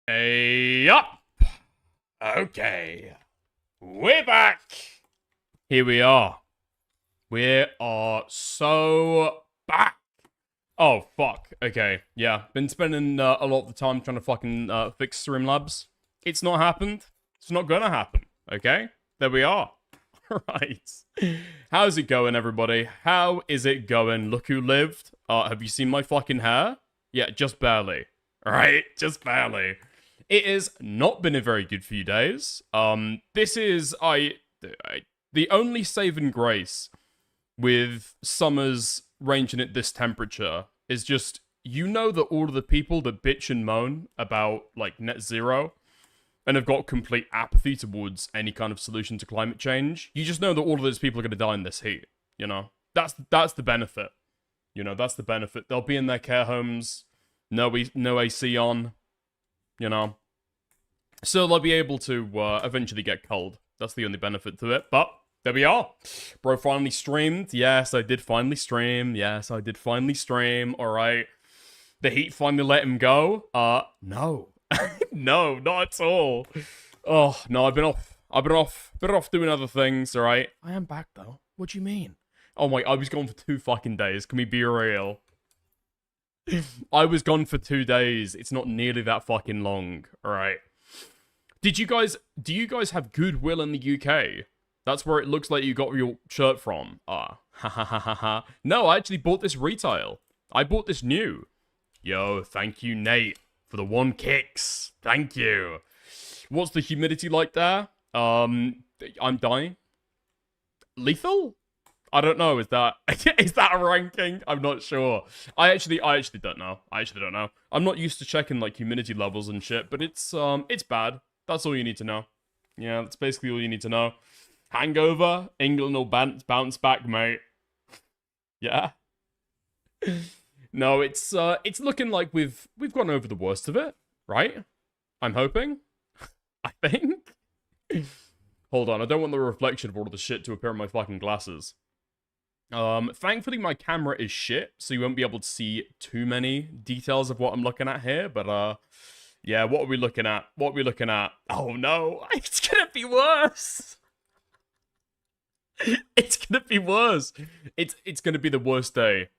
Yup. Okay. We're back. Here we are. We are so back. Oh, fuck. Okay. Yeah. Been spending a lot of the time trying to fucking fix Streamlabs. It's not happened. It's not gonna happen. Okay? There we are. Right. How's it going, everybody? How is it going? Look who lived. Have you seen my fucking hair? Yeah, just barely. Right? Just barely. It has not been a very good few days. This is the only saving grace with summers ranging at this temperature is just, you know, that all of the people that bitch and moan about like net zero and have got complete apathy towards any kind of solution to climate change, you just know that all of those people are going to die in this heat. You know, that's the benefit. You know, that's the benefit. They'll be in their care homes, no AC on. You know, so they'll be able to eventually get cold. That's the only benefit to it. But there we are. Bro finally streamed. Yes, I did finally stream. Yes, I did finally stream. All right. The heat finally let him go. No. No, not at all. Oh, no, I've been off doing other things, all right? I am back, though. What do you mean? Oh my, I was gone for 2 fucking days. Can we be real? I was gone for 2 days. It's not nearly that fucking long, all right? Do you guys have Goodwill in the UK? That's where it looks like you got your shirt from. Ha ha ha ha ha. No, I actually bought this retail. I bought this new. Yo, thank you, Nate, for the 1 kicks. Thank you. What's the humidity like there? I'm dying. Lethal? I don't know. Is that a ranking? I'm not sure. I actually don't know. I'm not used to checking like humidity levels and shit, but it's bad. That's all you need to know. Yeah, that's basically all you need to know. Hangover, England will bounce back, mate. Yeah. No, it's looking like we've gone over the worst of it, right? I'm hoping. I think. Hold on, I don't want the reflection of all of the shit to appear in my fucking glasses. Thankfully my camera is shit, so you won't be able to see too many details of what I'm looking at here, but yeah, what are we looking at? Oh no, it's gonna be worse. It's gonna be worse. It's gonna be the worst day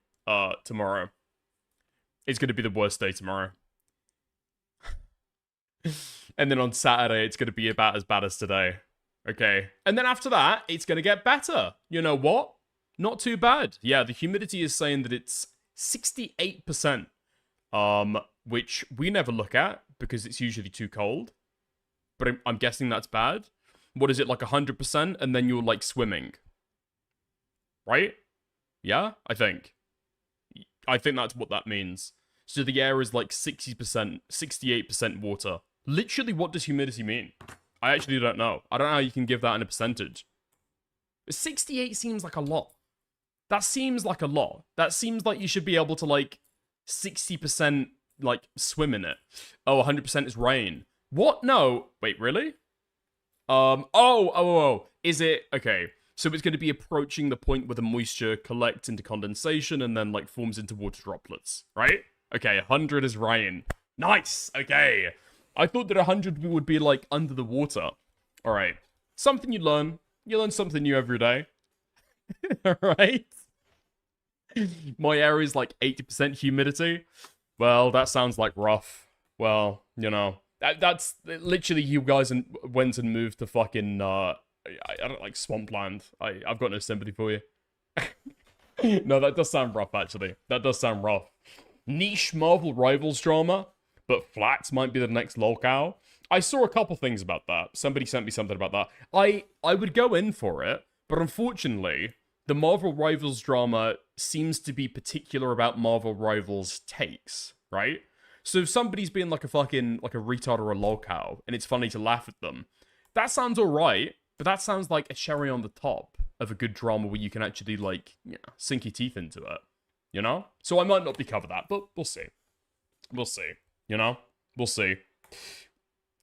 tomorrow. It's gonna be the worst day tomorrow. And then on Saturday it's gonna be about as bad as today. Okay. And then after that, it's gonna get better. You know what? Not too bad. Yeah, the humidity is saying that it's 68%. Which we never look at because it's usually too cold. But I'm guessing that's bad. What is it, like 100%? And then you're like swimming. Right? Yeah, I think that's what that means. So the air is like 60%, 68% water. Literally, what does humidity mean? I actually don't know. I don't know how you can give that in a percentage. 68 seems like a lot. That seems like a lot. That seems like you should be able to, like, 60%, like, swim in it. Oh, 100% is rain. What? No. Wait, really? Is it... Okay. So it's going to be approaching the point where the moisture collects into condensation and then, like, forms into water droplets, right? Okay, 100 is rain. Nice! Okay. I thought that 100 would be, like, under the water. Alright. Something you learn. You learn something new every day. Alright? My area is, like, 80% humidity. Well, that sounds like rough. Well, you know. That's literally you guys went and moved to fucking, I don't like swampland. I've got no sympathy for you. No, that does sound rough, actually. That does sound rough. Niche Marvel Rivals drama, but flats might be the next lolcow. I saw a couple things about that. Somebody sent me something about that. I would go in for it, but unfortunately, the Marvel Rivals drama seems to be particular about Marvel Rivals takes, right? So if somebody's being like a fucking, like a retard or a lolcow, and it's funny to laugh at them, that sounds alright, but that sounds like a cherry on the top of a good drama where you can actually, like, you know, sink your teeth into it, you know? So I might not be covered that, but we'll see. We'll see, you know? We'll see.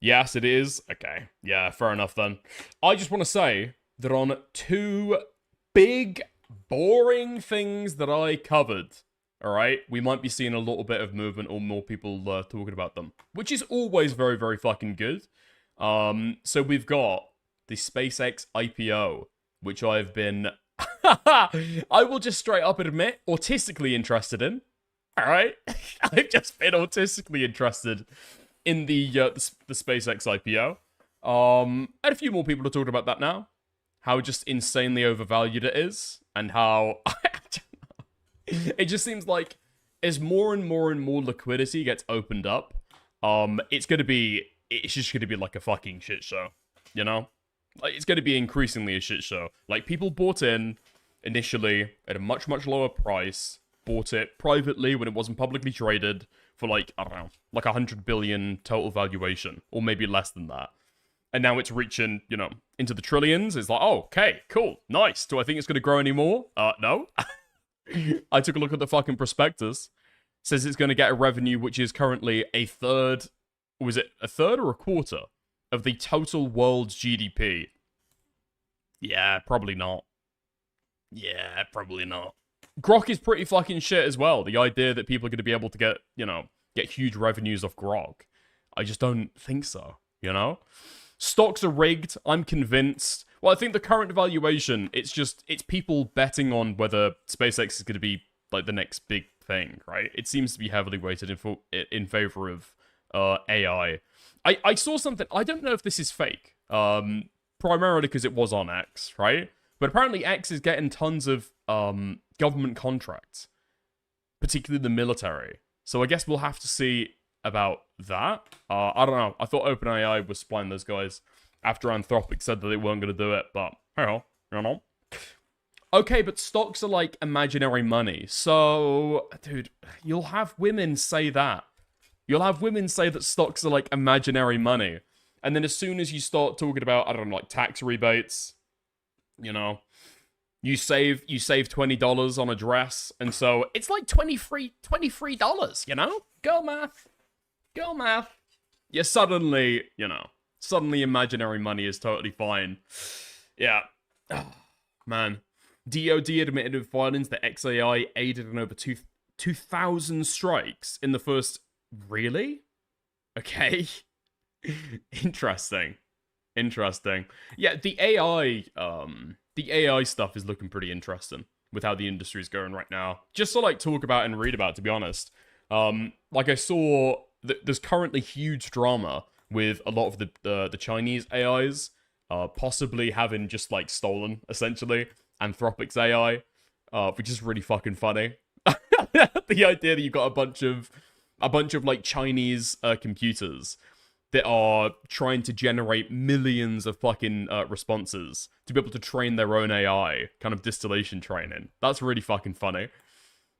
Yes, it is. Okay, yeah, fair enough then. I just want to say that on 2 big, boring things that I covered, all right, we might be seeing a little bit of movement or more people talking about them, which is always very, very fucking good. So we've got the SpaceX IPO, which I've been, I will just straight up admit, autistically interested in. All right, I've just been autistically interested in the SpaceX IPO. And a few more people are talking about that now. How just insanely overvalued it is, and how it just seems like as more and more and more liquidity gets opened up, it's just gonna be like a fucking shit show, you know? Like, it's gonna be increasingly a shit show. Like, people bought in initially at a much, much lower price, bought it privately when it wasn't publicly traded for like, I don't know, like 100 billion total valuation, or maybe less than that. And now it's reaching, you know, into the trillions. It's like, oh, okay, cool, nice. Do I think it's going to grow anymore? No. I took a look at the fucking prospectus. It says it's going to get a revenue which is currently a third, was it a third or a quarter of the total world's GDP? Yeah, probably not. Yeah, probably not. Grok is pretty fucking shit as well. The idea that people are going to be able to get, you know, get huge revenues off Grok. I just don't think so, you know? Stocks are rigged, I'm convinced. Well, I think the current valuation, it's people betting on whether SpaceX is going to be, like, the next big thing, right? It seems to be heavily weighted in favor of AI. I saw something, I don't know if this is fake, primarily because it was on X, right? But apparently X is getting tons of government contracts, particularly the military. So I guess we'll have to see about that. I don't know. I thought OpenAI was supplying those guys after Anthropic said that they weren't going to do it, but hell, you know. Okay, but stocks are like imaginary money. So, dude, you'll have women say that. You'll have women say that stocks are like imaginary money. And then as soon as you start talking about, I don't know, like tax rebates, you know, you save $20 on a dress, and so it's like $23, you know? Girl math. Girl math. Yeah, suddenly, you know, suddenly imaginary money is totally fine. Yeah. Oh, man. DOD admitted in filings that XAI aided in over 2,000 strikes in the first... Really? Okay. Interesting. Interesting. Yeah, the AI stuff is looking pretty interesting with how the industry is going right now. Just to, like, talk about and read about, to be honest. Like, I saw... There's currently huge drama with a lot of the Chinese AIs possibly having just, like, stolen, essentially, Anthropic's AI, which is really fucking funny. The idea that you've got a bunch of like, Chinese computers that are trying to generate millions of fucking responses to be able to train their own AI, kind of distillation training. That's really fucking funny.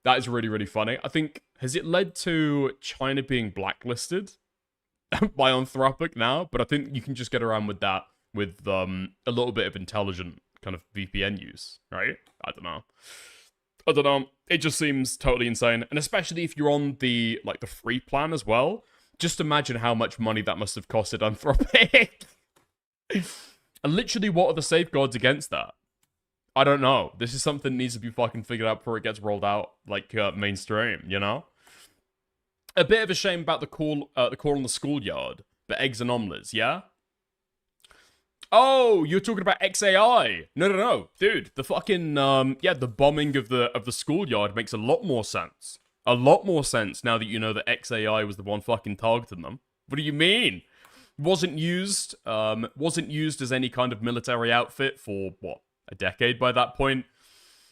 That is really, really funny. I think, has it led to China being blacklisted by Anthropic now? But I think you can just get around with that with a little bit of intelligent kind of VPN use, right? I don't know. It just seems totally insane. And especially if you're on the, like, the free plan as well. Just imagine how much money that must have costed Anthropic. And literally, what are the safeguards against that? I don't know. This is something that needs to be fucking figured out before it gets rolled out, like, mainstream, you know? A bit of a shame about the call on the schoolyard, but eggs and omelets, yeah? Oh, you're talking about XAI. No. Dude, the fucking, the bombing of the schoolyard makes a lot more sense. A lot more sense now that you know that XAI was the one fucking targeting them. What do you mean? Wasn't used as any kind of military outfit for, what, a decade by that point?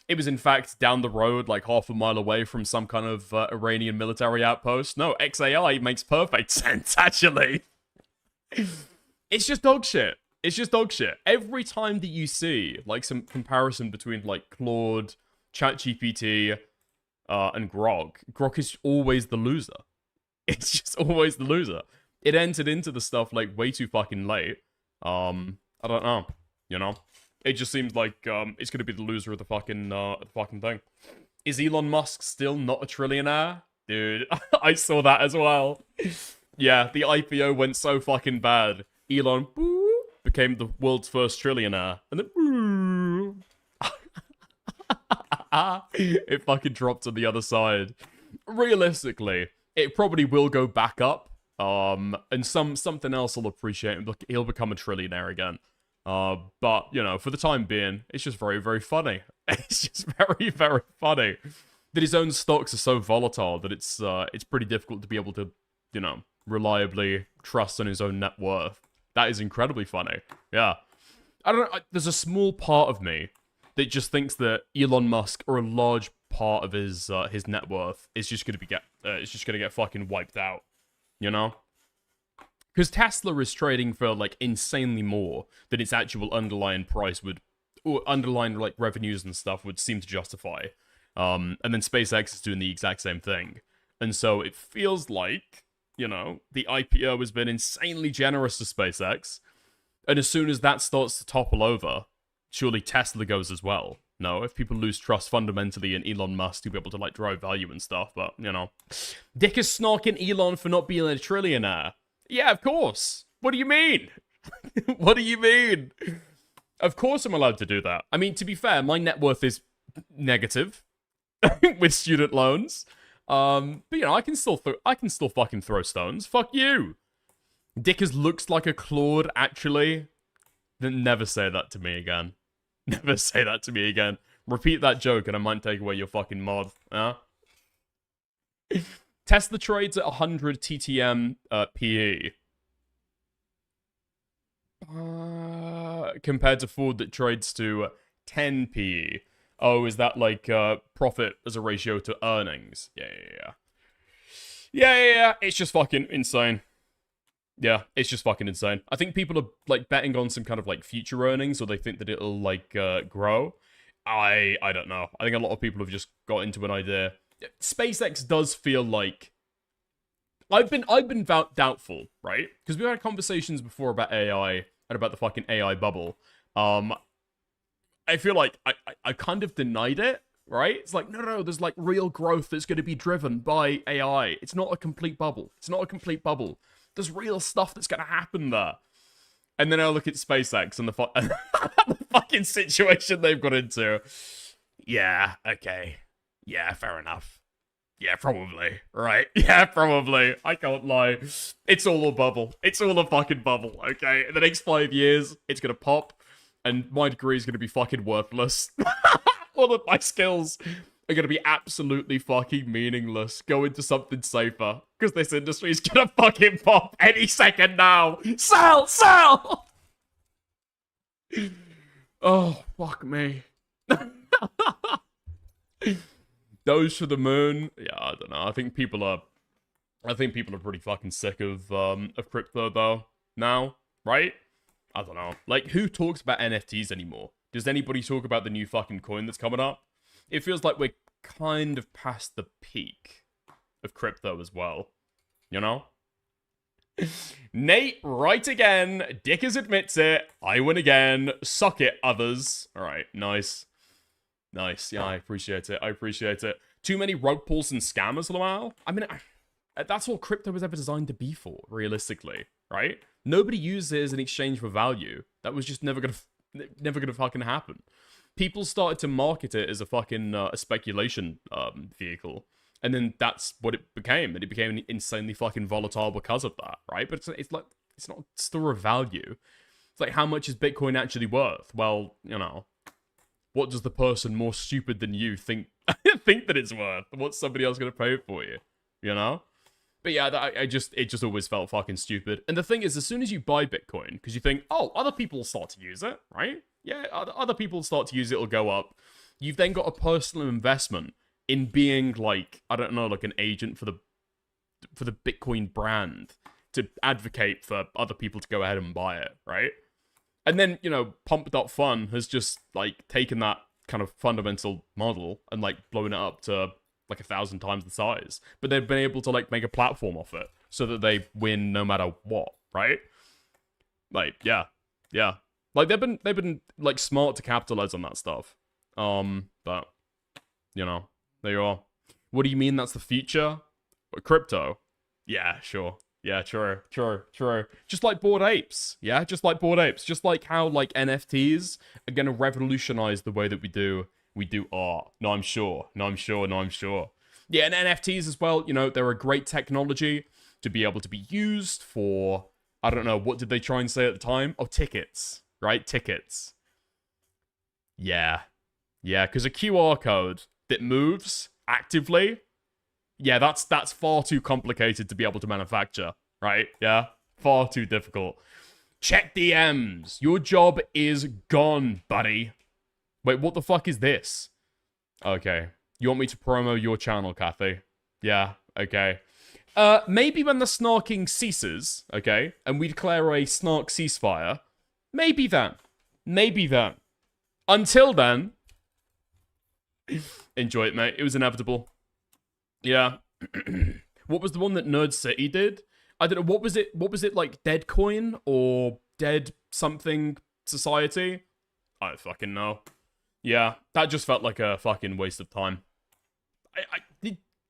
It was, in fact, down the road, like half a mile away from some kind of Iranian military outpost. No, XAI makes perfect sense, actually. It's just dog shit. It's just dog shit. Every time that you see, like, some comparison between, like, Claude, ChatGPT, and Grok is always the loser. It's just always the loser. It entered into the stuff, like, way too fucking late. I don't know, you know? It just seems like it's gonna be the loser of the fucking thing. Is Elon Musk still not a trillionaire? Dude, I saw that as well. Yeah, the IPO went so fucking bad. Elon became the world's first trillionaire. And then It fucking dropped on the other side. Realistically, it probably will go back up. And something else will appreciate him. Look, he'll become a trillionaire again. But, you know, for the time being, it's just very, very funny. It's just very, very funny that his own stocks are so volatile that it's pretty difficult to be able to, you know, reliably trust on his own net worth. That is incredibly funny. Yeah. I don't know, there's a small part of me that just thinks that Elon Musk, or a large part of his net worth, is just gonna get fucking wiped out. You know? Because Tesla is trading for, like, insanely more than its actual underlying price would, or underlying, like, revenues and stuff would seem to justify. And then SpaceX is doing the exact same thing. And so it feels like, you know, the IPO has been insanely generous to SpaceX. And as soon as that starts to topple over, surely Tesla goes as well. No, if people lose trust fundamentally in Elon Musk to be able to, like, drive value and stuff, but, you know. Dick is snarking Elon for not being a trillionaire. Yeah, of course. What do you mean? What do you mean? Of course I'm allowed to do that. I mean, to be fair, my net worth is negative with student loans. But, you know, I can still fucking throw stones. Fuck you. Dickers looks like a Claude, actually. Then never say that to me again. Never say that to me again. Repeat that joke and I might take away your fucking mod. Huh? Tesla trades at 100 TTM PE. Compared to Ford that trades to 10 PE. Oh, is that like profit as a ratio to earnings? Yeah. It's just fucking insane. Yeah, it's just fucking insane. I think people are, like, betting on some kind of, like, future earnings, or they think that it'll, like, grow. I don't know. I think a lot of people have just got into an idea. SpaceX does feel like... I've been doubtful, right? Because we've had conversations before about AI, and about the fucking AI bubble. I feel like I kind of denied it, right? It's like, no, there's, like, real growth that's going to be driven by AI. It's not a complete bubble. It's not a complete bubble. There's real stuff that's going to happen there. And then I look at SpaceX and the fucking situation they've got into. Yeah, okay. Yeah, fair enough. Yeah, probably. Right? Yeah, probably. I can't lie. It's all a bubble. It's all a fucking bubble, okay? In the next 5 years, it's going to pop. And my degree is going to be fucking worthless. All of my skills are going to be absolutely fucking meaningless. Go into something safer. Because this industry is going to fucking pop any second now. Sell! Oh, fuck me. Those to the moon. Yeah, I don't know. I think people are pretty fucking sick of crypto, though, now. Right? I don't know. Like, who talks about NFTs anymore? Does anybody talk about the new fucking coin that's coming up? It feels like we're kind of past the peak of crypto as well. You know? Nate, right again. Dickers admits it. I win again. Suck it, others. Alright, nice. Nice. Yeah, I appreciate it. Too many rug pulls and scammers, Lowell? I mean, that's all crypto was ever designed to be for, realistically. Right? Nobody used it as an exchange for value. That was just never gonna fucking happen. People started to market it as a fucking a speculation vehicle, and then that's what it became. And it became insanely fucking volatile because of that, right? But it's like, it's not a store of value. It's like, how much is Bitcoin actually worth? Well, you know, what does the person more stupid than you think that it's worth? What's somebody else gonna pay for you? You know? But yeah, it just always felt fucking stupid. And the thing is, as soon as you buy Bitcoin, because you think, oh, other people will start to use it, right? Yeah, other people start to use it, it'll go up. You've then got a personal investment in being, like, I don't know, like an agent for the Bitcoin brand to advocate for other people to go ahead and buy it, right? And then, you know, Pump.Fun has just, like, taken that kind of fundamental model and, like, blown it up to, like, 1,000 times the size. But they've been able to, like, make a platform off it so that they win no matter what, right? Like, yeah. Like, they've been like, smart to capitalize on that stuff. But, you know, there you are. What do you mean that's the future? Crypto? Yeah, sure. Yeah, true. Just like Bored Apes. Yeah, just like Bored Apes. Just like how, like, NFTs are gonna revolutionize the way that we do We do art. No, I'm sure. No, I'm sure. No, I'm sure. Yeah, and NFTs as well, you know, they're a great technology to be able to be used for, I don't know, what did they try and say at the time? Oh, tickets, right? Tickets. Yeah. Yeah, because a QR code that moves actively, yeah, that's far too complicated to be able to manufacture, right? Yeah, far too difficult. Check DMs. Your job is gone, buddy. Wait, what the fuck is this? Okay. You want me to promo your channel, Kathy? Yeah, okay. Maybe when the snarking ceases, okay, and we declare a snark ceasefire, maybe then. Maybe then. Until then, enjoy it, mate. It was inevitable. Yeah. What was the one that Nerd City did? I don't know. What was it? What was it like? Dead Coin or Dead something Society? I don't fucking know. Yeah, that just felt like a fucking waste of time.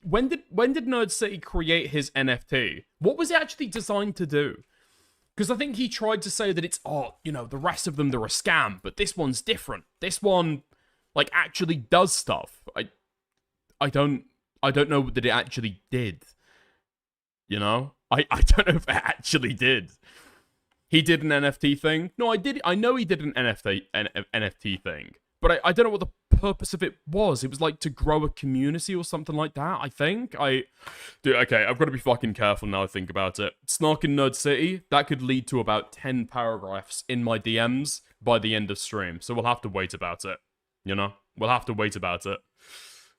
When did Nerd City create his NFT? What was it actually designed to do? Because I think he tried to say that it's, oh, you know, the rest of them, they're a scam, but this one's different. This one, like, actually does stuff. I don't know that it actually did. You know? I don't know if it actually did. He did an NFT thing. No, I know he did an NFT thing. But I don't know what the purpose of it was. It was like to grow a community or something like that, I think. Dude, okay, I've got to be fucking careful now I think about it. Snark in Nerd City, that could lead to about 10 paragraphs in my DMs by the end of stream. So we'll have to wait about it. You know? We'll have to wait about it.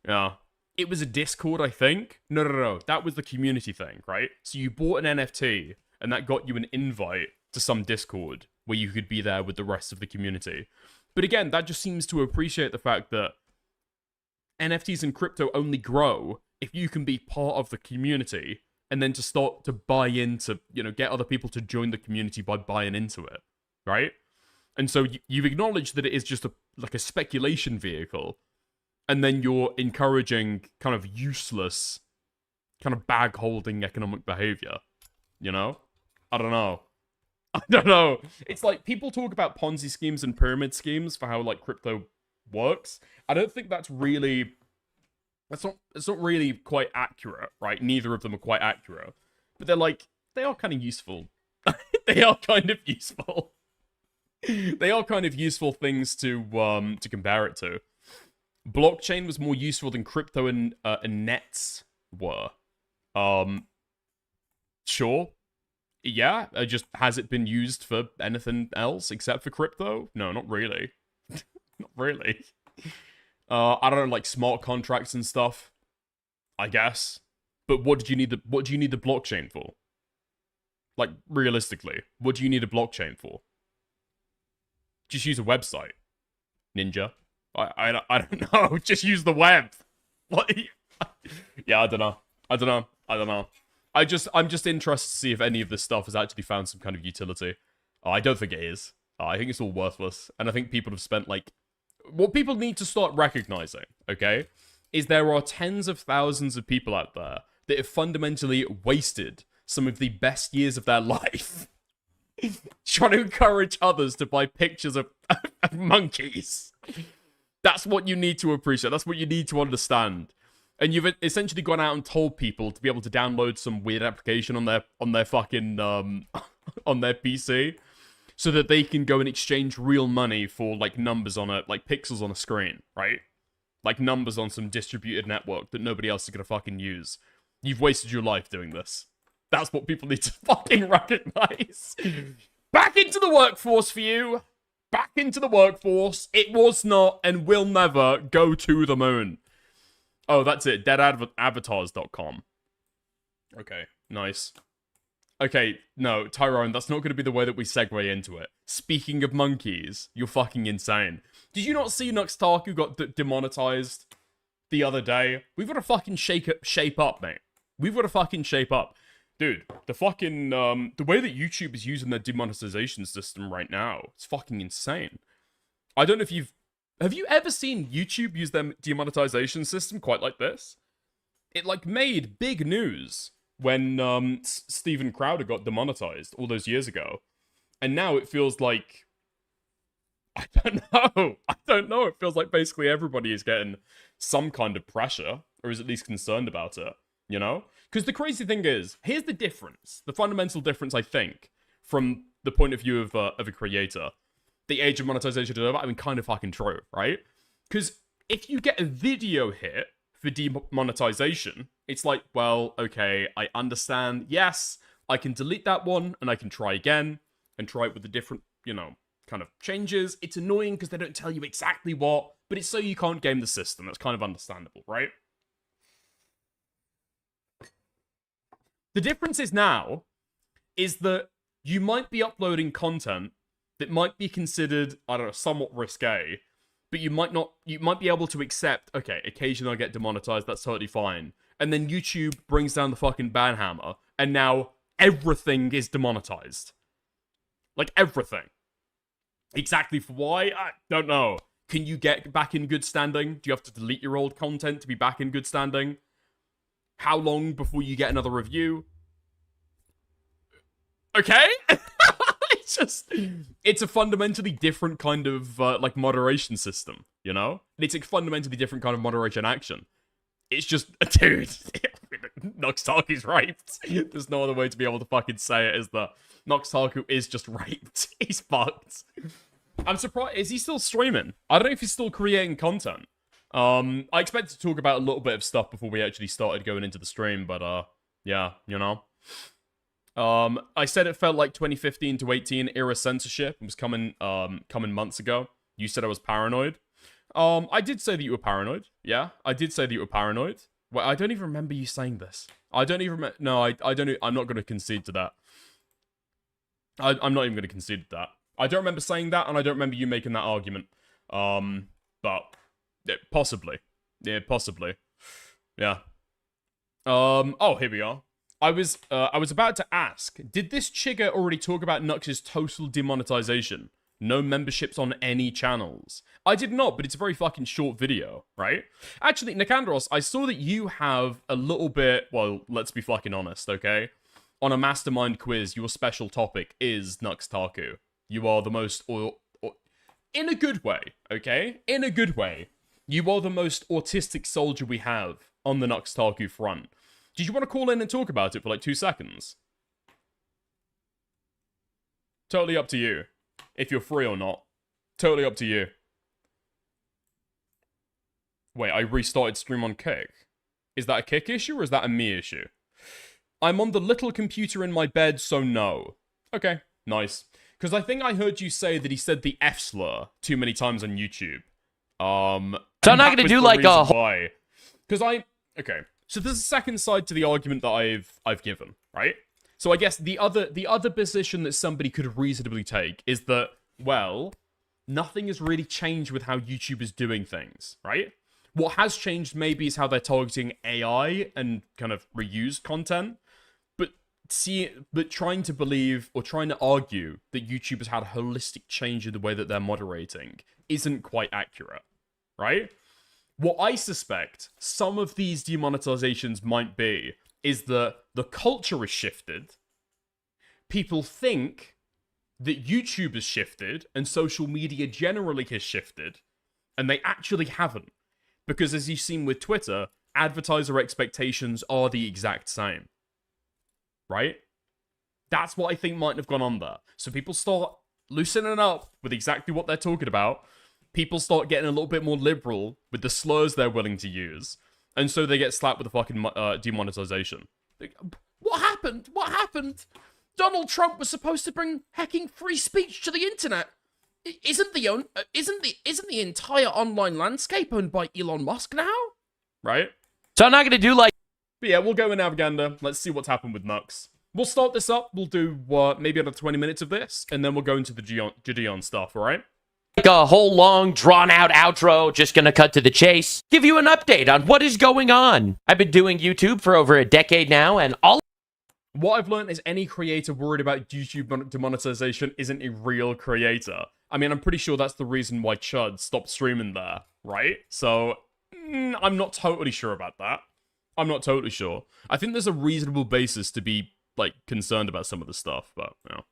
Yeah. It was a Discord, I think. No. That was the community thing, right? So you bought an NFT, and that got you an invite to some Discord where you could be there with the rest of the community. But again, that just seems to appreciate the fact that NFTs and crypto only grow if you can be part of the community and then to start to buy into, you know, get other people to join the community by buying into it, right? And so you've acknowledged that it is just like a speculation vehicle, and then you're encouraging kind of useless, kind of bag-holding economic behavior, you know? I don't know. I don't know. It's like people talk about Ponzi schemes and pyramid schemes for how like crypto works. I don't think that's really it's not really quite accurate, right? Neither of them are quite accurate. But they are kind of useful. They are kind of useful. They are kind of useful things to compare it to. Blockchain was more useful than crypto and nets were. Sure. Yeah, just has it been used for anything else except for crypto? No, not really. Not really. I don't know, like smart contracts and stuff, I guess. But what do you need the blockchain for? Like realistically, what do you need a blockchain for? Just use a website, ninja. I don't know. Just use the web. What? Yeah, I don't know. I'm just interested to see if any of this stuff has actually found some kind of utility. I don't think it is. I think it's all worthless. And I think people have spent, like... What people need to start recognizing, okay, is there are tens of thousands of people out there that have fundamentally wasted some of the best years of their life trying to encourage others to buy pictures of monkeys. That's what you need to appreciate. That's what you need to understand. And you've essentially gone out and told people to be able to download some weird application on their fucking on their PC, so that they can go and exchange real money for like numbers on like pixels on a screen, right? Like numbers on some distributed network that nobody else is gonna fucking use. You've wasted your life doing this. That's what people need to fucking recognize. Back into the workforce for you. Back into the workforce. It was not and will never go to the moon. Oh, that's it. Deadavatars.com. Okay, nice. Okay, no, Tyrone, that's not going to be the way that we segue into it. Speaking of monkeys, you're fucking insane. Did you not see Nuxtaku got demonetized the other day? We've got to fucking shape up, mate. We've got to fucking shape up. Dude, the fucking, the way that YouTube is using their demonetization system right now, it's fucking insane. I don't know if have you ever seen YouTube use their demonetization system quite like this? It, like, made big news when, Steven Crowder got demonetized all those years ago. And now it feels like I don't know. I don't know. It feels like basically everybody is getting some kind of pressure, or is at least concerned about it, you know? Because the crazy thing is, here's the difference. The fundamental difference, I think, from the point of view of a creator. The age of monetization is over. I mean, kind of fucking true, right? Because if you get a video hit for demonetization, it's like, well, okay, I understand. Yes, I can delete that one, and I can try again, and try it with a different, you know, kind of changes. It's annoying because they don't tell you exactly what, but it's so you can't game the system. That's kind of understandable, right? The difference is now is that you might be uploading content that might be considered, I don't know, somewhat risque, but you might be able to accept, okay, occasionally I get demonetized, that's totally fine. And then YouTube brings down the fucking ban hammer, and now everything is demonetized. Like, everything. Exactly for why? I don't know. Can you get back in good standing? Do you have to delete your old content to be back in good standing? How long before you get another review? Okay? It's a fundamentally different kind of, like, moderation system, you know? It's a fundamentally different kind of moderation action. It's just, dude, Noxtaku's raped. There's no other way to be able to fucking say it, is that Noxtaku is just raped. He's fucked. I'm surprised, is he still streaming? I don't know if he's still creating content. I expect to talk about a little bit of stuff before we actually started going into the stream, but, yeah, you know? I said it felt like 2015 to 18 era censorship was coming months ago. You said I was paranoid. I did say that you were paranoid. Yeah, I did say that you were paranoid. Well, I don't even remember you saying this. I don't even remember. No, I don't. I'm not going to concede to that. I'm not even going to concede to that. I don't remember saying that, and I don't remember you making that argument. But yeah, possibly. Yeah, possibly. Yeah. Oh, here we are. I was about to ask, did this Chigga already talk about Nux's total demonetization? No memberships on any channels. I did not, but it's a very fucking short video, right? Actually, Nikandros, I saw that you have a little bit, well, let's be fucking honest, okay? On a mastermind quiz, your special topic is Nuxtaku. You are the most, in a good way, okay? In a good way. You are the most autistic soldier we have on the Nuxtaku front. Did you want to call in and talk about it for like 2 seconds? Totally up to you. If you're free or not. Totally up to you. Wait, I restarted stream on Kick. Is that a Kick issue or is that a me issue? I'm on the little computer in my bed, so no. Okay, nice. Because I think I heard you say that he said the F slur too many times on YouTube. So I'm not going to do like a... Why? Because okay. So there's a second side to the argument that I've given, right? So I guess the other position that somebody could reasonably take is that, well, nothing has really changed with how YouTube is doing things, right? What has changed maybe is how they're targeting AI and kind of reused content, but trying to believe or trying to argue that YouTube has had a holistic change in the way that they're moderating isn't quite accurate, right? What I suspect some of these demonetizations might be is that the culture has shifted. People think that YouTube has shifted and social media generally has shifted, and they actually haven't. Because as you've seen with Twitter, advertiser expectations are the exact same. Right? That's what I think might have gone on there. So people start loosening up with exactly what they're talking about. People start getting a little bit more liberal with the slurs they're willing to use. And so they get slapped with a fucking demonetization. What happened? What happened? Donald Trump was supposed to bring hecking free speech to the internet. Isn't the entire online landscape owned by Elon Musk now? Right? So I'm not gonna do like... But yeah, we'll go in Naviganda. Let's see what's happened with Nux. We'll start this up. We'll do, maybe another 20 minutes of this. And then we'll go into the JIDION stuff, alright? Like a whole long, drawn-out outro, just gonna cut to the chase. Give you an update on what is going on. I've been doing YouTube for over a decade now, and all... What I've learned is any creator worried about YouTube demonetization isn't a real creator. I mean, I'm pretty sure that's the reason why Chud stopped streaming there, right? So, I'm not totally sure about that. I'm not totally sure. I think there's a reasonable basis to be, like, concerned about some of the stuff, but, you know.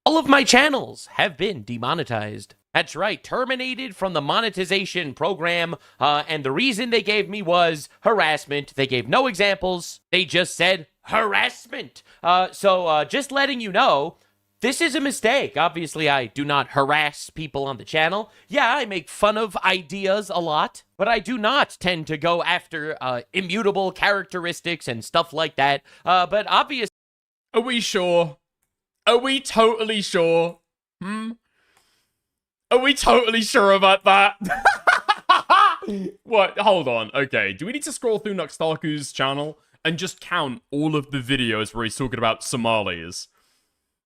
All of my channels have been demonetized. That's right, terminated from the monetization program, and the reason they gave me was harassment. They gave no examples. They just said harassment. So just letting you know, this is a mistake. Obviously, I do not harass people on the channel. Yeah, I make fun of ideas a lot, but I do not tend to go after immutable characteristics and stuff like that. But obviously... Are we sure? Are we totally sure? Are we totally sure about that? What? Hold on. Okay, do we need to scroll through Nuxtaku's channel and just count all of the videos where he's talking about Somalis?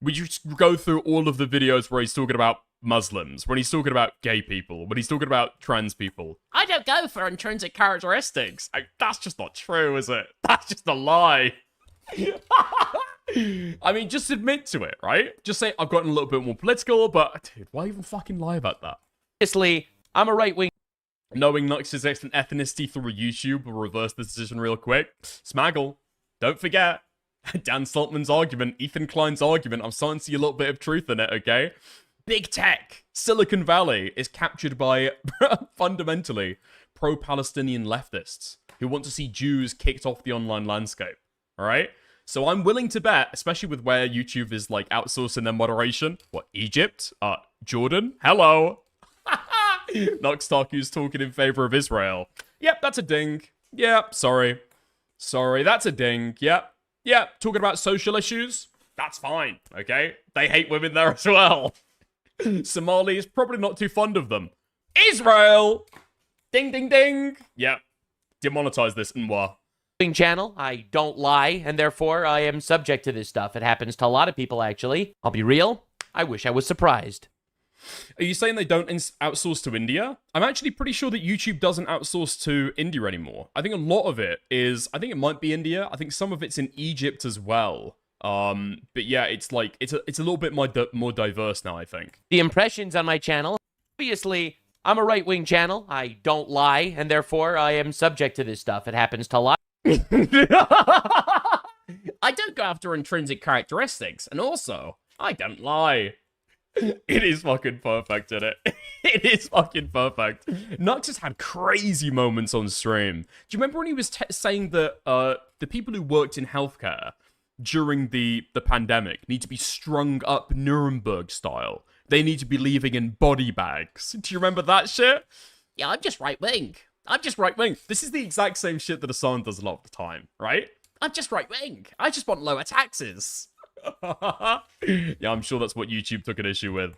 Would you go through all of the videos where he's talking about Muslims, when he's talking about gay people, when he's talking about trans people? I don't go for intrinsic characteristics. That's just not true, is it? That's just a lie. I mean, just admit to it, right? Just say, I've gotten a little bit more political, but dude, why even fucking lie about that? Obviously, I'm a right-wing. Knowing Nux's ethnicity through YouTube will reverse the decision real quick. Smaggle, don't forget. Dan Saltman's argument, Ethan Klein's argument, I'm starting to see a little bit of truth in it, okay? Big tech, Silicon Valley, is captured by, fundamentally, pro-Palestinian leftists who want to see Jews kicked off the online landscape, alright? So I'm willing to bet, especially with where YouTube is, like, outsourcing their moderation. What, Egypt? Jordan? Hello? Nuxtaku's talking in favor of Israel. Yep, that's a ding. Yep, sorry. Sorry, that's a ding. Yep. Yep, talking about social issues? That's fine, okay? They hate women there as well. Somali is probably not too fond of them. Israel! Ding, ding, ding! Yep. Demonetize this, Nwa. Channel. I don't lie, and therefore I am subject to this stuff. It happens to a lot of people, actually. I'll be real. I wish I was surprised. Are you saying they don't outsource to India? I'm actually pretty sure that YouTube doesn't outsource to India anymore. I think a lot of it is, I think it might be India. I think some of it's in Egypt as well. But yeah, it's like, it's a little bit more diverse now, I think. The impressions on my channel. Obviously, I'm a right-wing channel. I don't lie, and therefore I am subject to this stuff. It happens to a lot. I don't go after intrinsic characteristics, and also, I don't lie. It is fucking perfect, isn't it? It is fucking perfect. Nux has had crazy moments on stream. Do you remember when he was saying that the people who worked in healthcare during the pandemic need to be strung up Nuremberg style? They need to be leaving in body bags. Do you remember that shit? Yeah, I'm just right-wing. I'm just right-wing. This is the exact same shit that Hassan does a lot of the time, right? I'm just right-wing. I just want lower taxes. Yeah, I'm sure that's what YouTube took an issue with.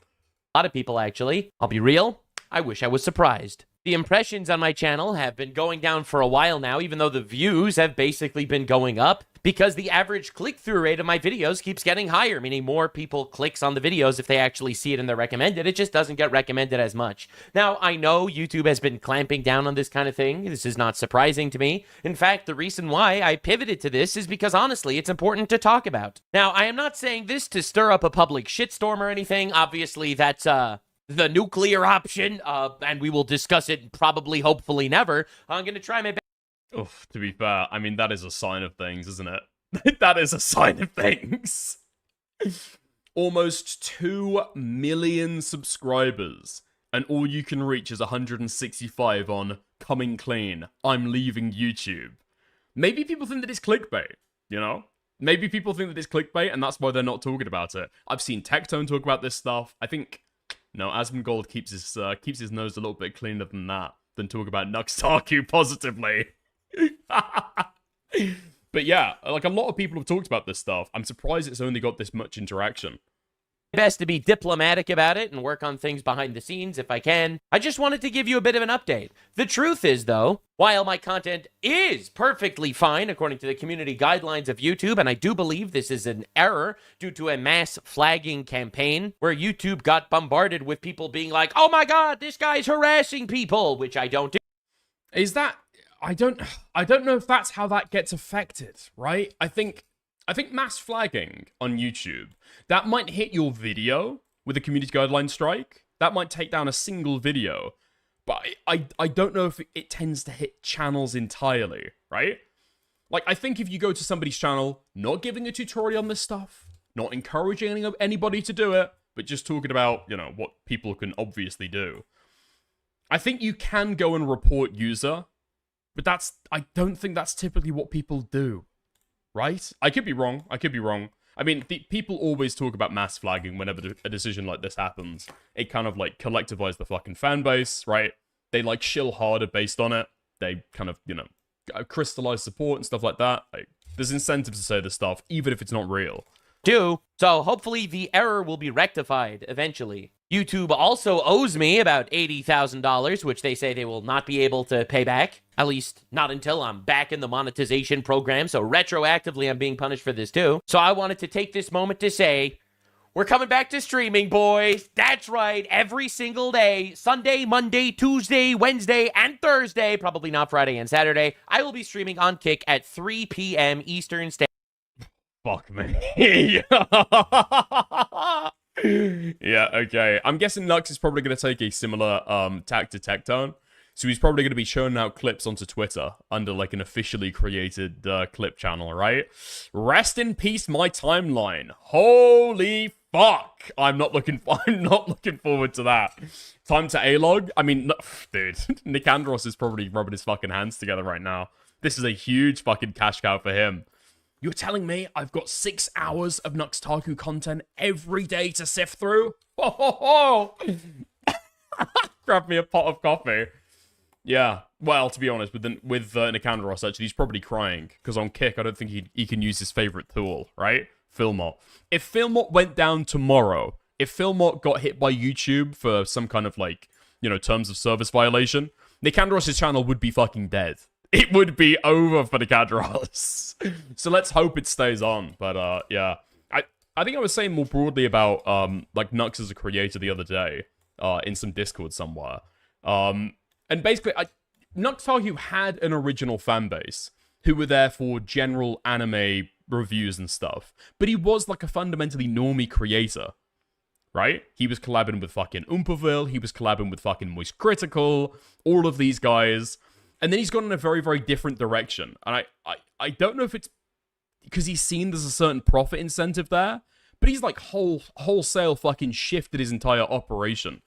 A lot of people, actually. I'll be real. I wish I was surprised. The impressions on my channel have been going down for a while now, even though the views have basically been going up, because the average click-through rate of my videos keeps getting higher, meaning more people clicks on the videos if they actually see it and they're recommended. It just doesn't get recommended as much. Now, I know YouTube has been clamping down on this kind of thing. This is not surprising to me. In fact, the reason why I pivoted to this is because, honestly, it's important to talk about. Now, I am not saying this to stir up a public shitstorm or anything. Obviously, that's, the nuclear option, and we will discuss it probably, hopefully never. I'm going to try my best. Oof, to be fair, I mean, that is a sign of things, isn't it? That is a sign of things. Almost 2 million subscribers, and all you can reach is 165 on coming clean. I'm leaving YouTube. Maybe people think that it's clickbait, you know? Maybe people think that it's clickbait, and that's why they're not talking about it. I've seen Tectone talk about this stuff. I think... No, Asmongold keeps his nose a little bit cleaner than that, than talk about Nuxtaku positively. But yeah, like a lot of people have talked about this stuff. I'm surprised it's only got this much interaction. Best to be diplomatic about it and work on things behind the scenes if I can. I just wanted to give you a bit of an update. The truth is, though, while my content is perfectly fine according to the community guidelines of YouTube, and I do believe this is an error due to a mass flagging campaign where YouTube got bombarded with people being like, oh my god, this guy's harassing people, which I don't do. Is that... I don't know if that's how that gets affected, right? I think mass flagging on YouTube, that might hit your video with a community guideline strike. That might take down a single video. But I don't know if it tends to hit channels entirely, right? Like, I think if you go to somebody's channel, not giving a tutorial on this stuff, Not encouraging anybody to do it, but just talking about, you know, what people can obviously do. I think you can go and report user, but I don't think that's typically what people do, right? I could be wrong. I mean, people always talk about mass flagging whenever a decision like this happens. It kind of, like, collectivizes the fucking fan base, right? They, like, shill harder based on it. They kind of, you know, crystallize support and stuff like that. Like, there's incentives to say this stuff, even if it's not real. So hopefully the error will be rectified eventually. YouTube also owes me about $80,000, which they say they will not be able to pay back. At least not until I'm back in the monetization program, so retroactively I'm being punished for this too. So I wanted to take this moment to say, we're coming back to streaming, boys. That's right, every single day, Sunday, Monday, Tuesday, Wednesday, and Thursday, probably not Friday and Saturday, I will be streaming on Kick at 3 p.m. Eastern Standard. Fuck me. Yeah, okay. I'm guessing Nux is probably going to take a similar tack to Tectone. So he's probably going to be churning out clips onto Twitter under, like, an officially created clip channel, right? Rest in peace, my timeline. Holy fuck. I'm not looking forward to that. Time to A-log? I mean, dude, Nicandros is probably rubbing his fucking hands together right now. This is a huge fucking cash cow for him. You're telling me I've got 6 hours of Nuxtaku content every day to sift through? Ho, ho, ho. Grab me a pot of coffee. Yeah, well, to be honest, with Nicandros, actually, he's probably crying. Because on Kick, I don't think he can use his favorite tool, right? Philmot. If Philmot went down tomorrow, if Philmot got hit by YouTube for some kind of, like, you know, terms of service violation, Nicandros' channel would be fucking dead. It would be over for the Cadros. So let's hope it stays on. But, yeah. I think I was saying more broadly about, like, Nux as a creator the other day, in some Discord somewhere. And basically, Nuxtaku had an original fanbase, who were there for general anime reviews and stuff. But he was, like, a fundamentally normie creator. Right? He was collabing with fucking Oompaville, he was collabing with fucking Moist Critical, all of these guys. And then he's gone in a very, very different direction. And I don't know if it's because he's seen there's a certain profit incentive there, but he's like wholesale fucking shifted his entire operation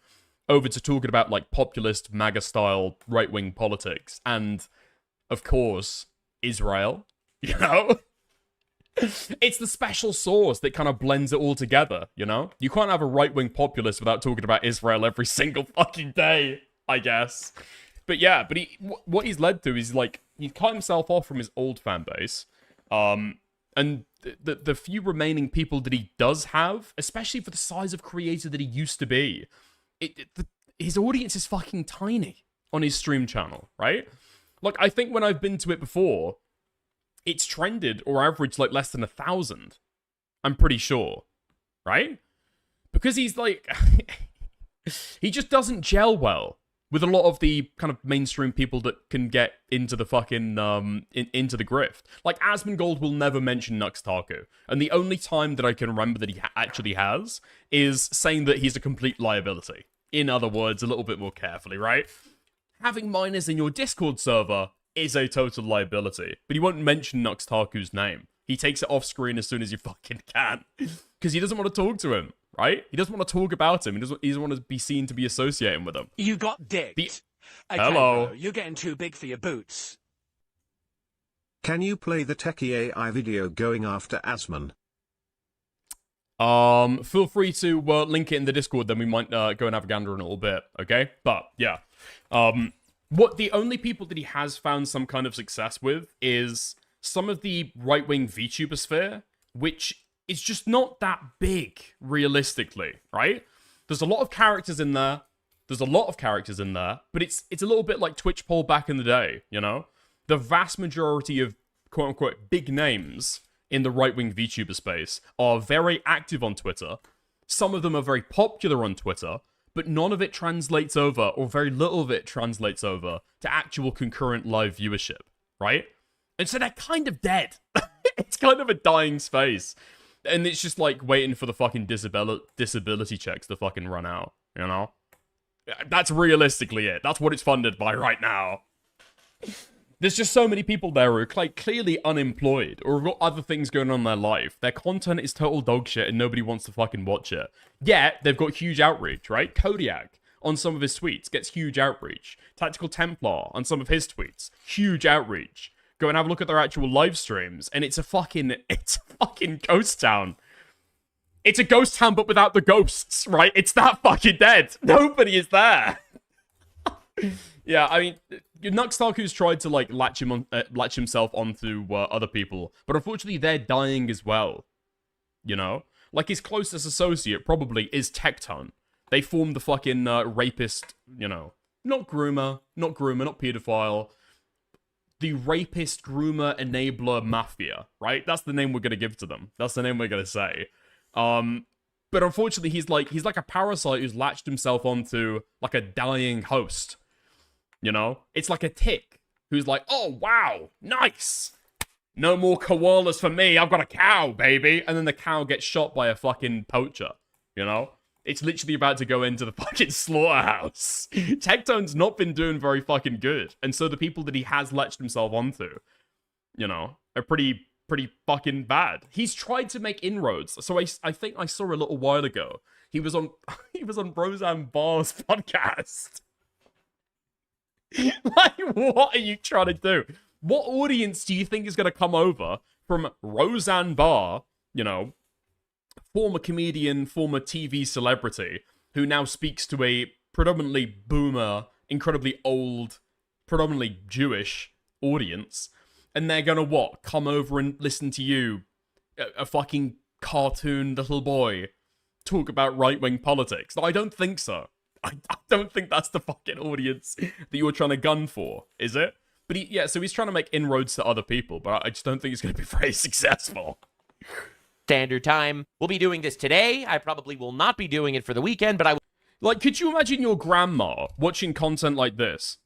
over to talking about like populist, MAGA-style right-wing politics. And, of course, Israel, you know? It's the special sauce that kind of blends it all together, you know? You can't have a right-wing populist without talking about Israel every single fucking day, I guess. But yeah, but what he's led to is, like, he's cut himself off from his old fan base. And the few remaining people that he does have, especially for the size of creator that he used to be, his audience is fucking tiny on his stream channel, right? Like, I think when I've been to it before, it's trended or averaged, like, less than 1,000. I'm pretty sure, right? Because he's, like, he just doesn't gel well with a lot of the kind of mainstream people that can get into the fucking, into the grift. Like, Asmongold will never mention Nuxtaku. And the only time that I can remember that he actually has is saying that he's a complete liability. In other words, a little bit more carefully, right? Having minors in your Discord server is a total liability. But he won't mention Nuxtaku's name. He takes it off screen as soon as you fucking can. Because he doesn't want to talk to him. Right? He doesn't want to talk about him. He doesn't want to be seen to be associating with him. You got dicked. Okay, Hello. bro, you're getting too big for your boots. Can you play the techie AI video going after Asmon? Feel free to link it in the Discord, then we might go and have a gander in a little bit, okay? But, yeah. What the only people that he has found some kind of success with is some of the right-wing VTuber sphere, which it's just not that big, realistically, right? There's a lot of characters in there. But it's a little bit like Twitch poll back in the day, you know? The vast majority of quote-unquote big names in the right-wing VTuber space are very active on Twitter. Some of them are very popular on Twitter, but none of it translates over, or very little of it translates over, to actual concurrent live viewership, right? And so they're kind of dead. It's kind of a dying space. And it's just like waiting for the fucking disability checks to fucking run out, you know? That's realistically it. That's what it's funded by right now. There's just so many people there who are like clearly unemployed or have got other things going on in their life. Their content is total dog shit and nobody wants to fucking watch it. Yet, they've got huge outreach, right? Kodiak on some of his tweets gets huge outreach. Tactical Templar on some of his tweets, huge outreach. Go and have a look at their actual live streams, and it's a fucking ghost town. It's a ghost town, but without the ghosts, right? It's that fucking dead. Nobody is there. Yeah, I mean, Nuxtalku's tried to like latch himself onto other people, but unfortunately they're dying as well. You know, like his closest associate probably is Tectone. They formed the fucking rapist, you know, not groomer, not pedophile. The rapist, groomer, enabler mafia, right? That's the name we're gonna give to them. That's the name we're gonna say. But unfortunately, he's like a parasite who's latched himself onto like a dying host. You know, it's like a tick who's like, oh wow, nice. No more koalas for me. I've got a cow, baby. And then the cow gets shot by a fucking poacher. You know, it's literally about to go into the fucking slaughterhouse. Tectone's not been doing very fucking good, and so the people that he has latched himself onto, you know, are pretty fucking bad. He's tried to make inroads. So I think I saw a little while ago. He was on Roseanne Barr's podcast. Like, what are you trying to do? What audience do you think is going to come over from Roseanne Barr, you know, former comedian, former TV celebrity, who now speaks to a predominantly boomer, incredibly old, predominantly Jewish audience, and they're gonna what? Come over and listen to you, a fucking cartoon little boy, talk about right-wing politics? No, I don't think so. I don't think that's the fucking audience that you're trying to gun for, is it? But so he's trying to make inroads to other people, but I just don't think it's going to be very successful. Standard time. We'll be doing this today. I probably will not be doing it for the weekend, but I will. Like, could you imagine your grandma watching content like this?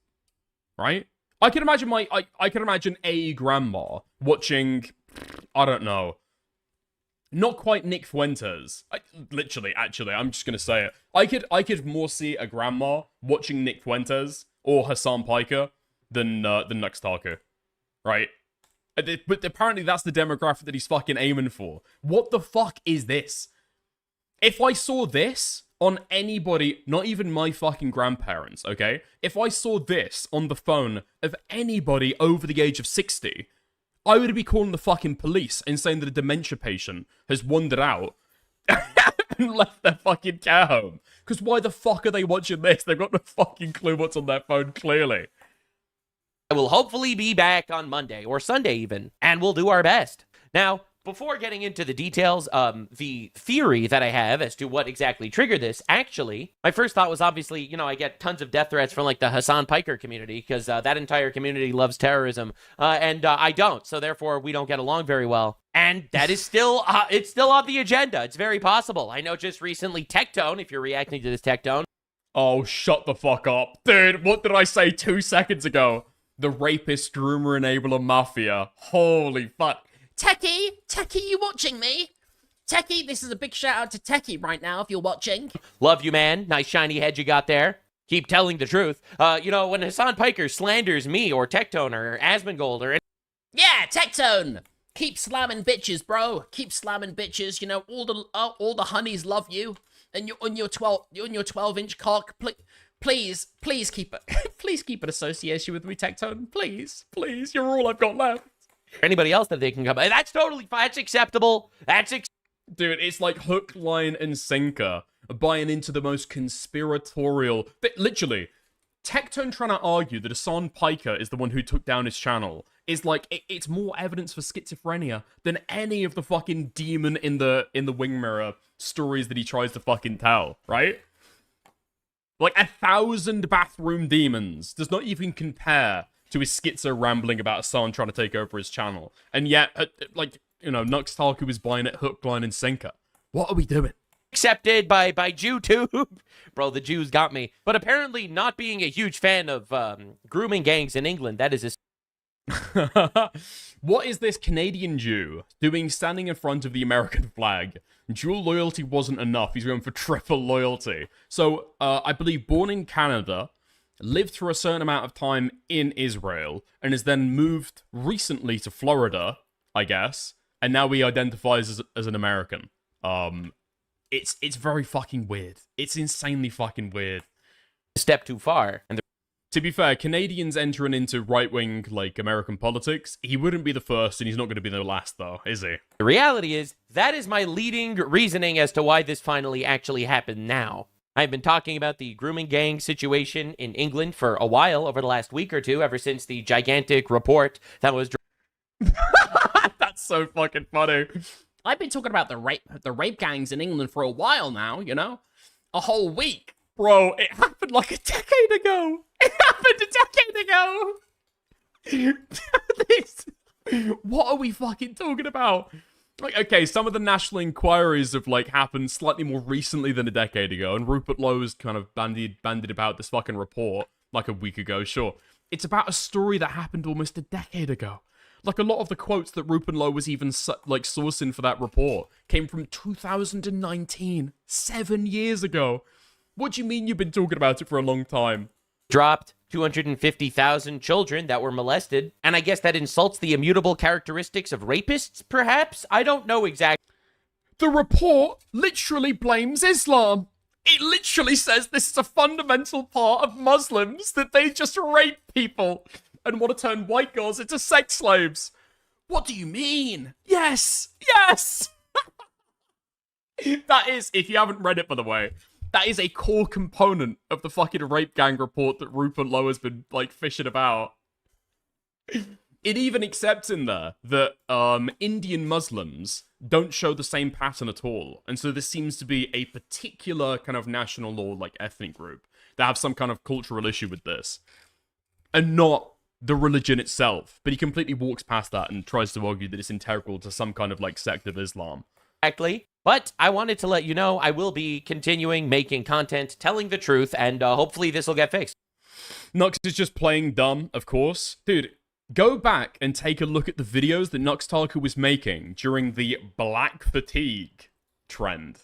Right? I can imagine I can imagine a grandma watching, I don't know, not quite Nick Fuentes. Literally, actually, I'm just gonna say it. I could more see a grandma watching Nick Fuentes or Hassan Piker than Nuxtalku, right? But apparently that's the demographic that he's fucking aiming for. What the fuck is this? If I saw this on anybody, not even my fucking grandparents, okay? If I saw this on the phone of anybody over the age of 60, I would be calling the fucking police and saying that a dementia patient has wandered out and left their fucking care home. Because why the fuck are they watching this? They've got no fucking clue what's on their phone, clearly. I will hopefully be back on Monday or Sunday even, and we'll do our best. Now, before getting into the details, the theory that I have as to what exactly triggered this, actually, my first thought was obviously, you know, I get tons of death threats from like the Hassan Piker community because that entire community loves terrorism, and I don't, so therefore we don't get along very well. And that is still, it's still on the agenda. It's very possible. I know just recently Tectone, if you're reacting to this Tectone. Oh, shut the fuck up. Dude, what did I say 2 seconds ago? The rapist, groomer, enabler, mafia. Holy fuck. Techie, you watching me? Techie, this is a big shout out to Techie right now if you're watching. Love you, man. Nice shiny head you got there. Keep telling the truth. You know, when Hassan Piker slanders me or Tectone or Asmongold or... Yeah, Tectone! Keep slamming bitches, bro. Keep slamming bitches. You know, all the honeys love you. And you're on your 12-inch cock. Please keep it. Please keep an association with me, Tectone. Please. You're all I've got left. Anybody else that they can come. That's totally fine. That's acceptable. Dude, it's like hook, line, and sinker. Buying into the most conspiratorial... Literally, Tectone trying to argue that Hassan Piker is the one who took down his channel is like, it's more evidence for schizophrenia than any of the fucking demon in the wing mirror stories that he tries to fucking tell, right? Like 1,000 bathroom demons does not even compare to his schizo rambling about Hassan trying to take over his channel. And yet, like, you know, Nuxtalku is buying it hook, line, and sinker. What are we doing? Accepted by YouTube. Bro, the Jews got me. But apparently not being a huge fan of grooming gangs in England, that is a... What is this Canadian Jew doing standing in front of the American flag? Dual loyalty wasn't enough. He's going for triple loyalty. So, I believe born in Canada, lived for a certain amount of time in Israel, and has then moved recently to Florida, I guess, and now he identifies as an American. It's very fucking weird. It's insanely fucking weird. Step too far. And to be fair, Canadians entering into right-wing, like, American politics, he wouldn't be the first, and he's not going to be the last, though, is he? the reality is, that is my leading reasoning as to why this finally actually happened now. I've been talking about the grooming gang situation in England for a while over the last week or two, ever since the gigantic report that was... That's so fucking funny. I've been talking about the rape gangs in England for a while now, you know? A whole week. Bro, it happened like a decade ago. It happened a decade ago. What are we fucking talking about? Like, okay, some of the national inquiries have, like, happened slightly more recently than a decade ago, and Rupert Lowe's kind of bandied about this fucking report, like, a week ago, sure. It's about a story that happened almost a decade ago. Like, a lot of the quotes that Rupert Lowe was even, like, sourcing for that report came from 2019, 7 years ago. What do you mean you've been talking about it for a long time? dropped 250,000 children that were molested, and I guess that insults the immutable characteristics of rapists, perhaps? I don't know exactly. The report literally blames Islam. It literally says this is a fundamental part of Muslims, that they just rape people and want to turn white girls into sex slaves. What do you mean? Yes! Yes! That is, if you haven't read it, by the way, that is a core component of the fucking rape gang report that Rupert Lowe has been, like, fishing about. It even accepts in there that Indian Muslims don't show the same pattern at all. And so this seems to be a particular kind of national or, like, ethnic group that have some kind of cultural issue with this. And not the religion itself. But he completely walks past that and tries to argue that it's integral to some kind of, like, sect of Islam. Exactly. But I wanted to let you know I will be continuing making content, telling the truth, and hopefully this will get fixed. Nux is just playing dumb, of course. Dude, go back and take a look at the videos that Nuxtalker was making during the Black Fatigue trend.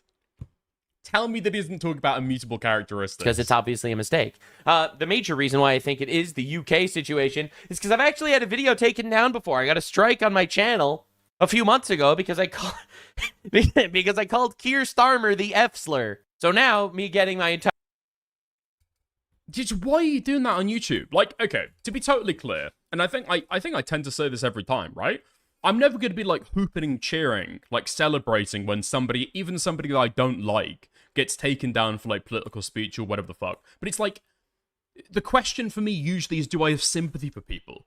Tell me that he doesn't talk about immutable characteristics. Because it's obviously a mistake. The major reason why I think it is the UK situation is because I've actually had a video taken down before. I got a strike on my channel a few months ago because I called Keir Starmer the F slur. So now me getting my entire... Why are you doing that on YouTube? Like, okay, to be totally clear, and I think I tend to say this every time, right? I'm never going to be, like, hooping and cheering, like, celebrating when somebody, even somebody that I don't like, gets taken down for, like, political speech or whatever the fuck. But it's like, the question for me usually is, do I have sympathy for people?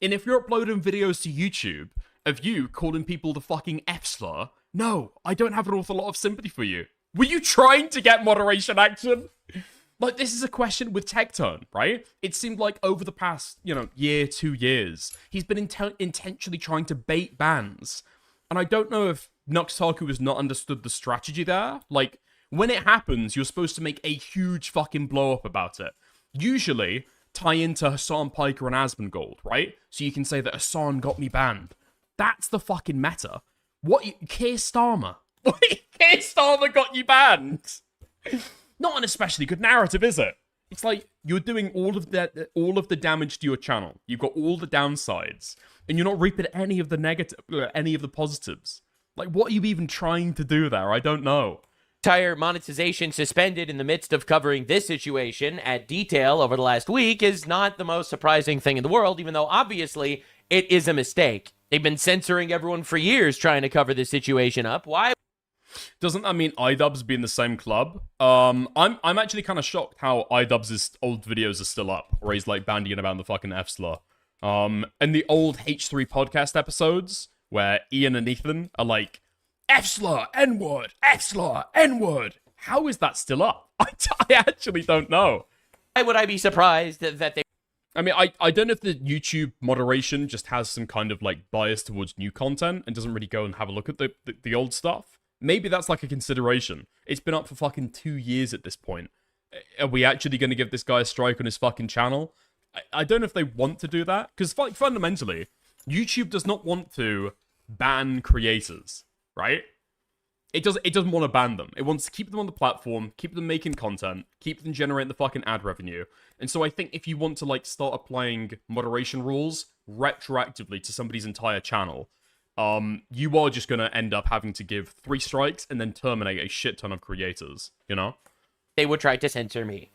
And if you're uploading videos to YouTube of you calling people the fucking F-slur, no, I don't have an awful lot of sympathy for you. Were you trying to get moderation action? Like, this is a question with Tectone, right? It seemed like over the past, year, 2 years, he's been intentionally trying to bait bans. And I don't know if Nuxtaku has not understood the strategy there. Like, when it happens, you're supposed to make a huge fucking blow-up about it. Usually, tie into Hassan Piker and Asmongold, right? So you can say that Hassan got me banned. That's the fucking meta. Keir Starmer? Keir Starmer got you banned? Not an especially good narrative, is it? It's like, you're doing all of the damage to your channel. You've got all the downsides. And you're not reaping any of the positives. Like, what are you even trying to do there? I don't know. Entire monetization suspended in the midst of covering this situation at detail over the last week is not the most surprising thing in the world, even though obviously it is a mistake. They've been censoring everyone for years trying to cover this situation up. Why? Doesn't that mean iDubbbz be in the same club? I'm actually kind of shocked how iDubbbz' old videos are still up, where he's like bandying about the fucking F-slur. And the old H3 podcast episodes, where Ian and Ethan are like, F-slur, N-word, F-slur, N-word. How is that still up? I actually don't know. Why would I be surprised that they... I mean, I don't know if the YouTube moderation just has some kind of, like, bias towards new content and doesn't really go and have a look at the old stuff. Maybe that's, like, a consideration. It's been up for fucking 2 years at this point. Are we actually going to give this guy a strike on his fucking channel? I don't know if they want to do that. Because, like, fundamentally, YouTube does not want to ban creators, right? It doesn't want to ban them. It wants to keep them on the platform, keep them making content, keep them generating the fucking ad revenue. And so I think if you want to like start applying moderation rules retroactively to somebody's entire channel, you are just gonna end up having to give 3 strikes and then terminate a shit ton of creators, you know? They would try to censor me.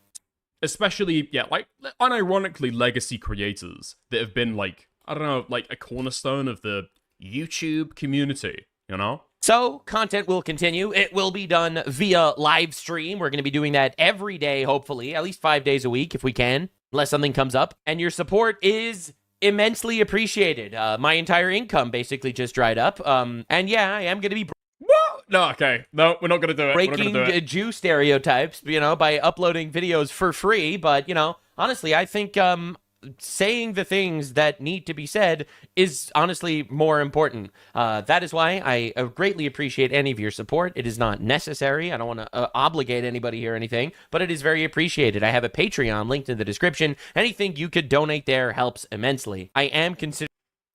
Especially, yeah, like, unironically legacy creators that have been, like, I don't know, like, a cornerstone of the YouTube community, you know? So, content will continue. It will be done via live stream. We're going to be doing that every day, hopefully, at least 5 days a week if we can, unless something comes up. And your support is immensely appreciated. My entire income basically just dried up. And yeah, I am going to be What? No, okay. No, we're not going to do it. We're not breaking gonna do it. Jew stereotypes, you know, by uploading videos for free. But, you know, honestly, I think saying the things that need to be said is honestly more important. That is why I greatly appreciate any of your support. It is not necessary. I don't want to obligate anybody here or anything, but it is very appreciated. I have a Patreon linked in the description. Anything you could donate there helps immensely. I am considering...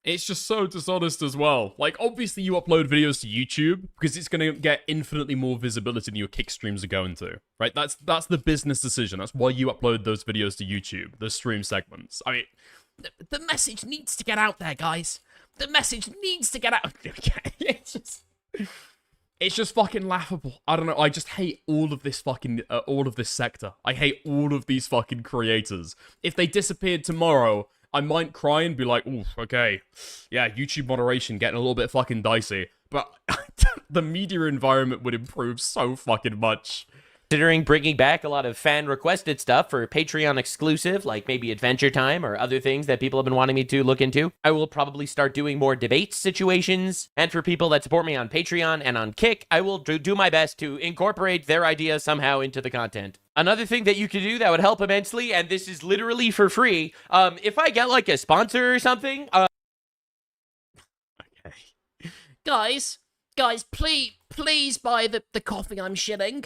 It's just so dishonest as well. Like, obviously you upload videos to YouTube because it's going to get infinitely more visibility than your kick streams are going to, right? That's the business decision. That's why you upload those videos to YouTube, those stream segments. I mean, The message needs to get out there, guys. The message needs to get out. it's just fucking laughable. I don't know. I just hate all of this fucking, all of this sector. I hate all of these fucking creators. If they disappeared tomorrow, I might cry and be like, ooh, okay. Yeah, YouTube moderation getting a little bit fucking dicey. But the media environment would improve so fucking much. Considering bringing back a lot of fan-requested stuff for Patreon exclusive, like maybe Adventure Time or other things that people have been wanting me to look into. I will probably start doing more debate situations. And for people that support me on Patreon and on Kick, I will do my best to incorporate their ideas somehow into the content. Another thing that you could do that would help immensely, and this is literally for free, if I get like a sponsor or something... Okay. Guys, please buy the coffee I'm shilling.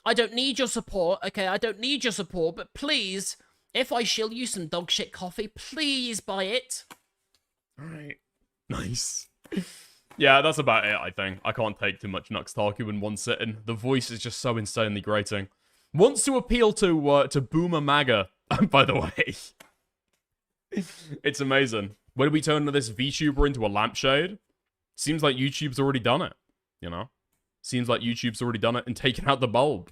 I don't need your support, okay? I don't need your support, but please, if I shill you some dog shit coffee, please buy it. Alright. Nice. Yeah, that's about it, I think. I can't take too much Nuxtaku in one sitting. The voice is just so insanely grating. Wants to appeal to Boomer MAGA, by the way. It's amazing. When we turn this VTuber into a lampshade, seems like YouTube's already done it, you know? Seems like YouTube's already done it and taken out the bulb.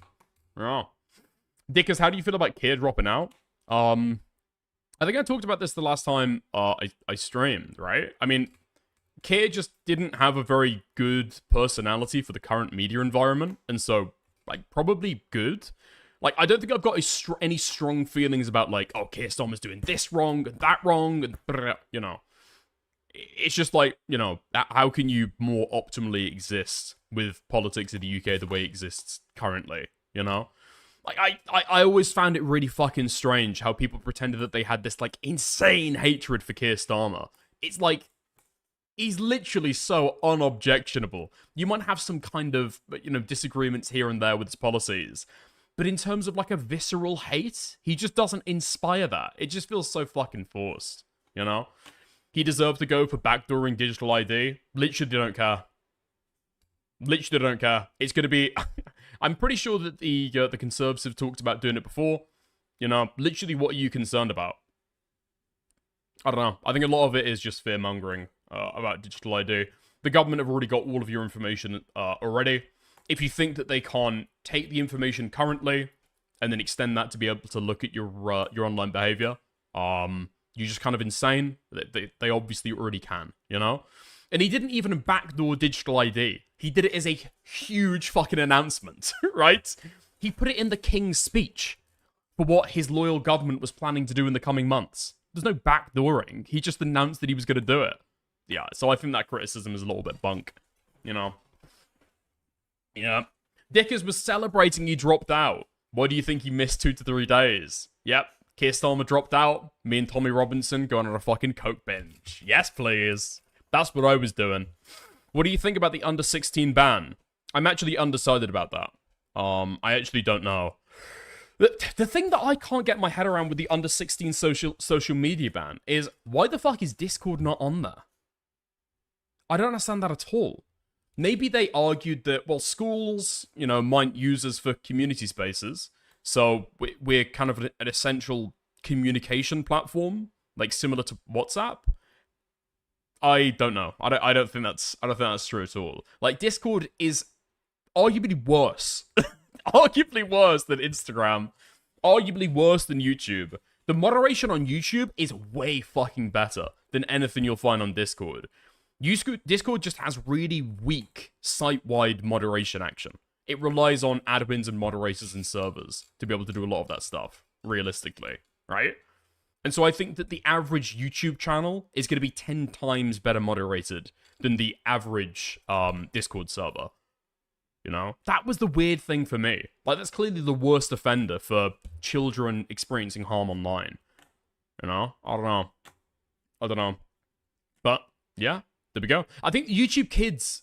Yeah. Dickers, how do you feel about Kier dropping out? I think I talked about this the last time I streamed, right? I mean, Kier just didn't have a very good personality for the current media environment, and so, like, probably good. Like, I don't think I've got any strong feelings about, like, oh, Keir Starmer's doing this wrong and that wrong, and, you know. It's just like, you know, how can you more optimally exist with politics in the UK the way it exists currently, you know? Like, I always found it really fucking strange how people pretended that they had this, like, insane hatred for Keir Starmer. It's like, he's literally so unobjectionable. You might have some kind of, you know, disagreements here and there with his policies, but in terms of, like, a visceral hate, he just doesn't inspire that. It just feels so fucking forced, you know? He deserved to go for backdooring digital ID. Literally don't care. Literally don't care. It's going to be... I'm pretty sure that the Conservatives have talked about doing it before. You know, literally what are you concerned about? I don't know. I think a lot of it is just fear-mongering about digital ID. The government have already got all of your information already. If you think that they can't take the information currently and then extend that to be able to look at your online behavior, you're just kind of insane. They obviously already can, you know? And he didn't even backdoor digital ID. He did it as a huge fucking announcement, right? He put it in the King's speech for what his loyal government was planning to do in the coming months. There's no backdooring. He just announced that he was going to do it. Yeah, so I think that criticism is a little bit bunk, you know? Yeah. Dickers was celebrating he dropped out. Why do you think he missed 2 to 3 days? Yep. Keir Starmer dropped out. Me and Tommy Robinson going on a fucking coke binge. Yes, please. That's what I was doing. What do you think about the under 16 ban? I'm actually undecided about that. I actually don't know. The thing that I can't get my head around with the under 16 social media ban is why the fuck is Discord not on there? I don't understand that at all. maybe they argued that, well, schools, you know, might use us for community spaces, so we're kind of an essential communication platform, like similar to WhatsApp. I don't know. I don't think that's true at all. Like, Discord is arguably worse. Arguably worse than Instagram. Arguably worse than YouTube. The moderation on YouTube is way fucking better than anything you'll find on Discord. Discord just has really weak site-wide moderation action. It relies on admins and moderators and servers to be able to do a lot of that stuff, realistically, right? And so I think that the average YouTube channel is going to be 10 times better moderated than the average Discord server. You know? That was the weird thing for me. Like, that's clearly the worst offender for children experiencing harm online. You know? I don't know. But, yeah, there we go. I think YouTube Kids,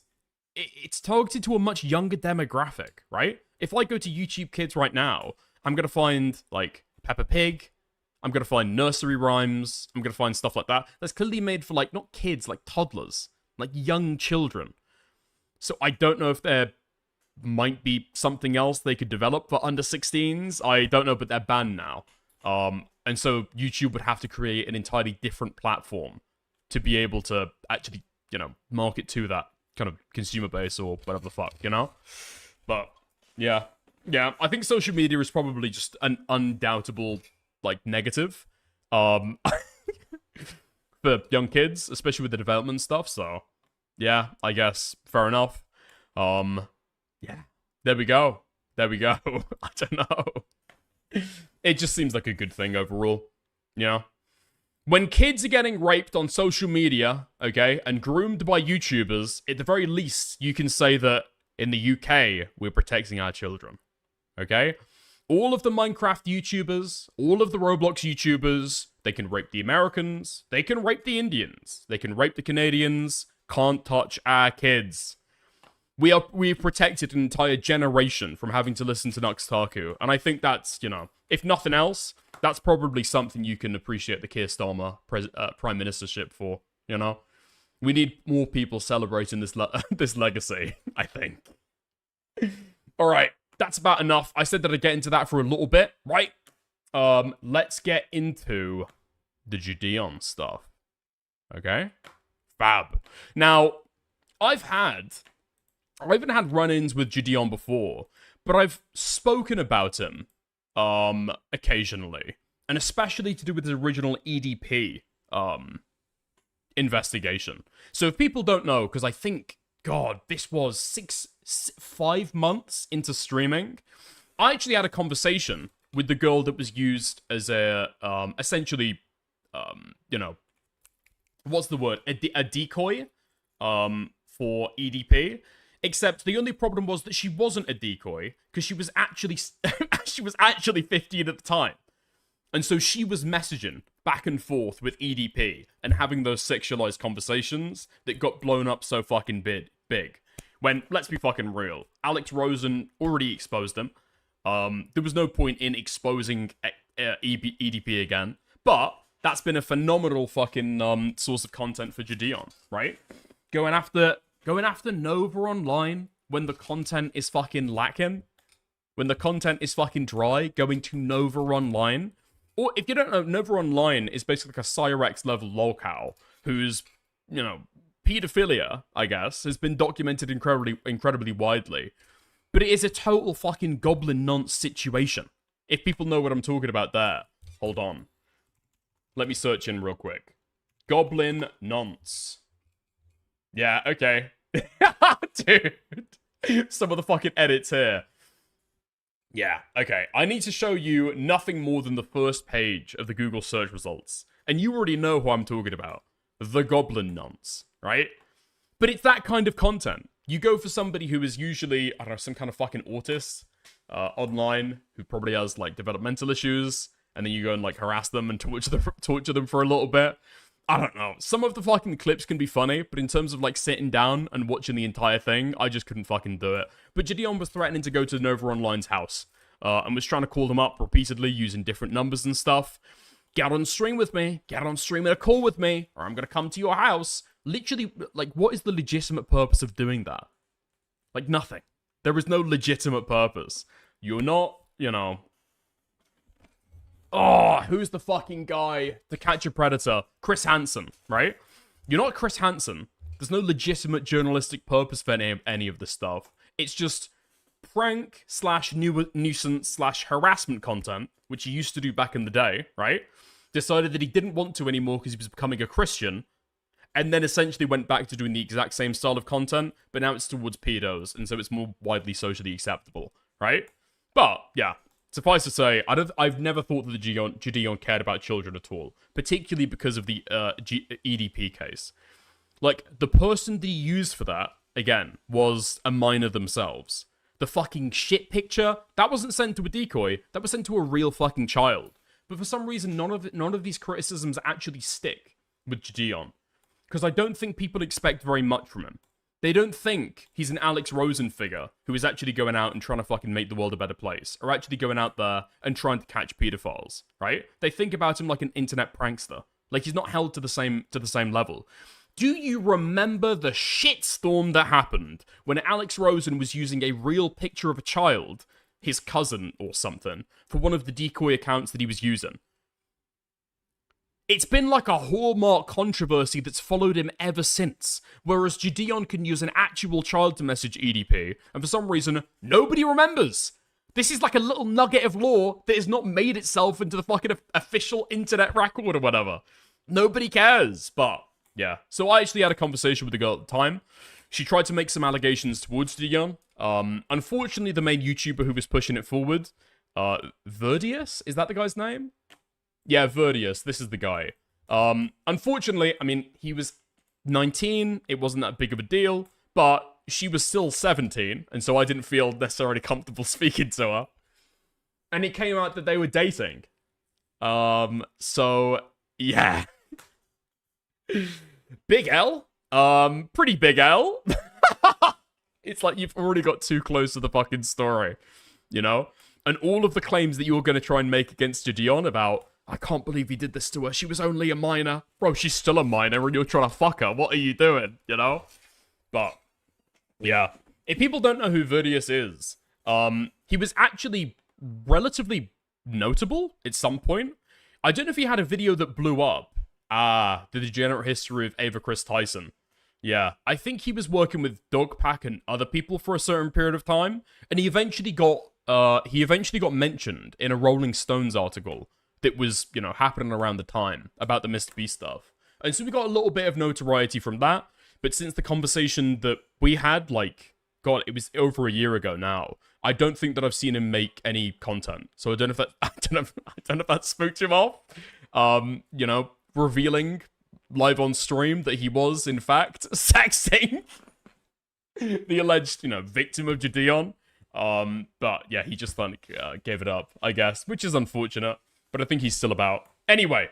it's targeted to a much younger demographic, right? If I go to YouTube Kids right now, I'm going to find, like, Peppa Pig. I'm going to find nursery rhymes. I'm going to find stuff like that. That's clearly made for, like, not kids, like toddlers. Like, young children. So I don't know if there might be something else they could develop for under 16s. I don't know, but they're banned now. And so YouTube would have to create an entirely different platform to be able to actually, you know, market to that kind of consumer base or whatever the fuck, you know? But, yeah. Yeah, I think social media is probably just an undoubtable, like, negative. For young kids, especially with the development stuff, so... Yeah, I guess. Fair enough. Yeah. There we go. I don't know. It just seems like a good thing overall. You know? When kids are getting raped on social media, okay, and groomed by YouTubers, at the very least, you can say that in the UK, we're protecting our children. Okay? All of the Minecraft YouTubers, all of the Roblox YouTubers, they can rape the Americans, they can rape the Indians, they can rape the Canadians, can't touch our kids. We've protected an entire generation from having to listen to Nuxtaku, and I think that's, you know, if nothing else, that's probably something you can appreciate the Keir Starmer prime ministership for, you know? We need more people celebrating this this legacy, I think. Alright, that's about enough. I said that I'd get into that for a little bit, right? Let's get into the JIDION stuff. Okay? Fab. Now, I haven't had run-ins with JIDION before, but I've spoken about him occasionally, and especially to do with his original EDP investigation. So if people don't know, because I think, God, this was 5 months into streaming, I actually had a conversation with the girl that was used as a essentially, you know, what's the word? A decoy for EDP. Except the only problem was that she wasn't a decoy, because she was actually 15 at the time. And so she was messaging back and forth with EDP and having those sexualized conversations that got blown up so fucking big. When, let's be fucking real, Alex Rosen already exposed them. There was no point in exposing EDP again. But that's been a phenomenal fucking source of content for JIDION, right? Going after Nova Online when the content is fucking lacking. When the content is fucking dry, going to Nova Online. Or, if you don't know, Nova Online is basically like a Cyrex level lolcow whose, you know, pedophilia, I guess, has been documented incredibly widely. But it is a total fucking goblin nonce situation. If people know what I'm talking about there. Hold on. Let me search in real quick. Goblin nonce. Yeah, okay. Dude. Some of the fucking edits here. Yeah, okay. I need to show you nothing more than the first page of the Google search results. And you already know who I'm talking about. The Goblin Nonce, right? But it's that kind of content. You go for somebody who is usually, I don't know, some kind of fucking autist online who probably has, like, developmental issues. And then you go and, like, harass them and torture them for a little bit. I don't know. Some of the fucking clips can be funny, but in terms of, like, sitting down and watching the entire thing, I just couldn't fucking do it. But JIDION was threatening to go to Nova Online's house, and was trying to call them up repeatedly using different numbers and stuff. Get on stream with me. Get on stream in a call with me, or I'm gonna come to your house. Literally, like, what is the legitimate purpose of doing that? Like, nothing. There is no legitimate purpose. You're not, you know... Oh, who's the fucking guy to catch a predator? Chris Hansen, right? You're not Chris Hansen. There's no legitimate journalistic purpose for any of this stuff. It's just prank slash nuisance slash harassment content, which he used to do back in the day, right? Decided that he didn't want to anymore because he was becoming a Christian, and then essentially went back to doing the exact same style of content, but now it's towards pedos, and so it's more widely socially acceptable, right? But, yeah. Suffice to say, I've never thought that the JIDION cared about children at all, particularly because of the EDP case. Like, the person that he used for that, again, was a minor themselves. The fucking shit picture, that wasn't sent to a decoy, that was sent to a real fucking child. But for some reason, none of these criticisms actually stick with JIDION. Because I don't think people expect very much from him. They don't think he's an Alex Rosen figure who is actually going out and trying to fucking make the world a better place, or actually going out there and trying to catch pedophiles, right? They think about him like an internet prankster. Like, he's not held to the same level. Do you remember the shitstorm that happened when Alex Rosen was using a real picture of a child, his cousin or something, for one of the decoy accounts that he was using? It's been like a hallmark controversy that's followed him ever since, whereas JIDION can use an actual child to message EDP, and for some reason, nobody remembers. This is like a little nugget of law that has not made itself into the fucking official internet record or whatever. Nobody cares, but yeah. So I actually had a conversation with the girl at the time. She tried to make some allegations towards JIDION. Unfortunately, the main YouTuber who was pushing it forward, Verdius? Is that the guy's name? Yeah, Verdius, this is the guy. Unfortunately, I mean, he was 19, it wasn't that big of a deal, but she was still 17, and so I didn't feel necessarily comfortable speaking to her. And it came out that they were dating. So, yeah. Big L? Pretty big L. It's like you've already got too close to the fucking story, you know? And all of the claims that you're going to try and make against JIDION about, I can't believe he did this to her, she was only a minor. Bro, she's still a minor and you're trying to fuck her. What are you doing, you know? But, yeah. If people don't know who Verdius is, he was actually relatively notable at some point. I don't know if he had a video that blew up. The degenerate history of Ava Chris Tyson. Yeah, I think he was working with Dogpack and other people for a certain period of time, and he eventually got mentioned in a Rolling Stones article that was, you know, happening around the time about the Mr. Beast stuff. And so we got a little bit of notoriety from that, but since the conversation that we had, like, God, it was over a year ago now, I don't think that I've seen him make any content. So I don't know if that, I don't know if that spooked him off. You know, revealing live on stream that he was, in fact, sexting the alleged, you know, victim of JIDION. But yeah, he just finally gave it up, I guess, which is unfortunate, but I think he's still about. Anyway,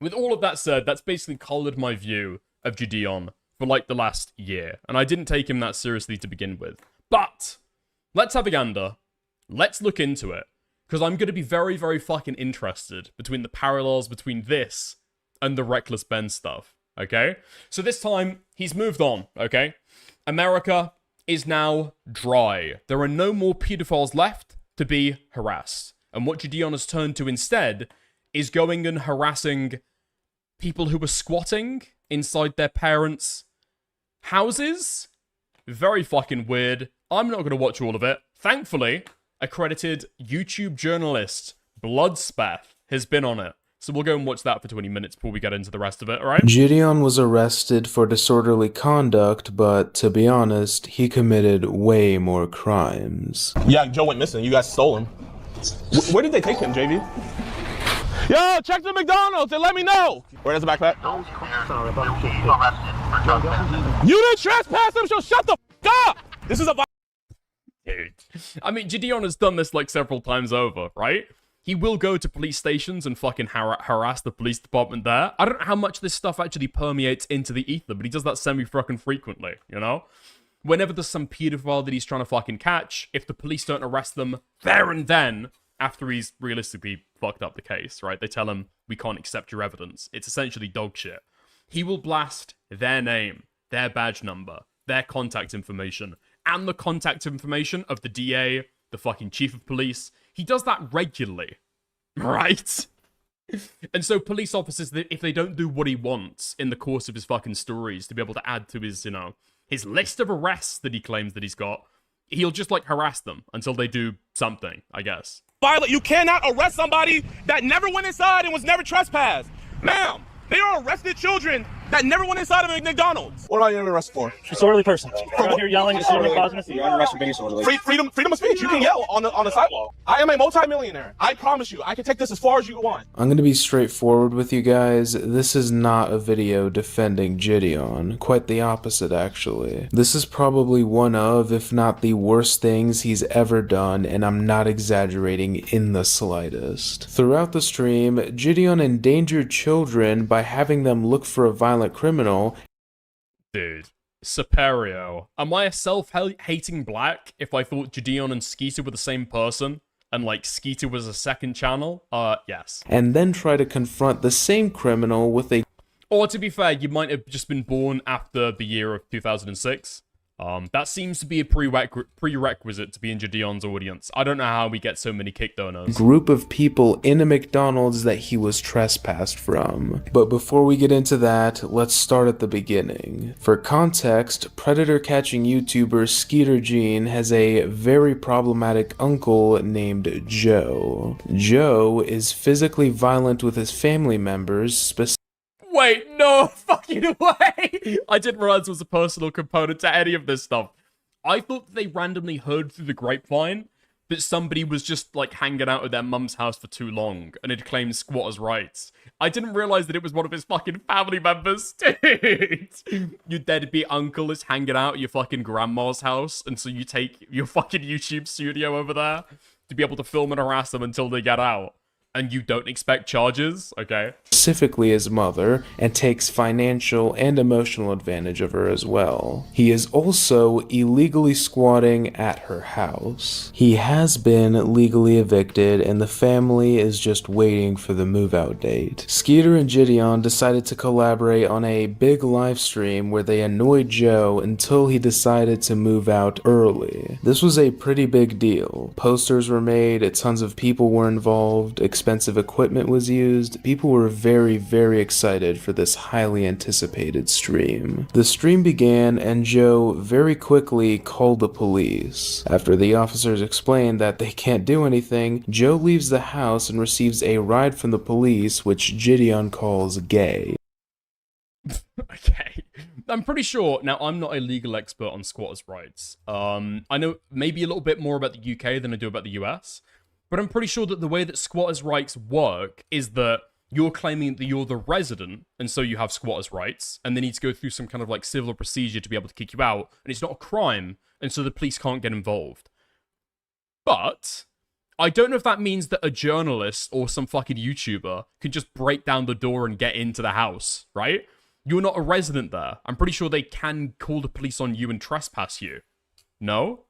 with all of that said, that's basically colored my view of JIDION for like the last year, and I didn't take him that seriously to begin with. But let's have a gander. Let's look into it, because I'm going to be very, very fucking interested between the parallels between this and the Reckless Ben stuff, okay? So this time, he's moved on, okay? America is now dry. There are no more pedophiles left to be harassed. And what JIDION has turned to instead is going and harassing people who are squatting inside their parents' houses. Very fucking weird. I'm not going to watch all of it. Thankfully, accredited YouTube journalist Bloodspath has been on it. So we'll go and watch that for 20 minutes before we get into the rest of it, alright? JIDION was arrested for disorderly conduct, but to be honest, he committed way more crimes. Yeah, Joe went missing. You guys stole him. Where did they take him, JV? Yo, check the McDonald's and let me know. Where does the backpack? You didn't trespass him, so shut the f up. This is a dude. I mean, JIDION has done this like several times over, right? He will go to police stations and fucking harass the police department there. I don't know how much this stuff actually permeates into the ether, but he does that semi-fucking frequently, you know? Whenever there's some pedophile that he's trying to fucking catch, if the police don't arrest them there and then, after he's realistically fucked up the case, right? They tell him, we can't accept your evidence. It's essentially dog shit. He will blast their name, their badge number, their contact information, and the contact information of the DA, the fucking chief of police. He does that regularly, right? And so police officers, if they don't do what he wants in the course of his fucking stories to be able to add to his, you know, his list of arrests that he claims that he's got, he'll just, like, harass them until they do something, I guess. You cannot arrest somebody that never went inside and was never trespassed. Ma'am, they are arrested children that never went inside of a McDonald's. What are you arrested for? Disorderly person. You're out here yelling, disorderly causing us. You're under arrest for being disorderly. Freedom of speech. You can yell on the sidewalk. I am a multi-millionaire. I promise you, I can take this as far as you want. I'm gonna be straightforward with you guys. This is not a video defending JIDION. Quite the opposite, actually. This is probably one of, if not the worst things he's ever done, and I'm not exaggerating in the slightest. Throughout the stream, JIDION endangered children by having them look for a violent criminal. Dude, Superio. Am I a self-hating black if I thought JIDION and Skeeter were the same person? And, like, Skeeter was a second channel? Yes. And then try to confront the same criminal with a... Or, to be fair, you might have just been born after the year of 2006. That seems to be a prerequisite to be in JIDION's audience. I don't know how we get so many kick donors. Group of people in a McDonald's that he was trespassed from. But before we get into that, let's start at the beginning. For context, predator catching YouTuber Skeeter Gene has a very problematic uncle named Joe. Joe is physically violent with his family members, Wait, no fucking way! I didn't realize there was a personal component to any of this stuff. I thought that they randomly heard through the grapevine that somebody was just, like, hanging out at their mum's house for too long and had claimed squatters' rights. I didn't realize that it was one of his fucking family members. Dude! Your deadbeat uncle is hanging out at your fucking grandma's house, and so you take your fucking YouTube studio over there to be able to film and harass them until they get out. And you don't expect charges? Okay. Specifically his mother, and takes financial and emotional advantage of her as well. He is also illegally squatting at her house. He has been legally evicted, and the family is just waiting for the move-out date. Skeeter and JIDION decided to collaborate on a big live stream where they annoyed Joe until he decided to move out early. This was a pretty big deal. Posters were made, tons of people were involved, expensive equipment was used. People were very, very excited for this highly anticipated stream. The stream began and Joe very quickly called the police. After the officers explained that they can't do anything, Joe leaves the house and receives a ride from the police, which JIDION calls gay. Okay. I'm pretty sure, now I'm not a legal expert on squatters' rights. I know maybe a little bit more about the UK than I do about the US, but I'm pretty sure that the way that squatters' rights work is that you're claiming that you're the resident, and so you have squatters' rights, and they need to go through some kind of, like, civil procedure to be able to kick you out, and it's not a crime, and so the police can't get involved. But I don't know if that means that a journalist or some fucking YouTuber can just break down the door and get into the house, right? You're not a resident there. I'm pretty sure they can call the police on you and trespass you. No?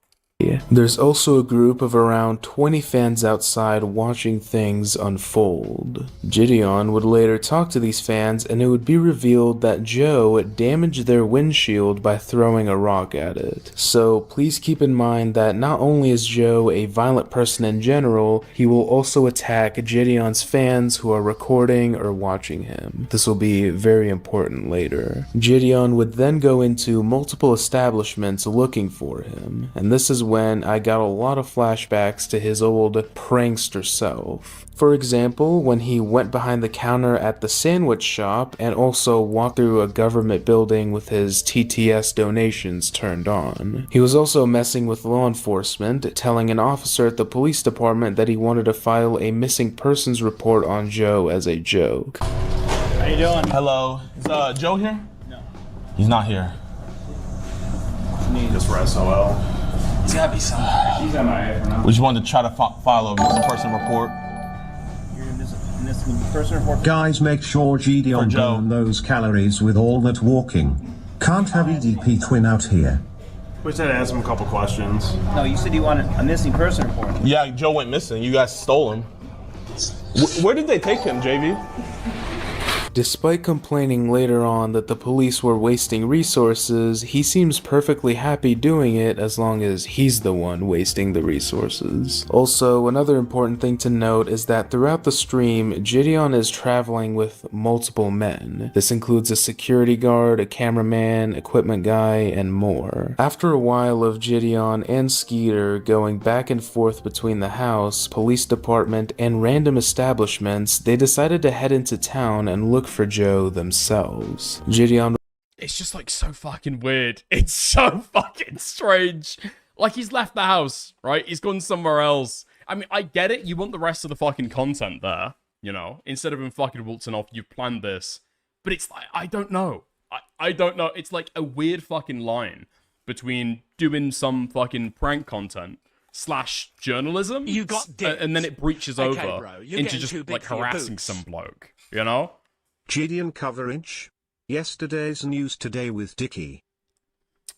There's also a group of around 20 fans outside watching things unfold. JIDION would later talk to these fans, and it would be revealed that Joe damaged their windshield by throwing a rock at it. So please keep in mind that not only is Joe a violent person in general, he will also attack JIDION's fans who are recording or watching him. This will be very important later. JIDION would then go into multiple establishments looking for him, and this is when I got a lot of flashbacks to his old prankster self. For example, when he went behind the counter at the sandwich shop and also walked through a government building with his TTS donations turned on. He was also messing with law enforcement, telling an officer at the police department that he wanted to file a missing persons report on Joe as a joke. How you doing? Hello. Is Joe here? No. He's not here. Just for SOL. He's gotta be somewhere. He's MIA for now. We just wanted to try to follow a missing person report. You're in this person report. Guys, make sure JIDION burn those calories with all that walking. Can't have EDP twin out here. We just had to ask him a couple questions. No, you said you wanted a missing person report. Yeah, Joe went missing. You guys stole him. Where did they take him, JV? Despite complaining later on that the police were wasting resources, he seems perfectly happy doing it as long as he's the one wasting the resources. Also, another important thing to note is that throughout the stream, JIDION is traveling with multiple men. This includes a security guard, a cameraman, equipment guy, and more. After a while of JIDION and Skeeter going back and forth between the house, police department, and random establishments, they decided to head into town and look for Joe themselves. JIDION. It's just like so fucking weird. It's so fucking strange. Like he's left the house, right? He's gone somewhere else. I mean, I get it. You want the rest of the fucking content there, you know? Instead of him fucking waltzing off, you've planned this. But it's like, I don't know. I don't know. It's like a weird fucking line between doing some fucking prank content / journalism. You got dicked. And then it breaches Okay, over bro, you're into getting just too big like for your harassing boots. some bloke, you know? JIDION coverage. Yesterday's news today with Dickie.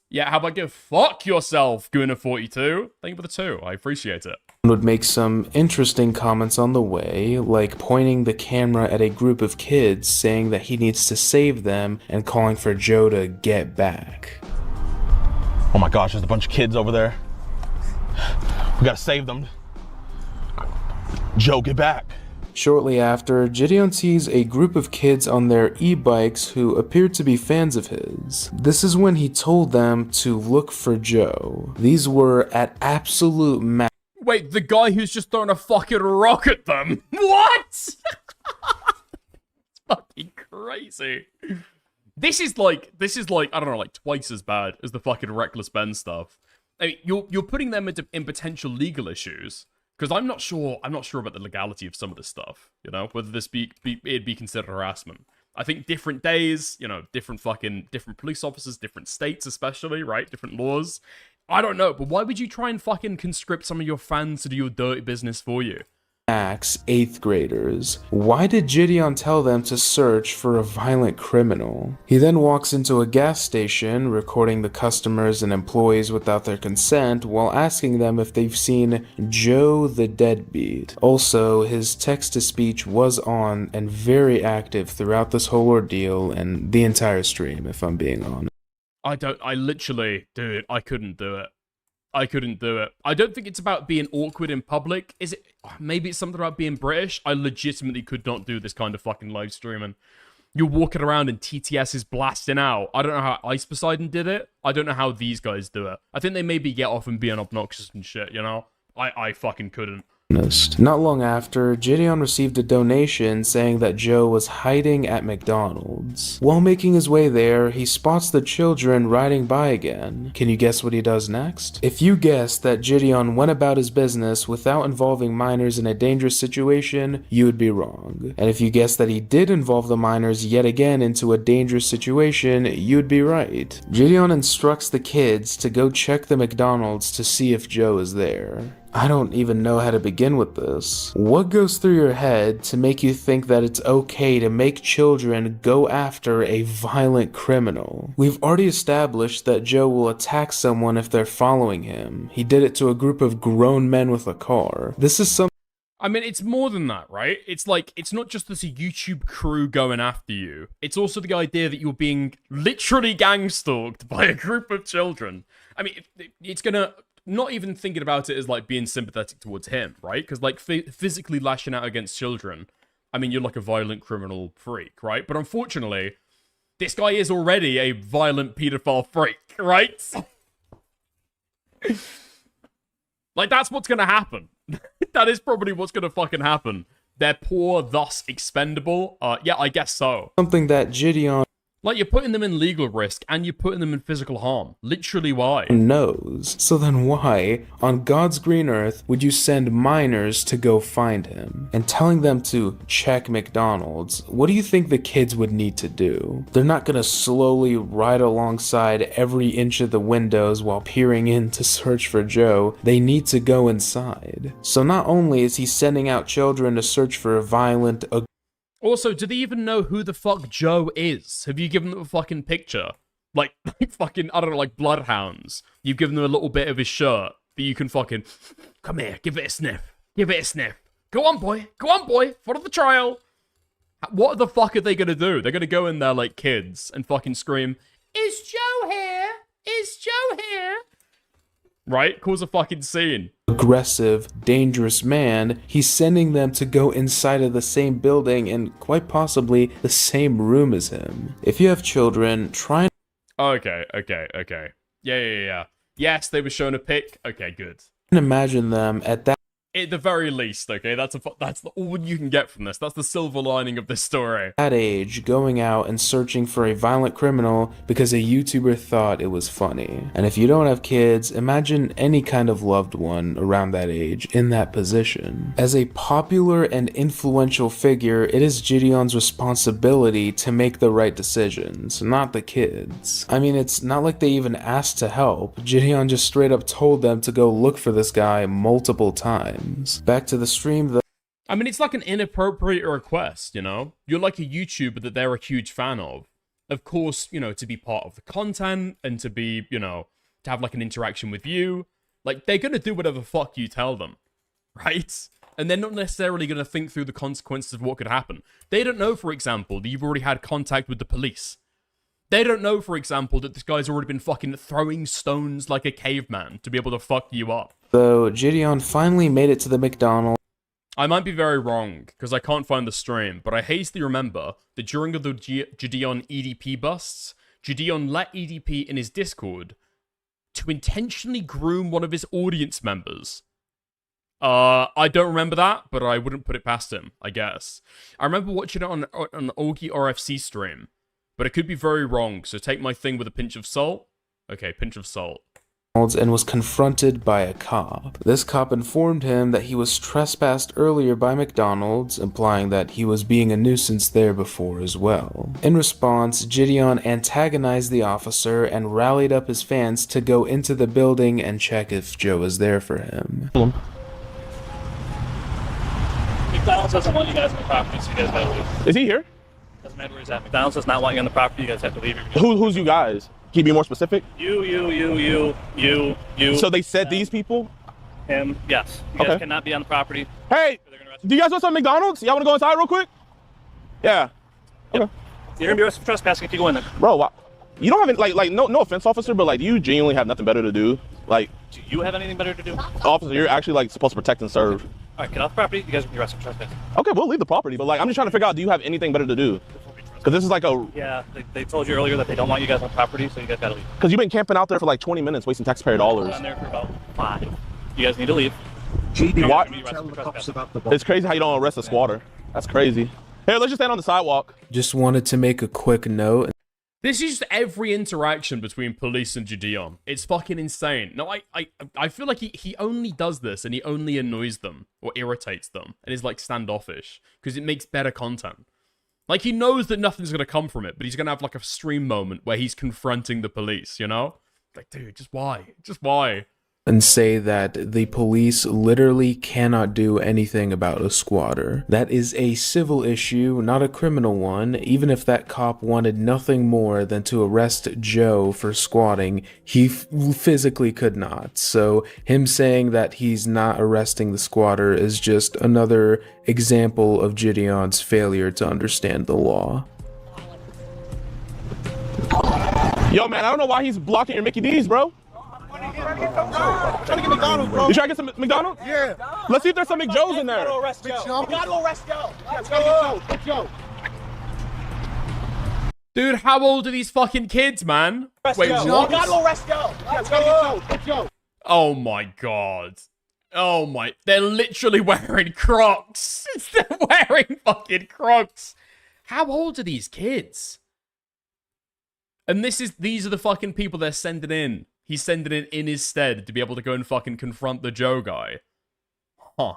Yeah, how about go fuck yourself, Gooner42? Thank you for the 2. I appreciate it. Would make some interesting comments on the way, like pointing the camera at a group of kids saying that he needs to save them and calling for Joe to get back. Oh my gosh, there's a bunch of kids over there. We gotta save them. Joe, get back. Shortly after, JIDION sees a group of kids on their e-bikes who appeared to be fans of his. This is when he told them to look for Joe. These were at absolute max. Wait, the guy who's just throwing a fucking rock at them? What? It's fucking crazy. This is like, I don't know, like twice as bad as the fucking Reckless Ben stuff. I mean, you're putting them in potential legal issues. Because I'm not sure about the legality of some of this stuff, you know, whether this it'd be considered harassment. I think different days, you know, different police officers, different states especially, right? Different laws. I don't know, but why would you try and fucking conscript some of your fans to do your dirty business for you? 8th graders. Why did JIDION tell them to search for a violent criminal? He then walks into a gas station, recording the customers and employees without their consent, while asking them if they've seen Joe the Deadbeat. Also, his text-to-speech was on and very active throughout this whole ordeal and the entire stream, if I'm being honest. I literally, dude, I couldn't do it. I couldn't do it. I don't think it's about being awkward in public. Is it? Maybe it's something about being British. I legitimately could not do this kind of fucking live streaming. You're walking around and TTS is blasting out. I don't know how Ice Poseidon did it. I don't know how these guys do it. I think they maybe get off and being obnoxious and shit, you know? I fucking couldn't. Not long after, JIDION received a donation saying that Joe was hiding at McDonald's. While making his way there, he spots the children riding by again. Can you guess what he does next? If you guessed that JIDION went about his business without involving minors in a dangerous situation, you would be wrong. And if you guessed that he did involve the minors yet again into a dangerous situation, you'd be right. JIDION instructs the kids to go check the McDonald's to see if Joe is there. I don't even know how to begin with this. What goes through your head to make you think that it's okay to make children go after a violent criminal? We've already established that Joe will attack someone if they're following him. He did it to a group of grown men with a car. This is some. I mean, it's more than that, right? It's like, it's not just this YouTube crew going after you. It's also the idea that you're being literally gang-stalked by a group of children. I mean, it's gonna... Not even thinking about it as, like, being sympathetic towards him, right? Because, like, physically lashing out against children, I mean, you're like a violent criminal freak, right? But unfortunately, this guy is already a violent pedophile freak, right? Like, that's what's gonna happen. That is probably what's gonna fucking happen. They're poor, thus expendable. Yeah, I guess so. Something that JIDION Like, you're putting them in legal risk, and you're putting them in physical harm. Literally, why? knows. So then why, on God's green earth, would you send minors to go find him? And telling them to check McDonald's, what do you think the kids would need to do? They're not gonna slowly ride alongside every inch of the windows while peering in to search for Joe. They need to go inside. So not only is he sending out children to search for a violent, Also, do they even know who the fuck Joe is? Have you given them a fucking picture? Like fucking, I don't know, like bloodhounds. You've given them a little bit of his shirt that you can fucking, come here, give it a sniff. Give it a sniff. Go on, boy. Go on, boy. Follow the trail. What the fuck are they gonna do? They're gonna go in there like kids and fucking scream, "Is Joe here? Is Joe here?" Right? Cause a fucking scene. Aggressive, dangerous man, he's sending them to go inside of the same building and quite possibly the same room as him. If you have children, try and Okay. Yeah. Yes, they were shown a pic. Okay, good. imagine them at that At the very least, okay, that's all you can get from this. That's the silver lining of this story. age going out and searching for a violent criminal because a YouTuber thought it was funny. And if you don't have kids, imagine any kind of loved one around that age in that position. As a popular and influential figure, it is JIDION's responsibility to make the right decisions, not the kids. I mean, it's not like they even asked to help. JIDION just straight up told them to go look for this guy multiple times. Back to the stream though. I mean, it's like an inappropriate request, you know? You're like a YouTuber that they're a huge fan of. Of course, you know, to be part of the content and to be, you know, to have like an interaction with you. Like, they're gonna do whatever the fuck you tell them, right? And they're not necessarily gonna think through the consequences of what could happen. They don't know, for example, that you've already had contact with the police. They don't know, for example, that this guy's already been fucking throwing stones like a caveman to be able to fuck you up. Though JIDION finally made it to the McDonald's. I might be very wrong, because I can't find the stream, but I hastily remember that during the JIDION EDP busts, JIDION let EDP in his Discord to intentionally groom one of his audience members. I don't remember that, but I wouldn't put it past him, I guess. I remember watching it on an Augie RFC stream, but it could be very wrong, so take my thing with a pinch of salt. Okay, pinch of salt. And was confronted by a cop. This cop informed him that he was trespassed earlier by McDonald's, implying that he was being a nuisance there before as well. In response, JIDION antagonized the officer and rallied up his fans to go into the building and check if Joe was there for him. McDonald's doesn't want you guys on the property, so you guys gotta leave. Is he here? Doesn't matter where he's at. McDonald's does not want you on the property. You guys have to leave. Who's you guys? Can you be more specific? You. So they said these people? Him. Yes. You guys Okay. cannot be on the property. Hey, do you guys want some McDonald's? Y'all want to go inside real quick? Yeah. Okay. You're gonna be arrested for trespassing if you go in there. Bro, you don't have any, no offense, officer, but like, do you genuinely have nothing better to do? Like, Do you have anything better to do? officer, you're actually like supposed to protect and serve. All right, get off the property. You guys will be arrested for trespassing. Okay, we'll leave the property, but like, I'm just trying to figure out, do you have anything better to do? Because this is like Yeah, they told you earlier that they don't want you guys on property, so you guys gotta leave. because you've been camping out there for like 20 minutes, wasting taxpayer dollars. On there for about 5. You guys need to leave. What? Tell the cops about It's crazy how you don't arrest a squatter. That's crazy. Here, let's just stand on the sidewalk. Just wanted to make a quick note. This is just every interaction between police and JIDION. It's fucking insane. No, I feel like he only does this and he only annoys them or irritates them and is like standoffish because it makes better content. Like, he knows that nothing's gonna come from it, but he's gonna have like a stream moment where he's confronting the police, you know? Like, dude, just why? Just why? And say that the police literally cannot do anything about a squatter. That is a civil issue, not a criminal one. Even if that cop wanted nothing more than to arrest Joe for squatting, he physically could not. So him saying that he's not arresting the squatter is just another example of JIDION's failure to understand the law. Yo, man, I don't know why he's blocking your Mickey D's, bro. Trying to get McDonald's, bro. You trying to get some McDonald's? Yeah. Let's see if there's some McJoes in there. We gotta arrest Joe. Let's go. Joe. Dude, how old are these fucking kids, man? Wait, We what? gotta arrest Joe. Let's go. Oh my god. Oh my... They're literally wearing Crocs. They're wearing fucking Crocs. How old are these kids? And these are the fucking people they're sending in. He's sending it in his stead to be able to go and fucking confront the Joe guy. Huh.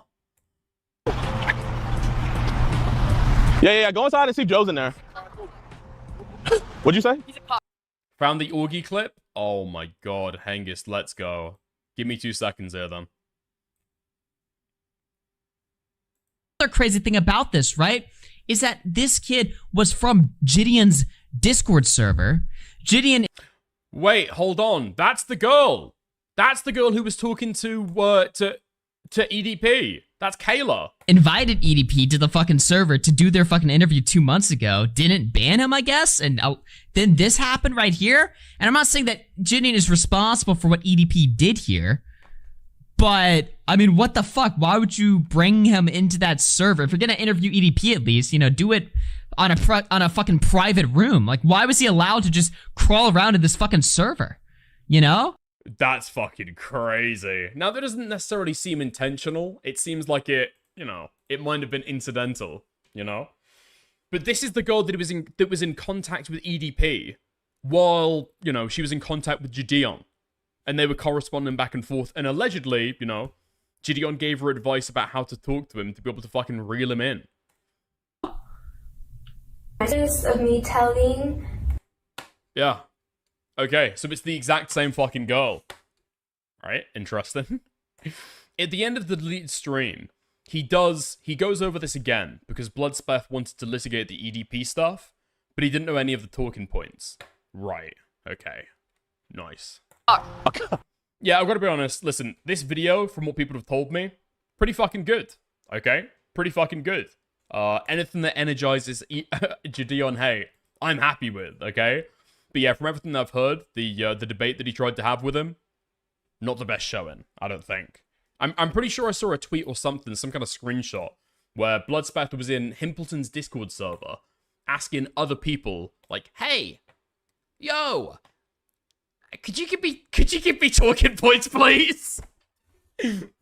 Yeah. Go inside and see if Joe's in there. What'd you say? Found the Augie clip? Oh my god, Hengist, let's go. Give me 2 seconds here, then. Another crazy thing about this, right, is that this kid was from JIDION's Discord server. JIDION... Wait, hold on. That's the girl. That's the girl who was talking to EDP. That's Kayla. Invited EDP to the fucking server to do their fucking interview 2 months ago, didn't ban him, I guess, and then this happened right here. And I'm not saying that JIDION is responsible for what EDP did here, but I mean, what the fuck? Why would you bring him into that server? If you're gonna interview EDP, at least, you know, do it on a fucking private room. Like, why was he allowed to just crawl around in this fucking server? You know? That's fucking crazy. Now, that doesn't necessarily seem intentional. It seems like it, you know, it might have been incidental, you know? But this is the girl that was in contact with EDP while, you know, she was in contact with JIDION. And they were corresponding back and forth. And allegedly, you know, JIDION gave her advice about how to talk to him to be able to fucking reel him in. Of me telling. Yeah. Okay, so it's the exact same fucking girl. Right? Interesting. At the end of the deleted stream, he goes over this again, because Bloodspeth wanted to litigate the EDP stuff, but he didn't know any of the talking points. Right. Okay. Nice. Yeah, I've got to be honest. Listen, this video, from what people have told me, pretty fucking good. Okay? Pretty fucking good. Anything that energizes JIDION hate, I'm happy with, okay? But yeah, from everything I've heard, the debate that he tried to have with him, not the best showing, I don't think. I'm pretty sure I saw a tweet or something, some kind of screenshot, where Bloodspeth was in Himpleton's Discord server, asking other people, like, hey, yo, could you give me talking points, please?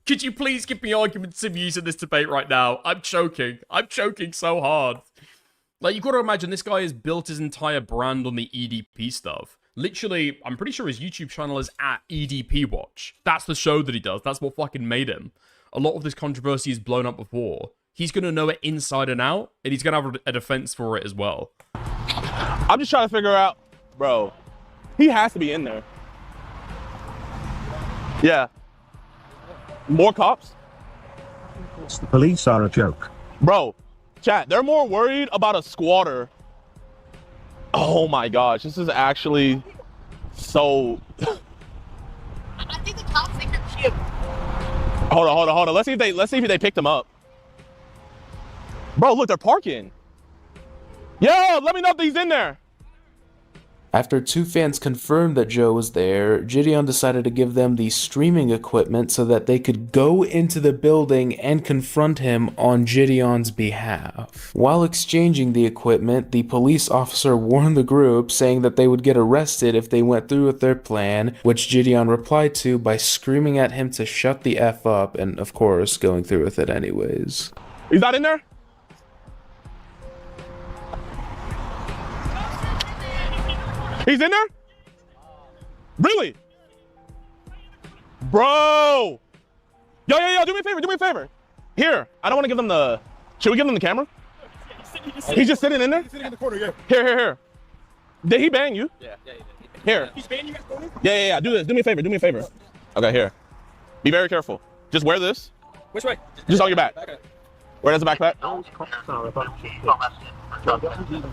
Could you please give me arguments of use in this debate right now? I'm choking so hard. Like, you gotta imagine, this guy has built his entire brand on the EDP stuff. Literally, I'm pretty sure his YouTube channel is at EDP Watch. That's the show that he does. That's what fucking made him. A lot of this controversy is blown up before. He's gonna know it inside and out, and he's gonna have a defense for it as well. I'm just trying to figure out, bro, he has to be in there. Yeah. More cops? The police are a joke. Bro, chat, they're more worried about a squatter. Oh my gosh, this is actually so... I think the cops think they're cute. Hold on. Let's see if they picked him up. Bro, look, they're parking. Yo, let me know if he's in there. After two fans confirmed that Joe was there, JIDION decided to give them the streaming equipment so that they could go into the building and confront him on JIDION's behalf. While exchanging the equipment, the police officer warned the group, saying that they would get arrested if they went through with their plan, which JIDION replied to by screaming at him to shut the F up and, of course, going through with it anyways. He's not in there? He's in there? Really? Bro! Yo, do me a favor. Here, I don't want to give them the... Should we give them the camera? He's just sitting in there? He's sitting in the corner, yeah. Here. Did he ban you? Yeah, he did. Here. He's banning you guys, Tony? Yeah. Do this. Do me a favor. Okay, here. Be very careful. Just wear this. Which way? Just on your back. Okay. Where does the backpack?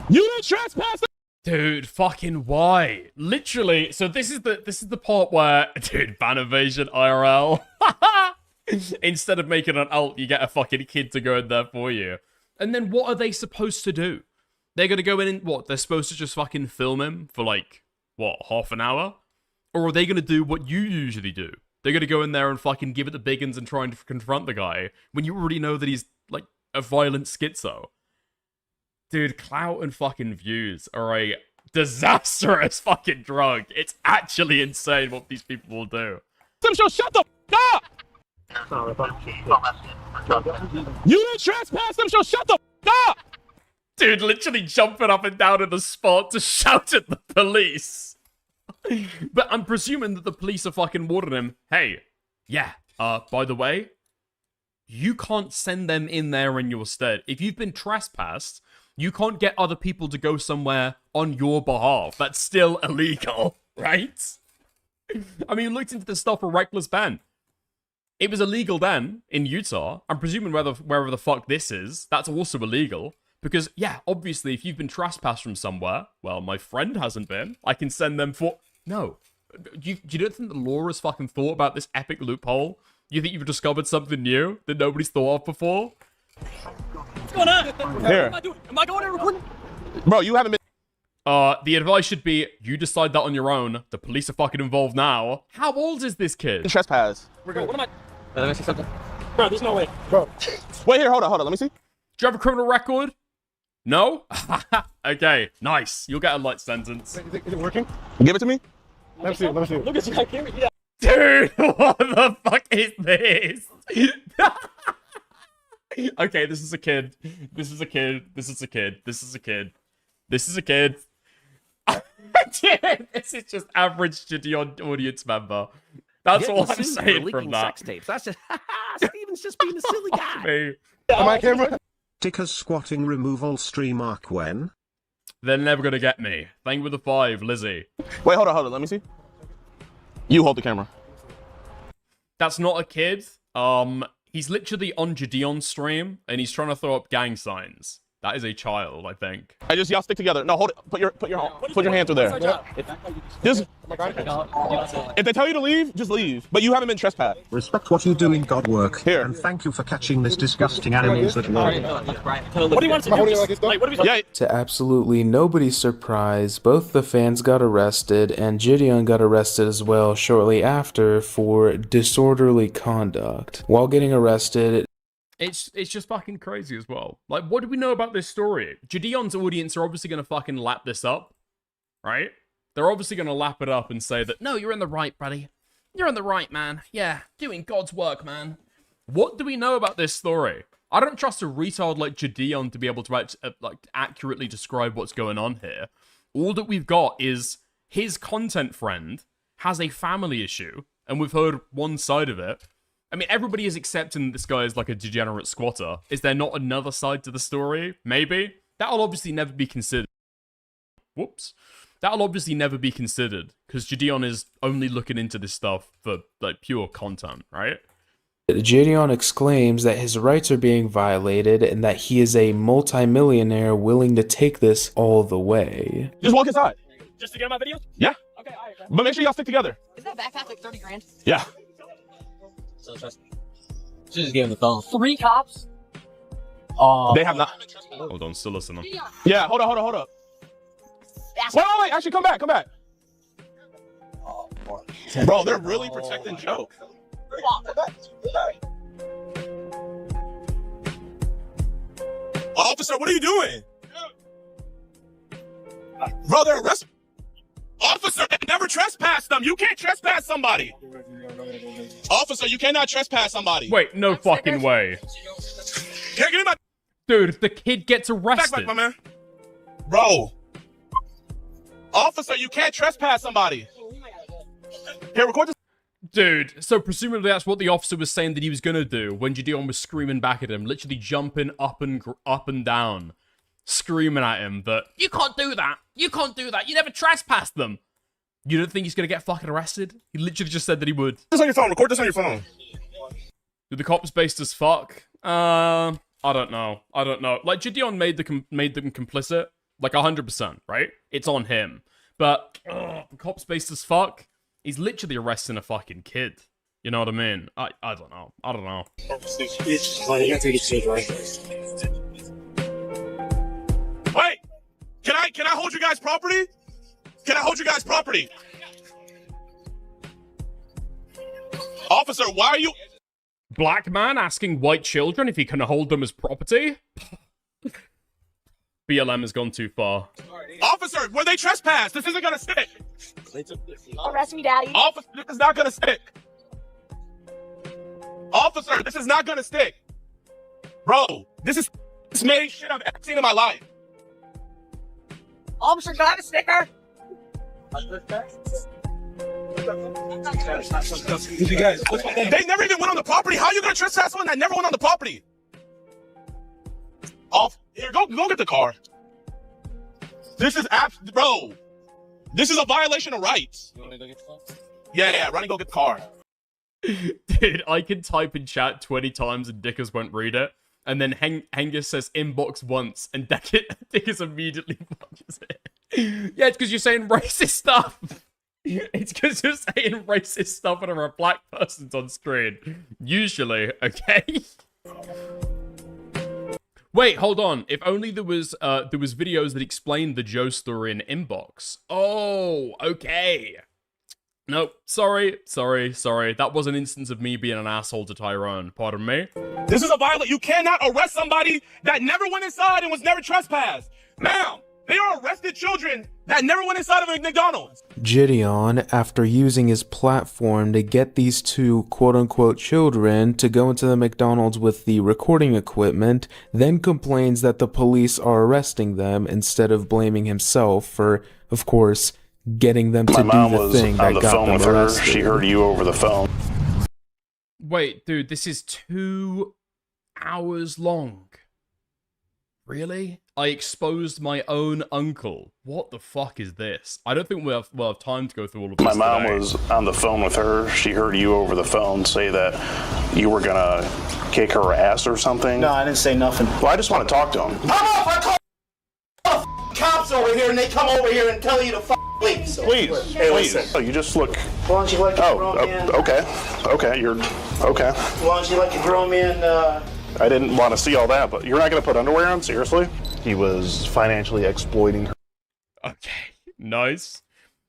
You didn't trespass! Dude, fucking why? Literally, so this is the part where, dude, ban evasion IRL. Instead of making an alt, you get a fucking kid to go in there for you. And then what are they supposed to do? They're gonna go in and, what, they're supposed to just fucking film him for like, what, half an hour? Or are they gonna do what you usually do? They're gonna go in there and fucking give it the big uns and try and confront the guy when you already know that he's, like, a violent schizo. Dude, clout and fucking views are a disastrous fucking drug. It's actually insane what these people will do. Shut the f up! You didn't trespass them, so shut the f up! Dude, literally jumping up and down in the spot to shout at the police. But I'm presuming that the police are fucking warning him, hey, yeah, by the way, you can't send them in there in your stead. If you've been trespassed, you can't get other people to go somewhere on your behalf. That's still illegal, right? I mean, you looked into the stuff for reckless ban. It was illegal then in Utah. I'm presuming wherever the fuck this is, that's also illegal. Because, yeah, obviously, if you've been trespassed from somewhere, well, my friend hasn't been. I can send them for... No. You don't think the law has fucking thought about this epic loophole You think you've discovered something new that nobody's thought of before? What's going on? Here. Am I going to recording? Bro, you haven't been. The advice should be, you decide that on your own. The police are fucking involved now. How old is this kid? Trespass. We're good. What am I? Let me see something. Bro, there's no way. Bro. Wait here, hold on. Let me see. Do you have a criminal record? No? Okay, nice. You'll get a light sentence. Is it working? Give it to me. Let me see. Let me see. Look at that camera. Yeah. Dude, what the fuck is this? Okay, this is a kid. This is a kid. This is a kid. This is a kid. This is a kid. Dude, this is just average JIDION audience member. That's all I'm saying from that. Sex tapes. That's just Steven's just being a silly guy. Me. Am I camera? Ticker squatting removal stream arc when? They're never gonna get me. Thank you for the 5, Lizzie. Wait, hold on. Let me see. You hold the camera. That's not a kid. He's literally on JIDION's stream, and he's trying to throw up gang signs. That is a child, I think. Y'all stick together. No, hold it. Put your hand through there. Just, if they tell you to leave, just leave. But you haven't been trespassed. Respect what you do in God work. Here. And thank you for catching this disgusting animals at work. What do you want to do? Like, what do we? Yeah. To absolutely nobody's surprise, both the fans got arrested and JIDION got arrested as well shortly after for disorderly conduct. While getting arrested, It's just fucking crazy as well. Like, what do we know about this story? JIDION's audience are obviously gonna fucking lap this up, right? They're obviously gonna lap it up and say that, no, you're in the right, buddy. You're in the right, man. Yeah, doing God's work, man. What do we know about this story? I don't trust a retard like JIDION to be able to accurately describe what's going on here. All that we've got is his content friend has a family issue, and we've heard one side of it. I mean, everybody is accepting this guy is like a degenerate squatter. Is there not another side to the story? Maybe. That'll obviously never be considered. Whoops. That'll obviously never be considered, because JIDION is only looking into this stuff for, like, pure content, right? JIDION exclaims that his rights are being violated and that he is a multimillionaire willing to take this all the way. Just walk inside. Just to get on my video? Yeah. Okay, all right. But make sure y'all stick together. Is that backpack like 30 grand? Yeah. So trust me. Just give him the phone. 3 cops? They have not. Hold on, still listening. Yeah, hold up. Wait. Actually, come back. Bro, they're really protecting Joe. Officer, what are you doing? Bro, they're arresting. Officer, they never trespassed them. You can't trespass somebody. Officer, you cannot trespass somebody. Wait, no fucking way. Can't get in my... Dude, the kid gets arrested. Back, my man. Bro. Officer, you can't trespass somebody. Here, record this. Dude, so presumably that's what the officer was saying that he was gonna do when JIDION was screaming back at him, literally jumping up and down, screaming at him that, you can't do that, you never trespassed them. You don't think he's gonna get fucking arrested? He literally just said that he would. This on your phone, record this on your phone. Dude, the cops based as fuck? I don't know. Like, JIDION made them complicit, like 100%, right? It's on him. But, the cops based as fuck? He's literally arresting a fucking kid. You know what I mean? I don't know. Wait! Can I hold you guys' property? Officer, why are you... Black man asking white children if he can hold them as property? BLM has gone too far. Officer, were they trespassed? This isn't gonna stick. Arrest me, daddy. Officer, this is not gonna stick. Officer, this is not gonna stick. Bro, this is the smartest shit I've ever seen in my life. Officer, can I have a sticker? They never even went on the property. How are you gonna trespass someone that never went on the property? Here, go get the car. This is bro. This is a violation of rights. You wanna go get the car? Yeah, run and go get the car. Dude, I can type in chat 20 times and Dickers won't read it. And then Hengus says inbox once and Dickers immediately watches it. Yeah, it's because you're saying racist stuff. It's because you're saying racist stuff whenever a black person's on screen. Usually, okay? Wait, hold on. If only there was videos that explained the Joe story in Inbox. Oh, okay. Nope. Sorry. That was an instance of me being an asshole to Tyrone. Pardon me. This is a violation. You cannot arrest somebody that never went inside and was never trespassed. Ma'am, they are arrested children that never went inside of a McDonald's. JIDION, after using his platform to get these two quote-unquote children to go into the McDonald's with the recording equipment, then complains that the police are arresting them instead of blaming himself for, of course, getting them to do the thing that got them arrested. She heard you over the phone. Wait, dude, this is 2 hours long. Really? I exposed my own uncle. What the fuck is this? I don't think we'll have time to go through all of this. My mom today. was on the phone with her. She heard you over the phone say that you were gonna kick her ass or something. No, I didn't say nothing. Well, I just want to talk to him. I'm off! I call cops over here and they come over here and tell you to please. Please. Hey, Please. listen. Oh, you just look. Why don't you let your grown man... Okay. Okay, you're... Okay. Why don't you let your grown man, I didn't want to see all that, but you're not going to put underwear on? Seriously? He was financially exploiting her. Okay, nice.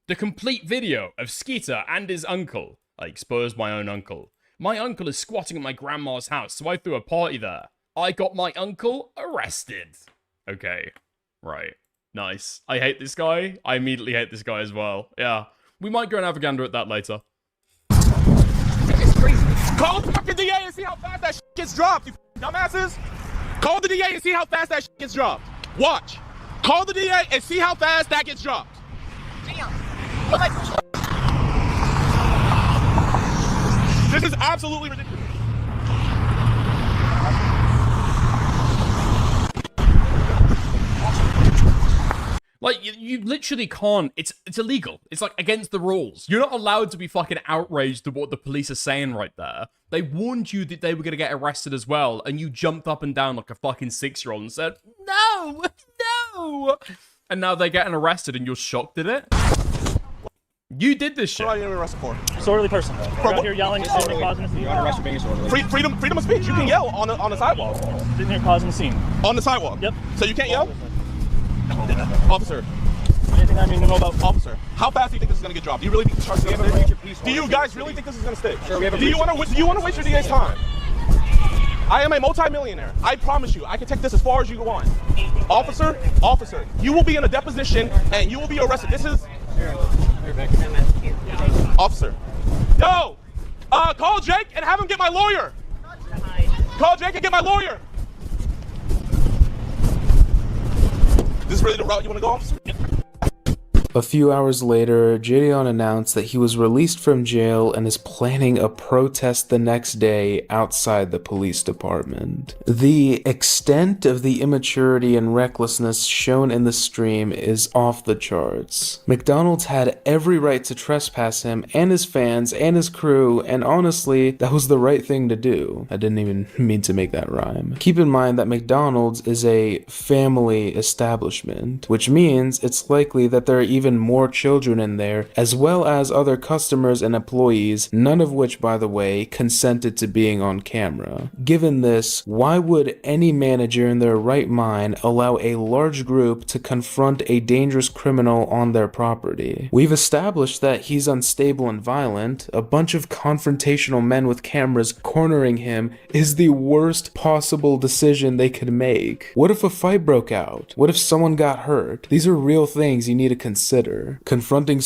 The complete video of Skeeter and his uncle. I exposed my own uncle. My uncle is squatting at my grandma's house, so I threw a party there. I got my uncle arrested. Okay, right. Nice. I hate this guy. I immediately hate this guy as well. Yeah. We might go and have a gander at that later. It's crazy. Call the fucking DA and see how fast that shit gets dropped, you dumbasses. Call the DA and see how fast that shit gets dropped. Watch. Call the DA and see how fast that gets dropped. This is absolutely ridiculous. Like, you literally can't. It's illegal. It's, like, against the rules. You're not allowed to be fucking outraged at what the police are saying right there. They warned you that they were going to get arrested as well, and you jumped up and down like a fucking 6-year-old and said, no, no. And now they're getting arrested and you're shocked at it? You did this shit. What are you arrested for? Disorderly person. You're out here yelling, sitting here causing a scene. Freedom of speech. You can yell on the sidewalk. Sitting here causing a scene. On the sidewalk? Yep. So you can't yell? Officer. Anything I need to know about? Officer, how fast do you think this is going to get dropped? Do you really think this is going to stick? Do you guys really think this is going to stick? Sure, do you want to waste your DA's time? I am a multi-millionaire. I promise you, I can take this as far as you want. Officer, you will be in a deposition and you will be arrested. This is... Officer. Yo! Call Jake and have him get my lawyer. Call Jake and get my lawyer. This is really the route you want to go, officer? A few hours later, JIDION announced that he was released from jail and is planning a protest the next day outside the police department. The extent of the immaturity and recklessness shown in the stream is off the charts. McDonald's had every right to trespass him and his fans and his crew, and honestly, that was the right thing to do. I didn't even mean to make that rhyme. Keep in mind that McDonald's is a family establishment, which means it's likely that there are even more children in there, as well as other customers and employees, none of which, by the way, consented to being on camera. Given this, why would any manager in their right mind allow a large group to confront a dangerous criminal on their property? We've established that he's unstable and violent. A bunch of confrontational men with cameras cornering him is the worst possible decision they could make. What if a fight broke out? What if someone got hurt? These are real things you need to consider. Confronting...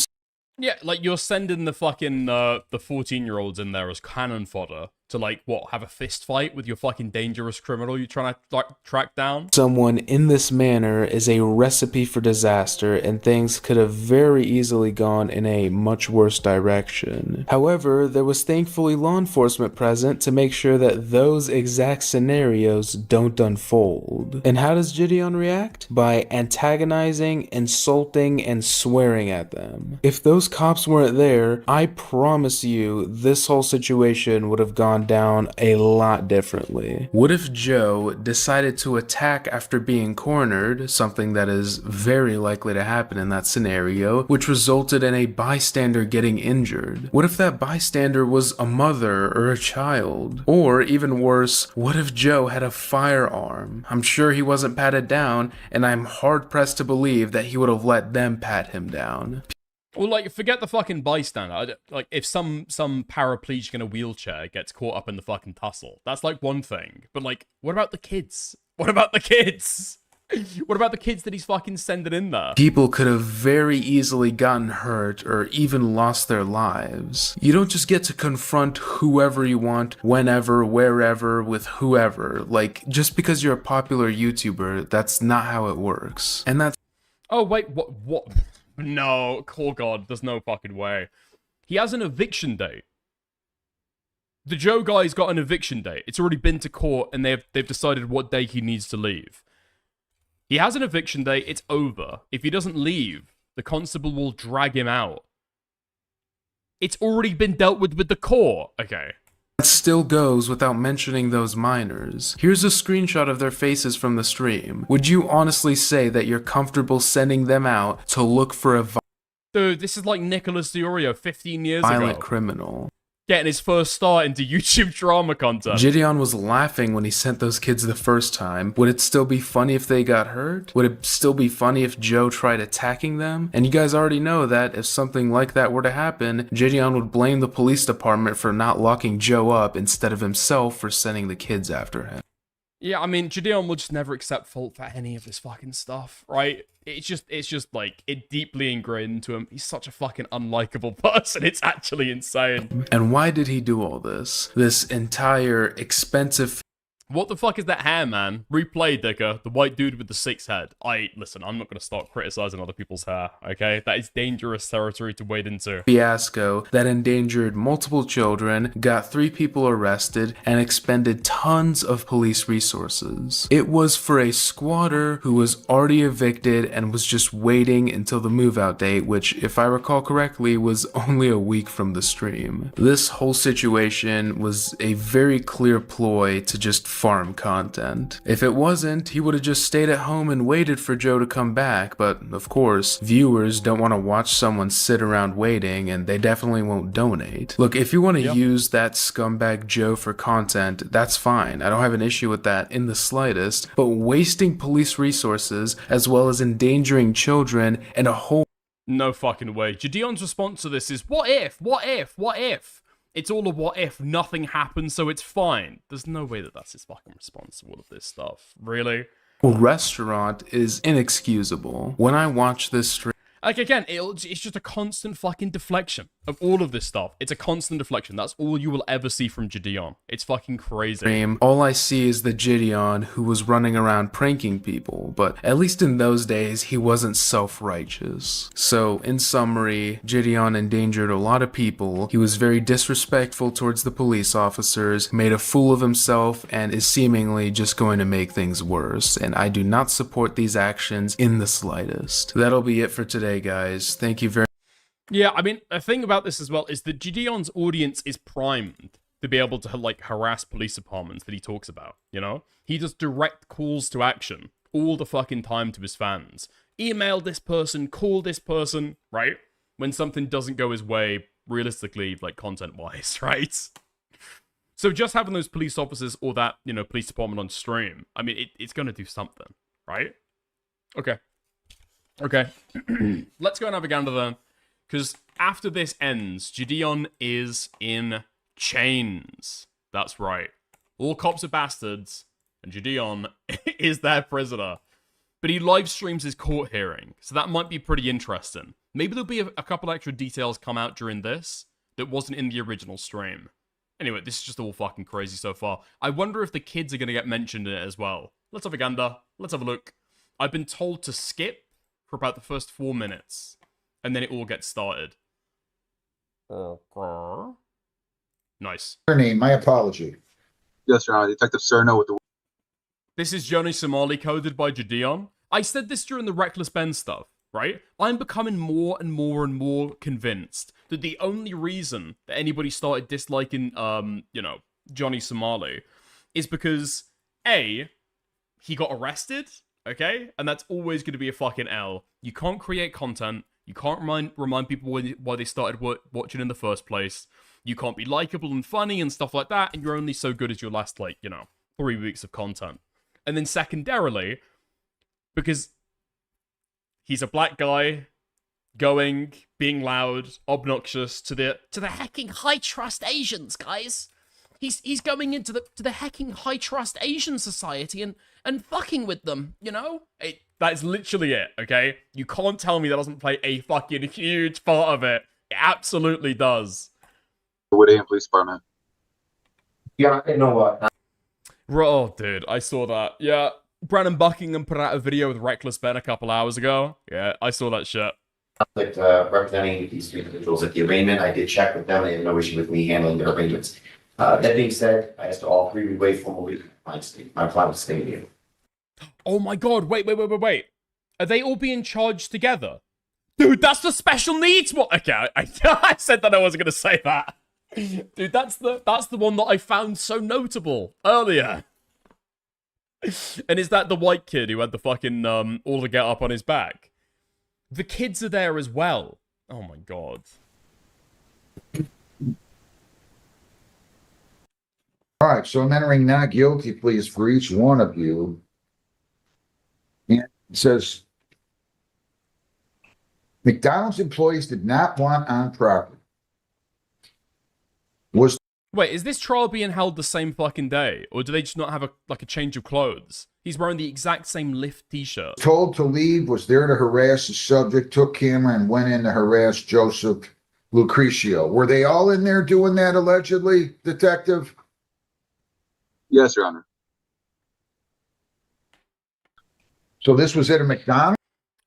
Yeah, like, you're sending the fucking, the 14-year-olds in there as cannon fodder to, like, what, have a fist fight with your fucking dangerous criminal you're trying to, like, track down? Someone in this manner is a recipe for disaster, and things could have very easily gone in a much worse direction. However, there was thankfully law enforcement present to make sure that those exact scenarios don't unfold. And how does JIDION react? By antagonizing, insulting, and swearing at them. If those cops weren't there, I promise you this whole situation would have gone gone down a lot differently. What if Joe decided to attack after being cornered, something that is very likely to happen in that scenario, which resulted in a bystander getting injured? What if that bystander was a mother or a child? Or even worse, what if Joe had a firearm? I'm sure he wasn't patted down, and I'm hard pressed to believe that he would have let them pat him down. Well, like, forget the fucking bystander. Like, if some paraplegic in a wheelchair gets caught up in the fucking tussle, that's like one thing. But like, what about the kids? What about the kids? What about the kids that he's fucking sending in there? People could have very easily gotten hurt or even lost their lives. You don't just get to confront whoever you want, whenever, wherever, with whoever. Like, just because you're a popular YouTuber, that's not how it works. And that's... Oh, wait, what? No, oh god, there's no fucking way. He has an eviction date. The Joe guy's got an eviction date. It's already been to court, and they've decided what day he needs to leave. He has an eviction date, it's over. If he doesn't leave, the constable will drag him out. It's already been dealt with the court. Okay. That still goes without mentioning those minors. Here's a screenshot of their faces from the stream. Would you honestly say that you're comfortable sending them out to look for a Dude, this is like Nicholas Diorio 15 years violent ago. criminal? Getting his first start into YouTube drama content. JIDION was laughing when he sent those kids the first time. Would it still be funny if they got hurt? Would it still be funny if Joe tried attacking them? And you guys already know that if something like that were to happen, JIDION would blame the police department for not locking Joe up instead of himself for sending the kids after him. Yeah, I mean, JIDION will just never accept fault for any of this fucking stuff, right? It's just like, it deeply ingrained into him. He's such a fucking unlikable person. It's actually insane. And why did he do all this? This entire expensive... What the fuck is that hair, man? Replay, Dicker. The white dude with the 6 head. Listen, I'm not going to start criticizing other people's hair, okay? That is dangerous territory to wade into. Fiasco that endangered multiple children, got 3 people arrested, and expended tons of police resources. It was for a squatter who was already evicted and was just waiting until the move-out date, which, if I recall correctly, was only a week from the stream. This whole situation was a very clear ploy to just farm content. If it wasn't, he would have just stayed at home and waited for Joe to come back, but of course, viewers don't want to watch someone sit around waiting, and they definitely won't donate. Look, if you want to use that scumbag Joe for content, that's fine. I don't have an issue with that in the slightest, but wasting police resources, as well as endangering children, and a whole... No fucking way. JIDION's response to this is, what if? What if? What if? It's all a what if, nothing happens, so it's fine. There's no way that that's his fucking response to all of this stuff. Really? Restaurant is inexcusable. When I watch this stream... Like, again, it's just a constant fucking deflection of all of this stuff. It's a constant deflection. That's all you will ever see from JIDION. It's fucking crazy. All I see is the JIDION who was running around pranking people, but at least in those days, he wasn't self-righteous. So, in summary, JIDION endangered a lot of people. He was very disrespectful towards the police officers, made a fool of himself, and is seemingly just going to make things worse. And I do not support these actions in the slightest. That'll be it for today, guys. Thank you very much. Yeah, I mean, the thing about this as well is that JIDION's audience is primed to be able to, like, harass police departments that he talks about, you know? He does direct calls to action all the fucking time to his fans. Email this person, call this person, right? When something doesn't go his way, realistically, like, content-wise, right? So just having those police officers or that, you know, police department on stream, I mean, it's gonna do something, right? Okay. Okay. Let's go and have a gander then. Because after this ends, JIDION is in chains. That's right. All cops are bastards, and JIDION is their prisoner. But he live streams his court hearing, so that might be pretty interesting. Maybe there'll be a couple extra details come out during this that wasn't in the original stream. Anyway, this is just all fucking crazy so far. I wonder if the kids are going to get mentioned in it as well. Let's have a gander. Let's have a look. I've been told to skip for about the first 4 minutes. And then it all gets started. Nice. Name, my apology. Yes, Your Honor. Detective Cerno with the... This is Johnny Somali coded by JIDION. I said this during the Reckless Ben stuff, right? I'm becoming more and more and more convinced that the only reason that anybody started disliking, you know, Johnny Somali is because, A, he got arrested, okay? And that's always going to be a fucking L. You can't create content. You can't remind people why they started watching in the first place. You can't be likable and funny and stuff like that, and you're only so good as your last, 3 weeks of content. And then secondarily, because he's a black guy being loud, obnoxious to the hecking high trust Asians, guys. He's going into the hecking high trust Asian society and fucking with them, you know? That's literally it, okay? You can't tell me that doesn't play a fucking huge part of it. It absolutely does. Woodhaven Police Department. Yeah, you know what? Oh, dude, I saw that. Yeah, Brandon Buckingham put out a video with Reckless Ben a couple hours ago. Yeah, I saw that shit. Representing these three individuals at the arraignment. I did check with them. They have no issue with me handling their arraignments. That being said, I asked to all three we waive formally my client stay here. Oh my god, wait. Are they all being charged together? Dude, that's the special needs one. Okay, I said that I wasn't gonna say that. Dude, that's the one that I found so notable earlier. And is that the white kid who had the fucking all the get up on his back? The kids are there as well. Oh my god. All right, so I'm entering not guilty pleas for each one of you. And it says, McDonald's employees did not want on property. Wait, is this trial being held the same fucking day? Or do they just not have a change of clothes? He's wearing the exact same Lyft t-shirt. Told to leave, was there to harass the subject, took camera and went in to harass Joseph Lucrecio. Were they all in there doing that allegedly, Detective? Yes, Your Honor. So this was at a McDonald's?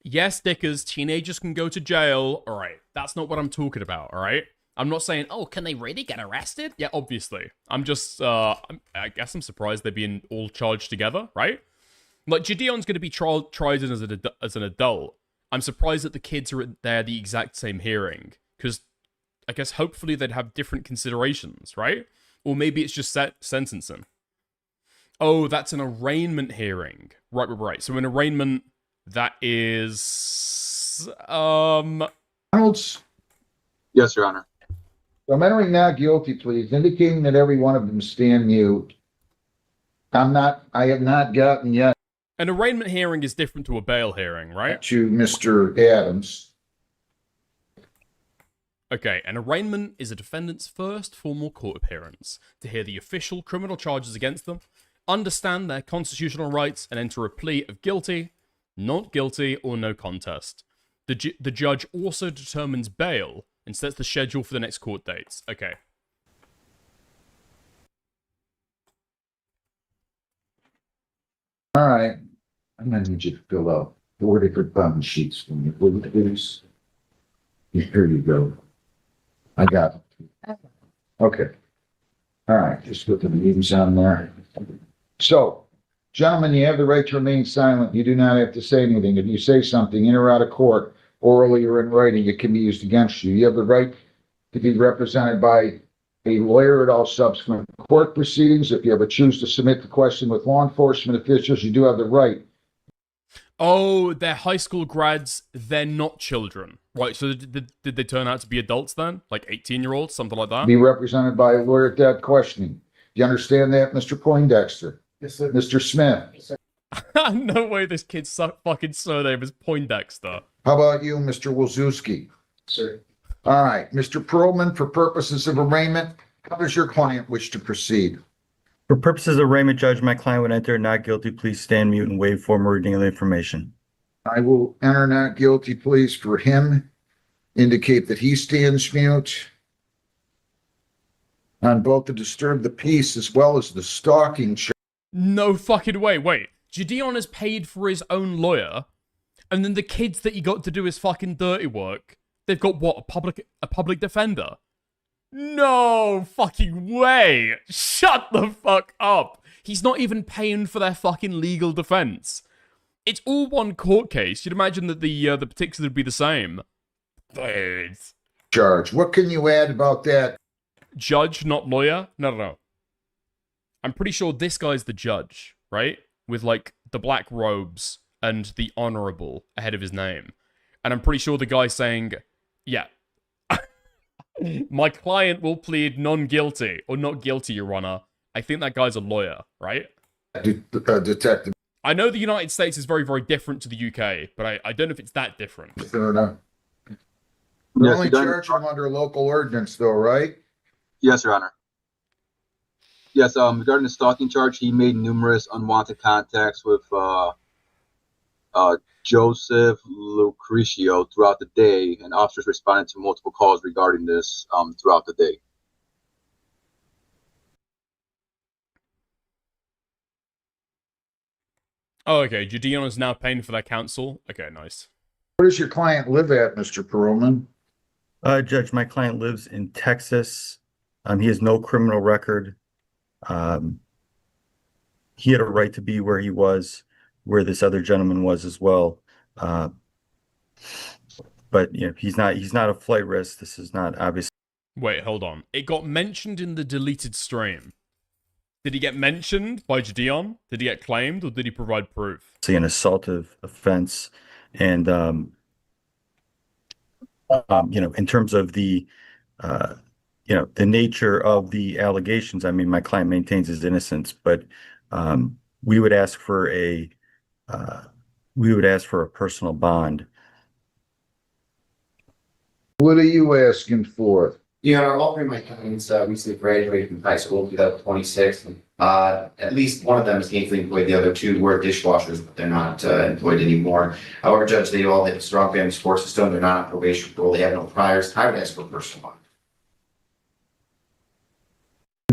Yes, Dickers, teenagers can go to jail. All right, that's not what I'm talking about, all right? I'm not saying, oh, can they really get arrested? Yeah, obviously. I'm just, I guess I'm surprised they're being all charged together, right? Like, Jidion's going to be tried as an adult. I'm surprised that the kids are there the exact same hearing. Because, I guess, hopefully they'd have different considerations, right? Or maybe it's just sentencing. Oh, that's an arraignment hearing. Right. So an arraignment, that is... McDonald's? Yes, Your Honor. So I'm entering not guilty pleas, indicating that every one of them stand mute. I have not gotten yet. An arraignment hearing is different to a bail hearing, right? To Mr. Adams. Okay, an arraignment is a defendant's first formal court appearance to hear the official criminal charges against them, understand their constitutional rights, and enter a plea of guilty, not guilty, or no contest. The judge also determines bail and sets the schedule for the next court dates. Okay. All right. I'm going to need you to fill out 4 different button sheets for me, please. Here you go. I got it. Okay. All right. Just put the names on there. So, gentlemen, you have the right to remain silent. You do not have to say anything. If you say something in or out of court, orally or in writing, it can be used against you. You have the right to be represented by a lawyer at all subsequent court proceedings. If you ever choose to submit the question with law enforcement officials, you do have the right. Oh, they're high school grads. They're not children. Right, so did they turn out to be adults then? Like 18-year-olds, something like that? Be represented by a lawyer at that questioning. Do you understand that, Mr. Poindexter? Yes, sir. Mr. Smith? Yes, sir. No way this kid's fucking surname is Poindexter. How about you, Mr. Wilczewski? Sir. All right, Mr. Perlman, for purposes of arraignment, how does your client wish to proceed? For purposes of arraignment, Judge, my client would enter not guilty, please stand mute and waive formal reading of the information. I will enter not guilty, please, for him. Indicate that he stands mute on both the disturb the peace as well as the stalking charge. No fucking way. Wait, Jidion has paid for his own lawyer, and then the kids that he got to do his fucking dirty work, they've got what, a public defender? No fucking way. Shut the fuck up. He's not even paying for their fucking legal defense. It's all one court case. You'd imagine that the particulars would be the same. Charge. What can you add about that? Judge, not lawyer? No. I'm pretty sure this guy's the judge, right? With like the black robes and the honorable ahead of his name. And I'm pretty sure the guy's saying, yeah, my client will plead non-guilty or not guilty, Your Honor. I think that guy's a lawyer, right? Detective. I know the United States is very, very different to the UK, but I don't know if it's that different. Fair enough. You're You're only charging him under local ordinance, though, right? Yes, Your Honor. Yes, regarding the stalking charge, he made numerous unwanted contacts with Joseph Lucrecio throughout the day, and officers responded to multiple calls regarding this throughout the day. Oh, okay. JIDION is now paying for their counsel. Okay, nice. Where does your client live at, Mr. Perlman? Judge, my client lives in Texas. He has no criminal record. He had a right to be where he was, where this other gentleman was as well. But you know, he's not a flight risk. This is not obvious. Wait, hold on. It got mentioned in the deleted stream. Did he get mentioned by JIDION? Did he get claimed, or did he provide proof? An assaultive offense, and you know, in terms of the you know, the nature of the allegations, I mean, my client maintains his innocence, but we would ask for a personal bond. What are you asking for? Yeah, all three of my clients recently graduated from high school in 2026. At least one of them is gainfully employed. The other two were dishwashers, but they're not employed anymore. However, Judge, they all have a strong family support system. They're not on probation parole. They have no priors. I would ask for a personal bond.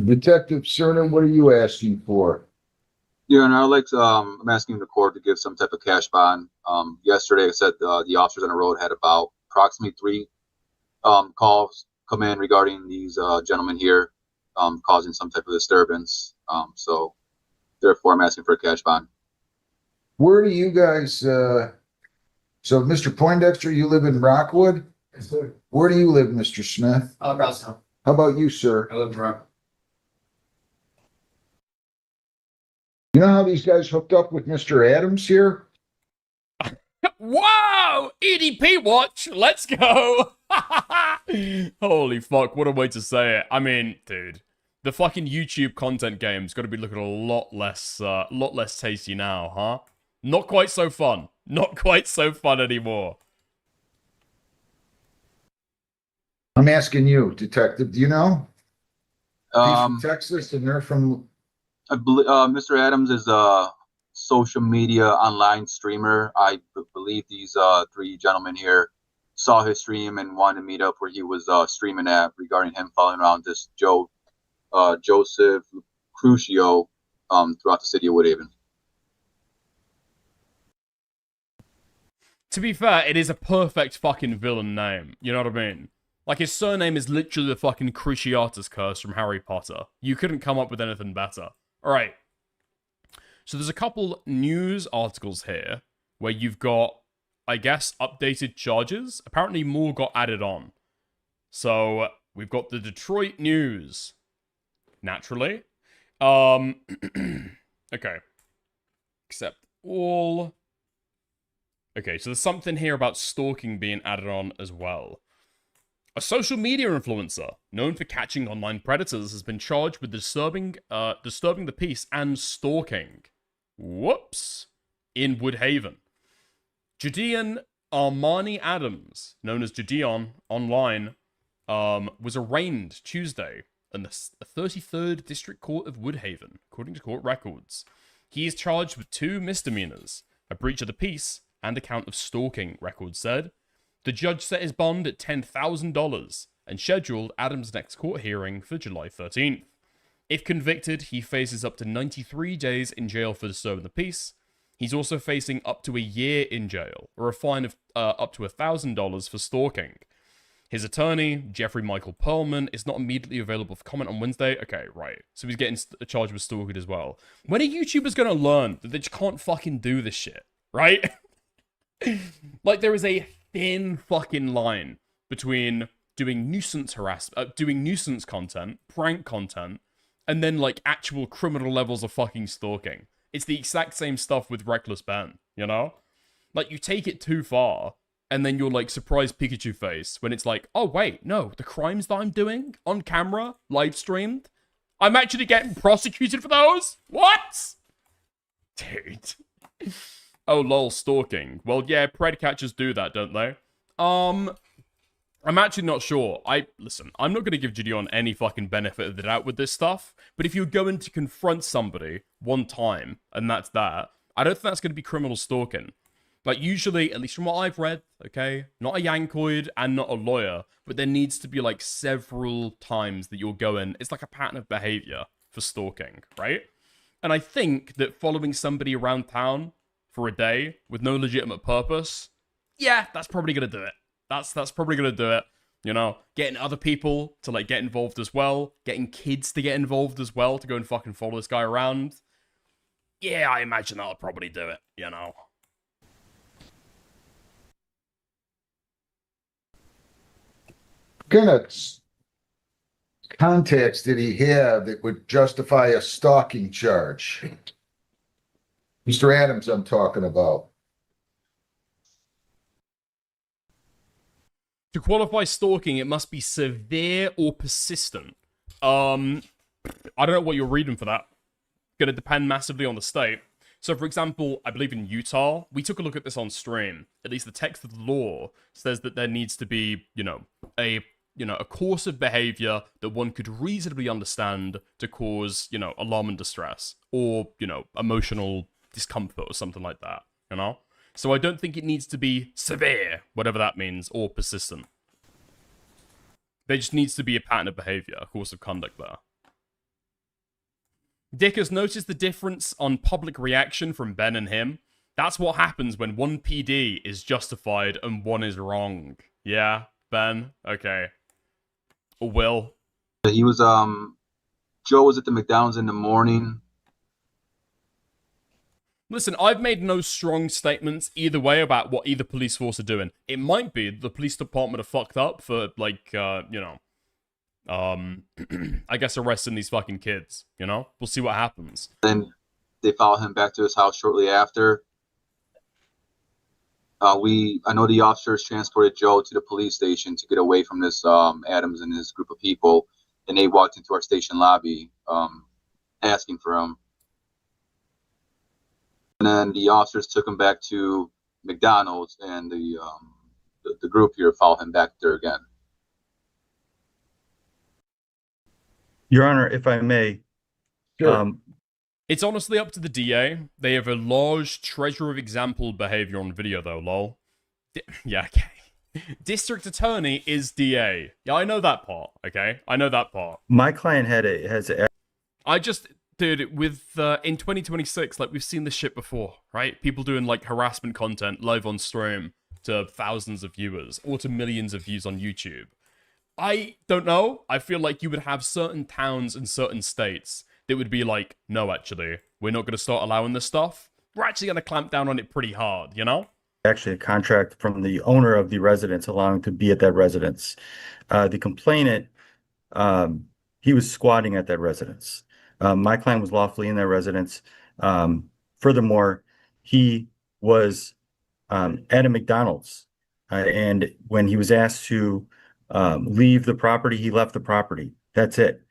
Detective Cernan, what are you asking for? Your Honor, I'm asking the court to give some type of cash bond. Yesterday, I said the officers on the road had about approximately 3 calls come in regarding these gentlemen here causing some type of disturbance. So therefore, I'm asking for a cash bond. Where do you guys, so Mr. Poindexter, you live in Rockwood? Yes, sir. Where do you live, Mr. Smith? Brownstown. How about you, sir? I live in Rockwood. You know how these guys hooked up with Mr. Adams here? Whoa! EDP watch! Let's go! Holy fuck, what a way to say it. I mean, dude, the fucking YouTube content game's got to be looking a lot less tasty now, huh? Not quite so fun. Not quite so fun anymore. I'm asking you, Detective, do you know? He's from Texas and they're from... I believe Mr. Adams is a social media online streamer. I believe these 3 gentlemen here saw his stream and wanted to meet up where he was streaming at regarding him following around this Joseph Crucio throughout the city of Woodhaven. To be fair, it is a perfect fucking villain name. You know what I mean? Like, his surname is literally the fucking Cruciatus curse from Harry Potter. You couldn't come up with anything better. Alright. So there's a couple news articles here where you've got, I guess, updated charges. Apparently more got added on. So we've got the Detroit News. Naturally. Okay. Accept all. Okay, so there's something here about stalking being added on as well. A social media influencer known for catching online predators has been charged with disturbing the peace and stalking. Whoops. In Woodhaven. JIDION Armani Adams, known as JIDION online, was arraigned Tuesday in the 33rd District Court of Woodhaven, according to court records. He is charged with 2 misdemeanors, a breach of the peace and a count of stalking, records said. The judge set his bond at $10,000 and scheduled Adams' next court hearing for July 13th. If convicted, he faces up to 93 days in jail for disturbing the peace. He's also facing up to a year in jail, or a fine of up to $1,000 for stalking. His attorney, Jeffrey Michael Perlman, is not immediately available for comment on Wednesday. Okay, right. So he's getting charged with stalking as well. When are YouTubers going to learn that they just can't fucking do this shit, right? Like, there is a thin fucking line between doing nuisance content, prank content, and then like actual criminal levels of fucking stalking. It's the exact same stuff with Reckless Ben, you know? Like, you take it too far, and then you're like, surprise Pikachu face, when it's like, oh wait, no, the crimes that I'm doing on camera, live streamed, I'm actually getting prosecuted for those? What? Dude. Oh, lol, stalking. Well, yeah, pred catchers do that, don't they? I'm actually not sure. Listen, I'm not going to give JIDION any fucking benefit of the doubt with this stuff, but if you're going to confront somebody one time, and that's that, I don't think that's going to be criminal stalking. Like, usually, at least from what I've read, okay, not a yankoid and not a lawyer, but there needs to be, like, several times that you're going, it's like a pattern of behavior for stalking, right? And I think that following somebody around town for a day with no legitimate purpose, yeah, that's probably going to do it. That's probably going to do it. You know, getting other people to, like, get involved as well, getting kids to get involved as well, to go and fucking follow this guy around. Yeah, I imagine that'll probably do it, you know. What kind of contacts did he have that would justify a stalking charge? Mr. Adams, I'm talking about. To qualify stalking, it must be severe or persistent. I don't know what you're reading for that. Gonna depend massively on the state. So, for example, I believe in Utah, we took a look at this on stream. At least the text of the law says that there needs to be, a course of behavior that one could reasonably understand to cause, alarm and distress, or, emotional discomfort or something like that, you know? So I don't think it needs to be severe, whatever that means, or persistent. There just needs to be a pattern of behavior, a course of conduct there. Dick has noticed the difference on public reaction from Ben and him. That's what happens when one PD is justified and one is wrong. Yeah, Ben? Okay. Or Will? He was, Joe was at the McDonald's in the morning. Listen, I've made no strong statements either way about what either police force are doing. It might be the police department are fucked up for, like, I guess arresting these fucking kids, you know? We'll see what happens. Then they followed him back to his house shortly after. I know the officers transported Joe to the police station to get away from this Adams and his group of people, and they walked into our station lobby asking for him. And then the officers took him back to McDonald's, and the group here followed him back there again. Your Honor, if I may. Sure. It's honestly up to the DA. They have a large treasure of example behavior on video, though, lol. Yeah, okay. District Attorney is DA. Yeah, I know that part, okay? I know that part. My client Dude, with, in 2026, like, we've seen this shit before, right? People doing, like, harassment content live on stream to thousands of viewers, or to millions of views on YouTube. I don't know. I feel like you would have certain towns and certain states that would be like, no, actually, we're not going to start allowing this stuff. We're actually going to clamp down on it pretty hard, you know? Actually a contract from the owner of the residence allowing to be at that residence. The complainant, he was squatting at that residence. My client was lawfully in that residence. Furthermore, he was at a McDonald's, and when he was asked to leave the property, he left the property. That's it.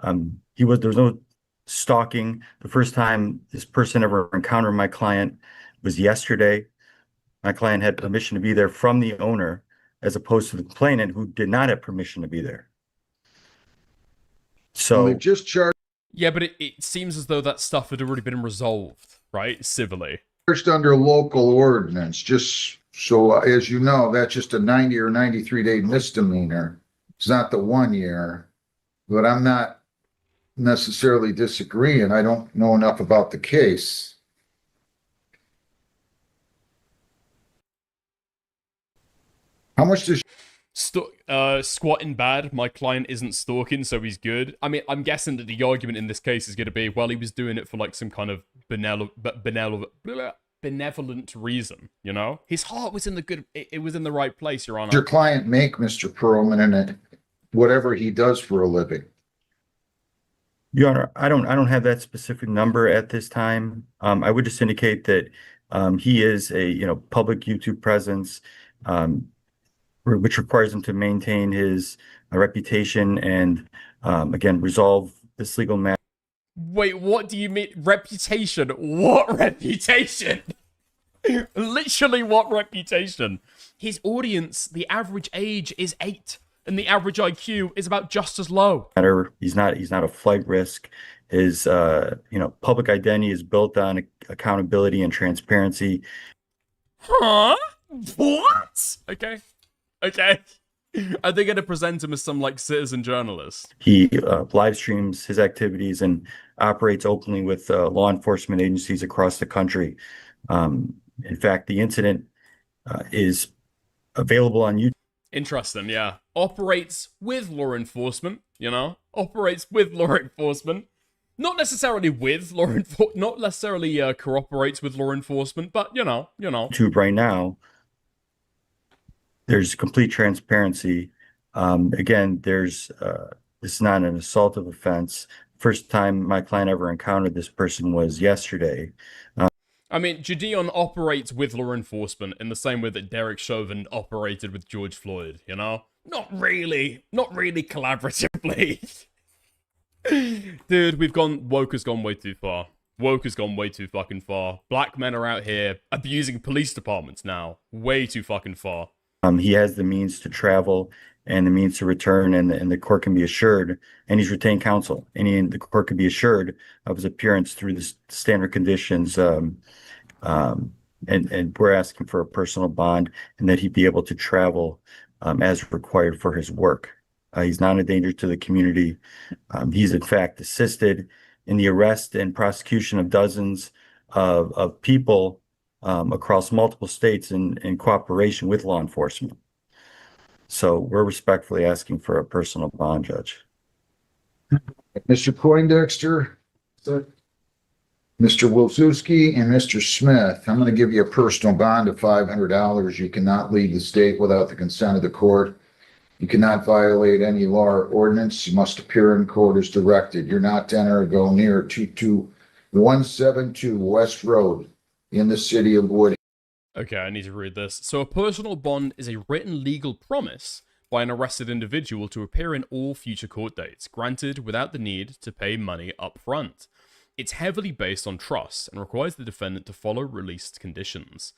There was no stalking. The first time this person ever encountered my client was yesterday. My client had permission to be there from the owner, as opposed to the complainant who did not have permission to be there. So Well, just charged Yeah, but it seems as though that stuff had already been resolved, right? Civilly. under local ordinance, just so as you know, that's just a 90 or 93-day misdemeanor. It's not the 1 year, but I'm not necessarily disagreeing. I don't know enough about the case. How much does squatting bad? My client isn't stalking, so he's good. I mean, I'm guessing that the argument in this case is going to be, well, he was doing it for like some kind of benevolent reason, you know? His heart was in the good, it was in the right place, Your Honor. your client make, Mr. Perlman, in it, whatever he does for a living? Your Honor, I don't have that specific number at this time. I would just indicate that he is a public YouTube presence, which requires him to maintain his reputation and again resolve this legal matter. Wait, what do you mean? Reputation? What reputation? Literally, what reputation? His audience, the average age is 8, and the average IQ is about just as low. He's not a flight risk. His public identity is built on accountability and transparency. Huh? What? Okay. Are they going to present him as some like citizen journalist? He live streams his activities and operates openly with law enforcement agencies across the country. In fact, the incident is available on YouTube. Interesting, yeah. Operates with law enforcement, Operates with law enforcement. Not necessarily with law enforcement, not necessarily cooperates with law enforcement, but you know. YouTube right now, there's complete transparency. Again, this is not an assaultive offense. First time my client ever encountered this person was yesterday. I mean, JIDION operates with law enforcement in the same way that Derek Chauvin operated with George Floyd, Not really collaboratively. Dude, woke has gone way too far. Woke has gone way too fucking far. Black men are out here abusing police departments now. Way too fucking far. He has the means to travel and the means to return, and the court can be assured, and he's retained counsel, and the court can be assured of his appearance through the standard conditions. And we're asking for a personal bond and that he be able to travel as required for his work. He's not a danger to the community. He's in fact assisted in the arrest and prosecution of dozens of people across multiple states in cooperation with law enforcement. So we're respectfully asking for a personal bond, Judge. Mr. Poindexter, Mr. Wilczewski, and Mr. Smith, I'm going to give you a personal bond of $500. You cannot leave the state without the consent of the court. You cannot violate any law or ordinance. You must appear in court as directed. You're not to enter or go near 22172 West Road in the city of Wood. Okay, I need to read this. So a personal bond is a written legal promise by an arrested individual to appear in all future court dates, granted without the need to pay money up front. It's heavily based on trust and requires the defendant to follow released conditions.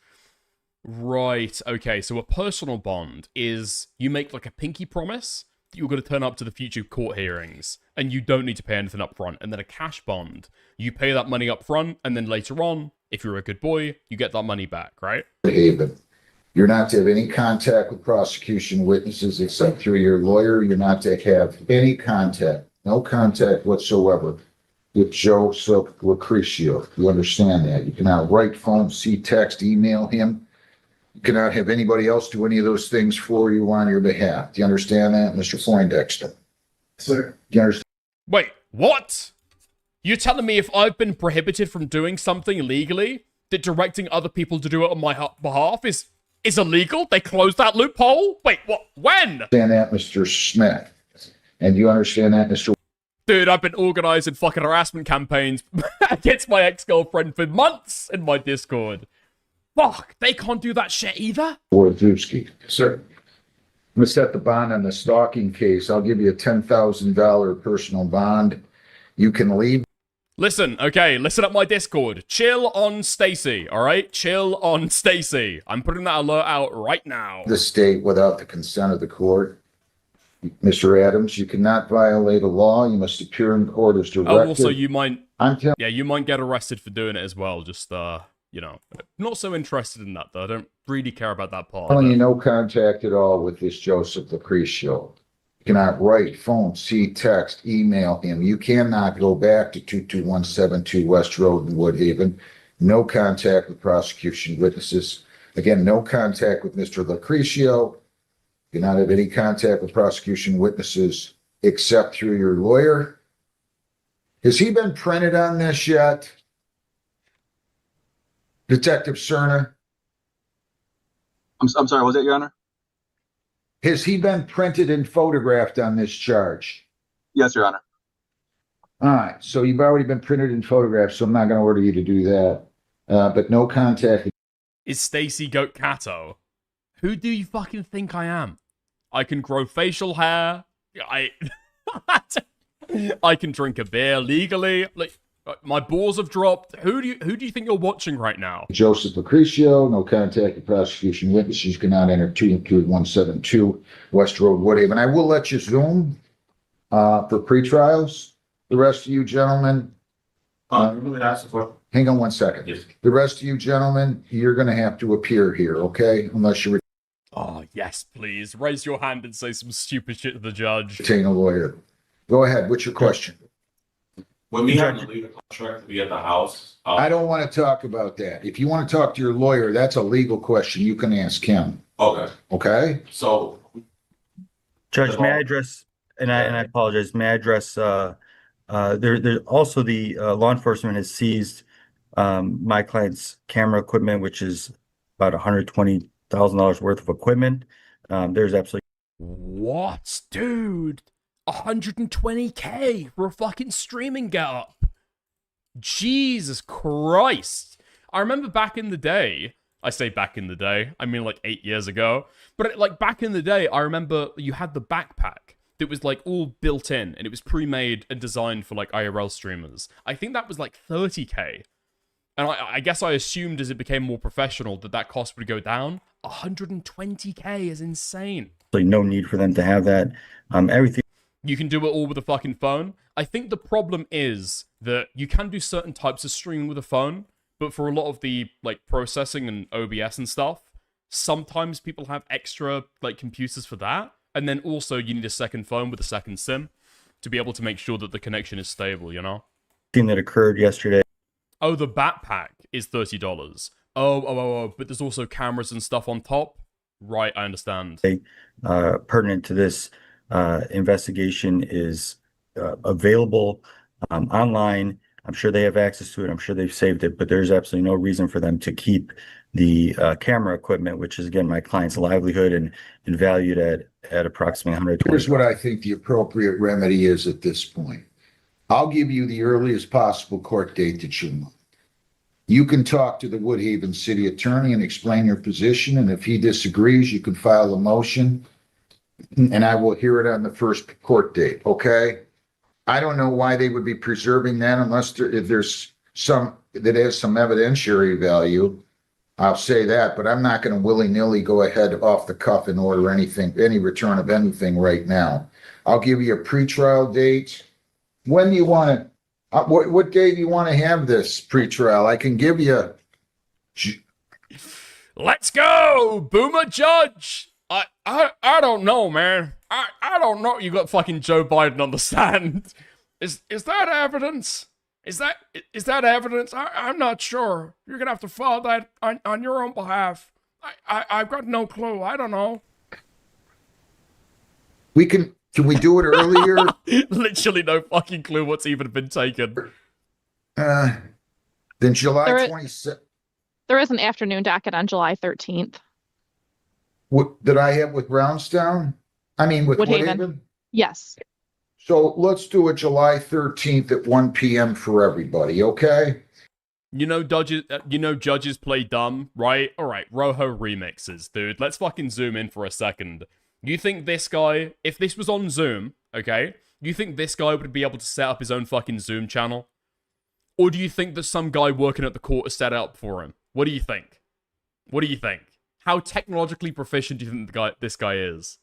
Right, okay, so a personal bond is you make like a pinky promise that you're going to turn up to the future court hearings and you don't need to pay anything up front. And then a cash bond, you pay that money up front and then later on, if you're a good boy, you get that money back, right? Haven. You're not to have any contact with prosecution witnesses except through your lawyer. You're not to have any contact, no contact whatsoever with Joseph Lucrecio. You understand that? You cannot write, phone, see, text, email him. You cannot have anybody else do any of those things for you on your behalf. Do you understand that, Mr. Poindexter? Sir. Do you understand? Wait, what? You're telling me if I've been prohibited from doing something legally, that directing other people to do it on my behalf is illegal? They closed that loophole? Wait, what? When? Understand that, Mr. Smith? And you understand that, Mr. Dude, I've been organizing fucking harassment campaigns against my ex-girlfriend for months in my Discord. Fuck, they can't do that shit either? Wojcicki. Sir. I'm going to set the bond on the stalking case. I'll give you a $10,000 personal bond. You can leave. Listen, okay, listen up my Discord. Chill on Stacy, alright? Chill on Stacy. I'm putting that alert out right now. The state without the consent of the court. Mr. Adams, you cannot violate a law. You must appear in court as directed. Oh, also, you might get arrested for doing it as well. Just, not so interested in that, though. I don't really care about that part. I'm telling you, no contact at all with this Joseph Lucrecio. You cannot write, phone, see, text, email him. You cannot go back to 22172 West Road in Woodhaven. No contact with prosecution witnesses. Again, no contact with Mr. Lucrecio. You cannot have any contact with prosecution witnesses except through your lawyer. Has he been printed on this yet? Detective Cerna? I'm sorry, was that Your Honor? Has he been printed and photographed on this charge? Yes, Your Honor. All right, so you've already been printed and photographed, so I'm not going to order you to do that. But no contact. Is Stacy Goat Cato? Who do you fucking think I am? I can grow facial hair. I can drink a beer legally. Like, my balls have dropped. Who do you think you're watching right now? Joseph Lucrecio, no contact with prosecution witnesses cannot enter 22172 West Road, Woodhaven. I will let you Zoom for pre-trials. The rest of you gentlemen, hang on one second. Yes. The rest of you gentlemen, you're going to have to appear here, okay? Unless you Oh, yes, please. Raise your hand and say some stupid shit to the judge. retain a lawyer. Go ahead. What's your question? When we have the legal contract to be at the house, I don't want to talk about that. If you want to talk to your lawyer, that's a legal question. You can ask him. okay. Okay? So, Judge, may I address, and I apologize, may I address, there also the law enforcement has seized my client's camera equipment, which is about $120,000 worth of equipment. There's absolutely What? Dude, 120K for a fucking streaming get-up. Jesus Christ. I remember back in the day, I say back in the day, I mean like 8 years ago, but like back in the day, I remember you had the backpack that was like all built in and it was pre-made and designed for like IRL streamers. I think that was like 30K. And I guess I assumed as it became more professional that cost would go down. 120K is insane. no need for them to have that. Everything. You can do it all with a fucking phone. I think the problem is that you can do certain types of streaming with a phone, but for a lot of the like processing and OBS and stuff, sometimes people have extra like computers for that. And then also you need a second phone with a second SIM to be able to make sure that the connection is stable, you know? Thing that occurred yesterday. Oh, the backpack is $30. Oh, but there's also cameras and stuff on top. Right, I understand. Pertinent to this investigation is available online. I'm sure they have access to it. I'm sure they've saved it, but there's absolutely no reason for them to keep the camera equipment, which is, again, my client's livelihood and valued at approximately $120. Here's what I think the appropriate remedy is at this point. I'll give you the earliest possible court date that you want. You can talk to the Woodhaven city attorney and explain your position, and if he disagrees, you can file a motion, and I will hear it on the first court date, okay? I don't know why they would be preserving that unless if there's some that has some evidentiary value. I'll say that, but I'm not going to willy-nilly go ahead off the cuff and order anything, any return of anything right now. I'll give you a pretrial date. When do you want to? What day do you want to have this pretrial? I can give you. Let's go, Boomer Judge. I don't know, man. I don't know. You got fucking Joe Biden on the stand. Is that evidence? Is that evidence? I'm not sure. You're gonna have to file that on your own behalf. I've got no clue. I don't know. Can we do it earlier? Literally no fucking clue what's even been taken. Then July 27th. There is an afternoon docket on July 13th. What did I have with Brownstown? I mean, with Woodhaven? Yes. So let's do it July 13th at 1 p.m. for everybody, okay? You know, judges play dumb, right? All right, Rojo remixes, dude. Let's fucking zoom in for a second. You think this guy, if this was on Zoom, okay, you think this guy would be able to set up his own fucking Zoom channel? Or do you think that some guy working at the court has set it up for him? What do you think? What do you think? How technologically proficient do you think this guy is?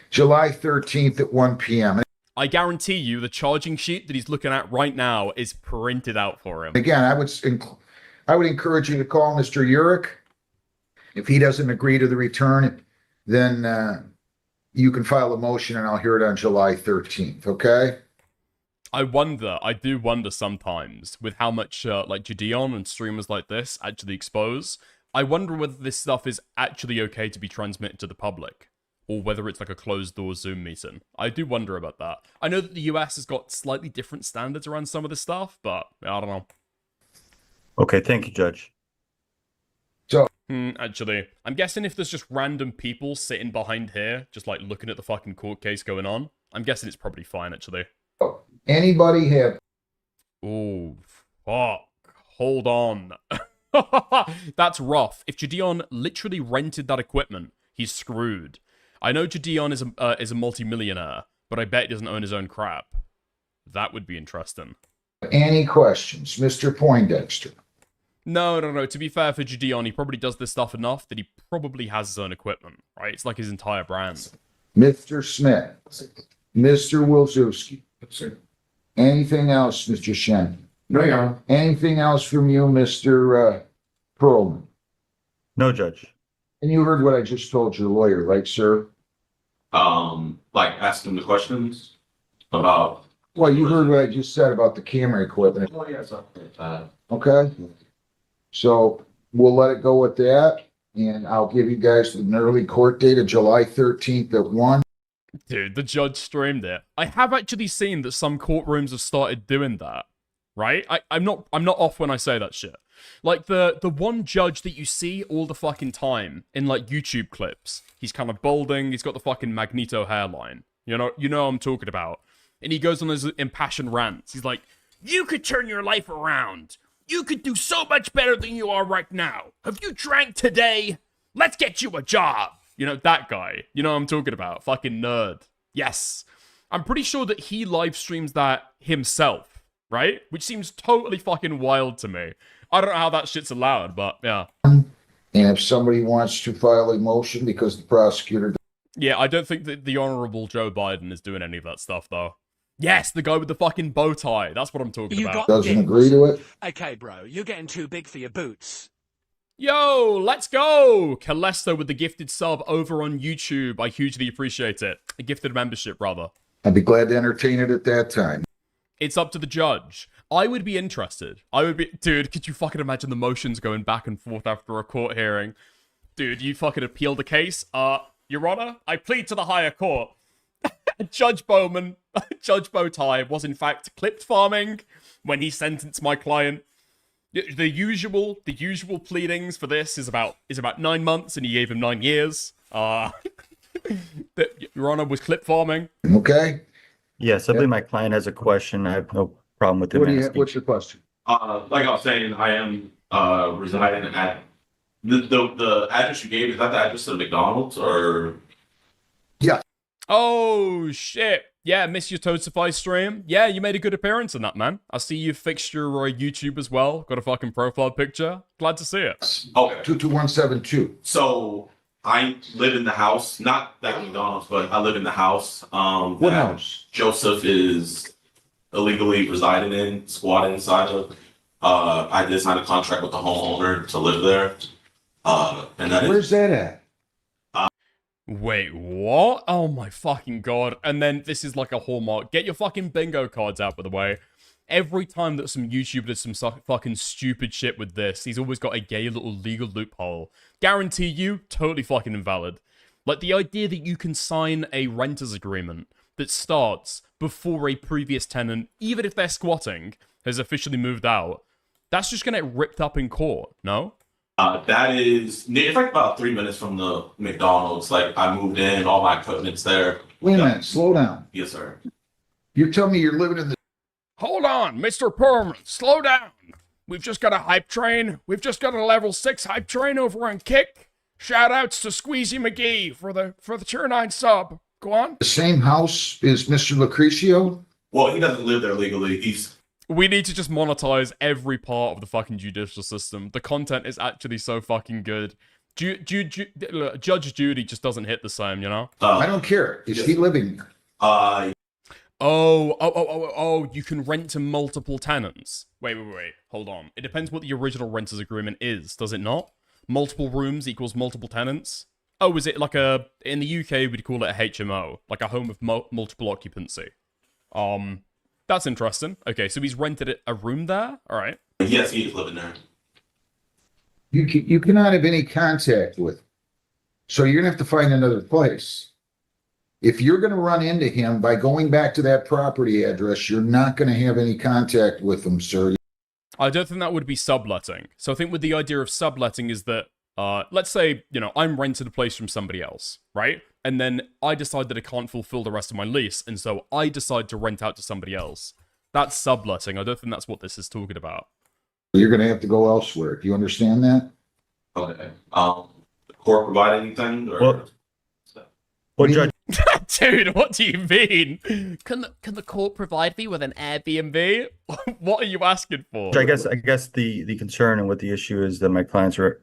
July 13th at 1 p.m. I guarantee you the charging sheet that he's looking at right now is printed out for him. Again, I would encourage you to call Mr. Urich. If he doesn't agree to the return, then you can file a motion and I'll hear it on July 13th, okay? I do wonder sometimes with how much like JIDION and streamers like this actually expose. I wonder whether this stuff is actually okay to be transmitted to the public or whether it's like a closed door Zoom meeting. I do wonder about that. I know that the US has got slightly different standards around some of this stuff, but I don't know. Okay, thank you, Judge. So, actually, I'm guessing if there's just random people sitting behind here, just like looking at the fucking court case going on, I'm guessing it's probably fine, actually. Anybody have Oh, fuck. Hold on. That's rough. If JIDION literally rented that equipment, he's screwed. I know JIDION is a multi-millionaire, but I bet he doesn't own his own crap. That would be interesting. Any questions? Mr. Poindexter? No. To be fair for JIDION, he probably does this stuff enough that he probably has his own equipment, right? It's like his entire brand. Mr. Smith? Mr. Wilczewski? Anything else, Mr. Shen? No, Your Honor. Anything else from you, Mr. Perlman? No, Judge. And you heard what I just told your lawyer, right, sir? Like asking the questions about. Well, you heard what I just said about the camera equipment. Oh, yes, Okay? So we'll let it go with that. And I'll give you guys an early court date of July 13th at 1. Dude, the judge streamed it. I have actually seen that some courtrooms have started doing that. Right? I'm not off when I say that shit. Like the one judge that you see all the fucking time in like YouTube clips. He's kind of balding, he's got the fucking Magneto hairline. You know what I'm talking about. And he goes on his impassioned rants. He's like, "You could turn your life around. You could do so much better than you are right now. Have you drank today? Let's get you a job." You know, that guy. You know what I'm talking about. Fucking nerd. Yes. I'm pretty sure that he live streams that himself, right? Which seems totally fucking wild to me. I don't know how that shit's allowed, but yeah. And if somebody wants to file a motion because the prosecutor... Yeah, I don't think that the Honorable Joe Biden is doing any of that stuff, though. Yes, the guy with the fucking bow tie. That's what I'm talking about. Doesn't agree to it? Okay, bro, you're getting too big for your boots. Yo, let's go! Calesto with the gifted sub over on YouTube. I hugely appreciate it. A gifted membership, rather. I'd be glad to entertain it at that time. It's up to the judge. I would be interested. Dude, could you fucking imagine the motions going back and forth after a court hearing? Dude, you fucking appeal the case? Your Honor, I plead to the higher court. Judge Bowman, Judge Bowtie was in fact clipped farming when he sentenced my client. The usual pleadings for this is about 9 months, and he gave him 9 years. Your Honor was clip farming. Okay. Yes, I believe my client has a question. I have no problem with him asking. What's your question? Like I was saying, I am residing at the address you gave. Is that the address of McDonald's or? Yeah. Oh shit! Yeah, miss your Toadify stream. Yeah, you made a good appearance in that, man. I see you fixed your YouTube as well. Got a fucking profile picture. Glad to see it. Okay. 22172. So I live in the house, not that McDonald's, but I live in the house. What house? Joseph is illegally residing in, squatting inside of. I did sign a contract with the homeowner to live there. And that Where's that at? Wait, what? Oh my fucking god. And then this is like a hallmark. Get your fucking bingo cards out, by the way. Every time that some YouTuber does some fucking stupid shit with this, he's always got a gay little legal loophole. Guarantee you, totally fucking invalid. Like the idea that you can sign a renter's agreement that starts before a previous tenant, even if they're squatting, has officially moved out. That's just gonna get ripped up in court, no? That is, it's like about 3 minutes from the McDonald's. Like I moved in, all my equipment's there. Wait a minute, slow down. Yes, sir. You're telling me you're living in the... Hold on, Mr. Perlman, slow down. We've just got a hype train. We've just got a level 6 hype train over on Kick. Shout outs to Squeezy McGee for the tier 9 sub. Go on. The same house as Mr. Lucrecio? Well, he doesn't live there legally. We need to just monetize every part of the fucking judicial system. The content is actually so fucking good. Judge Judy just doesn't hit the same, you know? I don't care. Is he living there? Oh, you can rent to multiple tenants. Wait. Hold on. It depends what the original renter's agreement is, does it not? Multiple rooms equals multiple tenants? Oh, is it like in the UK, we'd call it a HMO, like a home with multiple occupancy. That's interesting. Okay, so he's rented a room there? All right. Yes, he is living there. You cannot have any contact with him. So you're going to have to find another place. If you're going to run into him by going back to that property address, you're not going to have any contact with him, sir. I don't think that would be subletting. So I think with the idea of subletting is that, let's say, I'm rented a place from somebody else, right? And then I decide that I can't fulfill the rest of my lease, and so I decide to rent out to somebody else. That's subletting. I don't think that's what this is talking about. You're gonna have to go elsewhere. Do you understand that? Okay. The court provide anything or? Well, Judge, Dude, what do you mean? Can the court provide me with an Airbnb? What are you asking for? I guess the concern and what the issue is that my clients are,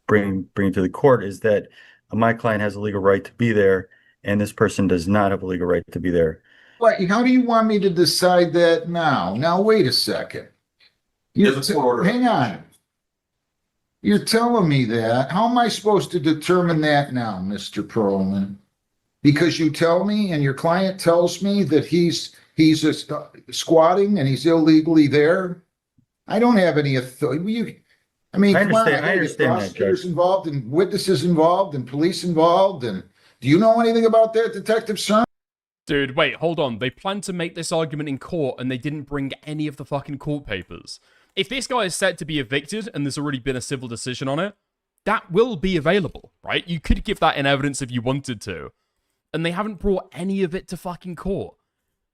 bring to the court is that my client has a legal right to be there, and this person does not have a legal right to be there. What, how do you want me to decide that now? Now, wait a second. Hang on. You're telling me that. How am I supposed to determine that now, Mr. Perlman? Because you tell me and your client tells me that he's squatting and he's illegally there? I don't have any authority. I mean, come on, I understand that, prosecutors Judge. involved and witnesses involved and police involved. And do you know anything about that, Detective Cern? Dude, wait, hold on. They planned to make this argument in court and they didn't bring any of the fucking court papers. If this guy is set to be evicted and there's already been a civil decision on it, that will be available, right? You could give that in evidence if you wanted to. And they haven't brought any of it to fucking court.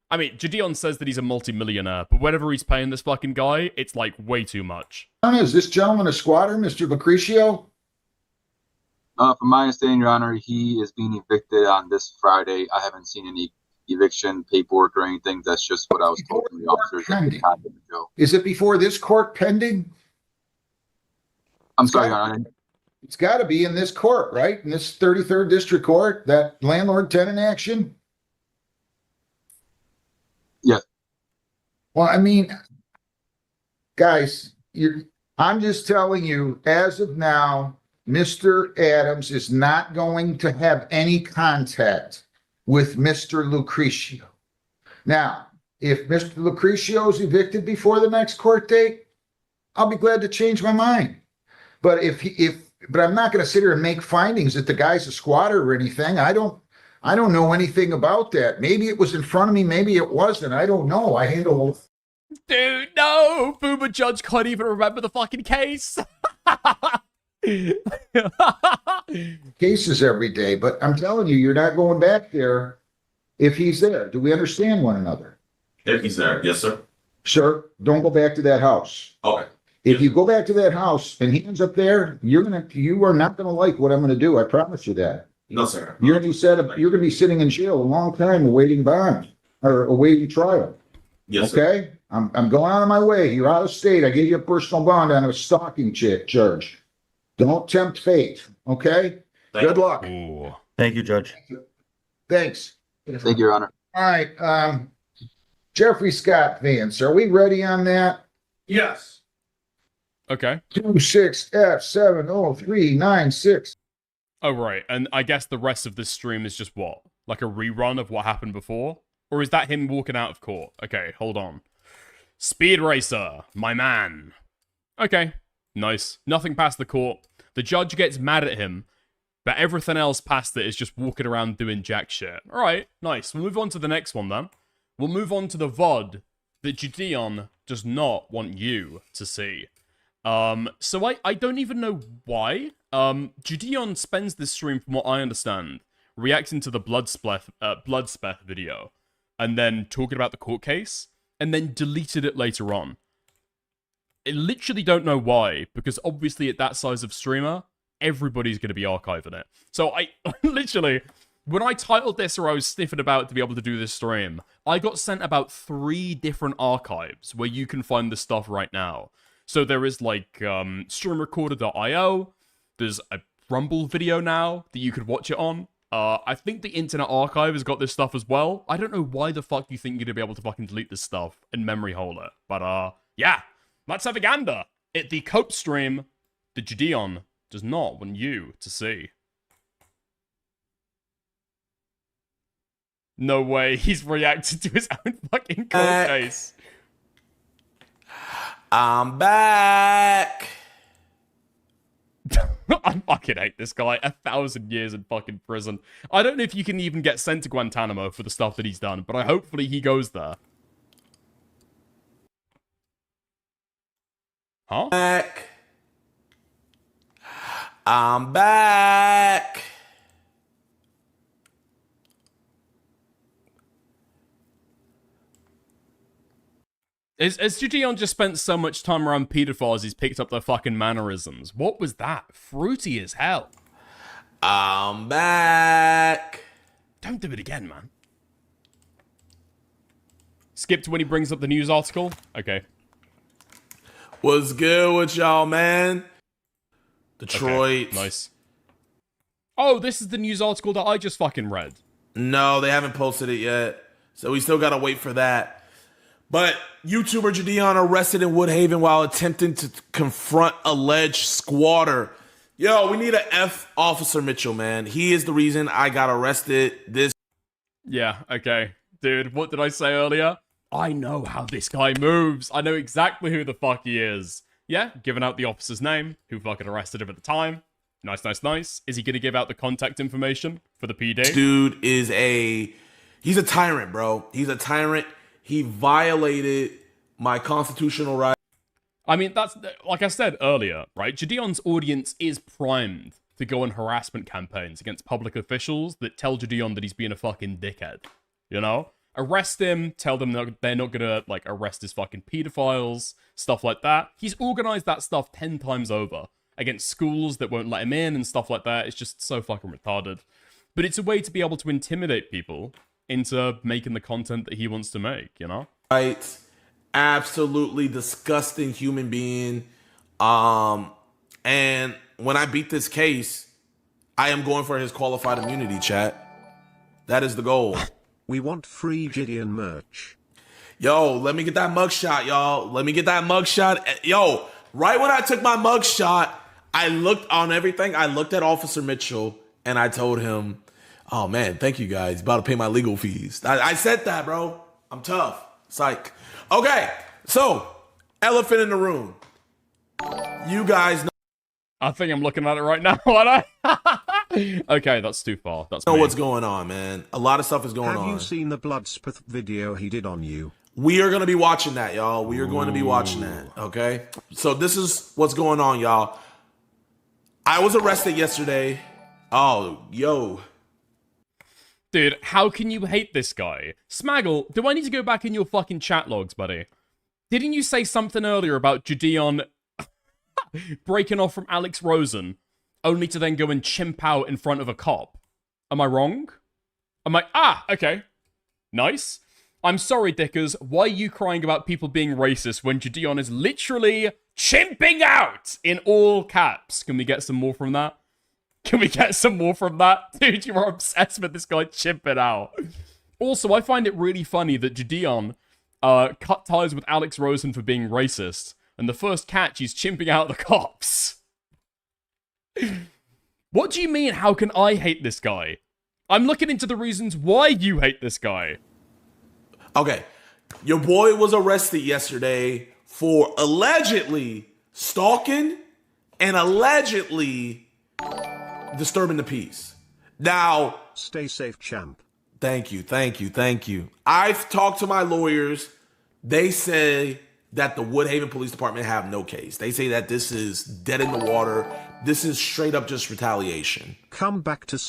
I mean, JIDION says that he's a multimillionaire, but whatever he's paying this fucking guy, it's like way too much. Is this gentleman a squatter, Mr. Lucrecio? From my understanding, Your Honor, he is being evicted on this Friday. I haven't seen any eviction paperwork or anything. That's just what I was told from the officers at the time. Is it before this court pending? I'm sorry, Your Honor. It's got to be in this court, right? In this 33rd District Court, that landlord-tenant action? Yes. Well, I mean, guys, I'm just telling you, as of now, Mr. Adams is not going to have any contact with Mr. Lucrecio. Now, if Mr. Lucrecio is evicted before the next court date, I'll be glad to change my mind. But but I'm not going to sit here and make findings that the guy's a squatter or anything. I don't know anything about that. Maybe it was in front of me, maybe it wasn't. I don't know. I handle. Dude, no! Boomer Judge can't even remember the fucking case. Cases every day, but I'm telling you, you're not going back there if he's there. Do we understand one another? If he's there, yes, sir. Sir, don't go back to that house. Okay. If you go back to that house and he ends up there, you are not gonna like what I'm gonna do. I promise you that. No, sir. You're gonna be sitting in jail a long time awaiting bond or awaiting trial. Yes, okay? Sir. I'm going out of my way. You're out of state. I gave you a personal bond on a stalking charge. Don't tempt fate. Okay? Good luck. Ooh. Thank you, Judge. Thanks. Thank you, Your Honor. All right. Jeffrey Scott Vance, are we ready on that? Yes. Okay. 26F70396. Oh, right. And I guess the rest of this stream is just what? Like a rerun of what happened before? Or is that him walking out of court? Okay, hold on. Speed Racer, my man. Okay, nice. Nothing past the court. The judge gets mad at him, but everything else past it is just walking around doing jack shit. Alright, nice. We'll move on to the next one then. We'll move on to the VOD that JIDION does not want you to see. So I don't even know why. JIDION spends this stream, from what I understand, reacting to the Bloodspeth video, and then talking about the court case, and then deleted it later on. I literally don't know why, because obviously at that size of streamer, everybody's going to be archiving it. So I literally, when I titled this or I was sniffing about to be able to do this stream, I got sent about 3 different archives where you can find the stuff right now. So there is like streamrecorder.io, there's a Rumble video now that you could watch it on. I think the Internet Archive has got this stuff as well. I don't know why the fuck you think you're going to be able to fucking delete this stuff and memory hole it. But yeah, let's have a gander at the cope stream that JIDION does not want you to see. No way, he's reacted to his own fucking court case. I'm back. I fucking hate this guy. 1,000 years in fucking prison. I don't know if you can even get sent to Guantanamo for the stuff that he's done, but hopefully he goes there. Huh? Back. I'm back. Has JIDION just spent so much time around pedophiles he's picked up their fucking mannerisms? What was that? Fruity as hell. I'm back. Don't do it again, man. Skip to when he brings up the news article? Okay. What's good with y'all, man? Detroit. Okay, nice. Oh, this is the news article that I just fucking read. No, they haven't posted it yet. So we still gotta wait for that. But YouTuber JIDION arrested in Woodhaven while attempting to confront alleged squatter. Yo, we need a F Officer Mitchell, man. He is the reason I got arrested. Yeah, okay. Dude, what did I say earlier? I know how this guy moves. I know exactly who the fuck he is. Yeah, giving out the officer's name, who fucking arrested him at the time. Nice, nice, nice. Is he gonna give out the contact information for the PD? This dude is he's a tyrant, bro. He's a tyrant. He violated my constitutional right. I mean, that's, like I said earlier, right? JIDION's audience is primed to go on harassment campaigns against public officials that tell JIDION that he's being a fucking dickhead. You know? Arrest him, tell them that they're not gonna, like, arrest his fucking pedophiles, stuff like that. He's organized that stuff 10 times over against schools that won't let him in and stuff like that. It's just so fucking retarded. But it's a way to be able to intimidate people into making the content that he wants to make, you know? Right. Absolutely disgusting human being. And when I beat this case, I am going for his qualified immunity, chat. That is the goal. We want free JIDION merch. Yo, let me get that mugshot, y'all. Let me get that mugshot. Yo, right when I took my mugshot, I looked on everything. I looked at Officer Mitchell and I told him, oh man, thank you guys. About to pay my legal fees. I said that, bro. I'm tough. Psych. Okay, so elephant in the room. You guys know. I think I'm looking at it right now, aren't I? Okay, that's too far. That's know me. what's going on, man. A lot of stuff is going on. Have you seen the Bloodsport video he did on you? We are going to be watching that, y'all. We are going to be watching that, okay? So this is what's going on, y'all. I was arrested yesterday. Oh, yo. Dude, how can you hate this guy? Smaggle, do I need to go back in your fucking chat logs, buddy? Didn't you say something earlier about JIDION breaking off from Alex Rosen, only to then go and chimp out in front of a cop? Am I wrong? Okay. Nice. I'm sorry, Dickers. Why are you crying about people being racist when JIDION is literally chimping out in all caps? Can we get some more from that? Can we get some more from that? Dude, you are obsessed with this guy chimping out. Also, I find it really funny that JIDION cut ties with Alex Rosen for being racist, and the first catch, he's chimping out the cops. What do you mean, how can I hate this guy? I'm looking into the reasons why you hate this guy. Okay, your boy was arrested yesterday for allegedly stalking and allegedly disturbing the peace. Now, stay safe, champ. Thank you. I've talked to my lawyers. They say that the Woodhaven Police Department have no case. They say that this is dead in the water. This is straight up just retaliation. Come back to...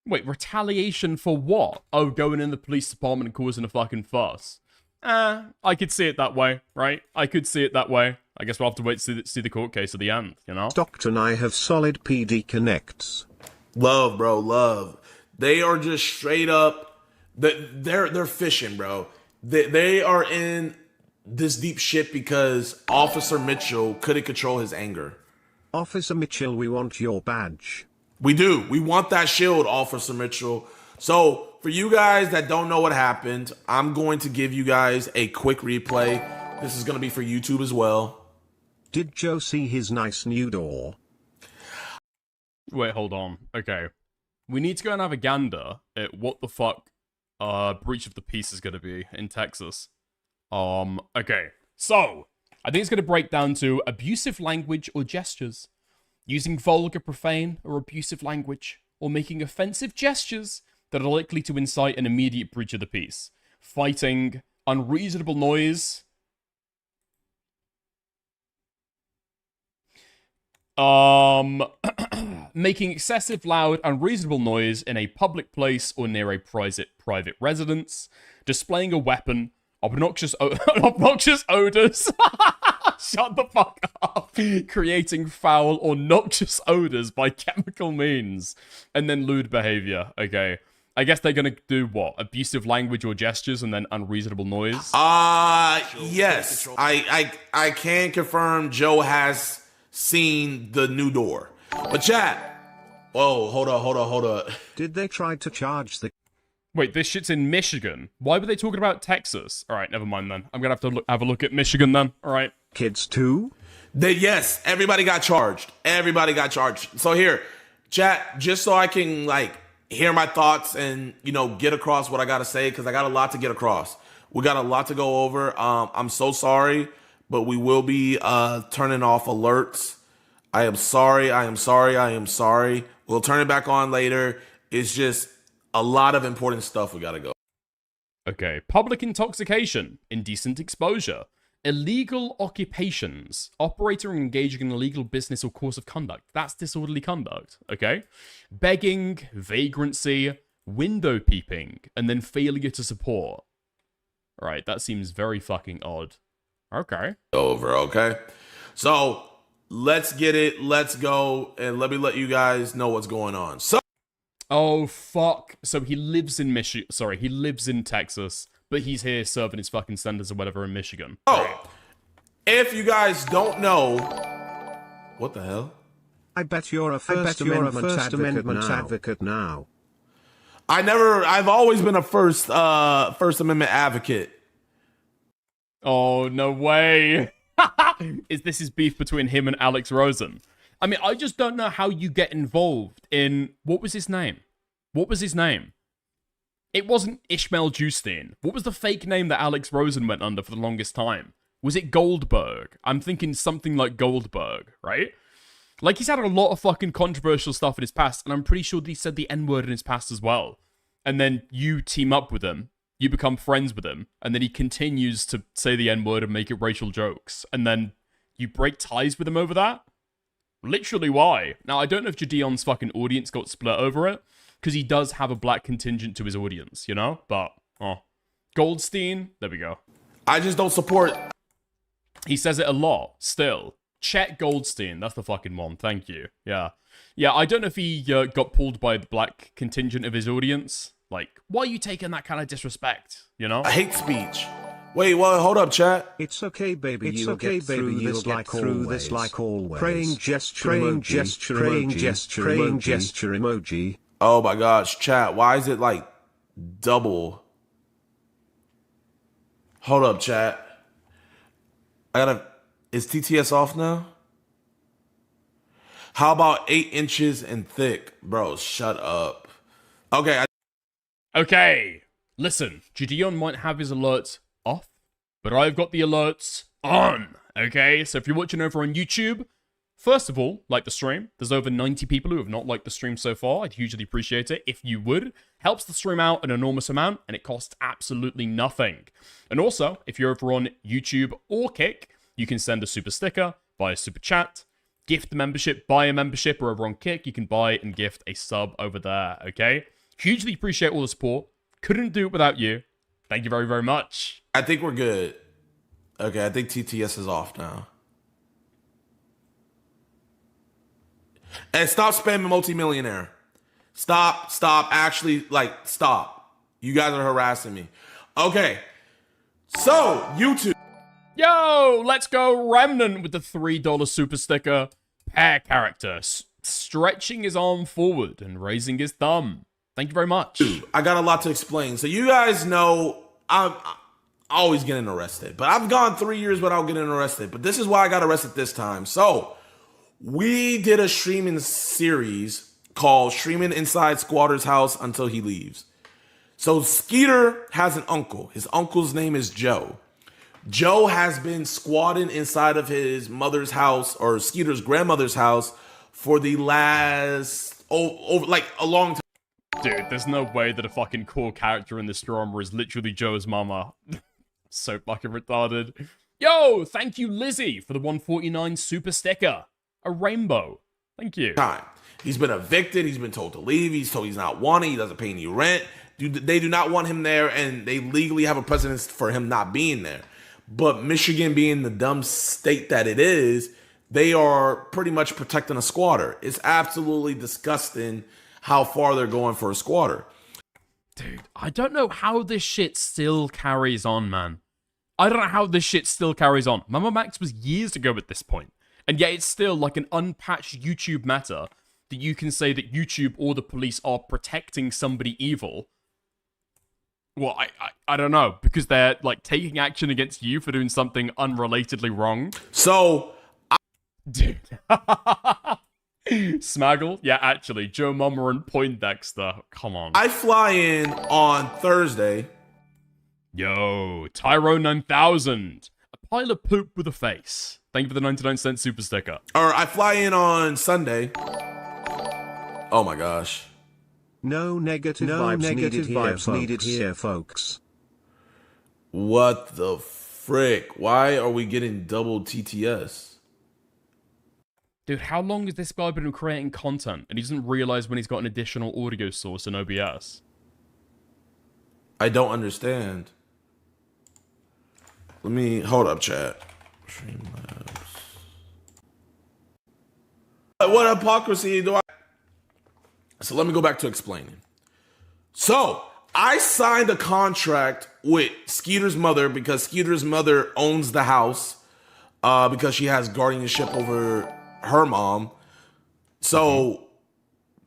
Wait, retaliation for what? Oh, going in the police department and causing a fucking fuss. I could see it that way, right? I could see it that way. I guess we'll have to wait to see the court case at the end, you know? Stockton, I have solid PD connects. Love, bro, love. They are just straight up, they're fishing, bro. They are in this deep shit because Officer Mitchell couldn't control his anger. Officer Mitchell, we want your badge. We do. We want that shield, Officer Mitchell. So, for you guys that don't know what happened, I'm going to give you guys a quick replay. This is going to be for YouTube as well. Did Joe see his nice new door? Wait, hold on. Okay. We need to go and have a gander at what the fuck breach of the peace is going to be in Texas. Okay. So, I think it's going to break down to abusive language or gestures. Using vulgar, profane, or abusive language, or making offensive gestures that are likely to incite an immediate breach of the peace. Fighting, unreasonable noise, making excessive loud, unreasonable noise in a public place or near a private residence, displaying a weapon, Obnoxious odors. Shut the fuck up. Creating foul or noxious odors by chemical means. And then lewd behavior. Okay. I guess they're gonna do what? Abusive language or gestures and then unreasonable noise? Yes. I can confirm Joe has seen the new door. But chat. Whoa, hold up. Did they try to charge the... Wait, this shit's in Michigan. Why were they talking about Texas? Alright, never mind then. I'm gonna have to have a look at Michigan then. Alright. Kids too? Yes, everybody got charged. So here, chat, just so I can, like, hear my thoughts and, you know, get across what I gotta say, because I got a lot to get across. We got a lot to go over. I'm so sorry, but we will be turning off alerts. I am sorry. We'll turn it back on later. It's just a lot of important stuff we gotta go. Okay, public intoxication, indecent exposure, illegal occupations, operator engaging in illegal business or course of conduct. That's disorderly conduct, okay? Begging, vagrancy, window peeping, and then failure to support. Right, that seems very fucking odd. Okay. Okay? So, let's get it, let's go, and let me let you guys know what's going on. So, oh, fuck. So he lives in he lives in Texas, but he's here serving his fucking sentence or whatever in Michigan. Oh, if you guys don't know, what the hell? I bet you're a First Amendment advocate now. I've always been a First Amendment advocate. Oh, no way. This is beef between him and Alex Rosen. I mean, I just don't know how you get involved in... What was his name? It wasn't Ishmael Justine. What was the fake name that Alex Rosen went under for the longest time? Was it Goldberg? I'm thinking something like Goldberg, right? Like, he's had a lot of fucking controversial stuff in his past, and I'm pretty sure that he said the N-word in his past as well. And then you team up with him, you become friends with him, and then he continues to say the N-word and make it racial jokes. And then you break ties with him over that? Literally, why? Now, I don't know if JIDION's fucking audience got split over it, because he does have a black contingent to his audience, you know? But, Goldstein, there we go. I just don't support... He says it a lot, still. Chet Goldstein, that's the fucking one, thank you. Yeah, I don't know if he got pulled by the black contingent of his audience. Like, why are you taking that kind of disrespect, you know? I hate speech. Wait, well, hold up, chat. It's okay, baby. You'll get through this like always. Praying gesture emoji. Oh my gosh, chat. Why is it like double? Hold up, chat. Is TTS off now? How about 8 inches and thick? Bro, shut up. Okay, listen, JIDION might have his alerts off, but I've got the alerts on, okay? So if you're watching over on YouTube, first of all, like the stream. There's over 90 people who have not liked the stream so far. I'd hugely appreciate it if you would. Helps the stream out an enormous amount, and it costs absolutely nothing. And also, if you're over on YouTube or Kick, you can send a super sticker, buy a super chat, gift the membership, buy a membership, or over on Kick, you can buy and gift a sub over there, okay? Hugely appreciate all the support. Couldn't do it without you. Thank you very, very much. I think we're good. Okay, I think TTS is off now. And stop spamming multimillionaire. Stop. Actually, stop. You guys are harassing me. Okay. So, YouTube. Yo, let's go Remnant with the $3 super sticker. Pair character. Stretching his arm forward and raising his thumb. Thank you very much. I got a lot to explain. So you guys know I'm always getting arrested. But I've gone 3 years without getting arrested. But this is why I got arrested this time. So, we did a streaming series called Streaming Inside Squatter's House Until He Leaves. So Skeeter has an uncle. His uncle's name is Joe. Joe has been squatting inside of his mother's house or Skeeter's grandmother's house for the last, over like a long time. Dude, there's no way that a fucking core character in this drama is literally Joe's mama. So fucking retarded. Yo, thank you Lizzie for the 149 super sticker. A rainbow. Thank you. He's been evicted. He's been told to leave. He's told he's not wanted. He doesn't pay any rent. they do not want him there, and they legally have a precedent for him not being there. But Michigan, being the dumb state that it is, they are pretty much protecting a squatter. It's absolutely disgusting how far they're going for a squatter. Dude, I don't know how this shit still carries on, man. I don't know how this shit still carries on. Mama Max was years ago at this point, and yet it's still like an unpatched YouTube matter that you can say that YouTube or the police are protecting somebody evil. Well, I don't know, because they're like taking action against you for doing something unrelatedly wrong. So, dude. Smaggle? Yeah, actually, Joe Mama and Poindexter. Come on. I fly in on Thursday. Yo, Tyro 9000. A pile of poop with a face. Thank you for the 99-cent super sticker. Or I fly in on Sunday. Oh my gosh. No negative vibes needed here, folks. What the frick? Why are we getting double TTS? Dude, how long has this guy been creating content and he doesn't realize when he's got an additional audio source in OBS? I don't understand. Let me hold up, chat. Streamlabs. What hypocrisy do I? So let me go back to explaining. So I signed a contract with Skeeter's mother because Skeeter's mother owns the house because she has guardianship over her mom. So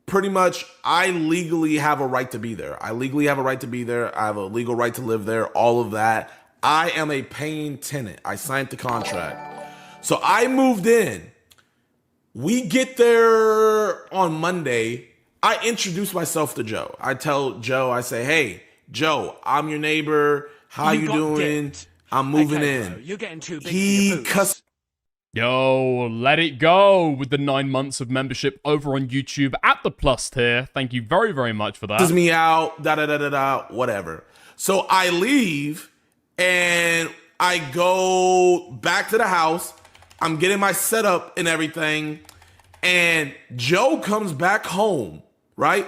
pretty much I legally have a right to be there. I legally have a right to be there. I have a legal right to live there, all of that. I am a paying tenant. I signed the contract. So I moved in. We get there on Monday. I introduce myself to Joe. I tell Joe, I say, hey, Joe, I'm your neighbor. How you doing? I'm moving in. Bro, you're getting too big for your boots. Yo, let it go with the 9 months of membership over on YouTube at the plus tier. Thank you very, very much for that. This is me out, whatever. So I leave and I go back to the house. I'm getting my setup and everything. And Joe comes back home, right?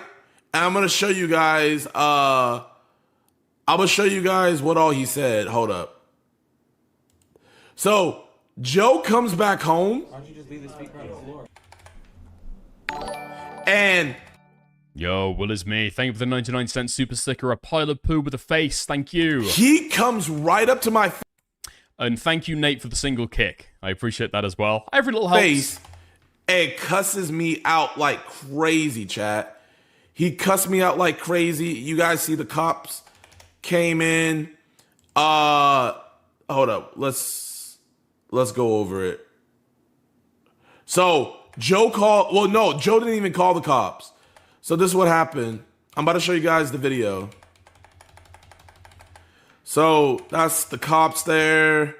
And I'm going to show you guys, I'm going to show you guys what all he said. Hold up. So Joe comes back home. Why don't you just leave the speaker on the floor? And yo, Will is me. Thank you for the 99-cent super sticker. A pile of poo with a face. Thank you. He comes right up to my and thank you, Nate, for the single kick. I appreciate that as well. Every little helps. Face and cusses me out like crazy, chat. He cussed me out like crazy. You guys see the cops came in. Hold up. Let's go over it. So Joe called. Well, no, Joe didn't even call the cops. So this is what happened. I'm about to show you guys the video. So that's the cops there.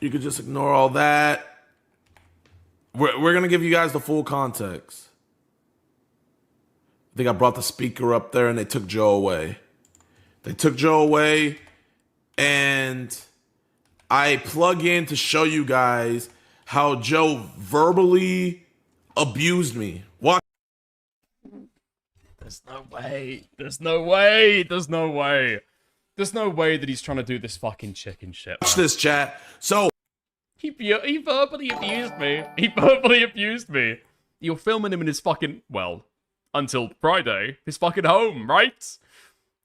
You could just ignore all that. We're going to give you guys the full context. I think I brought the speaker up there and they took Joe away. They took Joe away and I plug in to show you guys how Joe verbally abused me. Watch. There's no way. There's no way. There's no way. There's no way that he's trying to do this fucking chicken shit. Watch this, chat. So he verbally abused me. He verbally abused me. You're filming him in his fucking, well, until Friday, his fucking home, right?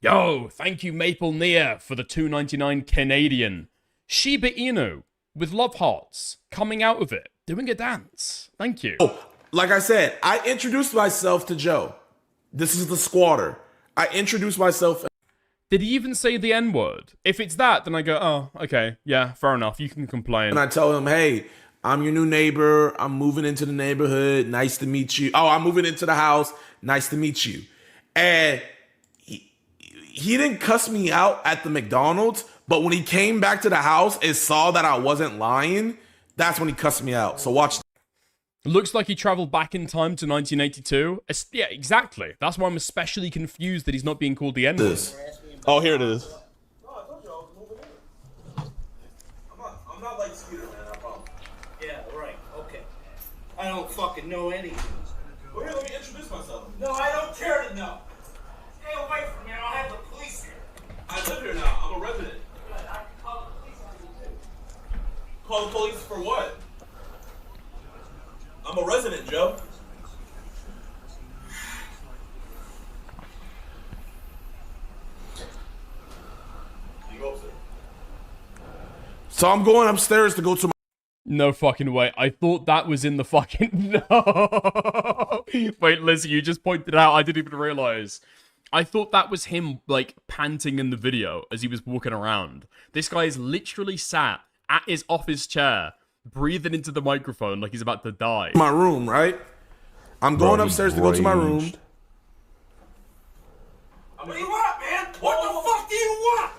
Yo, thank you, Maple Nia, for the $2.99 Canadian. Shiba Inu with love hearts coming out of it, doing a dance. Thank you. Oh, like I said, I introduced myself to Joe. This is the squatter. I introduced myself. Did he even say the N-word? If it's that, then I go, oh, okay, yeah, fair enough. You can complain. And I tell him, hey, I'm your new neighbor. I'm moving into the neighborhood. Nice to meet you. Oh, I'm moving into the house. Nice to meet you. And he didn't cuss me out at the McDonald's, but when he came back to the house and saw that I wasn't lying, that's when he cussed me out. So watch. Looks like he traveled back in time to 1982. Yeah, exactly. That's why I'm especially confused that he's not being called the N-word. Oh, here it is. I'm not like Skeeter, man, I promise. Yeah, right, okay. I don't fucking know anything. Well, here, let me introduce myself. No, I don't care to know. Stay away from me, Call the police for what? I'm a resident, Joe. You go upstairs. So I'm going upstairs to go to my. No fucking way. I thought that was in the fucking... No! Wait, Lizzie, you just pointed out. I didn't even realize. I thought that was him, like, panting in the video as he was walking around. This guy is literally sat at his office chair, breathing into the microphone like he's about to die. My room, right? I'm going upstairs to go to my room. What do you want, man? What the fuck do you want?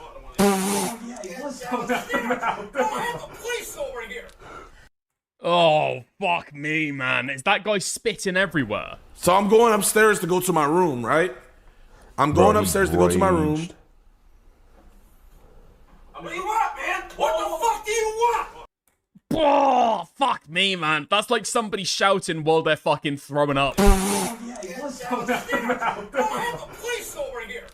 Don't have the police over here. Oh, fuck me, man. Is that guy spitting everywhere? So I'm going upstairs to go to my room, right? I'm going upstairs to go to my room. What do you want, man? What the fuck do you want? Oh, fuck me, man. That's like somebody shouting while they're fucking throwing up. Don't have the police over here.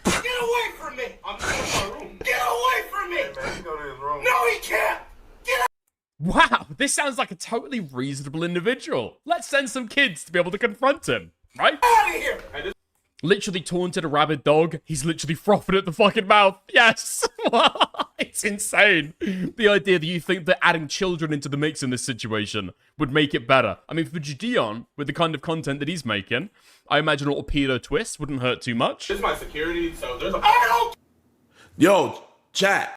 Get away from me. I'm going to my room. Get away from me. Man, he go to his room. No, he can't. Get out. Wow, this sounds like a totally reasonable individual. Let's send some kids to be able to confront him, right? Out of here. Literally taunted a rabid dog. He's literally frothing at the fucking mouth. Yes! It's insane. The idea that you think that adding children into the mix in this situation would make it better. I mean, for JIDION, with the kind of content that he's making, I imagine a little pedo twist wouldn't hurt too much. This is my security, so there's a... Yo, chat.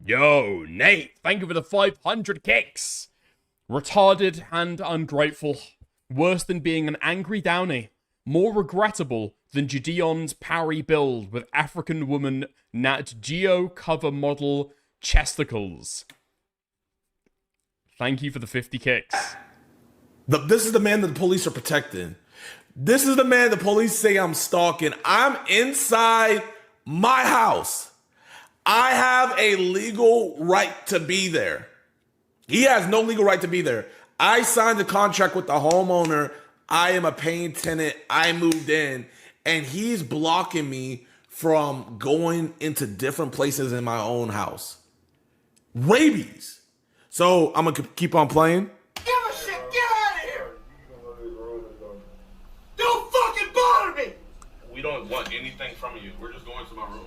Yo, Nate, thank you for the 500 kicks. Retarded and ungrateful. Worse than being an angry downy. More regrettable than JIDION's Parry build with African woman Nat Geo cover model chesticles. Thank you for the 50 kicks. This is the man that the police are protecting. This is the man the police say I'm stalking. I'm inside my house. I have a legal right to be there. He has no legal right to be there. I signed a contract with the homeowner. I am a paying tenant. I moved in, and he's blocking me from going into different places in my own house. Rabies. So I'm gonna keep on playing. Give a shit. Get out of here. Don't fucking bother me. We don't want anything from you. We're just going to my room.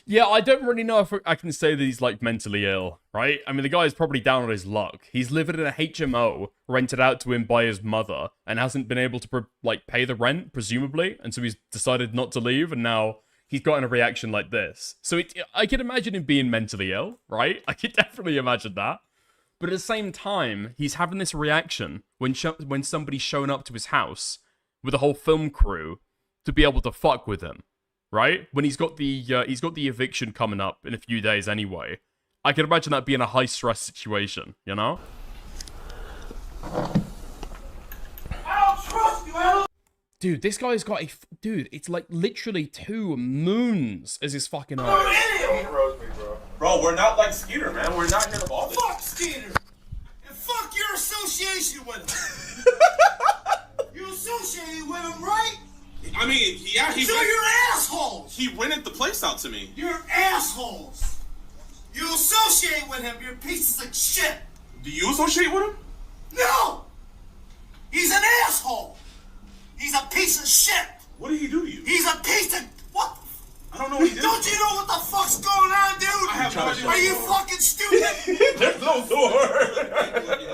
Yeah, I don't really know if I can say that he's, like, mentally ill, right? I mean, the guy is probably down on his luck. He's living in a HMO rented out to him by his mother and hasn't been able to, like, pay the rent, presumably. And so he's decided not to leave, and now he's gotten a reaction like this. So I can imagine him being mentally ill, right? I could definitely imagine that. But at the same time, he's having this reaction when somebody's showing up to his house with a whole film crew to be able to fuck with him. Right? When he's got the eviction coming up in a few days anyway. I can imagine that being a high stress situation, you know? I don't trust you. I don't. Dude, this guy's got a... Dude, it's like literally 2 moons as his fucking eye. Bro, we're not like Skeeter, man. We're not here to bother. Fuck Skeeter. And fuck your association with him. You associated with him, right? I mean, yeah, So you're assholes! He rented the place out to me. You're assholes! You associate with him, you're pieces of shit! Do you associate with him? No! He's an asshole! He's a piece of shit! What did he do to you? He's a piece of... What? I don't know what he did. Don't you know what the fuck's going on, dude? I have no idea. Are you fucking stupid? There's no door.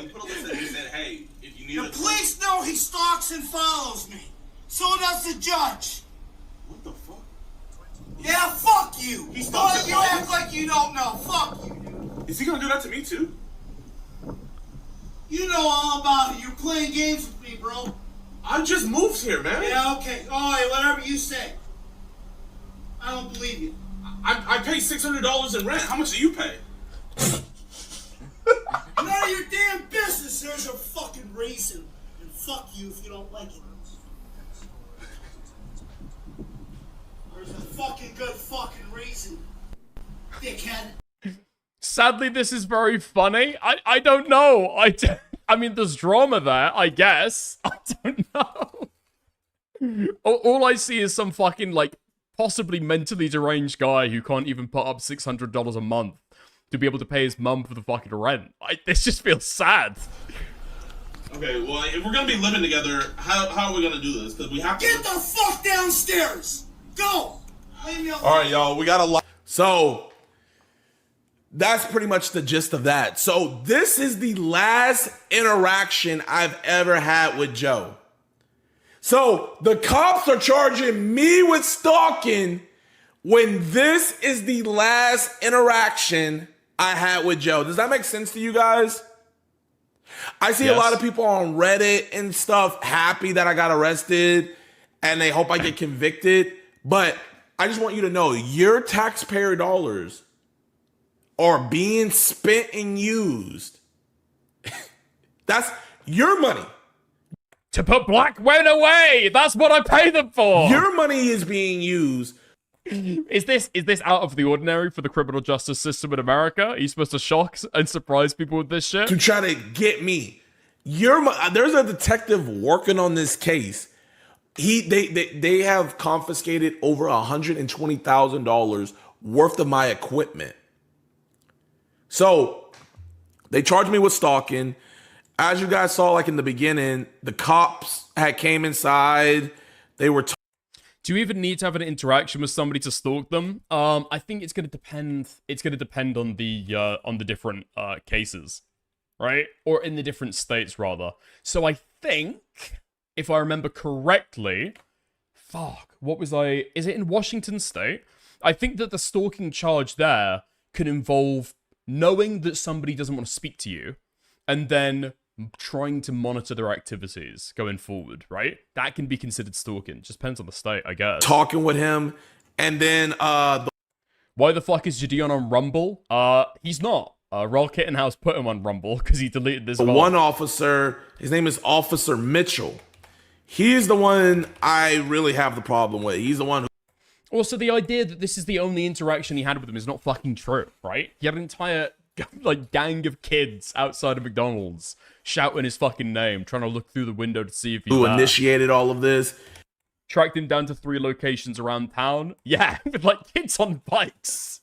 He put a list and he said, hey, if you need the police know he stalks and follows me. So does the judge. What the fuck? Yeah, fuck you. He's stalking you. Act like you don't know. Fuck you, dude. Is he gonna do that to me too? You know all about it. You're playing games with me, bro. I just moved here, man. Yeah, okay. All right, whatever you say. I don't believe you. I paid $600 in rent. How much do you pay? None of your damn business. There's a fucking reason. And fuck you if you don't like it. There's a fucking good fucking reason, dickhead. Sadly, this is very funny. I don't know. I mean, there's drama there, I guess. I don't know. All I see is some fucking, like, possibly mentally deranged guy who can't even put up $600 a month to be able to pay his mum for the fucking rent. This just feels sad. Okay, well, if we're gonna be living together, how are we gonna do this? Because we have to. Get the fuck downstairs! Go! Leave me alone. All right, y'all, we got a lot. So that's pretty much the gist of that. So this is the last interaction I've ever had with Joe. So the cops are charging me with stalking when this is the last interaction I had with Joe. Does that make sense to you guys? I see a lot of people on Reddit and stuff happy that I got arrested and they hope I get convicted. But I just want you to know your taxpayer dollars are being spent and used. That's your money. To put black men away! That's what I pay them for! Your money is being used. Is this out of the ordinary for the criminal justice system in America? Are you supposed to shock and surprise people with this shit? To try to get me. There's a detective working on this case. They have confiscated over $120,000 worth of my equipment. So they charged me with stalking. As you guys saw, like in the beginning, the cops had came inside. They were. Do you even need to have an interaction with somebody to stalk them? I think it's going to depend. It's going to depend on the different cases, right? Or in the different states, rather. So I think, if I remember correctly, what was I? Is it in Washington State? I think that the stalking charge there can involve knowing that somebody doesn't want to speak to you, and then trying to monitor their activities going forward, right? That can be considered stalking. Just depends on the state, I guess. Talking with him, and then why the fuck is JIDION on Rumble? He's not. Roll Kittenhouse put him on Rumble because he deleted this. One officer, his name is Officer Mitchell. He's the one I really have the problem with. He's the one who. Also, the idea that this is the only interaction he had with him is not fucking true, right? He had an entire gang of kids outside of McDonald's shouting his fucking name, trying to look through the window to see if he's who there. Initiated all of this. Tracked him down to 3 locations around town. Yeah, with kids on bikes.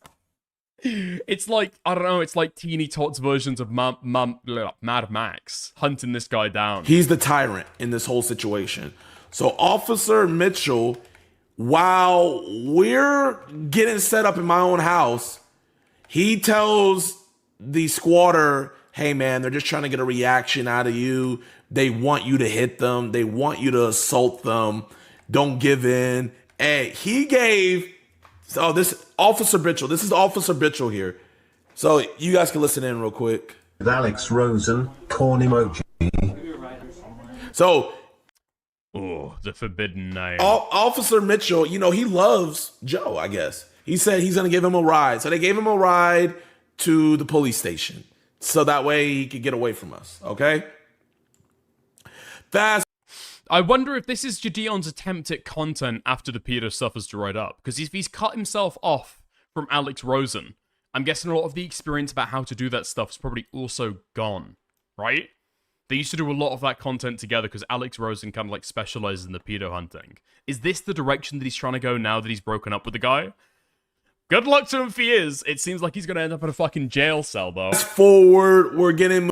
It's like, I don't know, it's like Teeny Tots versions of Mad Max hunting this guy down. He's the tyrant in this whole situation. So Officer Mitchell, while we're getting set up in my own house, he tells the squatter, hey man, they're just trying to get a reaction out of you. They want you to hit them. They want you to assault them. Don't give in. Hey, he gave, this Officer Mitchell, this is Officer Mitchell here. So you guys can listen in real quick. With Alex Rosen, corn emoji. So. Oh, the forbidden name. Officer Mitchell, he loves Joe, I guess. He said he's going to give him a ride. So they gave him a ride to the police station. So that way he could get away from us, okay? I wonder if this is JIDION's attempt at content after the pedo stuff has dried up. Because if he's cut himself off from Alex Rosen, I'm guessing a lot of the experience about how to do that stuff is probably also gone, right? They used to do a lot of that content together because Alex Rosen kind of specializes in the pedo hunting. Is this the direction that he's trying to go now that he's broken up with the guy? Good luck to him if he is. It seems like he's going to end up in a fucking jail cell, though. Fast forward, we're getting.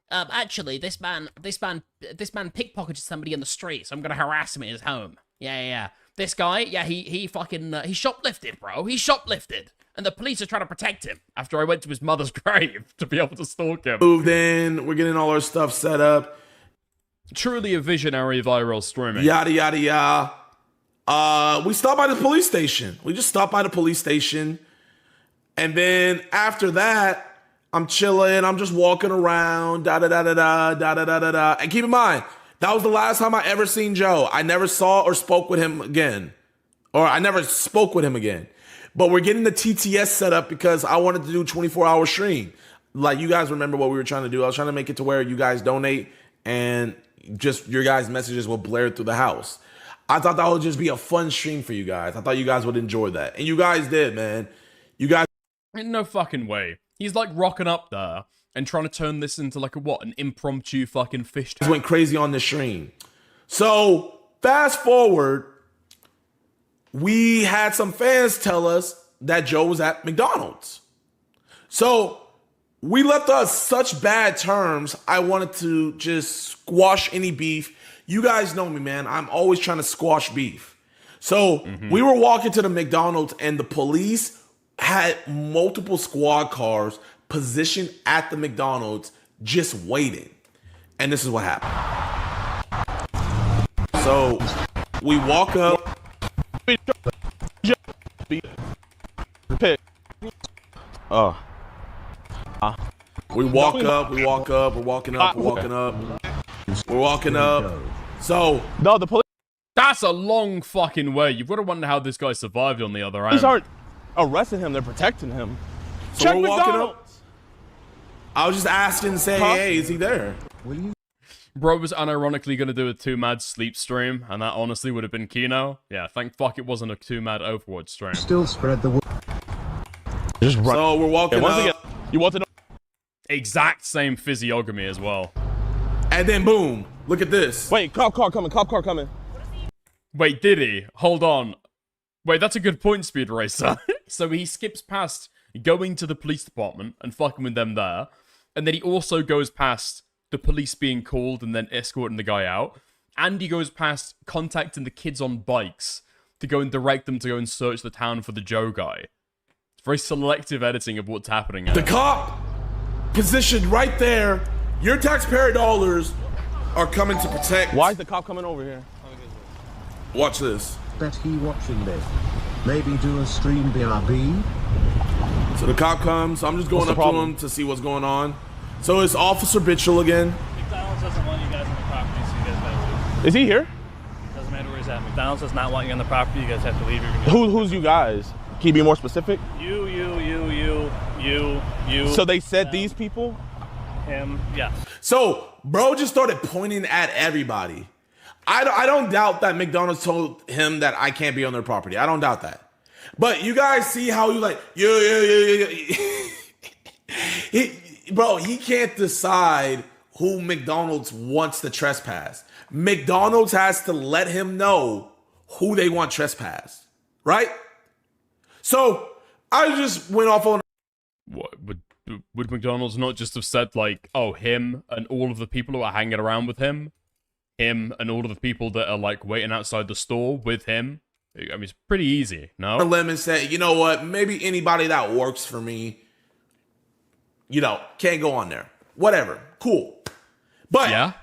Actually, this man pickpocketed somebody in the street, so I'm gonna harass him at his home. Yeah. This guy, he shoplifted, bro. He shoplifted, and the police are trying to protect him. After I went to his mother's grave to be able to stalk him. Moved in. We're getting all our stuff set up. Truly a visionary viral streaming. Yada yada yada. We stopped by the police station. We just stopped by the police station. And then after that, I'm chilling. I'm just walking around. Da-da-da-da-da. And keep in mind, that was the last time I ever seen Joe. I never saw or spoke with him again. Or I never spoke with him again. But we're getting the TTS set up because I wanted to do 24-hour stream. Like, you guys remember what we were trying to do. I was trying to make it to where you guys donate and just your guys' messages will blare through the house. I thought that would just be a fun stream for you guys. I thought you guys would enjoy that. And you guys did, man. You guys... No fucking way. He's rocking up there and trying to turn this into an impromptu fucking fish tank. Went crazy on the stream. So fast forward, we had some fans tell us that Joe was at McDonald's. So we left on such bad terms. I wanted to just squash any beef. You guys know me, man. I'm always trying to squash beef. So we were walking to the McDonald's and the police had multiple squad cars positioned at the McDonald's just waiting. And this is what happened. So we walk up. We walk up, we're walking up. So no, the police. That's a long fucking way. You've got to wonder how this guy survived on the other end. Police aren't arresting him, they're protecting him. So Check we're walking McDonald's. up. I was just asking, saying, hey, is he there? Bro was unironically going to do a 2-mad sleep stream, and that honestly would have been Kino. Yeah, thank fuck it wasn't a 2-mad Overwatch stream. Still spread the word. Just run. So we're walking once up. again, you want to know? Exact same physiognomy as well. And then boom, look at this. Wait, cop car coming. Wait, did he? Hold on. Wait, that's a good point, Speed Racer. So he skips past going to the police department and fucking with them there, and then he also goes past the police being called and then escorting the guy out, and he goes past contacting the kids on bikes to go and direct them to go and search the town for the Joe guy. It's very selective editing of what's happening here. The cop positioned right there. Your taxpayer dollars are coming to protect. Why is the cop coming over here? Watch this. Bet he watching this. Maybe do a stream BRB. So the cop comes. I'm just going What's up the to problem? him to see what's going on. So it's Officer Bitchell again. McDonald's doesn't want you guys on the property, so you guys gotta leave. Is he here? Doesn't matter where he's at. McDonald's does not want you on the property. You guys have to leave. You're gonna Who's you guys? Can you be more specific? You. So they said these people? Him. Yes. So bro just started pointing at everybody. I don't doubt that McDonald's told him that I can't be on their property. I don't doubt that. But you guys see how you like, bro, he can't decide who McDonald's wants to trespass. McDonald's has to let him know who they want trespassed, right? So I just went off on. What, would McDonald's not just have said, like, oh, him and all of the people who are hanging around with him and all of the people that are, like, waiting outside the store with him? I mean, it's pretty easy, no? Lemon said, you know what? Maybe anybody that works for me, can't go on there. Whatever. Cool. But yeah,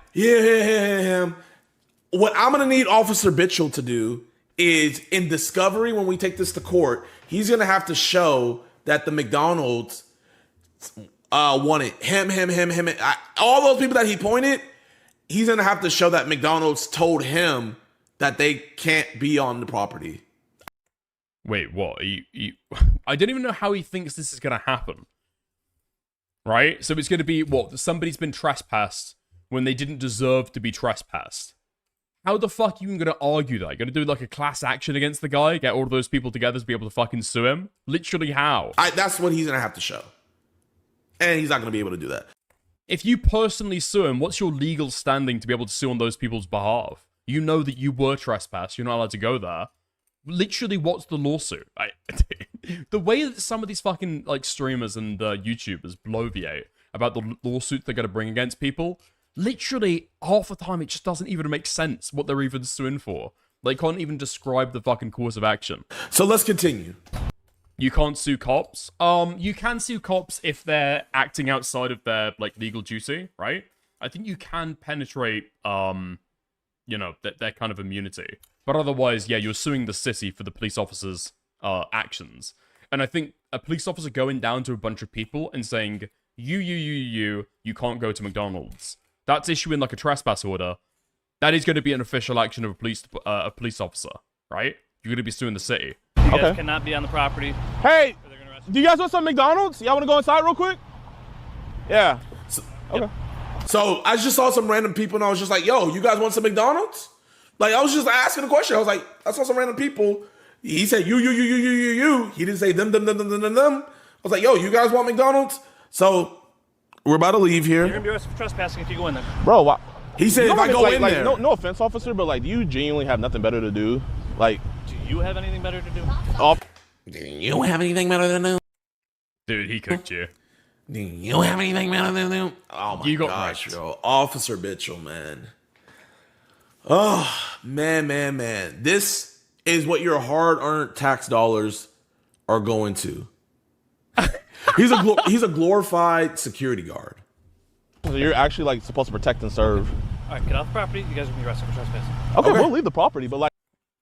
what I'm going to need Officer Bitchell to do is in discovery, when we take this to court, he's going to have to show that the McDonald's wanted him. All those people that he pointed, he's going to have to show that McDonald's told him that they can't be on the property. Wait, what? I don't even know how he thinks this is going to happen. Right? So it's going to be, what? Somebody's been trespassed when they didn't deserve to be trespassed. How the fuck are you going to argue that? You're going to do like a class action against the guy? Get all of those people together to be able to fucking sue him? Literally how? That's what he's going to have to show. And he's not going to be able to do that. If you personally sue him, what's your legal standing to be able to sue on those people's behalf? You know that you were trespassed. You're not allowed to go there. Literally, what's the lawsuit? The way that some of these fucking like streamers and YouTubers bloviate about the lawsuit they're going to bring against people, literally half the time it just doesn't even make sense what they're even suing for. They can't even describe the fucking course of action. So let's continue. You can't sue cops. You can sue cops if they're acting outside of their like legal duty, right? I think you can penetrate their kind of immunity. But otherwise, yeah, you're suing the city for the police officer's actions. And I think a police officer going down to a bunch of people and saying, you can't go to McDonald's. That's issuing like a trespass order. That is going to be an official action of a police officer, right? You're going to be suing the city. You guys cannot be on the property. Hey, do you guys want some McDonald's? Y'all want to go inside real quick? Yeah. Okay. So I just saw some random people and I was just like, yo, you guys want some McDonald's? Like, I was just asking a question. I was like, I saw some random people. He said, you. He didn't say them. I was like, yo, you guys want McDonald's? So we're about to leave here. You're going to be arrested for trespassing if you go in there. Bro, why? He said if I go in there. No offense, officer, but like, do you genuinely have nothing better to do? Like, do you have anything better to do? Do you have anything better to do? Dude, he cooked you. You don't have anything, man. Oh my You got gosh, wrecked. yo. Officer Mitchell, man. Oh, man. This is what your hard-earned tax dollars are going to. He's a glorified security guard. So you're actually like supposed to protect and serve. All right, get off the property. You guys will be arrested for trespassing. Okay, we'll leave the property, but like.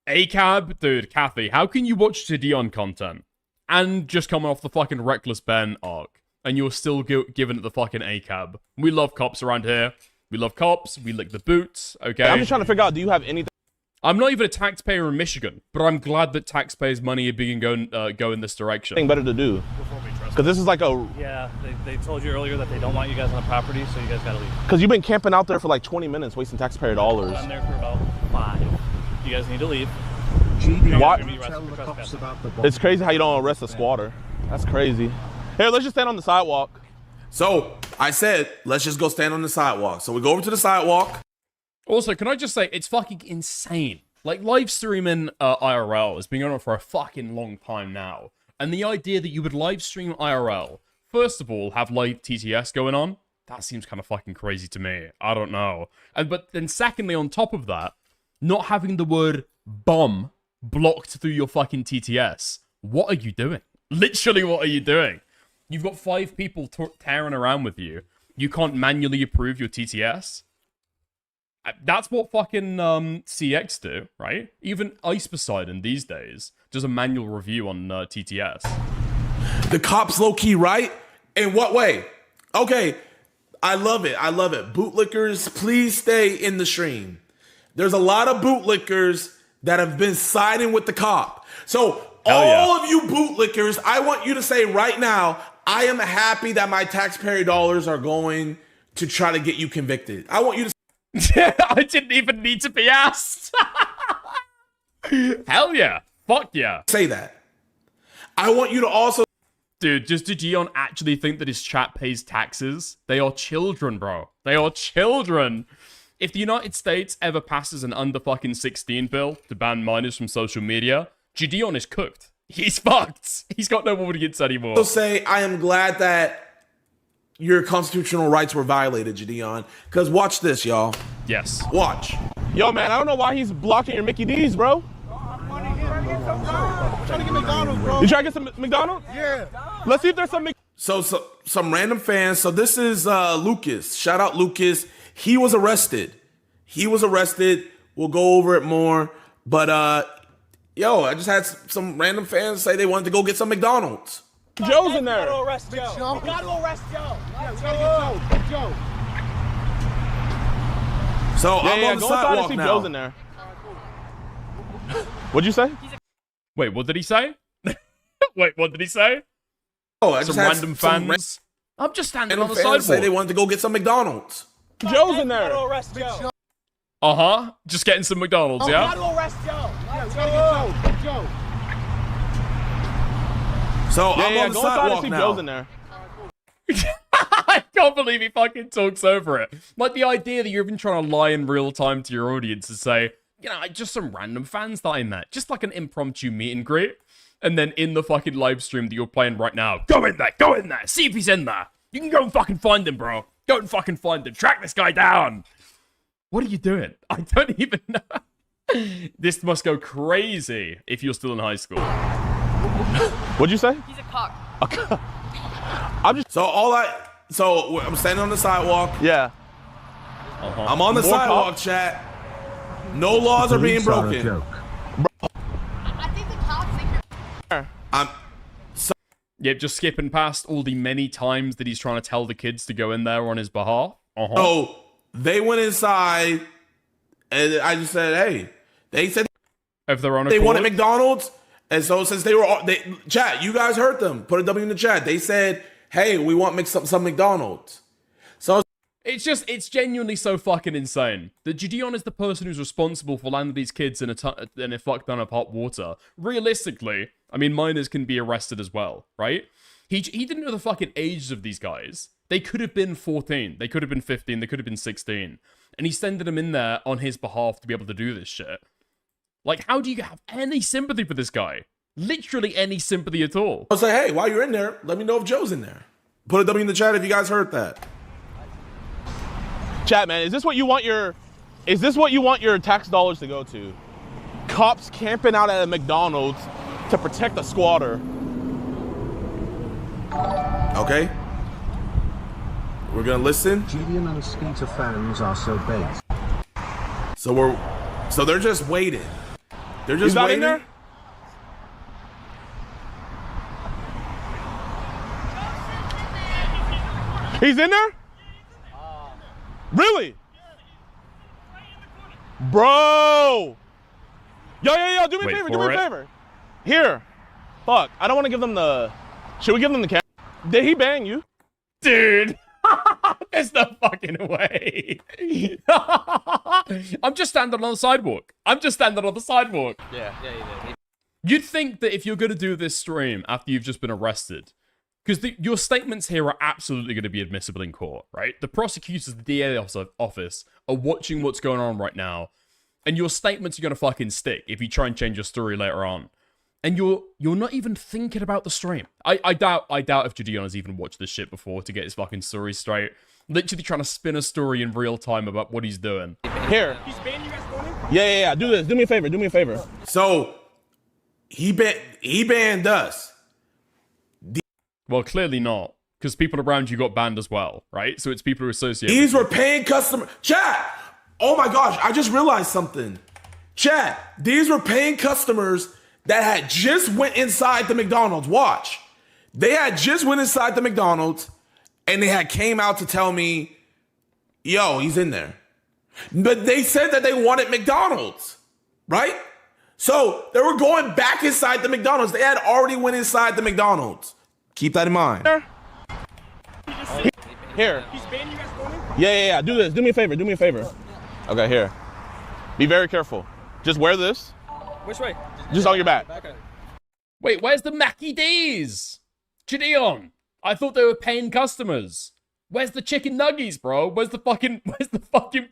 ACAB, dude, Kathy, how can you watch JIDION content and just coming off the fucking Reckless Ben arc and you're still giving it the fucking ACAB? We love cops around here. We love cops. We lick the boots. Okay. I'm just trying to figure out. Do you have anything? I'm not even a taxpayer in Michigan, but I'm glad that taxpayers' money are being go in this direction. Better to do. Because this is like a. Yeah, they told you earlier that they don't want you guys on the property, so you guys gotta leave. Because you've been camping out there for like 20 minutes, wasting taxpayer dollars. I'm there for about 5. You guys need to leave. Why? Tell the cops about the It's crazy how you don't arrest a squatter. That's crazy. Here, let's just stand on the sidewalk. So I said, let's just go stand on the sidewalk. So we go over to the sidewalk. Also, can I just say, it's fucking insane. Like, live streaming IRL has been going on for a fucking long time now. And the idea that you would live stream IRL, first of all, have live TTS going on, that seems kind of fucking crazy to me. I don't know. But then secondly, on top of that, not having the word bomb blocked through your fucking TTS. What are you doing? Literally, what are you doing? You've got 5 people tearing around with you. You can't manually approve your TTS. That's what fucking CX do, right? Even Ice Poseidon these days does a manual review on TTS. The cops low-key right? In what way? Okay, I love it. Bootlickers, please stay in the stream. There's a lot of bootlickers that have been siding with the cop. So all of you bootlickers, I want you to say right now, I am happy that my taxpayer dollars are going to try to get you convicted. I want you to I didn't even need to be asked. Hell yeah. Fuck yeah. Say that. I want you to also... Dude, does Gideon actually think that his chat pays taxes? They are children, bro. They are children. If the United States ever passes an under fucking 16 bill to ban minors from social media, Gideon is cooked. He's fucked. He's got no audience anymore. Also say, I am glad that your constitutional rights were violated, Gideon. Because watch this, y'all. Yes. Watch. Yo, man, I don't know why he's blocking your Mickey D's, bro. Trying to get McDonald's, bro. You trying to get some McDonald's? Yeah. Let's see if there's some. So some random fans. So this is Lucas. Shout out Lucas. He was arrested. We'll go over it more. But yo, I just had some random fans say they wanted to go get some McDonald's. Joe's in there. Gotta arrest Joe. Gotta arrest Joe. Yeah, we gotta get Joe. So I'm on the go inside and sidewalk see now. Joe's in there. What'd you say? Wait, what did he say? Wait, what did he say? Oh, I just some had random fans. I'm just standing on the fans sidewalk. say they wanted to go get some McDonald's. Joe's in there. Gotta arrest Joe. Uh-huh. Just getting some McDonald's, yeah? Gotta arrest Joe. Yeah, we gotta get Joe. So I'm on the go inside and sidewalk see now. Joe's in there. I can't believe he fucking talks over it. Like, the idea that you're even trying to lie in real time to your audience and say, you know, just some random fans that I met. Just like an impromptu meet and greet. And then in the fucking live stream that you're playing right now, go in there, see if he's in there. You can go and fucking find him, bro. Go and fucking find him. Track this guy down. What are you doing? I don't even know. This must go crazy if you're still in high school. What'd you say? He's a cock. I'm standing on the sidewalk. Yeah. I'm on the More sidewalk, cops? chat. No laws are being Police are a broken. joke. I think the cops think you're... Yeah, just skipping past all the many times that he's trying to tell the kids to go in there on his behalf. So they went inside, and I just said, "Hey," they said if they're on they wanted McDonald's, and so since chat, you guys heard them. Put a W in the chat. They said, "Hey, we want some McDonald's." So it's genuinely so fucking insane that Gideon is the person who's responsible for landing these kids in a fuck ton of hot water. Realistically, I mean, minors can be arrested as well, right? He didn't know the fucking ages of these guys. They could have been 14, they could have been 15, they could have been 16. And he sent them in there on his behalf to be able to do this shit. Like, how do you have any sympathy for this guy? literally any sympathy at all. I was like, hey, while you're in there, let me know if Joe's in there. Put a W in the chat if you guys heard that. Chat, man, is this what you want your tax dollars to go to? Cops camping out at a McDonald's to protect a squatter. Okay. We're gonna listen. Gideon and Skeeter fans are so based. So they're just waiting. They're just He's not waiting. in there? He's in there? Really? Bro! Yo, do me a favor, do me a favor. Here. Fuck, I don't want to give them the... Should we give them the camera? Did he bang you? Dude! There's no fucking way. I'm just standing on the sidewalk. Yeah, You'd think that if you're going to do this stream after you've just been arrested, because your statements here are absolutely going to be admissible in court, right? The prosecutors, the DA office are watching what's going on right now, and your statements are going to fucking stick if you try and change your story later on. And you're not even thinking about the stream. I doubt if Gideon has even watched this shit before to get his fucking story straight. Literally trying to spin a story in real time about what he's doing. Here. He's banned you guys going? Yeah. Do this. Do me a favor. So he banned us. Well, clearly not, because people around you got banned as well, right? So it's people who associate. These were paying customers. Chat. Oh my gosh! I just realized something. Chat. These were paying customers that had just went inside the McDonald's. Watch. They had just went inside the McDonald's and they had came out to tell me, yo, he's in there. But they said that they wanted McDonald's, right? So they were going back inside the McDonald's. They had already went inside the McDonald's. Keep that in mind. Here. He's banned you guys going? Yeah. Do this. Do me a favor. Okay, here. Be very careful. Just wear this. Which way? Just on your back. Wait, where's the Mackie D's? Gideon, I thought they were paying customers. Where's the chicken nuggies, bro? Where's the fucking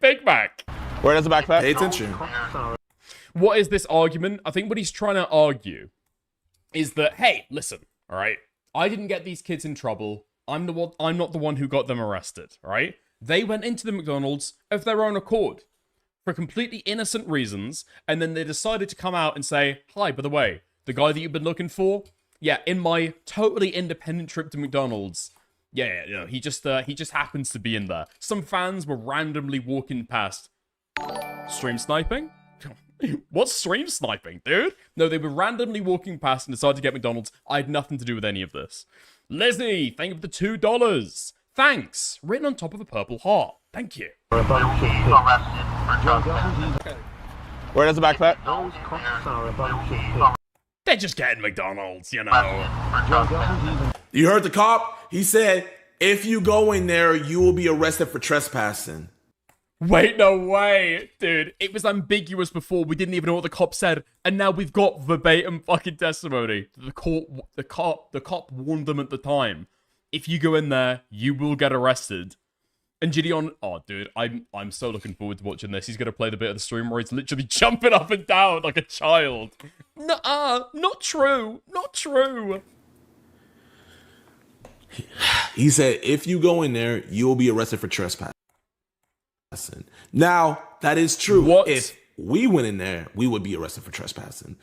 Big Mac? Where does the backpack? Pay attention. What is this argument? I think what he's trying to argue is that, hey, listen, all right, I didn't get these kids in trouble. I'm not the one who got them arrested, all right? They went into the McDonald's of their own accord for completely innocent reasons, and then they decided to come out and say, hi, by the way, the guy that you've been looking for, yeah, in my totally independent trip to McDonald's, yeah, he just happens to be in there. Some fans were randomly walking past. Stream sniping? What's stream sniping, dude? No, they were randomly walking past and decided to get McDonald's. I had nothing to do with any of this. Lizzie, thank you for the $2. Thanks. Written on top of a purple heart. Thank you. Where does the backpack? They're just getting McDonald's, you know. You heard the cop? He said, if you go in there, you will be arrested for trespassing. Wait, no way. Dude, it was ambiguous before. We didn't even know what the cop said. And now we've got verbatim fucking testimony. The cop warned them at the time. If you go in there, you will get arrested. And Gideon, oh dude, I'm so looking forward to watching this. He's gonna play the bit of the stream where he's literally jumping up and down like a child. Nuh-uh, not true. He said, if you go in there, you will be arrested for trespassing. Now, that is true. What? If we went in there, we would be arrested for trespassing.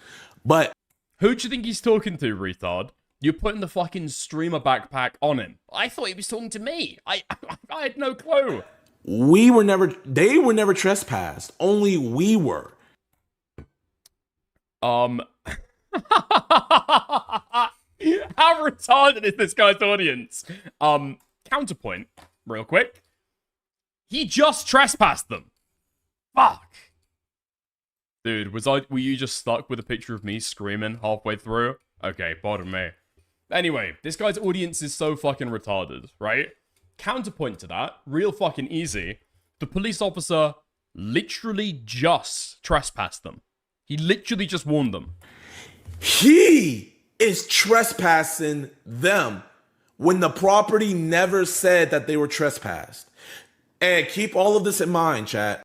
But who do you think he's talking to, retard? You're putting the fucking streamer backpack on him. I thought he was talking to me. I had no clue. They were never trespassed. Only we were. How retarded is this guy's audience? Counterpoint, real quick. He just trespassed them. Fuck. Dude, were you just stuck with a picture of me screaming halfway through? Okay, pardon me. Anyway, this guy's audience is so fucking retarded, right? Counterpoint to that, real fucking easy. The police officer literally just trespassed them. He literally just warned them. He is trespassing them when the property never said that they were trespassed. And keep all of this in mind, chat.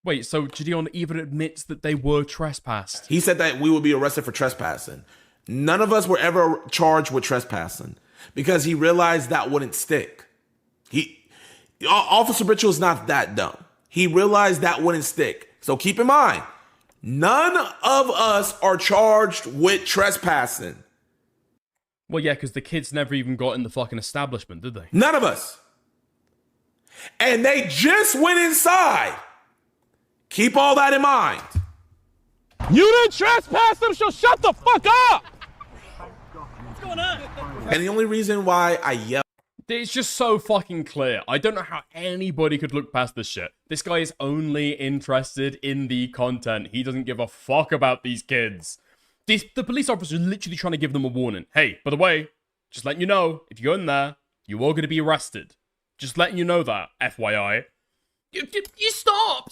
Wait, so Gideon even admits that they were trespassed? He said that we would be arrested for trespassing. None of us were ever charged with trespassing because he realized that wouldn't stick. Officer Mitchell is not that dumb. He realized that wouldn't stick. So keep in mind, none of us are charged with trespassing. Well, yeah, because the kids never even got in the fucking establishment, did they? None of us. And they just went inside. Keep all that in mind. You didn't trespass them, so shut the fuck up! What's going on? And the only reason why I yell. It's just so fucking clear. I don't know how anybody could look past this shit. This guy is only interested in the content. He doesn't give a fuck about these kids. The police officer is literally trying to give them a warning. Hey, by the way, just letting you know, if you go in there, you are going to be arrested. Just letting you know that, FYI. You stop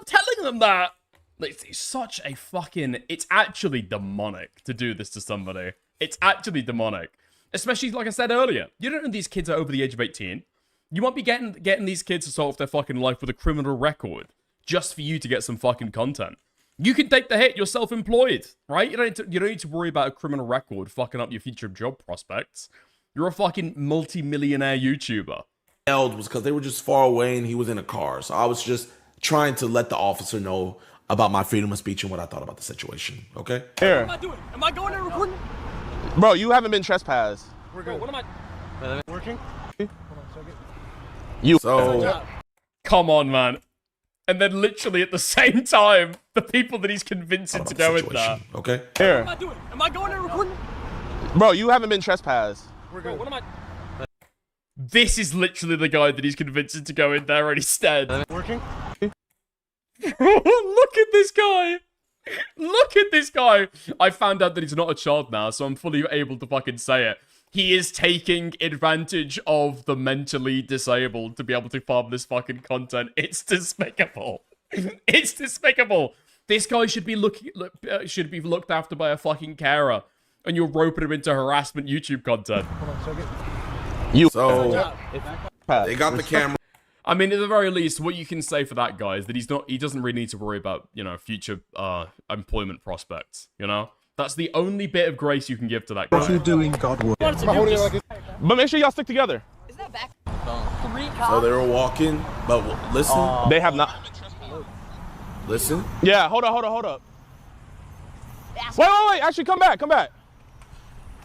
telling them that. It's such a fucking... It's actually demonic to do this to somebody. It's actually demonic. Especially, like I said earlier, you don't know these kids are over the age of 18. You might be getting these kids to start off their fucking life with a criminal record just for you to get some fucking content. You can take the hit. You're self-employed, right? You don't need to worry about a criminal record fucking up your future job prospects. You're a fucking multi-millionaire YouTuber. Yelled was because they were just far away and he was in a car. So I was just trying to let the officer know about my freedom of speech and what I thought about the situation. Okay? Here. What am I doing? Am I going there recording? Bro, you haven't been trespassed. We're good. What am I working? Hold on a second. You. So. Come on, man. And then literally at the same time, the people that he's convincing to go in there. Okay? Here. What am I doing? Am I going there recording? Bro, you haven't been trespassed. We're good. What am I... This is literally the guy that he's convincing to go in there instead. Working? Look at this guy. Look at this guy. I found out that he's not a child now, so I'm fully able to fucking say it. He is taking advantage of the mentally disabled to be able to farm this fucking content. It's despicable. It's despicable. This guy should be looked after by a fucking carer, and you're roping him into harassment YouTube content. Hold on a second. You. So they got the camera. I mean, at the very least, what you can say for that guy is that he doesn't really need to worry about, future employment prospects, That's the only bit of grace you can give to that guy. What are you doing, God work? But make sure y'all stick together. Is that back? So they were walking, but listen. They have not. Listen. Yeah, hold up. Wait. Actually, come back.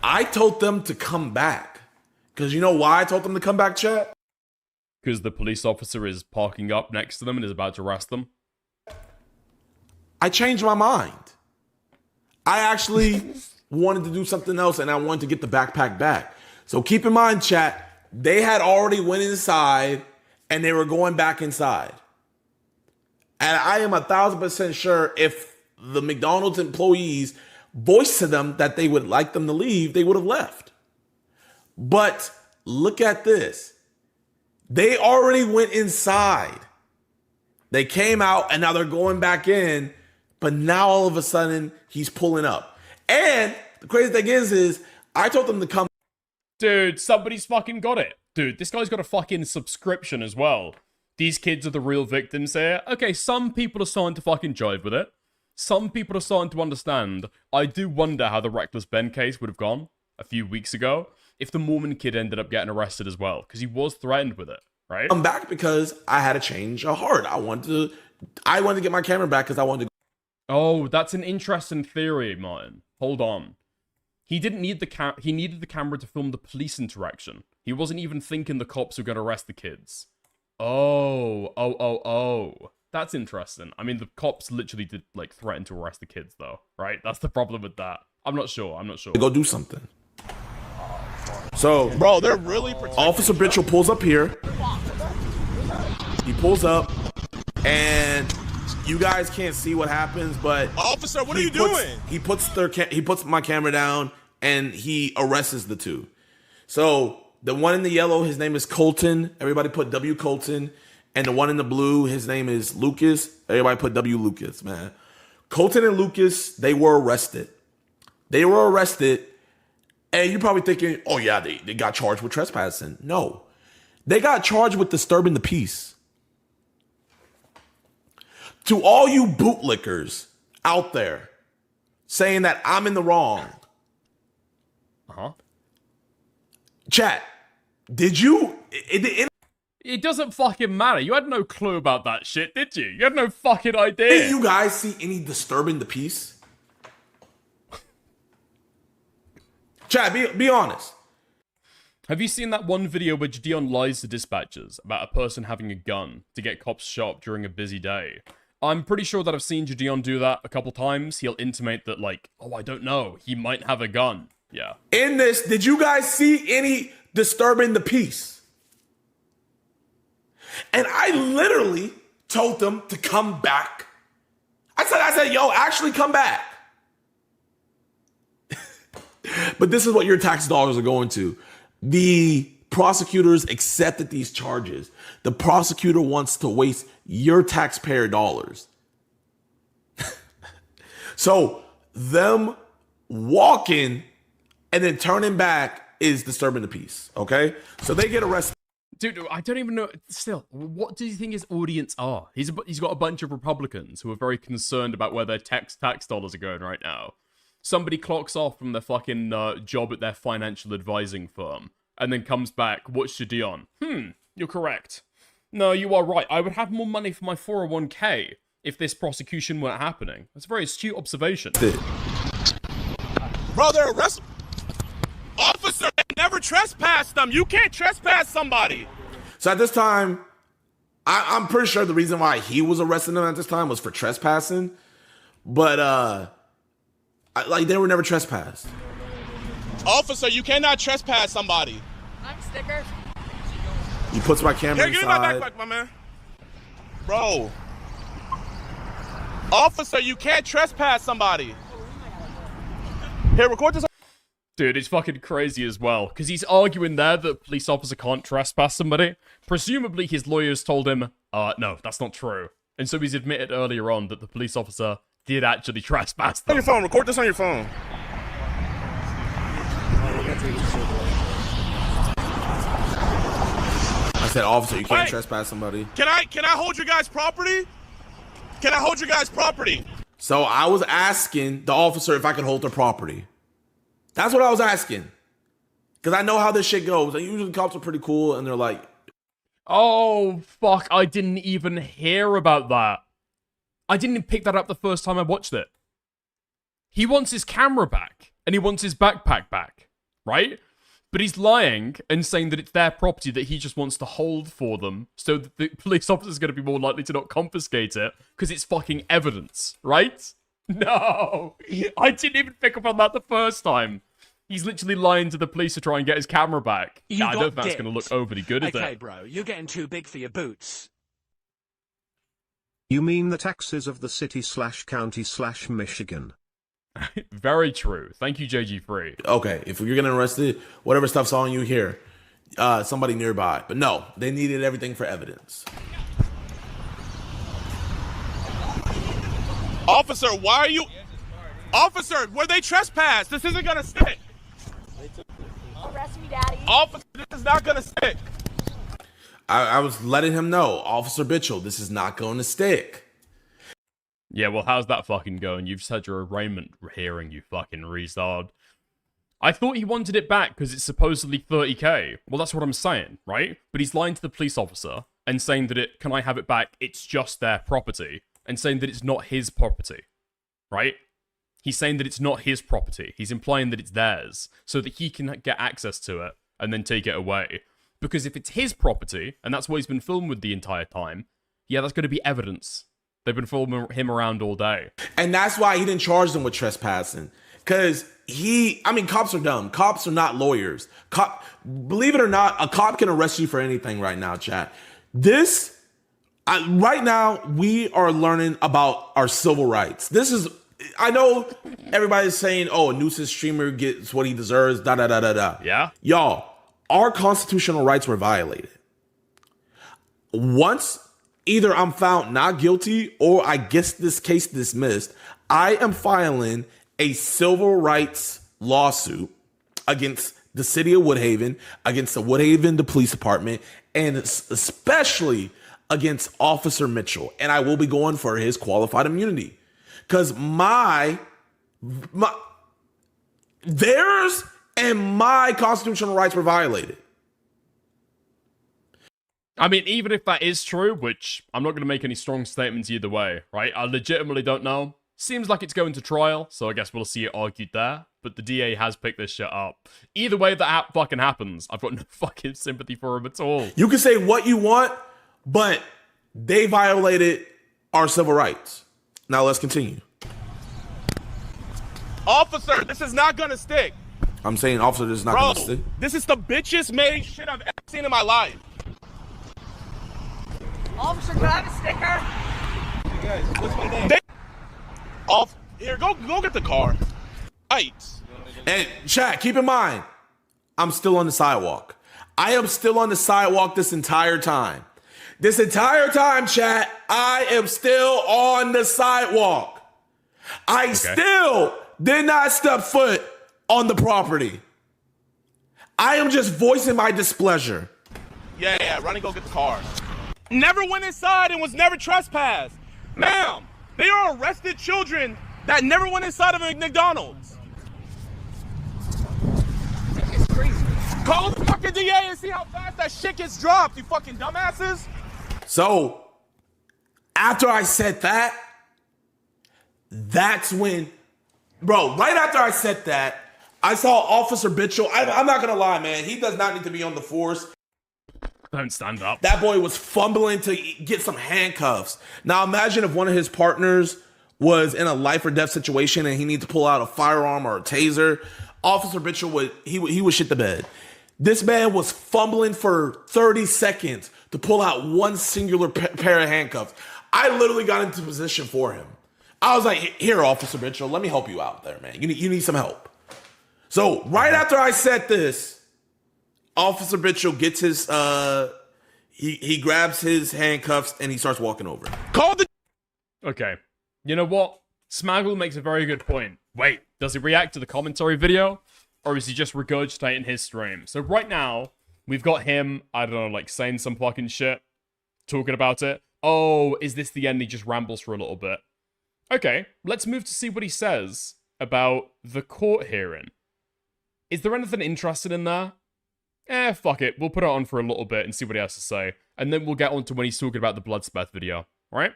I told them to come back. Because you know why I told them to come back, chat? Because the police officer is parking up next to them and is about to arrest them. I changed my mind. I actually wanted to do something else and I wanted to get the backpack back. So keep in mind, chat, they had already went inside and they were going back inside. And I am 1,000% sure if the McDonald's employees voiced to them that they would like them to leave, they would have left. But look at this. They already went inside. They came out and now they're going back in. But now all of a sudden he's pulling up. And the crazy thing is I told them to come. Dude, somebody's fucking got it. Dude, this guy's got a fucking subscription as well. These kids are the real victims here. Okay, some people are starting to fucking jive with it. Some people are starting to understand. I do wonder how the Reckless Ben case would have gone a few weeks ago if the Mormon kid ended up getting arrested as well, because he was threatened with it, right? I'm back because I had a change of heart. I wanted to get my camera back because I wanted to. Oh, that's an interesting theory, Martin. Hold on. He didn't need he needed the camera to film the police interaction. He wasn't even thinking the cops were going to arrest the kids. Oh. That's interesting. I mean, the cops literally did, threaten to arrest the kids, though, right? That's the problem with that. I'm not sure. Go do something. So, bro, they're really protecting. Officer Mitchell pulls up here. He pulls up, and you guys can't see what happens, but officer, what are you doing? He puts my camera down, and he arrests the two. So the one in the yellow, his name is Colton. Everybody put W Colton. And the one in the blue, his name is Lucas. Everybody put W Lucas, man. Colton and Lucas, they were arrested. And you're probably thinking, oh yeah, they got charged with trespassing. No. They got charged with disturbing the peace. To all you bootlickers out there, saying that I'm in the wrong. Chat, did you? It doesn't fucking matter. You had no clue about that shit, did you? You had no fucking idea. Did you guys see any disturbing the peace? Chat, be honest. Have you seen that one video where JIDION lies to dispatchers about a person having a gun to get cops shot during a busy day? I'm pretty sure that I've seen JIDION do that a couple times. He'll intimate that, like, oh, I don't know, he might have a gun. Yeah. In this, did you guys see any disturbing the peace? And I literally told them to come back. I said, yo, actually come back. But this is what your tax dollars are going to. The prosecutors accepted these charges. The prosecutor wants to waste your taxpayer dollars. So them walking and then turning back is disturbing the peace, okay? So they get arrested. Dude, I don't even know. Still, what do you think his audience are? He's got a bunch of Republicans who are very concerned about where their tax dollars are going right now. Somebody clocks off from their fucking job at their financial advising firm and then comes back, what's JIDION? You're correct. No, you are right. I would have more money for my 401k if this prosecution weren't happening. That's a very astute observation. Bro, they're arrested. Officer, they never trespassed them. You can't trespass somebody. So at this time, I'm pretty sure the reason why he was arresting them at this time was for trespassing. But, like, they were never trespassed. Officer, you cannot trespass somebody. I'm sticker. He puts my camera Here, give me my inside. backpack, my man. Bro. Officer, you can't trespass somebody. Here, record this. Dude, it's fucking crazy as well, because he's arguing there that a police officer can't trespass somebody. Presumably his lawyers told him, no, that's not true. And so he's admitted earlier on that the police officer did actually trespass them. On your phone, record this on your phone. I said, officer, you can't trespass somebody. Can I hold your guys' property? Can I hold your guys' property? So I was asking the officer if I could hold their property. That's what I was asking. Because I know how this shit goes. And usually cops are pretty cool and they're like, oh, fuck, I didn't even hear about that. I didn't even pick that up the first time I watched it. He wants his camera back and he wants his backpack back, right? But he's lying and saying that it's their property that he just wants to hold for them so that the police officer's going to be more likely to not confiscate it because it's fucking evidence, right? No, I didn't even pick up on that the first time. He's literally lying to the police to try and get his camera back. You I don't think got that's going to look overly good, is Okay, it? bro, you're getting too big for your boots. You mean the taxes of the city/county/Michigan? Very true. Thank you, JG3. okay, if you're getting arrested, whatever stuff's on you here, somebody nearby. But no, they needed everything for evidence. Officer, why are you... Officer, where they trespass? This isn't gonna stick. Arrest me, daddy. Officer, this is not gonna stick. I was letting him know, Officer Bitchell, this is not going to stick. Yeah, well, how's that fucking going? You've just had your arraignment hearing, you fucking retard. I thought he wanted it back because it's supposedly 30k. Well, that's what I'm saying, right? But he's lying to the police officer and saying that can I have it back? It's just their property. And saying that it's not his property, right? He's saying that it's not his property. He's implying that it's theirs so that he can get access to it and then take it away. Because if it's his property, and that's what he's been filmed with the entire time, yeah, that's going to be evidence. They've been filming him around all day. And that's why he didn't charge them with trespassing. Because cops are dumb. Cops are not lawyers. Believe it or not, a cop can arrest you for anything right now, chat. Right now, we are learning about our civil rights. I know everybody's saying, oh, a nuisance streamer gets what he deserves, da-da-da-da-da. Yeah? Y'all, our constitutional rights were violated. Once either I'm found not guilty or I get this case dismissed, I am filing a civil rights lawsuit against the city of Woodhaven, against the Woodhaven Police Department, and especially against Officer Mitchell. And I will be going for his qualified immunity. Because my Theirs and my constitutional rights were violated. I mean, even if that is true, which I'm not going to make any strong statements either way, right? I legitimately don't know. Seems like it's going to trial, so I guess we'll see it argued there. But the DA has picked this shit up. Either way that fucking happens, I've got no fucking sympathy for him at all. You can say what you want, but they violated our civil rights. Now let's continue. Officer, this is not gonna stick. I'm saying, officer, this is not going to stick. This is the bitchest made shit I've ever seen in my life. Officer, can I have a sticker? You guys, what's my name? Here, go get the car. Right. And chat, keep in mind, I'm still on the sidewalk. I am still on the sidewalk this entire time. This entire time, chat, I am still on the sidewalk. I still did not step foot on the property. I am just voicing my displeasure. Yeah, run and go get the car. Never went inside and was never trespassed. Ma'am, they are arrested children that never went inside of a McDonald's. It's crazy. Call the fucking DA and see how fast that shit gets dropped, you fucking dumbasses. So, after I said that, that's when, bro, right after I said that, I saw Officer Bitchell. I'm not going to lie, man. He does not need to be on the force. Don't stand up. That boy was fumbling to get some handcuffs. Now imagine if one of his partners was in a life or death situation and he needs to pull out a firearm or a taser. Officer Mitchell would shit the bed. This man was fumbling for 30 seconds to pull out one singular pair of handcuffs. I literally got into position for him. I was like, here, Officer Mitchell, let me help you out there, man. You need some help. So right after I said this, Officer Mitchell gets his, he grabs his handcuffs and he starts walking over. Call the... Okay. You know what? Smaggle makes a very good point. Wait, does he react to the commentary video? Or is he just regurgitating his stream? So right now, we've got him, I don't know, like saying some fucking shit. Talking about it. Oh, is this the end? He just rambles for a little bit. Okay, let's move to see what he says about the court hearing. Is there anything interesting in there? Fuck it. We'll put it on for a little bit and see what he has to say. And then we'll get on to when he's talking about the Bloodspeth video. Alright?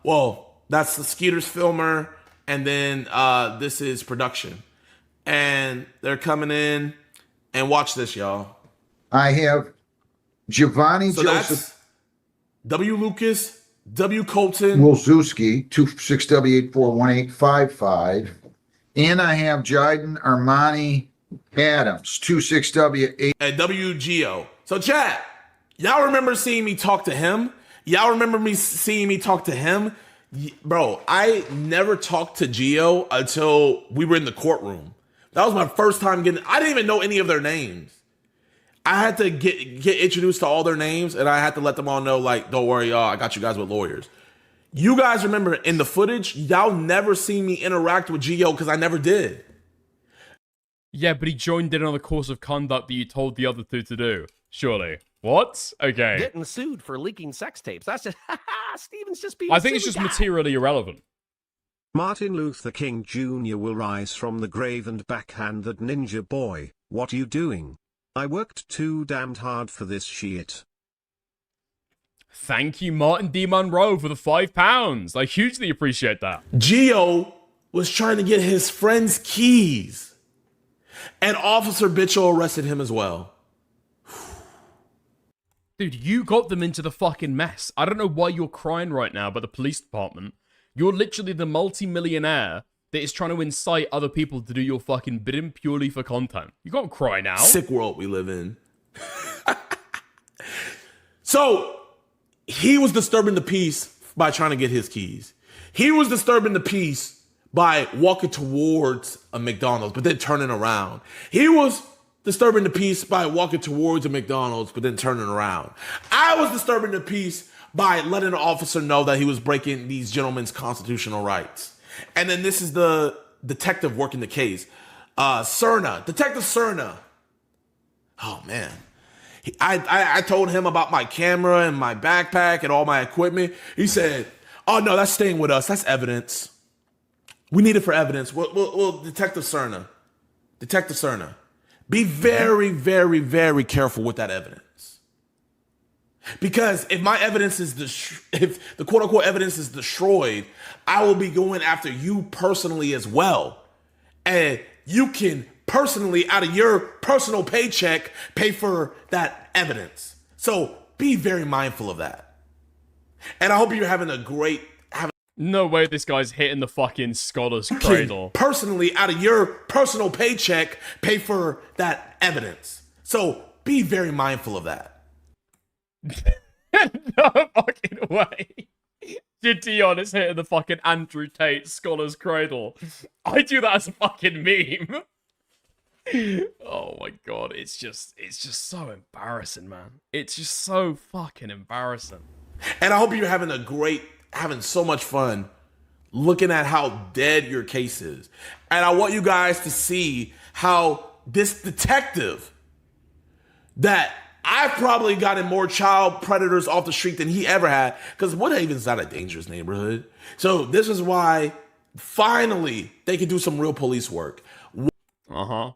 Well, that's the Skeeter's filmer. And then this is production. And they're coming in. And watch this, y'all. I have Giovanni So Joseph that's W. Lucas, W. Colton. Wolzewski, 26W841855. And I have Jiden Armani Adams, 26W8. And WGO. So, chat, y'all remember seeing me talk to him? Y'all remember seeing me talk to him? Bro, I never talked to Geo until we were in the courtroom. That was my first time I didn't even know any of their names. I had to get introduced to all their names, and I had to let them all know, like, don't worry, y'all, I got you guys with lawyers. You guys remember in the footage, y'all never seen me interact with Geo because I never did. Yeah, but he joined in on the course of conduct that you told the other two to do. Surely. What? Okay. Getting sued for leaking sex tapes. That's just, Steven's just being I think it's just materially irrelevant. Martin Luther King Jr. will rise from the grave and backhand that ninja boy. What you doing? I worked too damned hard for this shit. Thank you, Martin D. Monroe, for the £5. I hugely appreciate that. Geo was trying to get his friend's keys. And Officer Bitchell arrested him as well. Dude, you got them into the fucking mess. I don't know why you're crying right now about the police department. You're literally the multi-millionaire that is trying to incite other people to do your fucking bidding purely for content. You can't cry now. Sick world we live in. So, he was disturbing the peace by trying to get his keys. He was disturbing the peace by walking towards a McDonald's, but then turning around. He was disturbing the peace by walking towards a McDonald's, but then turning around. I was disturbing the peace by letting the officer know that he was breaking these gentlemen's constitutional rights. And then this is the detective working the case. Detective Cerna. Oh, man. I told him about my camera and my backpack and all my equipment. He said, oh, no, that's staying with us. That's evidence. We need it for evidence. Well, Detective Cerna. Detective Cerna. Be very, very, very careful with that evidence. Because if my evidence is if the quote unquote evidence is destroyed, I will be going after you personally as well. And you can personally, out of your personal paycheck, pay for that evidence. So be very mindful of that. And I hope you're having a great. No way this guy's hitting the fucking scholar's cradle. Personally, out of your personal paycheck, pay for that evidence. So be very mindful of that. No fucking way. Gideon is hitting the fucking Andrew Tate scholar's cradle. I do that as a fucking meme. Oh my god, it's just so embarrassing, man. It's just so fucking embarrassing. And I hope you're having so much fun looking at how dead your case is. And I want you guys to see how this detective that I've probably gotten more child predators off the street than he ever had, because Woodhaven is not a dangerous neighborhood. So this is why finally they can do some real police work. Uh-huh.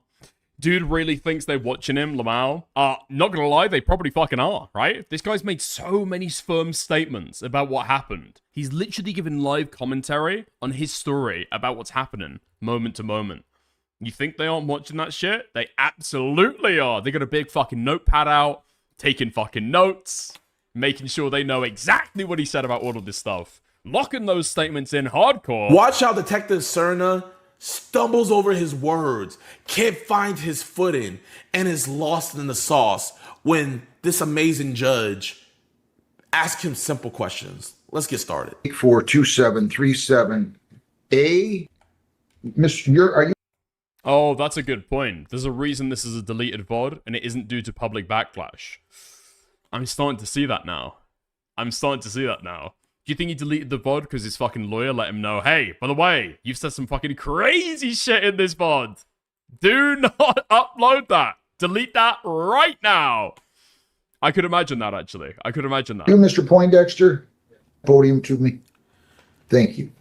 Dude really thinks they're watching him, Lamau. Not gonna lie, they probably fucking are, right? This guy's made so many firm statements about what happened. He's literally given live commentary on his story about what's happening, moment to moment. You think they aren't watching that shit? They absolutely are. They got a big fucking notepad out, taking fucking notes, making sure they know exactly what he said about all of this stuff. Locking those statements in hardcore. Watch how Detective Cerna stumbles over his words, can't find his footing, and is lost in the sauce when this amazing judge asks him simple questions. Let's get started. 42737A. Are you? Oh, that's a good point. There's a reason this is a deleted VOD, and it isn't due to public backlash. I'm starting to see that now. Do you think he deleted the VOD because his fucking lawyer let him know, hey, by the way, you've said some fucking crazy shit in this VOD. Do not upload that. Delete that right now. I could imagine that, actually. You, Mr. Poindexter? Podium to me. Thank you.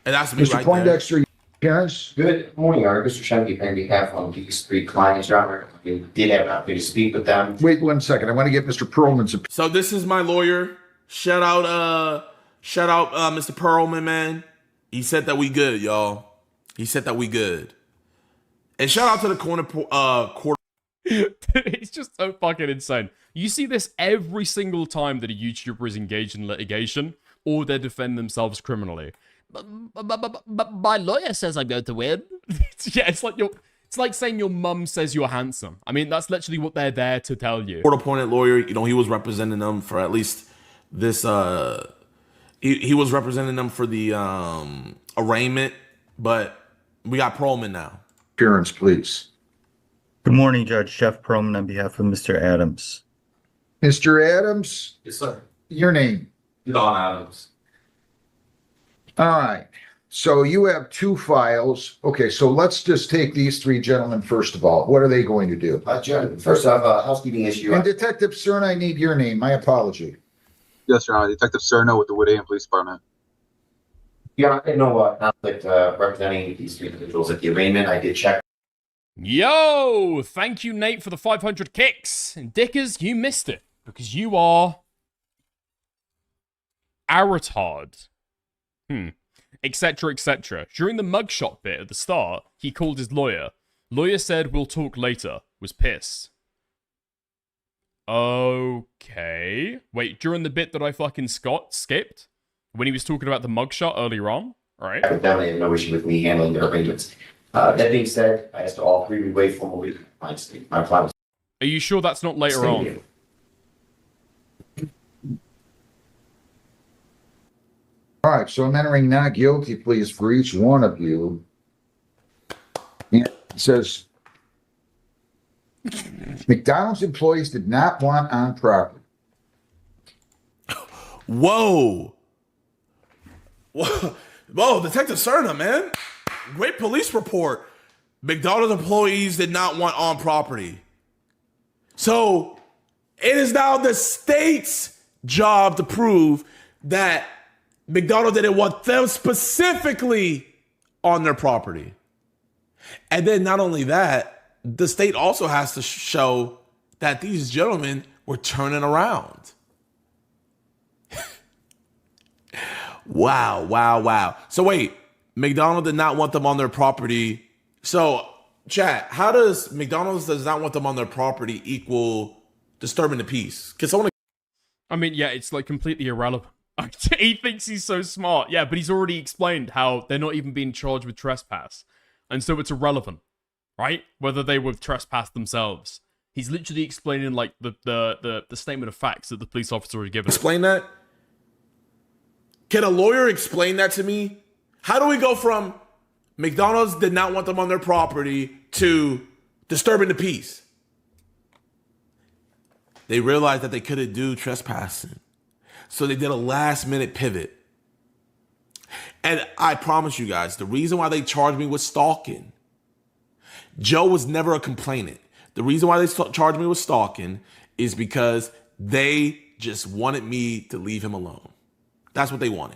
And that's me Mr. right Poindexter, your appearance? Good morning, Mr. Shanky, on behalf of these three clients, Your Honor. We did have an opportunity to speak with them. Wait 1 second. I want to get Mr. Perlman's opinion. So this is my lawyer. Shout out Mr. Perlman, man. He said that we good, y'all. He said that we good. And shout out to the court. It's just so fucking insane. You see this every single time that a YouTuber is engaged in litigation or they defend themselves criminally. My lawyer says I'm going to win. Yeah, it's like saying your mum says you're handsome. I mean, that's literally what they're there to tell you. Court-appointed lawyer, you know, he was representing them for at least this. He was representing them for the arraignment, but we got Perlman now. Appearance, please. Good morning, Judge Jeff Perlman on behalf of Mr. Adams. Mr. Adams? Yes, sir. Your name? Don Adams. All right. So you have two files. Okay, so let's just take these three gentlemen first of all. What are they going to do? Judge, first off, a housekeeping issue. And Detective Cerna, I need your name. My apology. Yes, Your Honor. Detective Cerna with the Woodhaven Police Department. Yeah, I didn't know what conflict representing these three individuals at the arraignment. I did check. Yo! Thank you, Nate, for the 500 kicks. And Dickers, you missed it. Because you are... a retard. Etc., etc. During the mugshot bit at the start, he called his lawyer. Lawyer said, we'll talk later. Was pissed. Okay. Wait, during the bit that I fucking skipped? When he was talking about the mugshot earlier on? Alright. I definitely have no issue with me handling their arrangements. That being said, I asked all three to waive formally my plan was. Are you sure that's not later on? All right, so I'm entering not guilty pleas for each one of you. And it says, McDonald's employees did not want on property. Whoa. Whoa, Detective Cerna, man. Great police report. McDonald's employees did not want on property. So it is now the state's job to prove that McDonald's didn't want them specifically on their property. And then not only that, the state also has to show that these gentlemen were turning around. Wow, wow, wow. So wait, McDonald's did not want them on their property. So, chat, how does McDonald's does not want them on their property equal disturbing the peace? Can someone... I mean, yeah, it's like completely irrelevant. He thinks he's so smart. Yeah, but he's already explained how they're not even being charged with trespass. And so it's irrelevant, right? Whether they were trespassed themselves. He's literally explaining like the statement of facts that the police officer had given. Explain that? Can a lawyer explain that to me? How do we go from McDonald's did not want them on their property to disturbing the peace? They realized that they couldn't do trespassing. So they did a last minute pivot. And I promise you guys, the reason why they charged me with stalking, Joe was never a complainant. The reason why they charged me with stalking is because they just wanted me to leave him alone. That's what they wanted.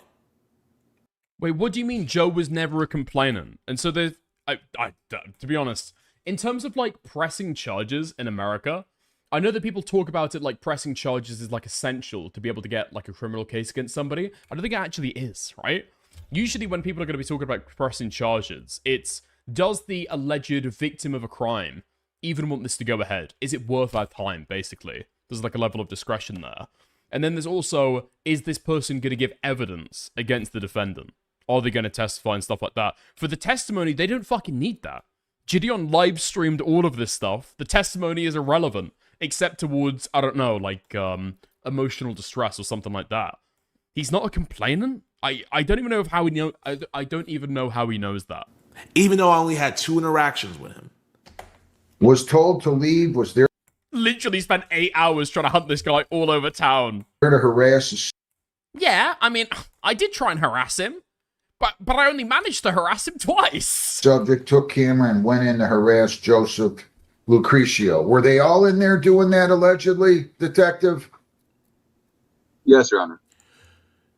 Wait, what do you mean Joe was never a complainant? And so there's, to be honest, in terms of like pressing charges in America, I know that people talk about it like pressing charges is like essential to be able to get like a criminal case against somebody. I don't think it actually is, right? Usually when people are going to be talking about pressing charges, it's does the alleged victim of a crime even want this to go ahead? Is it worth our time, basically? There's like a level of discretion there. And then there's also, is this person going to give evidence against the defendant? Are they going to testify and stuff like that? For the testimony, they don't fucking need that. JIDION live streamed all of this stuff. The testimony is irrelevant, except towards, I don't know, like emotional distress or something like that. He's not a complainant? I don't even know how he know. I don't even know how he knows that. Even though I only had 2 interactions with him. Was told to leave, was there Literally spent 8 hours trying to hunt this guy all over town. to harass us. Yeah, I mean, I did try and harass him, but I only managed to harass him twice. Subject took camera and went in to harass Joseph Lucrecio. Were they all in there doing that allegedly, detective? Yes, Your Honor.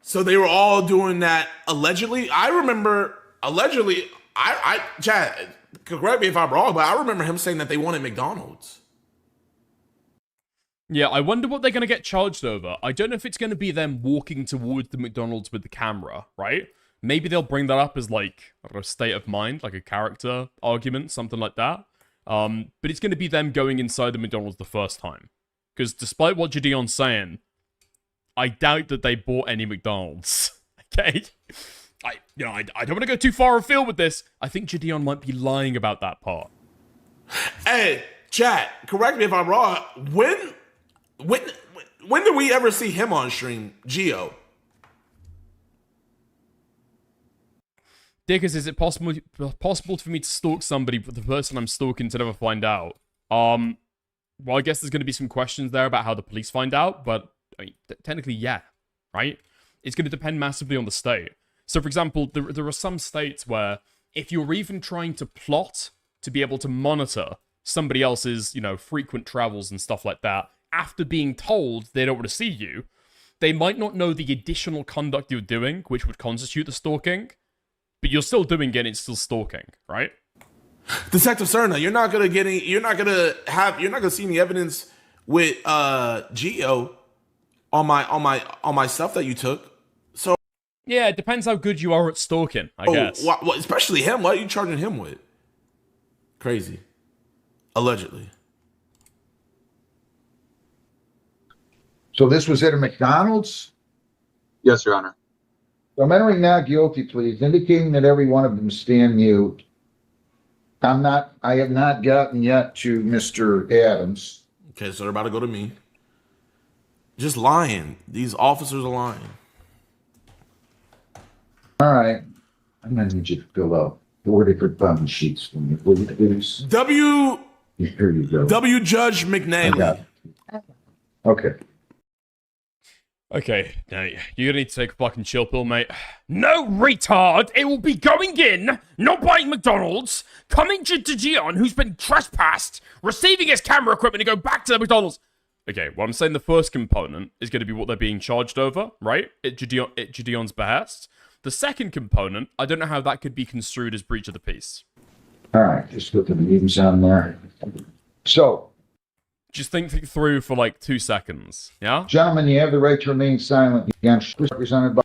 So they were all doing that allegedly? I remember, allegedly, Chad, correct me if I'm wrong, but I remember him saying that they wanted McDonald's. Yeah, I wonder what they're going to get charged over. I don't know if it's going to be them walking towards the McDonald's with the camera, right? Maybe they'll bring that up as, like, I don't know, state of mind, like a character argument, something like that. But it's going to be them going inside the McDonald's the first time. Because despite what JIDION's saying, I doubt that they bought any McDonald's. Okay? I don't want to go too far afield with this. I think JIDION might be lying about that part. Hey, chat, correct me if I'm wrong. When did we ever see him on stream, Gio? Dickers, is it possible for me to stalk somebody, but the person I'm stalking to never find out? Well, I guess there's going to be some questions there about how the police find out, but I mean, technically, yeah, right? It's going to depend massively on the state. So, for example, there are some states where if you're even trying to plot to be able to monitor somebody else's, frequent travels and stuff like that, after being told they don't want to see you, they might not know the additional conduct you're doing, which would constitute the stalking, but you're still doing it and it's still stalking, right? Detective Cerna, you're not gonna see any evidence with Gio on my stuff that you took. So yeah, it depends how good you are at stalking, I guess. Especially him. What are you charging him with? Crazy. Allegedly. So this was at a McDonald's? Yes, Your Honor. So I'm entering not guilty pleas, indicating that every one of them stand mute. I have not gotten yet to Mr. Adams. Okay, so they're about to go to me. Just lying. These officers are lying. All right. I'm going to need you to fill out 4 different button sheets for me, will you please? Here you go. W. Judge McNally. I got it. Okay. Okay, now you're gonna need to take a fucking chill pill, mate. No, retard! It will be going in, not buying McDonald's, coming to JIDION, who's been trespassed, receiving his camera equipment, and go back to the McDonald's. Okay, well, I'm saying the first component is going to be what they're being charged over, right? At JIDION's behest. The second component, I don't know how that could be construed as breach of the peace. All right, just put the names on there. So, just think through for like 2 seconds, yeah? Gentlemen, you have the right to remain silent. Again, represented by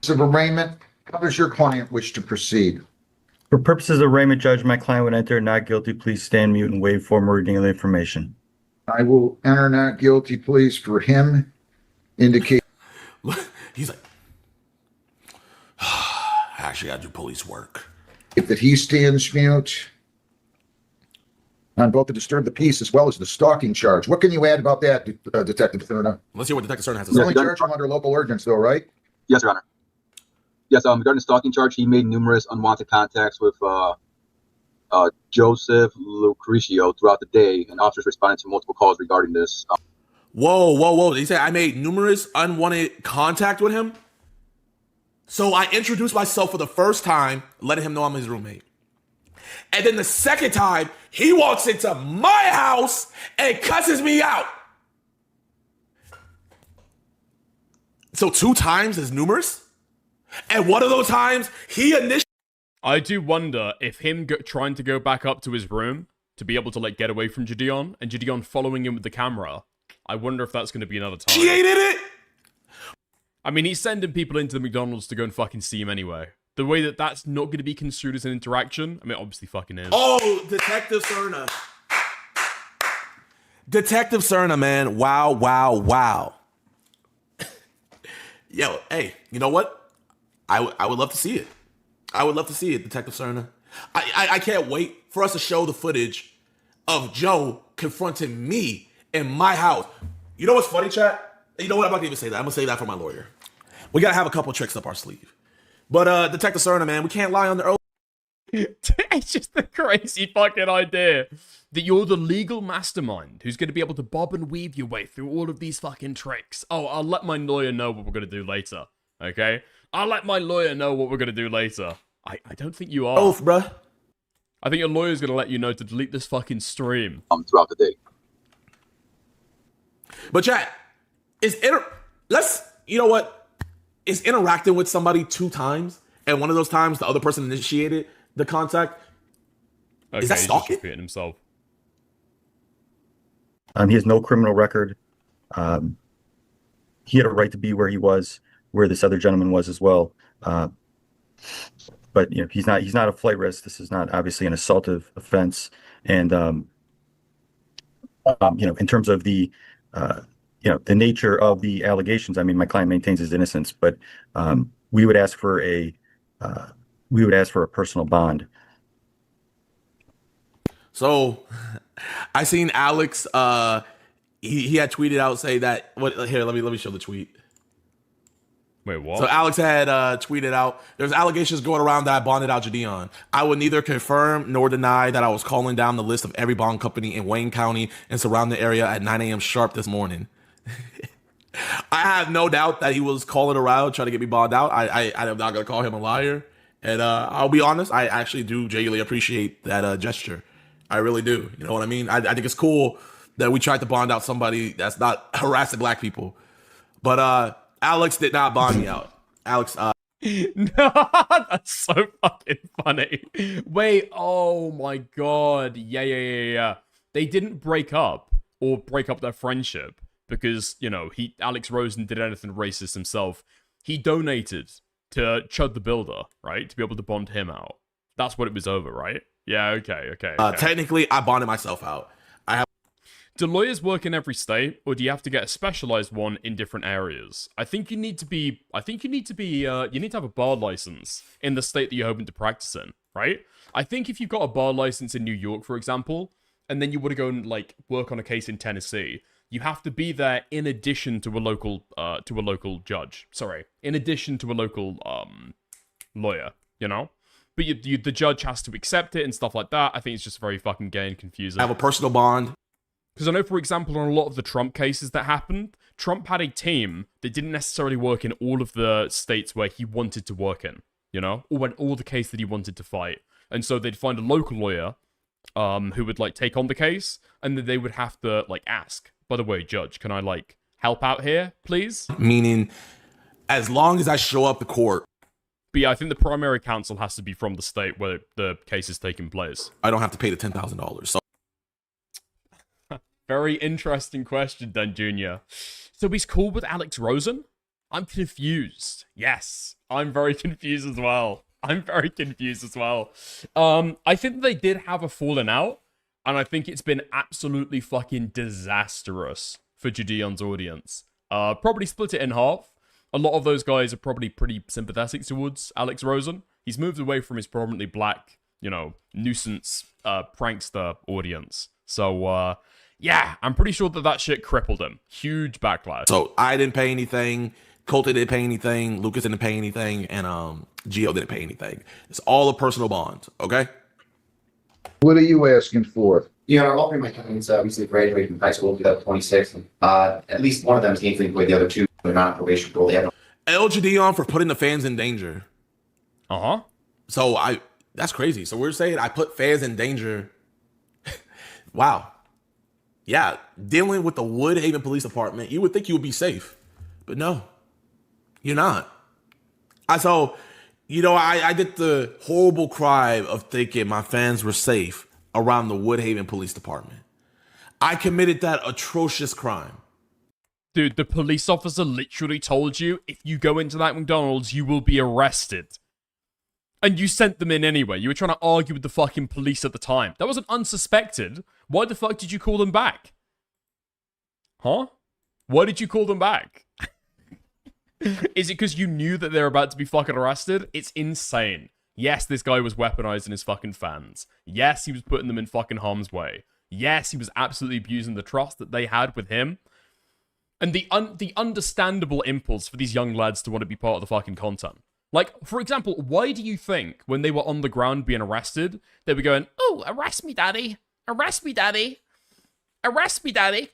of arraignment. How does your client wish to proceed? For purposes of arraignment, Judge, my client would enter not guilty. Please stand mute and waive formal reading of the information. I will enter not guilty pleas for him. Indicate. He's like, I actually gotta do police work. That he stands mute on both the disturb the peace as well as the stalking charge. What can you add about that, Detective Cerna? Let's hear what Detective Cerna has to You say. only charge him under local ordinance, though, right? Yes, Your Honor. Yes, regarding the stalking charge, he made numerous unwanted contacts with Joseph Lucrecio throughout the day, and officers responded to multiple calls regarding this. Whoa. He said I made numerous unwanted contact with him. So I introduced myself for the first time, letting him know I'm his roommate. And then the second time, he walks into my house and cusses me out. So 2 times is numerous? And one of those times, he initially... I do wonder if him trying to go back up to his room to be able to like get away from Jidion, and Jidion following him with the camera, I wonder if that's going to be another time. She hated it! I mean, he's sending people into the McDonald's to go and fucking see him anyway. The way that that's not going to be construed as an interaction, I mean, obviously fucking is. Oh, Detective Cerna. Detective Cerna, man. Wow. Yo, hey, you know what? I would love to see it. I would love to see it, Detective Cerna. I can't wait for us to show the footage of Joe confronting me in my house. You know what's funny, chat? You know what? I'm not gonna even say that. I'm gonna say that for my lawyer. We gotta have a couple tricks up our sleeve. But Detective Cerna, man, we can't lie on the earth. It's just a crazy fucking idea that you're the legal mastermind who's going to be able to bob and weave your way through all of these fucking tricks. Oh, I'll let my lawyer know what we're going to do later, okay? I'll let my lawyer know what we're going to do later. I don't think you are. Oath, bruh. I think your lawyer's going to let you know to delete this fucking stream. Throughout the day. But chat, you know what? Is interacting with somebody 2 times, and one of those times the other person initiated the contact. Okay, is that stalking? He's just repeating himself. He has no criminal record. He had a right to be where he was, where this other gentleman was as well. But you know, he's not a flight risk. This is not obviously an assaultive offense. And you know, in terms of the you know, the nature of the allegations, I mean, my client maintains his innocence, but we would ask for a personal bond. So, I seen Alex. He had tweeted out say that. Here, let me show the tweet. Wait, what? So Alex had tweeted out, there's allegations going around that I bonded out Jidion. I would neither confirm nor deny that I was calling down the list of every bond company in Wayne County and surrounding area at 9 a.m. sharp this morning. I have no doubt that he was calling around trying to get me bonded out. I am not going to call him a liar. And I'll be honest, I actually do genuinely appreciate that gesture. I really do. You know what I mean? I think it's cool that we tried to bond out somebody that's not harassing black people. But Alex did not bond me out. Alex, No, that's so fucking funny. Wait, oh my god. Yeah. They didn't break up or break up their friendship because, you know, Alex Rosen did anything racist himself. He donated to Chud the Builder, right? To be able to bond him out. That's what it was over, right? Yeah, okay. Technically, I bonded myself out. Do lawyers work in every state, or do you have to get a specialized one in different areas? I think you need to have a bar license in the state that you're hoping to practice in, right? I think if you've got a bar license in New York, for example, and then you want to go and like work on a case in Tennessee, you have to be there in addition to a local judge. Sorry, in addition to a local lawyer, you know. But the judge has to accept it and stuff like that. I think it's just very fucking gay and confusing. I have a personal bond. Because I know, for example, on a lot of the Trump cases that happened, Trump had a team that didn't necessarily work in all of the states where he wanted to work in, you know? Or when all the case that he wanted to fight. And so they'd find a local lawyer who would, like, take on the case, and then they would have to, like, ask, by the way, judge, can I, like, help out here, please? Meaning, as long as I show up to court But yeah, I think the primary counsel has to be from the state where the case is taking place. I don't have to pay the $10,000. So very interesting question, then, Junior. So he's cool with Alex Rosen? I'm confused. Yes, I'm very confused as well. I think they did have a falling out, and I think it's been absolutely fucking disastrous for Jidion's audience. Probably split it in half. A lot of those guys are probably pretty sympathetic towards Alex Rosen. He's moved away from his predominantly black, nuisance prankster audience. So, yeah, I'm pretty sure that shit crippled him. Huge backlash. So I didn't pay anything. Colton didn't pay anything. Lucas didn't pay anything. And Gio didn't pay anything. It's all a personal bond, okay? What are you asking for? Yeah, all three of my clients recently graduated from high school in 2026. At least one of them is gainfully employed. The other two are not on probation parole. They have no. L. Jadion for putting the fans in danger. Uh-huh. So that's crazy. So we're saying I put fans in danger. Wow. Yeah, dealing with the Woodhaven Police Department, you would think you would be safe. But no, you're not. I did the horrible crime of thinking my fans were safe around the Woodhaven Police Department. I committed that atrocious crime. Dude, the police officer literally told you, if you go into that McDonald's, you will be arrested. And you sent them in anyway. You were trying to argue with the fucking police at the time. That wasn't unsuspected. Why the fuck did you call them back? Huh? Why did you call them back? Is it because you knew that they were about to be fucking arrested? It's insane. Yes, this guy was weaponizing his fucking fans. Yes, he was putting them in fucking harm's way. Yes, he was absolutely abusing the trust that they had with him. And the understandable impulse for these young lads to want to be part of the fucking content. Like, for example, why do you think when they were on the ground being arrested, they were going, "Oh, arrest me, daddy. Arrest me, daddy. Arrest me, daddy.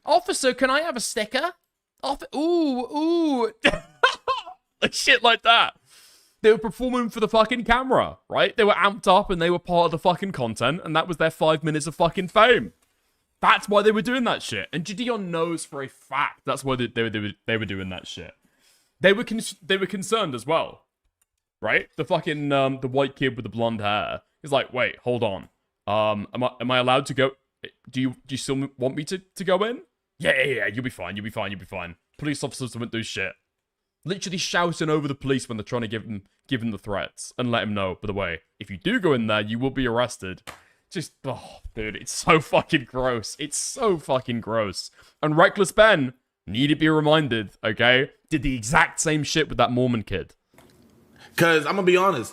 Officer, can I have a sticker? Ooh." Like, shit like that. They were performing for the fucking camera, right? They were amped up and they were part of the fucking content, and that was their 5 minutes of fucking fame. That's why they were doing that shit. And Jidion knows for a fact that's why they were doing that shit. They were concerned as well, right? The fucking the white kid with the blonde hair is like, wait, hold on. Am I allowed to go? Do you still want me to go in? Yeah. You'll be fine. Police officers won't do shit. Literally shouting over the police when they're trying to give him the threats and let him know. By the way, if you do go in there, you will be arrested. Just, oh, dude, it's so fucking gross. It's so fucking gross. And Reckless Ben, need to be reminded, okay? Did the exact same shit with that Mormon kid. Because I'm going to be honest,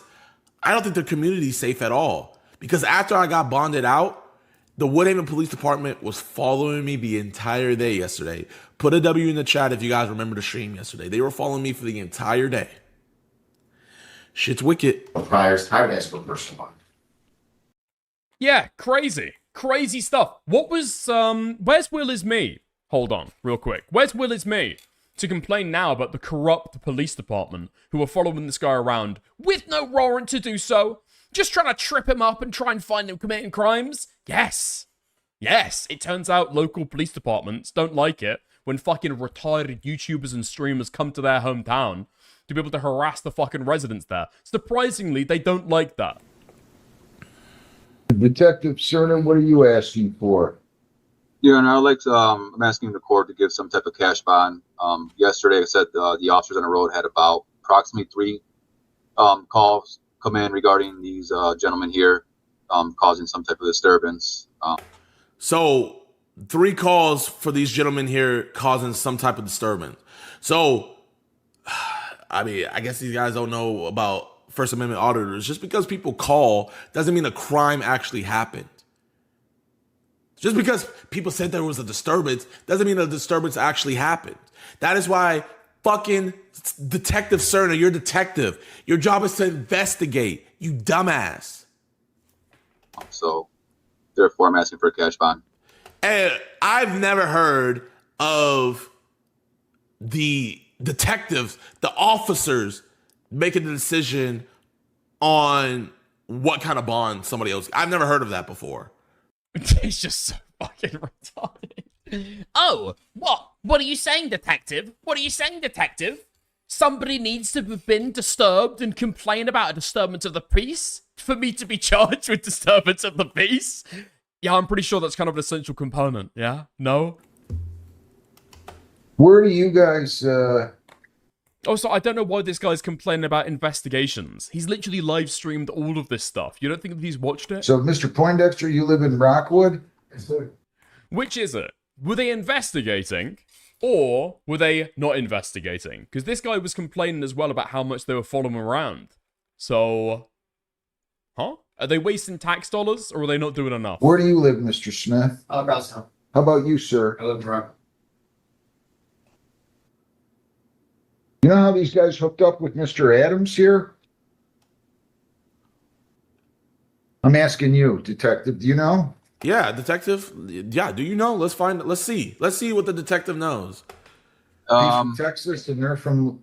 I don't think their community's safe at all. Because after I got bonded out, the Woodhaven Police Department was following me the entire day yesterday. Put a W in the chat if you guys remember the stream yesterday. They were following me for the entire day. Shit's wicked. Priors, I would ask for personal bond. Yeah, crazy stuff. What was, where's Will Is Me? Hold on, real quick. Where's Will Is Me? To complain now about the corrupt police department who are following this guy around with no warrant to do so. Just trying to trip him up and try and find him committing crimes? Yes, it turns out local police departments don't like it when fucking retired YouTubers and streamers come to their hometown to be able to harass the fucking residents there. Surprisingly, they don't like that. Detective Cernan, what are you asking for? Yeah, and I'd like to, I'm asking the court to give some type of cash bond. Yesterday, I said the officers on the road had about approximately 3 calls come in regarding these gentlemen here causing some type of disturbance. So 3 calls for these gentlemen here causing some type of disturbance. So, I mean, I guess these guys don't know about First Amendment auditors. Just because people call doesn't mean a crime actually happened. Just because people said there was a disturbance doesn't mean a disturbance actually happened. That is why fucking Detective Cerner, you're a detective. Your job is to investigate, you dumbass. So, therefore, I'm asking for a cash bond. And I've never heard of the detectives, the officers making the decision on what kind of bond somebody else. I've never heard of that before. It's just so fucking retarded. Oh, what? What are you saying, detective? What are you saying, detective? Somebody needs to have been disturbed and complain about a disturbance of the peace for me to be charged with disturbance of the peace? Yeah, I'm pretty sure that's kind of an essential component. Yeah? No? Where do you guys, Also, I don't know why this guy's complaining about investigations. He's literally live streamed all of this stuff. You don't think that he's watched it? so Mr. Poindexter, you live in Rockwood? Which is it? Were they investigating, or were they not investigating? Because this guy was complaining as well about how much they were following him around. So, huh? Are they wasting tax dollars, or are they not doing enough? Where do you live, Mr. Smith? Brownstown. How about you, sir? I live in Rockwood. You know how these guys hooked up with Mr. Adams here? I'm asking you, detective, do you know? Yeah, detective. Yeah, do you know? Let's see. Let's see what the detective knows. He's from Texas and they're from...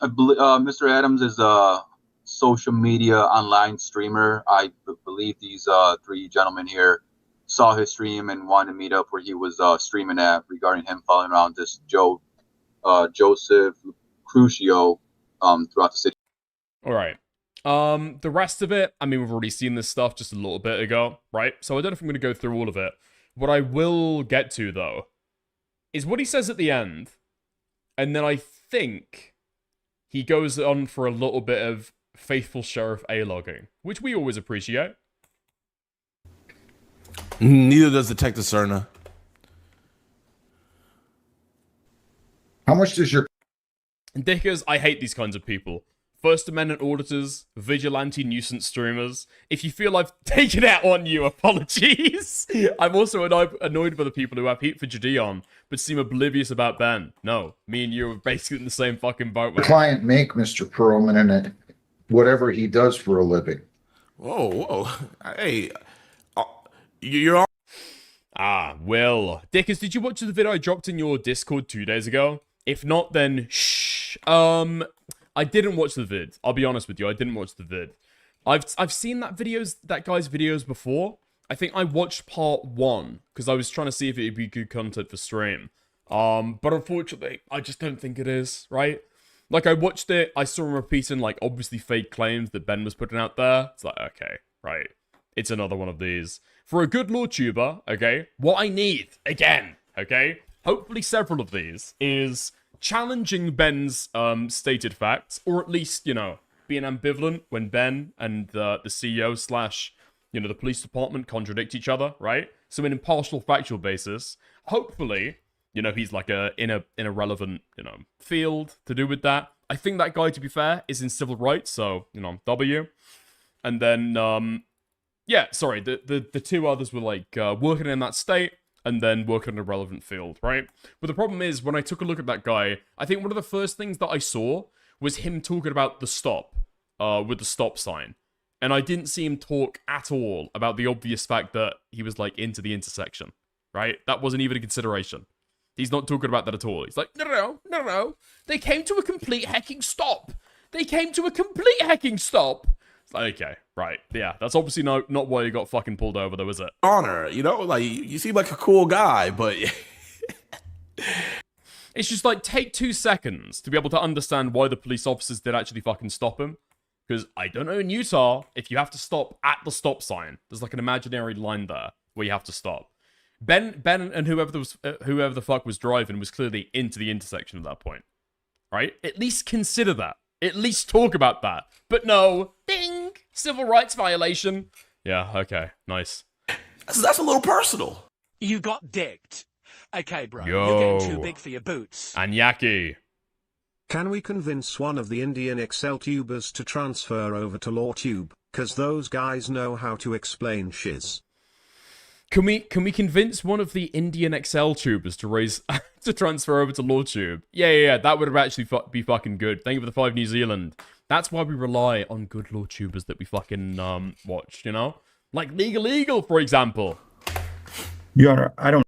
I believe Mr. Adams is a social media online streamer. I believe these three gentlemen here saw his stream and wanted to meet up where he was streaming at regarding him following around this Joseph Crucio throughout the city. All right. The rest of it, I mean, we've already seen this stuff just a little bit ago, right? So I don't know if I'm going to go through all of it. What I will get to, though, is what he says at the end. And then I think he goes on for a little bit of faithful Sheriff A-logging, which we always appreciate. Neither does Detective Cerna. How much does your... Dickers, I hate these kinds of people. First Amendment auditors, vigilante nuisance streamers. If you feel I've taken out on you, apologies. I'm also annoyed by the people who have heat for JIDION, but seem oblivious about Ben. No, me and you are basically in the same fucking boat. The client make Mr. Perlman in it, whatever he does for a living. Whoa. Hey, you're on. Ah, Will. Dickers, did you watch the video I dropped in your Discord 2 days ago? If not, then shh. I didn't watch the vid. I'll be honest with you, I didn't watch the vid. I've seen that guy's videos before. I think I watched part 1 because I was trying to see if it would be good content for stream. But unfortunately, I just don't think it is, right? Like, I watched it, I saw him repeating, like, obviously fake claims that Ben was putting out there. It's like, okay, right. It's another one of these. For a good lore tuber, okay, what I need, again, okay, hopefully several of these, is challenging Ben's stated facts, or at least, you know, being ambivalent when Ben and the CEO slash, you know, the police department contradict each other, right? So an impartial factual basis. Hopefully, you know, he's like in a relevant, you know, field to do with that. I think that guy, to be fair, is in civil rights, so, you know, W. And then, yeah, sorry, the two others were like working in that state, and then working in a relevant field, right? But the problem is, when I took a look at that guy, I think one of the first things that I saw was him talking about the stop, with the stop sign. And I didn't see him talk at all about the obvious fact that he was, like, into the intersection, right? That wasn't even a consideration. He's not talking about that at all. He's like, no. They came to a complete hecking stop. They came to a complete hecking stop. Okay, right. Yeah, that's obviously not why you got fucking pulled over, though, is it? Honor, you know, like, you seem like a cool guy, but... It's just like, take 2 seconds to be able to understand why the police officers did actually fucking stop him. Because I don't know, in Utah, if you have to stop at the stop sign, there's like an imaginary line there where you have to stop. Ben and whoever the fuck was driving was clearly into the intersection at that point. Right? At least consider that. At least talk about that. But no, ding, civil rights violation. Yeah, okay, nice. That's a little personal. You got dicked. Okay, bro, Yo. you're getting too big for your boots. Anyaki. Can we convince one of the Indian Excel tubers to transfer over to LawTube? Cause those guys know how to explain shiz. Can we convince one of the Indian XL tubers to transfer over to LawTube? Yeah, that would have actually be fucking good. Thank you for the 5 New Zealand. That's why we rely on good LawTubers that we fucking watch, you know? Like Legal, for example. Your Honor,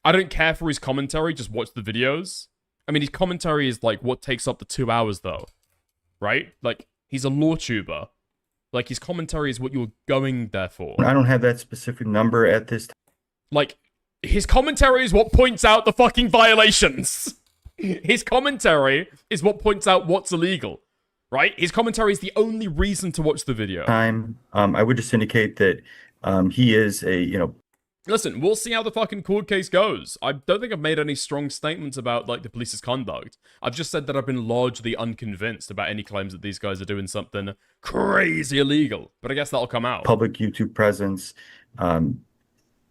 I don't care for his commentary, just watch the videos. I mean, his commentary is like what takes up the 2 hours though. Right? Like, he's a LawTuber. Like, his commentary is what you're going there for. I don't have that specific number at this time. Like, his commentary is what points out the fucking violations. His commentary is what points out what's illegal, right? His commentary is the only reason to watch the video. I would just indicate that he is a, Listen, we'll see how the fucking court case goes. I don't think I've made any strong statements about, like, the police's conduct. I've just said that I've been largely unconvinced about any claims that these guys are doing something crazy illegal. But I guess that'll come out. public YouTube presence,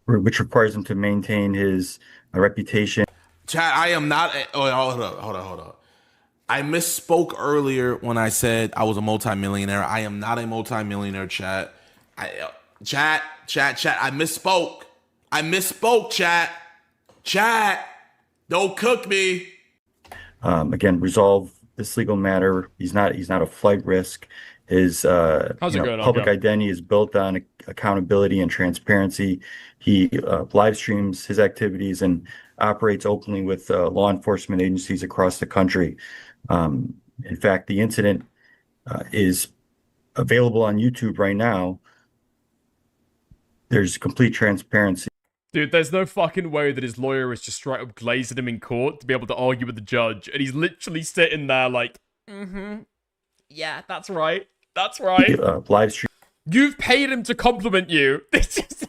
which requires him to maintain his reputation. Chat, I am not. Hold on. I misspoke earlier when I said I was a multimillionaire. I am not a multimillionaire, chat. Chat. I misspoke. Chat. Don't cook me. Again, resolve this legal matter. He's not a flight risk. His public identity is built on accountability and transparency. He live streams his activities and operates openly with law enforcement agencies across the country. In fact, the incident is available on YouTube right now. There's complete transparency. Dude, there's no fucking way that his lawyer is just straight up glazing him in court to be able to argue with the judge. And he's literally sitting there like, yeah, that's right. That's right. Live stream You've paid him to compliment you. This is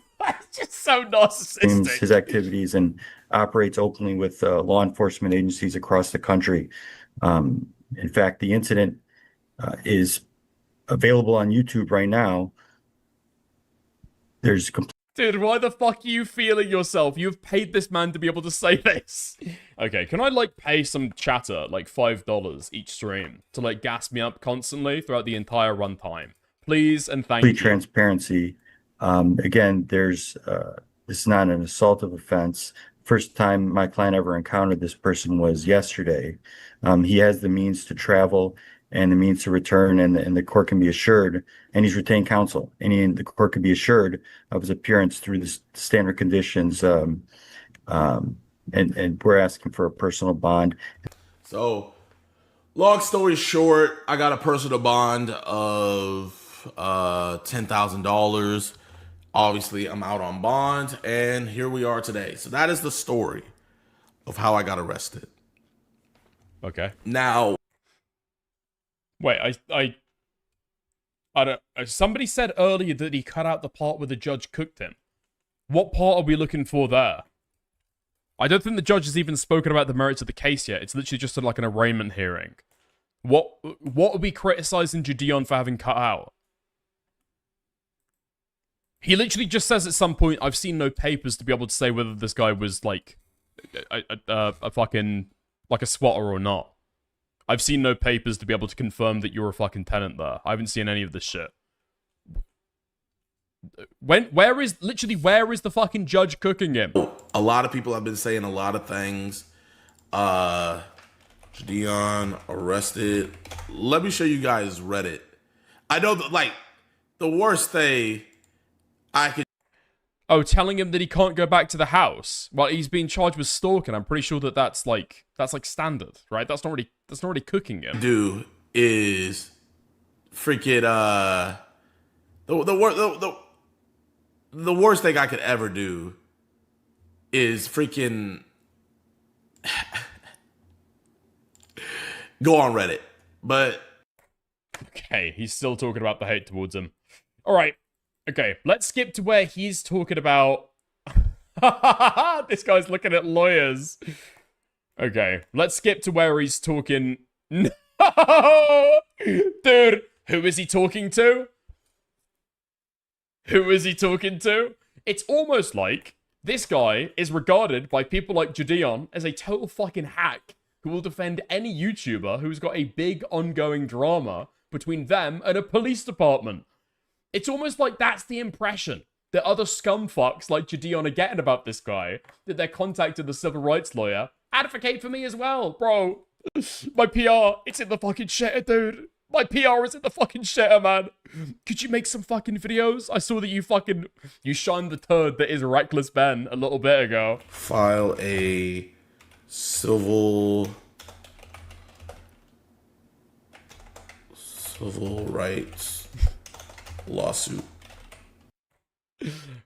just so narcissistic. his activities and operates openly with law enforcement agencies across the country. In fact, the incident is available on YouTube right now. There's complete. Dude, why the fuck are you feeling yourself? You've paid this man to be able to say this. Okay, can I, like, pay some chatter, like $5 each stream, to, like, gas me up constantly throughout the entire runtime? Please and thank you. Transparency. Again, this is not an assaultive offense. First time my client ever encountered this person was yesterday. He has the means to travel and the means to return, and the court can be assured, and he's retained counsel, and the court can be assured of his appearance through the standard conditions, and we're asking for a personal bond. So, long story short, I got a personal bond of $10,000. Obviously, I'm out on bond, and here we are today. So that is the story of how I got arrested. Okay. Now, wait, I don't. Somebody said earlier that he cut out the part where the judge cooked him. What part are we looking for there? I don't think the judge has even spoken about the merits of the case yet. It's literally just like an arraignment hearing. What are we criticizing JIDION for having cut out? He literally just says at some point, I've seen no papers to be able to say whether this guy was like a fucking like a squatter or not. I've seen no papers to be able to confirm that you're a fucking tenant there. I haven't seen any of this shit. Where is the fucking judge cooking him? A lot of people have been saying a lot of things. JIDION arrested. Let me show you guys Reddit. I know that, like, the worst thing I could. Oh, telling him that he can't go back to the house. Well, he's being charged with stalking. I'm pretty sure that that's like standard, right? That's not really cooking him. Do is freaking the worst thing I could ever do is freaking go on Reddit. But okay, he's still talking about the hate towards him. All right. Okay, let's skip to where he's talking about. This guy's looking at lawyers. Okay, let's skip to where he's talking. No! Dude, who is he talking to? Who is he talking to? It's almost like this guy is regarded by people like JIDION as a total fucking hack who will defend any YouTuber who's got a big ongoing drama between them and a police department. It's almost like that's the impression that other scumfucks like JIDION are getting about this guy, that they're contacting the civil rights lawyer. Advocate for me as well, bro. My PR, it's in the fucking shitter, dude. My PR is in the fucking shitter, man. Could you make some fucking videos? I saw that you shined the turd that is Reckless Ben a little bit ago. File a civil rights lawsuit.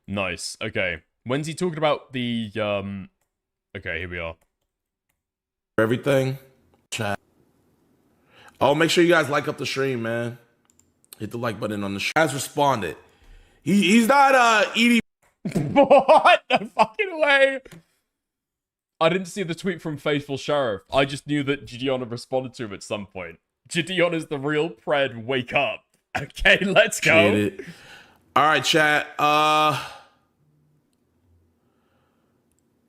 Nice. Okay. When's he talking about the okay, here we are. everything. Chat. Oh, make sure you guys like up the stream, man. Hit the like button on the stream. Has responded. He's not EDP. What the fucking way? I didn't see the tweet from Faithful Sheriff. I just knew that Gideon had responded to him at some point. Gideon is the real pred. Wake up. Okay, let's go. All right, chat.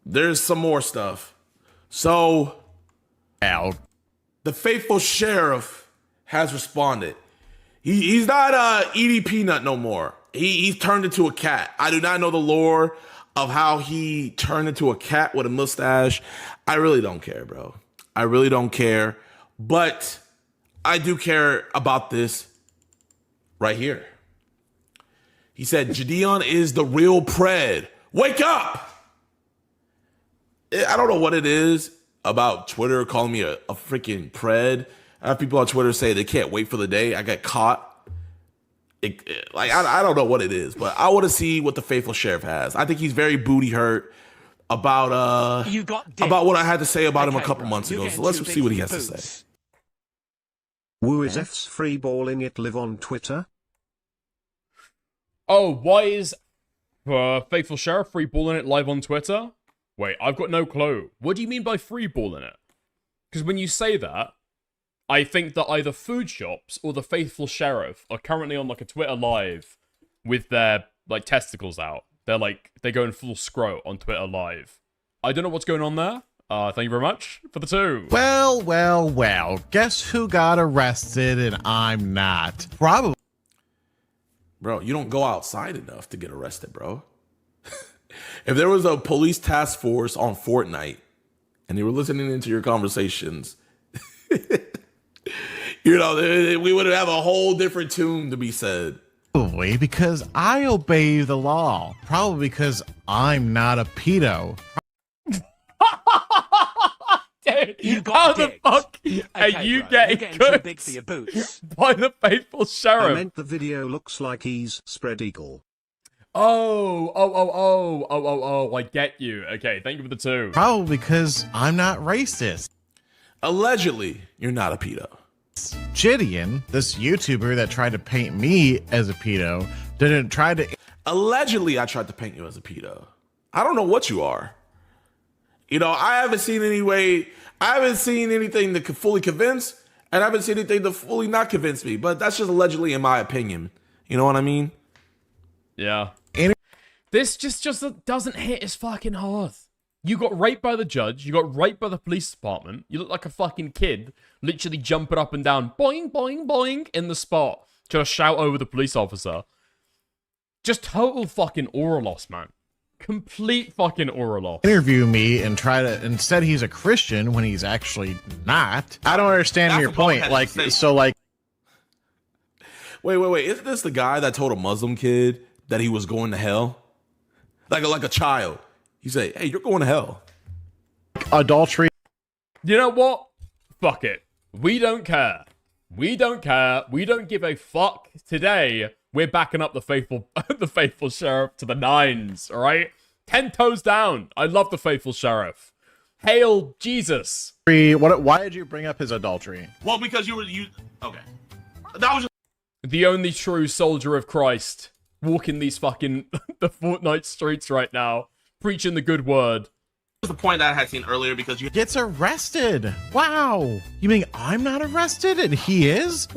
There's some more stuff. So, the Faithful Sheriff has responded. He's not Edie Peanut no more. He's turned into a cat. I do not know the lore of how he turned into a cat with a mustache. I really don't care, bro. I really don't care. But I do care about this right here. He said, Gideon is the real pred. Wake up! I don't know what it is about Twitter calling me a freaking pred. I have people on Twitter say they can't wait for the day I get caught. I don't know what it is, but I want to see what the Faithful Sheriff has. I think he's very booty hurt about what I had to say about him a couple months ago. So let's see what he has to say. Woo is F's free balling it live on Twitter? Oh, why is Faithful Sheriff free balling it live on Twitter? Wait, I've got no clue. What do you mean by free balling it? Because when you say that, I think that either food shops or the Faithful Sheriff are currently on like a Twitter live with their like testicles out. They're going full scro on Twitter live. I don't know what's going on there. Thank you very much for the 2. Well. Guess who got arrested and I'm not? Probably. Bro, you don't go outside enough to get arrested, bro. If there was a police task force on Fortnite and they were listening into your conversations, we would have a whole different tune to be said. Probably because I obey the law. Probably because I'm not a pedo. Dude, You got how the dicked. fuck are Okay, you bro, getting you're getting too cooked big for your boots. by the Faithful I Sheriff? meant the video looks like he's spread eagle. Oh, I get you. Okay, thank you for the 2. Probably because I'm not racist. Allegedly, you're not a pedo. Gideon, this YouTuber that tried to paint me as a pedo, didn't try to... Allegedly, I tried to paint you as a pedo. I don't know what you are. I haven't seen anything that could fully convince, and I haven't seen anything to fully not convince me, but that's just allegedly in my opinion. You know what I mean? Yeah. This just doesn't hit as fucking hard. You got raped by the judge. You got raped by the police department. You look like a fucking kid, literally jumping up and down, boing, boing, boing, in the spot, trying to shout over the police officer. Just total fucking aura loss, man. Complete fucking aura loss. Interview me and said he's a Christian when he's actually not. I don't understand your point. Wait. Isn't this the guy that told a Muslim kid that he was going to hell? Like a child. He said, hey, you're going to hell. Adultery. You know what? Fuck it. We don't care. We don't care. We don't give a fuck. Today, we're backing up the faithful Sheriff to the 9s, all right? 10 toes down. I love the Faithful Sheriff. Hail Jesus. Why did you bring up his adultery? Well, because you okay. That was just the only true soldier of Christ walking these fucking the Fortnite streets right now, preaching the good word. the point that I had seen earlier because you gets arrested. Wow. You mean I'm not arrested and he is?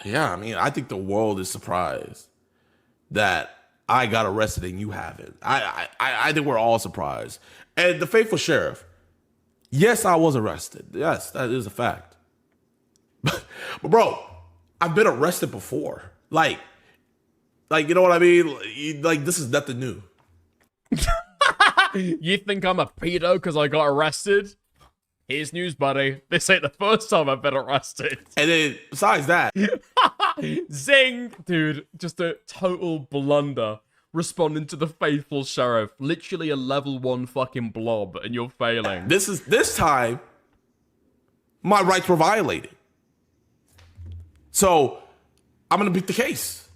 Yeah, I mean, I think the world is surprised that I got arrested and you haven't. I think we're all surprised. And the faithful sheriff, yes, I was arrested. Yes, that is a fact. But bro, I've been arrested before. Like, you know what I mean? Like, this is nothing new. You think I'm a pedo because I got arrested? Here's news, buddy. This ain't the first time I've been arrested. And then, besides that... Zing! Dude, just a total blunder. Responding to the faithful sheriff. Literally a level 1 fucking blob, and you're failing. This time, my rights were violated. So, I'm gonna beat the case.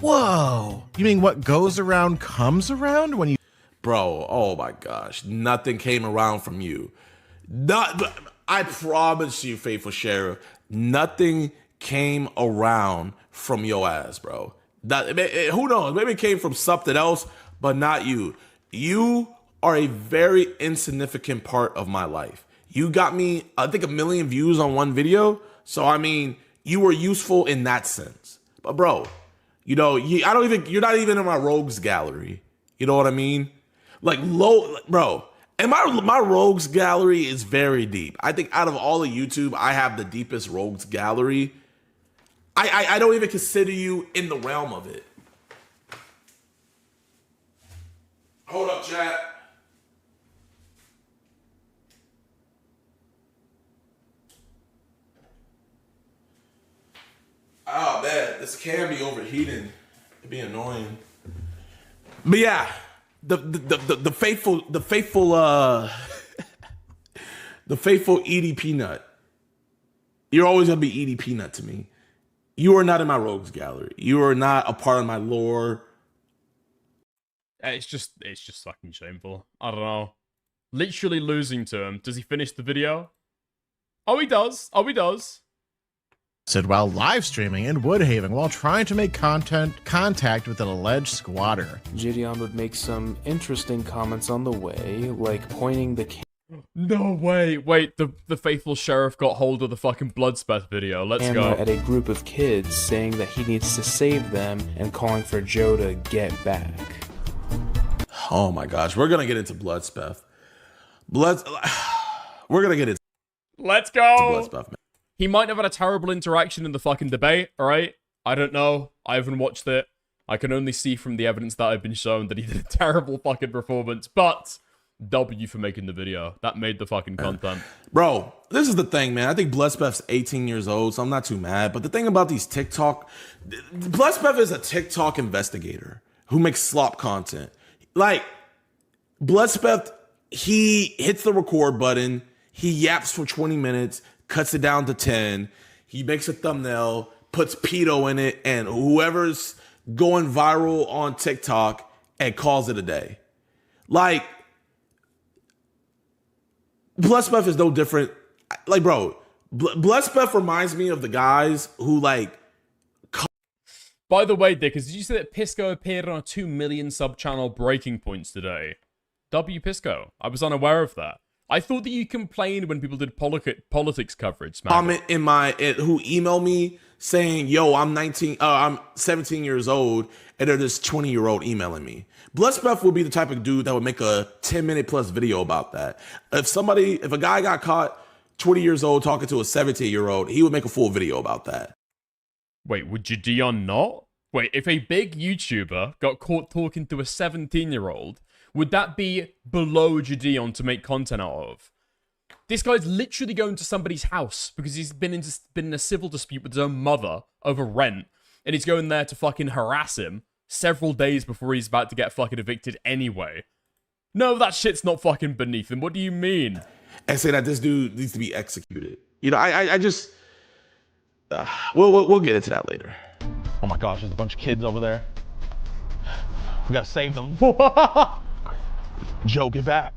Whoa. You mean what goes around comes around when you... Bro, oh my gosh. Nothing came around from you. I promise you, Faithful Sheriff, nothing came around from your ass, bro. Who knows? Maybe it came from something else, but not you. You are a very insignificant part of my life. You got me, I think, 1 million views on one video. So, I mean, you were useful in that sense. But, bro, you know, you're not even in my rogues gallery. You know what I mean? Like, bro. And my rogues gallery is very deep. I think out of all of YouTube, I have the deepest rogues gallery. I don't even consider you in the realm of it. Hold up, chat. Oh man, this can be overheating. It'd be annoying. But yeah, the faithful the faithful Edie Peanut. You're always gonna be Edie Peanut to me. You are not in my rogues gallery. You are not a part of my lore. It's just fucking shameful. I don't know. Literally losing to him. Does he finish the video? Oh, he does. Oh, he does. Said while live streaming in Woodhaven while trying to make contact with an alleged squatter. JIDION would make some interesting comments on the way, like pointing the No way. Wait, the faithful sheriff got hold of the fucking Bloodspeth video. Let's go. at a group of kids saying that he needs to save them and calling for Joe to get back. Oh my gosh, we're gonna get into Bloodspeth. We're gonna get into Let's go. Bloodspeth, man. He might have had a terrible interaction in the fucking debate, alright? I don't know. I haven't watched it. I can only see from the evidence that I've been shown that he did a terrible fucking performance, but W for making the video. That made the fucking content. Bro, this is the thing, man. I think Bloodspeth's 18 years old, so I'm not too mad. But the thing about these Bloodspeth is a TikTok investigator who makes slop content. Like, Bloodspeth, he hits the record button, he yaps for 20 minutes, cuts it down to 10, he makes a thumbnail, puts pedo in it, and whoever's going viral on TikTok and calls it a day. Like, Bloodspeth is no different. Like, bro, Bloodspeth reminds me of the guys who, like... By the way, Dickers, did you see that Pisco appeared on a 2 million sub-channel Breaking Points today? W Pisco. I was unaware of that. I thought that you complained when people did politics coverage. Comment in who emailed me saying, yo, I'm 17 years old, and they're this 20-year-old emailing me. Bloodspeth would be the type of dude that would make a 10-minute plus video about that. If a guy got caught 20 years old talking to a 17-year-old, he would make a full video about that. Wait, would JIDION not? Wait, if a big YouTuber got caught talking to a 17-year-old, would that be below JIDION to make content out of? This guy's literally going to somebody's house because he's been in a civil dispute with his own mother over rent, and he's going there to fucking harass him several days before he's about to get fucking evicted anyway. No, that shit's not fucking beneath him. What do you mean? And say that this dude needs to be executed. You know, I just... We'll get into that later. Oh my gosh, there's a bunch of kids over there. We gotta save them. Joe, get back.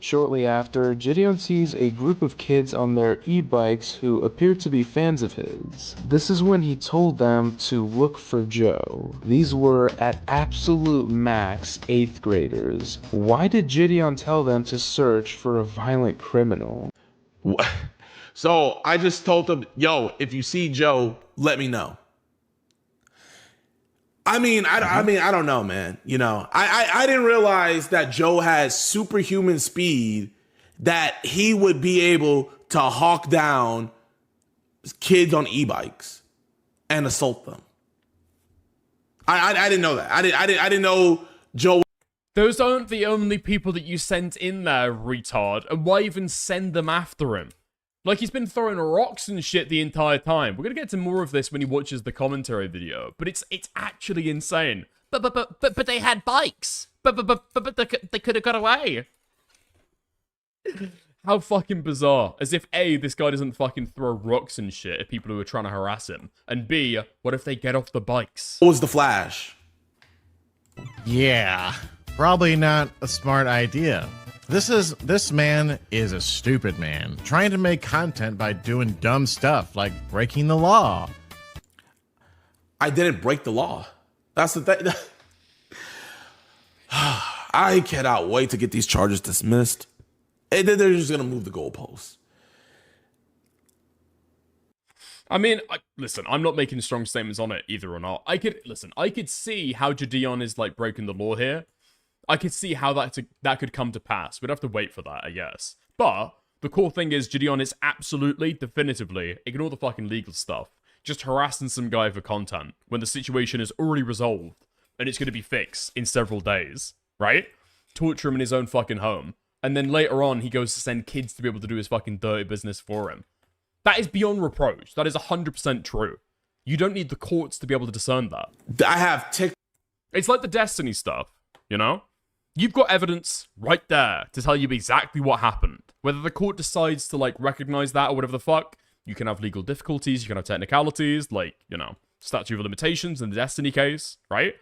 Shortly after, JIDION sees a group of kids on their e-bikes who appear to be fans of his. This is when he told them to look for Joe. These were, at absolute max, 8th graders. Why did JIDION tell them to search for a violent criminal? What? So I just told them, yo, if you see Joe, let me know. I mean, I don't know, man. You know, I didn't realize that Joe has superhuman speed, that he would be able to hawk down kids on e-bikes and assault them. I didn't know that. I didn't know Joe. Those aren't the only people that you sent in there, retard. And why even send them after him? Like, he's been throwing rocks and shit the entire time. We're gonna get to more of this when he watches the commentary video, but it's actually insane. But they had bikes. But they could have got away. How fucking bizarre. As if A, this guy doesn't fucking throw rocks and shit at people who are trying to harass him, and B, what if they get off the bikes? What was the Flash? Yeah, probably not a smart idea. This man is a stupid man trying to make content by doing dumb stuff like breaking the law. I didn't break the law. That's the thing. I cannot wait to get these charges dismissed. And then they're just gonna move the goalposts. I mean, listen, I'm not making strong statements on it either or not. I could see how JIDION is like breaking the law here. I could see how that could come to pass. We'd have to wait for that, I guess. But the cool thing is JIDION is absolutely, definitively, ignore the fucking legal stuff, just harassing some guy for content when the situation is already resolved and it's going to be fixed in several days, right? Torture him in his own fucking home. And then later on, he goes to send kids to be able to do his fucking dirty business for him. That is beyond reproach. That is 100% true. You don't need the courts to be able to discern that. I have It's like the Destiny stuff, you know? You've got evidence right there to tell you exactly what happened. Whether the court decides to, like, recognize that or whatever the fuck, you can have legal difficulties, you can have technicalities, like, you know, statute of limitations in the Destiny case, right?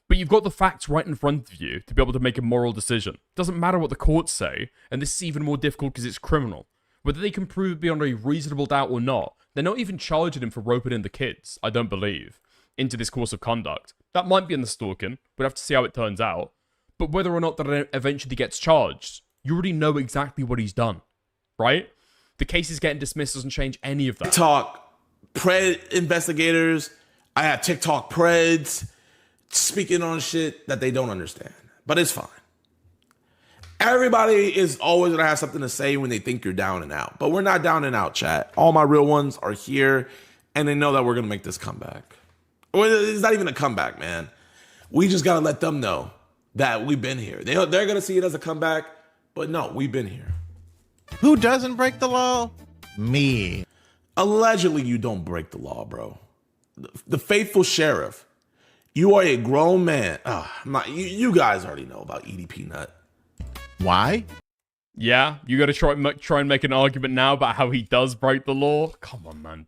But you've got the facts right in front of you to be able to make a moral decision. Doesn't matter what the courts say, and this is even more difficult because it's criminal. Whether they can prove beyond a reasonable doubt or not, they're not even charging him for roping in the kids, I don't believe, into this course of conduct. That might be in the stalking, we'd have to see how it turns out. But whether or not that eventually gets charged, you already know exactly what he's done, right? The case is getting dismissed doesn't change any of that. TikTok pred investigators, I have TikTok preds speaking on shit that they don't understand, but it's fine. Everybody is always gonna have something to say when they think you're down and out, but we're not down and out, chat. All my real ones are here, and they know that we're gonna make this comeback. Or it's not even a comeback, man. We just gotta let them know that we've been here. They're gonna see it as a comeback, but no, we've been here. Who doesn't break the law? Me. Allegedly, you don't break the law, bro. The faithful sheriff. You are a grown man. You guys already know about Edie Peanut. Why? Yeah, you gotta try and make an argument now about how he does break the law? Come on, man.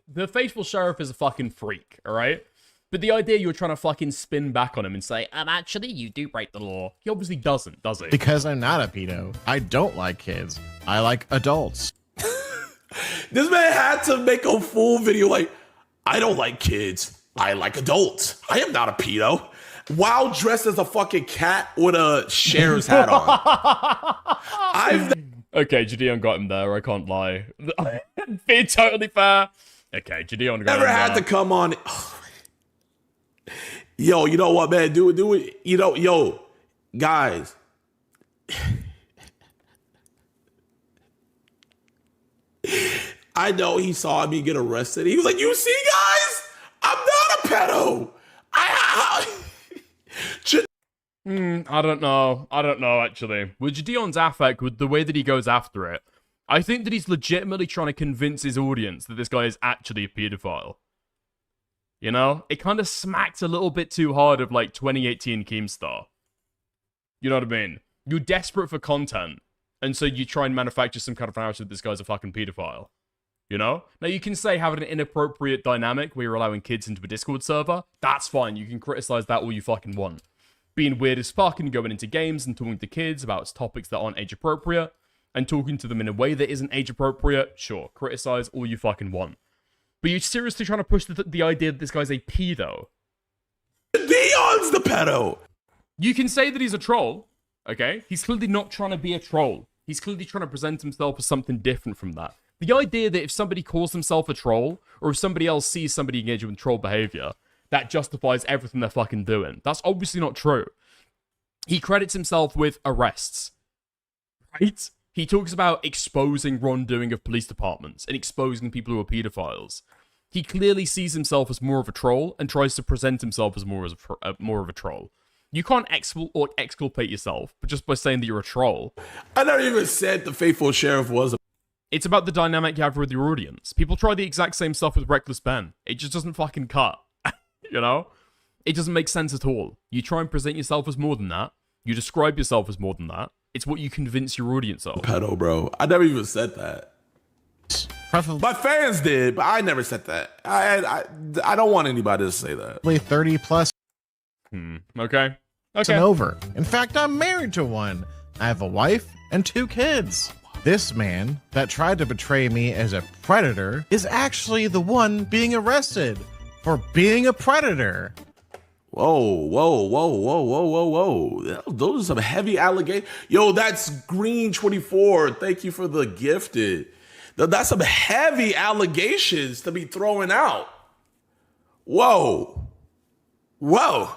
The faithful sheriff is a fucking freak, alright? But the idea you're trying to fucking spin back on him and say, actually, you do break the law. He obviously doesn't, does he? Because I'm not a pedo. I don't like kids. I like adults. This man had to make a full video like, I don't like kids. I like adults. I am not a pedo. While dressed as a fucking cat with a sheriff's hat on. Okay, JIDION got him there, I can't lie. Being totally fair. Okay, JIDION got him there. Never had to come on. Yo, you know what, man? Do it. You know, yo, guys. I know he saw me get arrested. He was like, you see, guys? I'm not a pedo. I don't know, actually. With JIDION's affect, with the way that he goes after it, I think that he's legitimately trying to convince his audience that this guy is actually a pedophile. You know? It kind of smacks a little bit too hard of, like, 2018 Keemstar. You know what I mean? You're desperate for content, and so you try and manufacture some kind of narrative that this guy's a fucking pedophile. You know? Now, you can say having an inappropriate dynamic where you're allowing kids into a Discord server. That's fine. You can criticize that all you fucking want. Being weird as fuck and going into games and talking to kids about topics that aren't age appropriate and talking to them in a way that isn't age appropriate, sure, criticize all you fucking want. But you're seriously trying to push the idea that this guy's a pedo. JIDION's the pedo! You can say that he's a troll, okay? He's clearly not trying to be a troll. He's clearly trying to present himself as something different from that. The idea that if somebody calls himself a troll, or if somebody else sees somebody engaging with troll behavior, that justifies everything they're fucking doing. That's obviously not true. He credits himself with arrests, right? He talks about exposing wrongdoing of police departments and exposing people who are pedophiles. He clearly sees himself as more of a troll and tries to present himself as more of a troll. You can't exculpate yourself just by saying that you're a troll. I never even said the faithful sheriff was a... It's about the dynamic you have with your audience. People try the exact same stuff with Reckless Ben. It just doesn't fucking cut. You know? It doesn't make sense at all. You try and present yourself as more than that. You describe yourself as more than that. It's what you convince your audience of. Pedo, bro. I never even said that. My fans did, but I never said that. I don't want anybody to say that. 30 plus. Okay. It's an over. In fact, I'm married to one. I have a wife and 2 kids. This man that tried to betray me as a predator is actually the one being arrested for being a predator. Whoa, whoa, whoa, whoa, whoa, whoa, whoa. Those are some heavy allegations. Yo, that's Green24. Thank you for the gifted. That's some heavy allegations to be throwing out. Whoa. Whoa.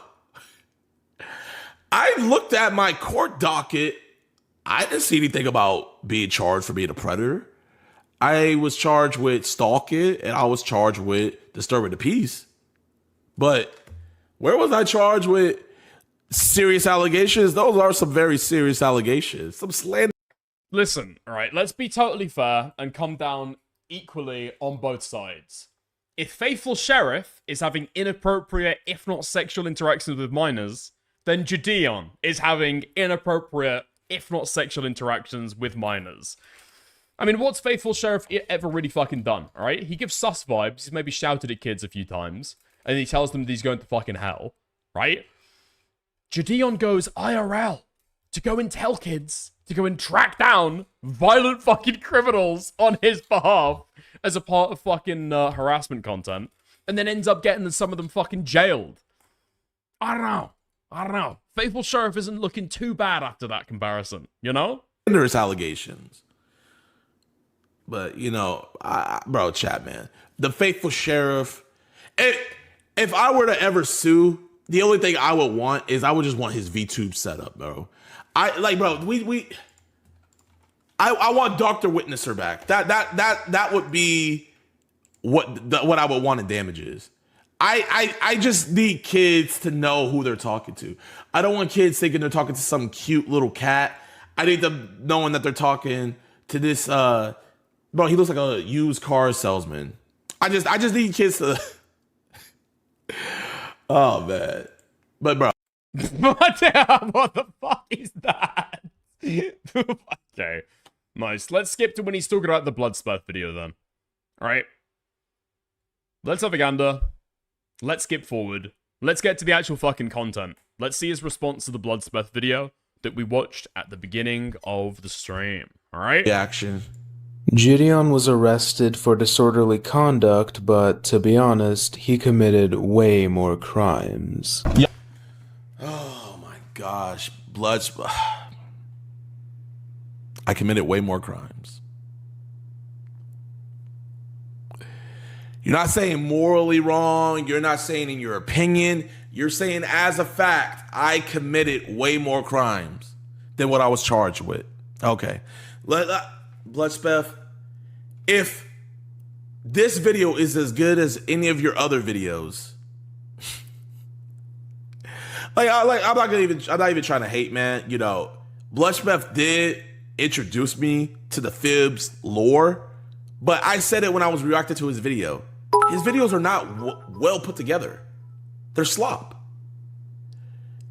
I looked at my court docket. I didn't see anything about being charged for being a predator. I was charged with stalking and I was charged with disturbing the peace. But where was I charged with serious allegations? Those are some very serious allegations. Some slander. Listen, all right, let's be totally fair and come down equally on both sides. If Faithful Sheriff is having inappropriate, if not sexual interactions with minors, then JIDION is having inappropriate, if not sexual interactions with minors. I mean, what's Faithful Sheriff ever really fucking done, alright? He gives sus vibes, he's maybe shouted at kids a few times, and he tells them that he's going to fucking hell, right? JIDION goes IRL to go and tell kids, to go and track down violent fucking criminals on his behalf as a part of fucking harassment content, and then ends up getting some of them fucking jailed. I don't know. Faithful Sheriff isn't looking too bad after that comparison, you know? There's allegations. But, you know, bro, chat, man. The Faithful Sheriff, if I were to ever sue, the only thing I would want is I would just want his VTube set up, bro. I want Dr. Witnesser back. That would be what I would want in damages. I just need kids to know who they're talking to. I don't want kids thinking they're talking to some cute little cat. I need them knowing that they're talking to this bro, he looks like a used car salesman. I just need kids to oh man. But bro. What the fuck is that? Okay. Nice. Let's skip to when he's talking about the Bloodspurt video then. Alright. Let's have a gander. Let's skip forward. Let's get to the actual fucking content. Let's see his response to the Bloodspurt video that we watched at the beginning of the stream. Alright? Reaction. JIDION was arrested for disorderly conduct, but to be honest, he committed way more crimes. Yeah. Oh my gosh. Bloodspurt. I committed way more crimes. You're not saying morally wrong. You're not saying in your opinion. You're saying as a fact, I committed way more crimes than what I was charged with. Okay. Bloodspeth, if this video is as good as any of your other videos, I'm not even trying to hate, man. You know, Bloodspeth did introduce me to the Fibs lore, but I said it when I was reacting to his video. His videos are not well put together. They're slop.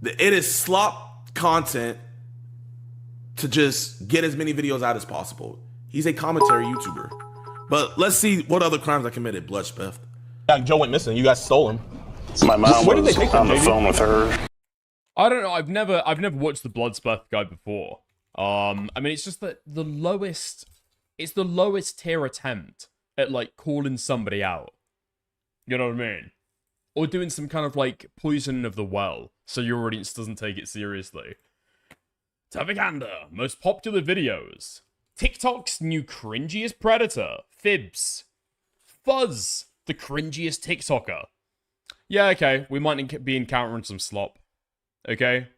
It is slop content to just get as many videos out as possible. He's a commentary YouTuber. But let's see what other crimes I committed, Bloodspeth. Yeah, Joe went missing. You guys stole him. My mom was on the phone with her. I don't know. I've never watched the Bloodspurt guy before. I mean, it's just that it's the lowest tier attempt at like calling somebody out. You know what I mean? Or doing some kind of like poisoning of the well, so your audience doesn't take it seriously. Taviganda, most popular videos. TikTok's new cringiest predator. Fibs. Fuzz, the cringiest TikToker. Yeah, okay, we might be encountering some slop. Okay?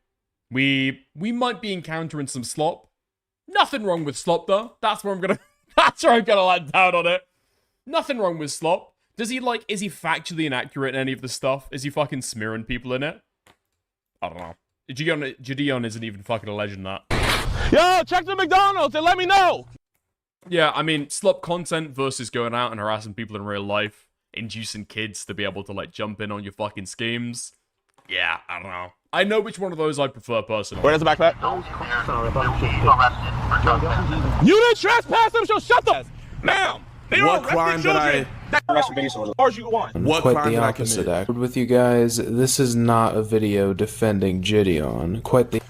We might be encountering some slop. Nothing wrong with slop, though. That's where I'm gonna land down on it. Nothing wrong with slop. Is he factually inaccurate in any of the stuff? Is he fucking smearing people in it? I don't know. JIDION isn't even fucking alleging that. Yo, check the McDonald's and let me know! Yeah, I mean, slop content versus going out and harassing people in real life, inducing kids to be able to, like, jump in on your fucking schemes. Yeah, I don't know. I know which one of those I prefer personally. Where's the backpack? You didn't trespass them, so shut the ma'am! What crime did I... What quite the opposite act. With you guys, this is not a video defending JIDION. Quite the...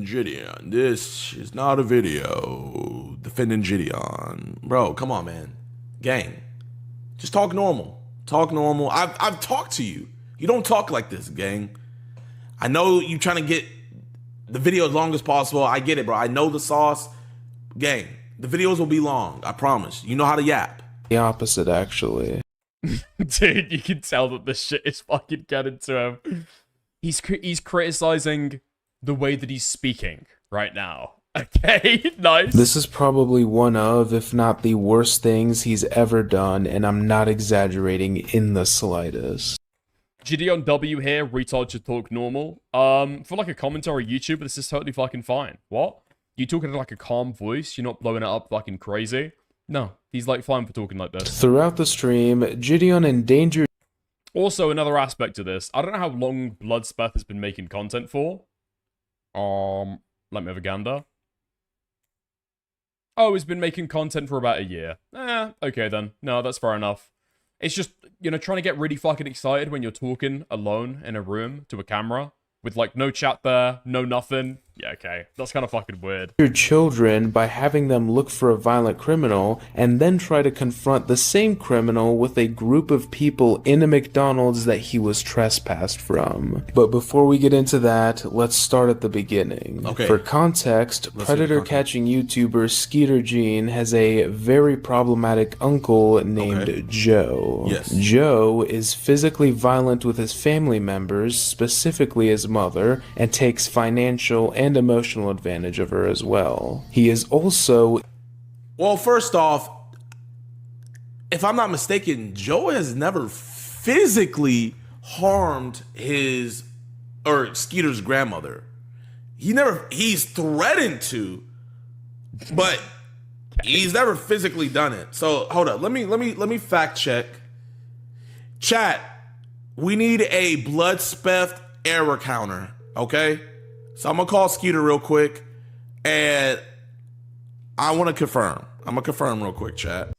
Jidion. This is not a video defending Jidion. Bro, come on, man. Gang. Just talk normal. Talk normal. I've talked to you. You don't talk like this, gang. I know you trying to get the video as long as possible. I get it, bro. I know the sauce. Gang, the videos will be long. I promise. You know how to yap. The opposite, actually. Dude, you can tell that this shit is fucking getting to him. He's criticizing the way that he's speaking right now. Okay, nice. This is probably one of, if not the worst things he's ever done, and I'm not exaggerating in the slightest. Jidion W here, retard should talk normal. For like a commentary YouTuber, this is totally fucking fine. What? You talking like a calm voice? You're not blowing it up fucking crazy? No, he's like fine for talking like this. Throughout the stream, Jidion endangered... Also, another aspect to this, I don't know how long Bloodspeth has been making content for. Let me have a gander. Oh, he's been making content for about a year. Okay then. No, that's fair enough. It's just, you know, trying to get really fucking excited when you're talking alone in a room to a camera with like no chat there, no nothing. Yeah, okay. That's kind of fucking weird. Your children by having them look for a violent criminal and then try to confront the same criminal with a group of people in a McDonald's that he was trespassed from. But before we get into that, let's start at the beginning. Okay. For context, predator catching YouTuber Skeeter Gene has a very problematic uncle named Joe. Yes. Joe is physically violent with his family members, specifically his mother, and takes financial and emotional advantage of her as well. He is also... Well, first off, if I'm not mistaken, Joe has never physically harmed his or Skeeter's grandmother. He's threatened to, but he's never physically done it. So hold up, let me fact check. Chat, we need a Bloodspeth error counter, okay? So I'm gonna call Skeeter real quick, and I want to confirm. I'm gonna confirm real quick, chat.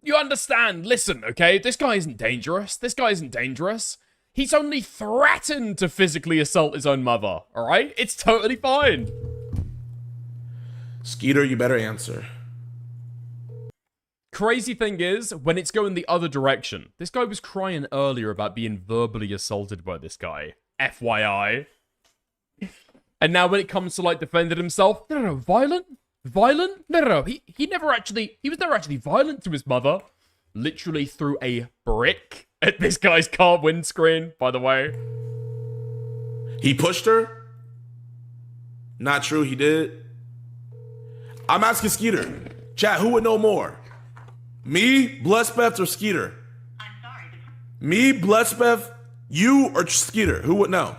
You understand? Listen, okay? This guy isn't dangerous. This guy isn't dangerous. He's only threatened to physically assault his own mother, alright? It's totally fine. Skeeter, you better answer. Crazy thing is, when it's going the other direction, this guy was crying earlier about being verbally assaulted by this guy. FYI. And now when it comes to, like, defending himself, no, violent? Violent? No. He was never actually violent to his mother. Literally threw a brick at this guy's car windscreen, by the way. He pushed her? Not true, he did. I'm asking Skeeter. Chat, who would know more? Me, Bloodspeth, or Skeeter? I'm sorry. Me, Bloodspeth, you, or Skeeter? Who would know?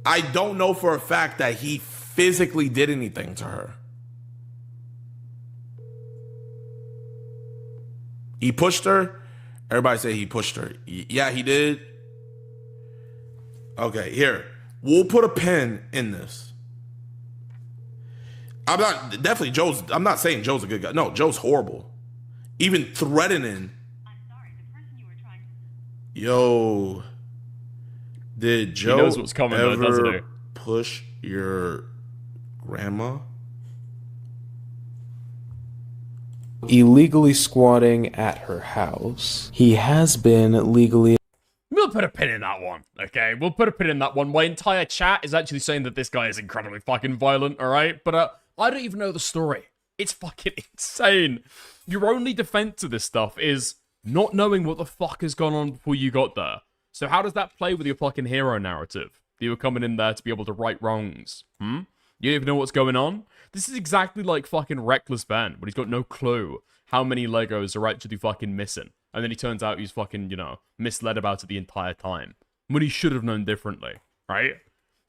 I don't know for a fact that he physically did anything to her. He pushed her? Everybody say he pushed her. Yeah, he did. Okay, here. We'll put a pin in this. I'm not saying Joe's a good guy. No, Joe's horrible. Even threatening. I'm sorry, the person you were trying to... Yo. Did Joe knows what's coming, ever though, doesn't he? push your grandma? illegally squatting at her house. He has been legally... We'll put a pin in that one, okay? We'll put a pin in that one. My entire chat is actually saying that this guy is incredibly fucking violent, alright? But I don't even know the story. It's fucking insane. Your only defense to this stuff is not knowing what the fuck has gone on before you got there. So how does that play with your fucking hero narrative? You were coming in there to be able to right wrongs. You don't even know what's going on? This is exactly like fucking Reckless Ben, but he's got no clue how many Legos are actually fucking missing. And then he turns out he's fucking, you know, misled about it the entire time. When he should have known differently, right?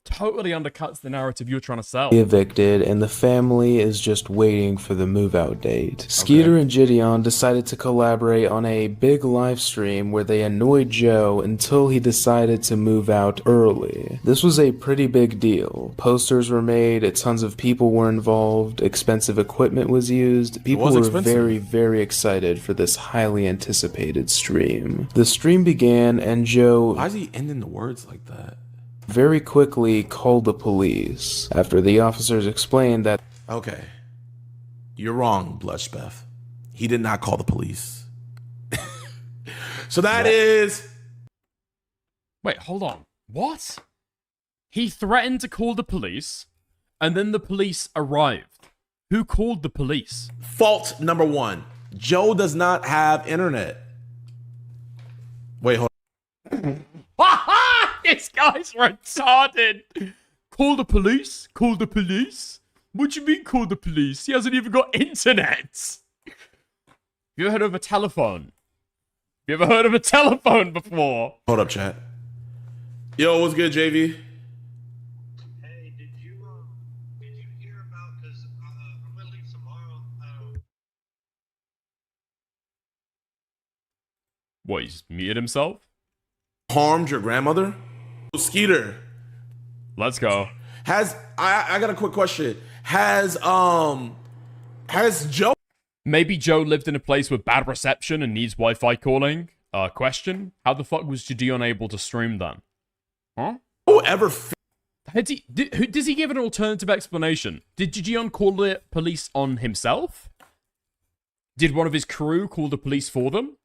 totally undercuts the narrative you're trying to sell. Evicted, and the family is just waiting for the move-out date. Skeeter and JIDION decided to collaborate on a big live stream where they annoyed Joe until he decided to move out early. This was a pretty big deal. Posters were made, tons of people were involved, expensive equipment was used. People were very, very excited for this highly anticipated stream. The stream began, and Joe... Why is he ending the words like that? Very quickly called the police after the officers explained that... Okay. You're wrong, Bloodspeth. He did not call the police. So that is... Wait, hold on. What? He threatened to call the police, and then the police arrived. Who called the police? Fault number one. Joe does not have internet. Wait, hold on. This guy's retarded. Call the police? Call the police? What do you mean call the police? He hasn't even got internet. Have you ever heard of a telephone? Have you ever heard of a telephone before? Hold up, chat. Yo, what's good, JV? Hey, did you hear about, because I'm going to leave tomorrow. What, he's muted himself? Harmed your grandmother? Skeeter. Let's go. I got a quick question. Has Joe... Maybe Joe lived in a place with bad reception and needs Wi-Fi calling? Question? How the fuck was JIDION able to stream then? Huh? Whoever... Does he give an alternative explanation? Did JIDION call the police on himself? Did one of his crew call the police for them?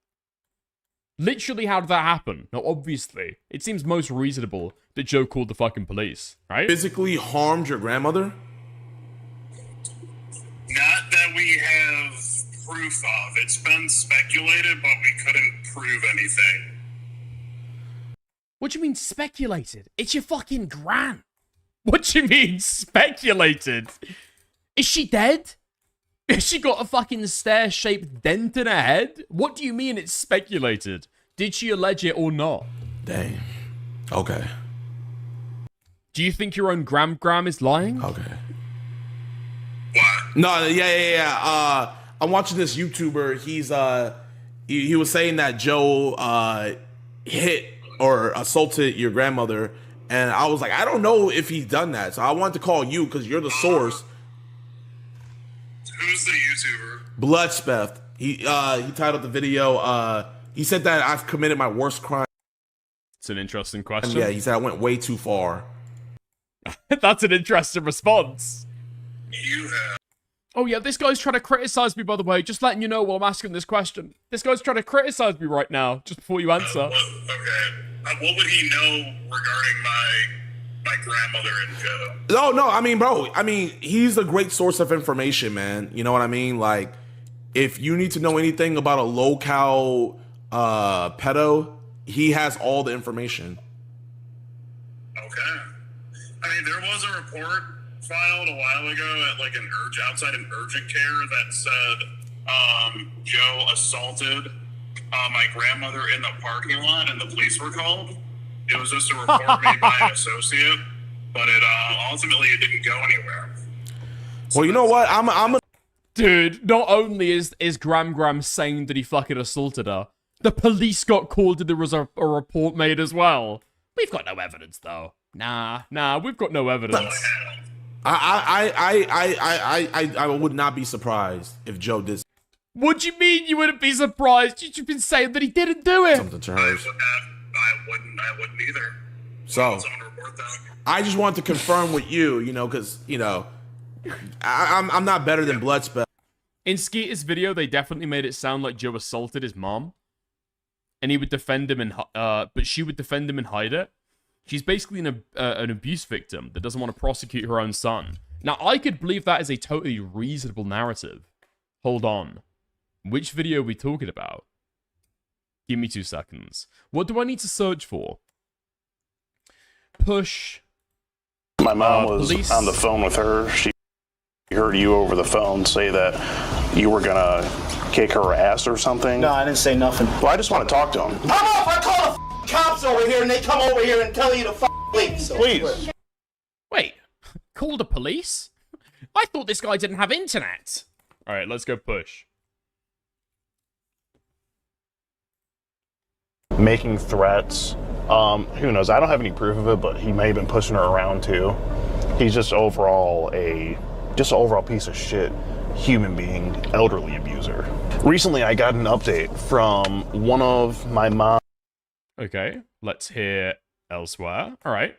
Literally, how did that happen? Now, obviously, it seems most reasonable that Joe called the fucking police, right? Physically harmed your grandmother? Not that we have proof of. It's been speculated, but we couldn't prove anything. What do you mean speculated? It's your fucking gran. What do you mean speculated? Is she dead? Has she got a fucking stair-shaped dent in her head? What do you mean it's speculated? Did she allege it or not? Dang. Okay. Do you think your own gram is lying? Okay. What? No, yeah. I'm watching this YouTuber. He's he was saying that Joe hit or assaulted your grandmother, and I was like, I don't know if he's done that. So I wanted to call you because you're the source. Who's the YouTuber? Bloodspeth. He titled the video. He said that I've committed my worst crime. It's an interesting question. Yeah, he said I went way too far. That's an interesting response. You have. Oh yeah, this guy's trying to criticize me, by the way. Just letting you know while I'm asking this question. This guy's trying to criticize me right now, just before you answer. What would he know regarding my grandmother and Joe? No, I mean, bro, he's a great source of information, man. You know what I mean? Like, if you need to know anything about a low-cal pedo, he has all the information. Okay. I mean, there was a report filed a while ago at like outside an urgent care that said Joe assaulted my grandmother in the parking lot, and the police were called. It was just a report made by an associate, but ultimately it didn't go anywhere. Well, you know what? I'm a dude. Not only is Gram saying that he fucking assaulted her, the police got called and there was a report made as well. We've got no evidence, though. Nah, we've got no evidence. I would not be surprised if Joe did. What do you mean you wouldn't be surprised? You've been saying that he didn't do it. Something to hers. I wouldn't either. So, I just wanted to confirm with you, because, I'm not better than Bloodspell. In Skeeter's video, they definitely made it sound like Joe assaulted his mom. And he would defend him but she would defend him and hide it. She's basically an abuse victim that doesn't want to prosecute her own son. Now, I could believe that is a totally reasonable narrative. Hold on. Which video are we talking about? Give me 2 seconds. What do I need to search for? Push. My mom was police. on the phone with her. She heard you over the phone say that you were gonna kick her ass or something. No, I didn't say nothing. Well, I just want to talk to him. How about if I call the cops over here and they come over here and tell you to leave? Please. Call the police? I thought this guy didn't have internet. All right, let's go push. Making threats. Who knows? I don't have any proof of it, but he may have been pushing her around too. He's just overall an overall piece of shit human being, elderly abuser. Recently, I got an update from one of my mom. Okay, let's hear elsewhere. All right.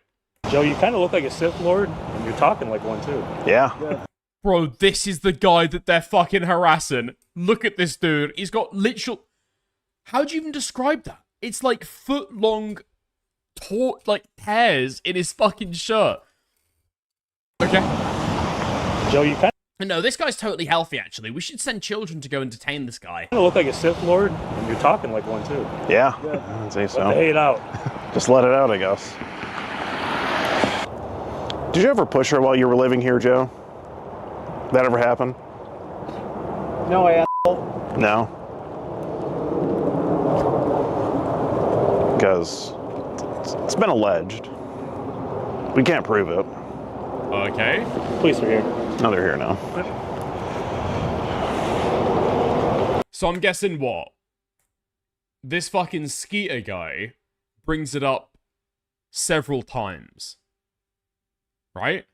Joe, you kind of look like a Sith Lord, and you're talking like one too. Yeah. Bro, this is the guy that they're fucking harassing. Look at this dude. He's got literal... How do you even describe that? It's like foot-long, like, hairs in his fucking shirt. Okay. Joe, you kind No, this guy's totally healthy, actually. We should send children to go and detain this guy. of look like a Sith Lord, and you're talking like one too. Yeah, I'd say so. Let the hate out. Just let it out, I guess. Did you ever push her while you were living here, Joe? That ever happen? No, No? Because it's been alleged. We can't prove it. Okay. Police are here. No, they're here now. So I'm guessing what? This fucking Skeeter guy brings it up several times. Right?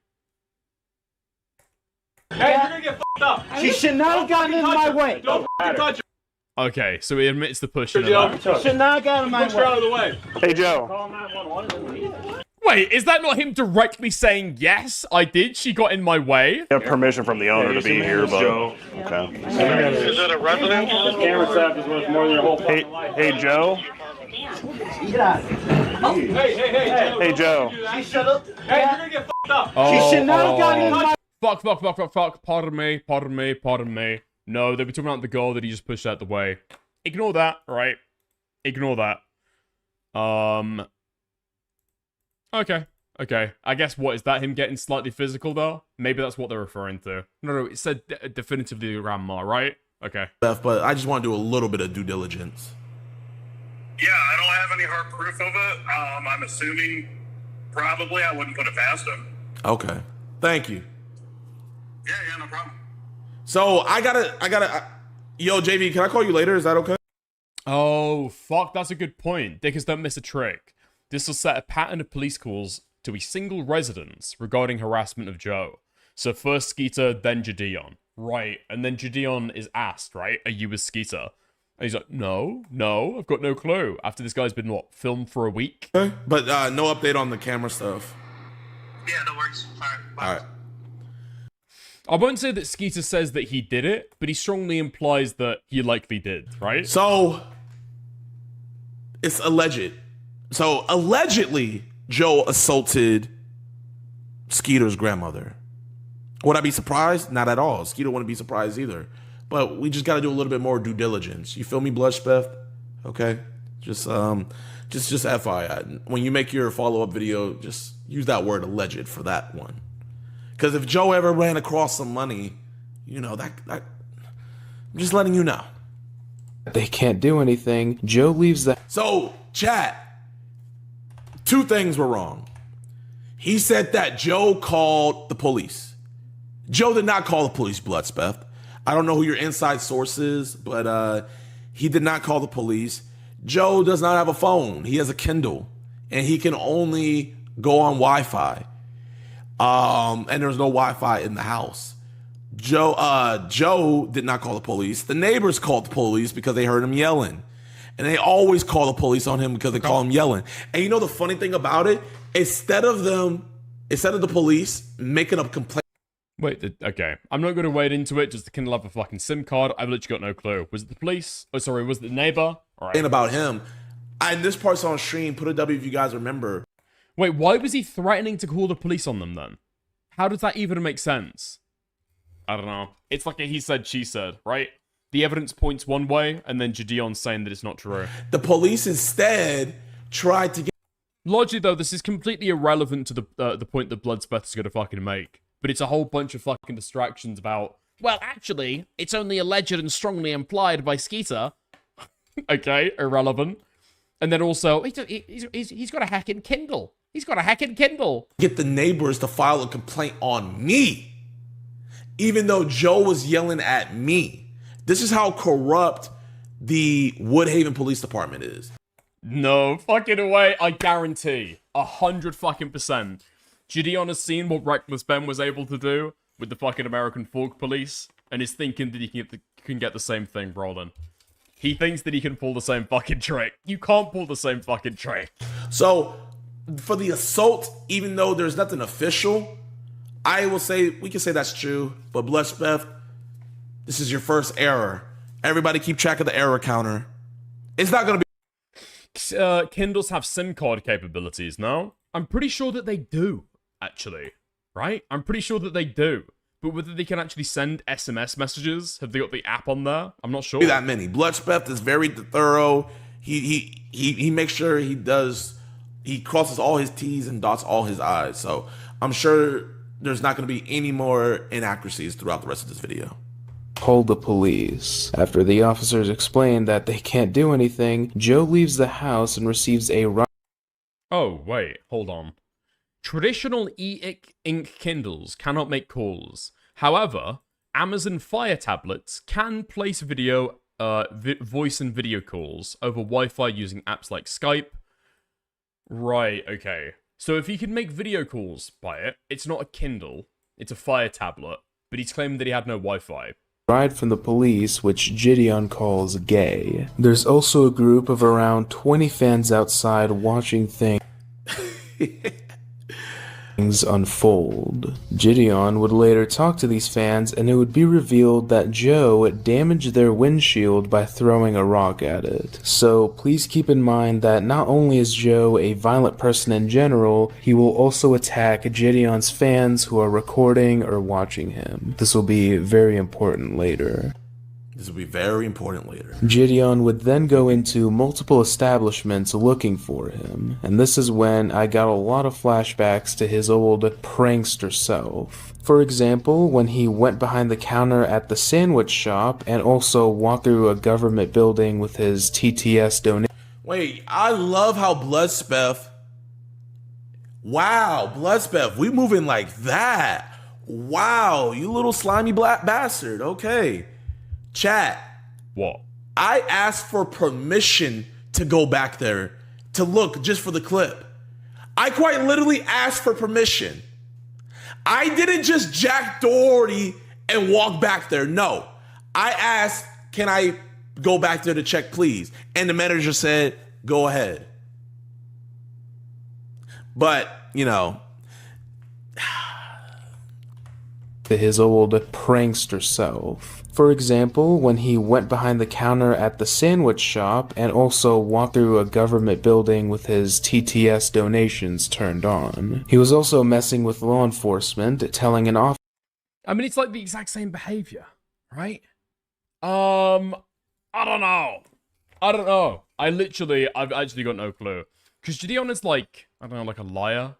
Hey, you're gonna get fucked up. She should not have gotten in my way. Don't touch her. Okay, so he admits the pushing. Joe, should not have gotten in my Push her out of way. the way. Hey, Joe. Call 911. Wait, is that not him directly saying, yes, I did, she got in my way? You have permission from the owner to be here, but... Joe. Okay. Is it a residence? This camera theft is worth more than your whole fucking life. Hey, Joe. Hey, Joe. She shut up. Hey, you're gonna get fucked up. Oh, She should not have gotten in my... Fuck. Pardon me. No, they were talking about the girl that he just pushed out the way. Ignore that, right? Ignore that. Okay. I guess what is that? Him getting slightly physical though? Maybe that's what they're referring to. No, it said definitively grandma, right? Okay. But I just want to do a little bit of due diligence. Yeah, I don't have any hard proof of it. I'm assuming probably I wouldn't put it past him. Okay. Thank you. Yeah, no problem. So I gotta. Yo, JV, can I call you later? Is that okay? Oh, fuck, that's a good point. Dickers don't miss a trick. This will set a pattern of police calls to a single residence regarding harassment of Joe. So first Skeeter, then JIDION. Right, and then JIDION is asked, right, are you a Skeeter? And he's like, no, I've got no clue. After this guy's been, what, filmed for a week? Okay. But no update on the camera stuff. Yeah, no worries. All right. I won't say that Skeeter says that he did it, but he strongly implies that he likely did, right? So it's alleged. So allegedly, Joe assaulted Skeeter's grandmother. Would I be surprised? Not at all. Skeeter wouldn't be surprised either. But we just got to do a little bit more due diligence. You feel me, Bloodspeth? Okay. Just FYI. When you make your follow-up video, just use that word alleged for that one. Because if Joe ever ran across some money, you know, that I'm just letting you know. They can't do anything. Joe leaves the... So, chat. Two things were wrong. He said that Joe called the police. Joe did not call the police, Bloodspeth. I don't know who your inside source is, but he did not call the police. Joe does not have a phone. He has a Kindle, and he can only go on Wi-Fi. And there's no Wi-Fi in the house. Joe did not call the police. The neighbors called the police because they heard him yelling. And they always call the police on him because they call him yelling. And you know the funny thing about it? Instead of the police making up complaints. Wait, okay. I'm not going to wade into it just to kindle up a fucking SIM card. I've literally got no clue. Was it the police? Oh, sorry, was it the neighbor? All right. And about him. And this part's on stream. Put a W if you guys remember. Wait, why was he threatening to call the police on them then? How does that even make sense? I don't know. It's like a he said, she said, right? The evidence points one way, and then JIDION's saying that it's not true. The police instead tried to get... Logically, though, this is completely irrelevant to the point that Bloodspeth is going to fucking make. But it's a whole bunch of fucking distractions about, well, actually, it's only alleged and strongly implied by Skeeter. Okay, irrelevant. And then also, he's got a hacking Kindle. He's got a hacking Kindle. Get the neighbors to file a complaint on me, even though Joe was yelling at me. This is how corrupt the Woodhaven Police Department is. No fucking way. I guarantee 100% Gideon has seen what Reckless Ben was able to do with the fucking American Fork Police and is thinking that he can get the same thing, Brolin. He thinks that he can pull the same fucking trick. You can't pull the same fucking trick. So, for the assault, even though there's nothing official, I will say, we can say that's true, but Bloodspeth, this is your first error. Everybody keep track of the error counter. It's not going to be... Kindles have SIM card capabilities, no? I'm pretty sure that they do, actually. Right? I'm pretty sure that they do. But whether they can actually send SMS messages, have they got the app on there? I'm not sure. That many. Bloodspeth is very thorough. He makes sure he crosses all his T's and dots all his I's. So I'm sure there's not going to be any more inaccuracies throughout the rest of this video. Called the police. After the officers explain that they can't do anything, Joe leaves the house and receives a Oh, wait, hold on. Traditional e-ink Kindles cannot make calls. However, Amazon Fire tablets can place video, voice and video calls over Wi-Fi using apps like Skype. Right, okay. So if he can make video calls by it, it's not a Kindle, it's a Fire tablet, but he's claiming that he had no Wi-Fi. Ride from the police, which Gideon calls gay. There's also a group of around 20 fans outside watching things unfold. Gideon would later talk to these fans, and it would be revealed that Joe damaged their windshield by throwing a rock at it. So please keep in mind that not only is Joe a violent person in general, he will also attack Gideon's fans who are recording or watching him. This will be very important later. This will be very important later. Gideon would then go into multiple establishments looking for him, and this is when I got a lot of flashbacks to his old prankster self. For example, when he went behind the counter at the sandwich shop and also walked through a government building with his TTS donation. Wait, I love how Bloodspeth... Wow, Bloodspeth, we moving like that. Wow, you little slimy black bastard. Okay. Chat. What? I asked for permission to go back there to look just for the clip. I quite literally asked for permission. I didn't just Jack Doherty and walk back there. No. I asked, can I go back there to check, please? And the manager said, go ahead. But, you know... to his old prankster self. For example, when he went behind the counter at the sandwich shop and also walked through a government building with his TTS donations turned on. He was also messing with law enforcement, telling an officer... I mean, it's like the exact same behavior, right? I don't know. I've actually got no clue. Because Gideon is like, I don't know, like a liar.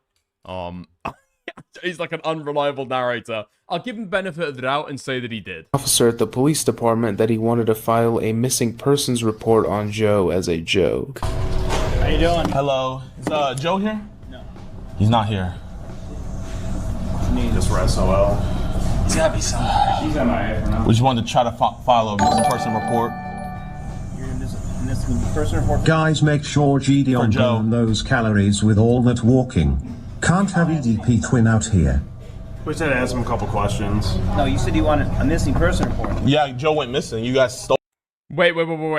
He's like an unreliable narrator. I'll give him benefit of the doubt and say that he did. Officer at the police department that he wanted to file a missing persons report on Joe as a joke. How you doing? Hello. Is Joe here? No. He's not here. Just for SOL. He's gotta be somewhere. He's MIA for now. We just wanted to try to file a missing person report. You're in this person report. Guys, make sure Gideon burn those calories with all that walking. Can't have EDP twin out here. We said ask him a couple questions. No, you said you wanted a missing person report. Yeah, Joe went missing. You guys stole. Wait.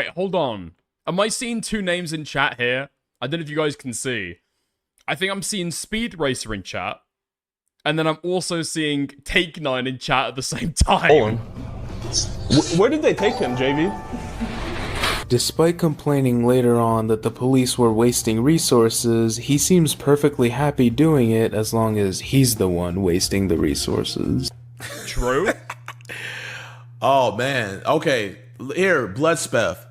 Hold on. Am I seeing two names in chat here? I don't know if you guys can see. I think I'm seeing Speed Racer in chat. And then I'm also seeing Take 9 in chat at the same time. Where did they take him, JV? Despite complaining later on that the police were wasting resources, he seems perfectly happy doing it as long as he's the one wasting the resources. True. Oh, man. Okay. Here, Bloodspeth.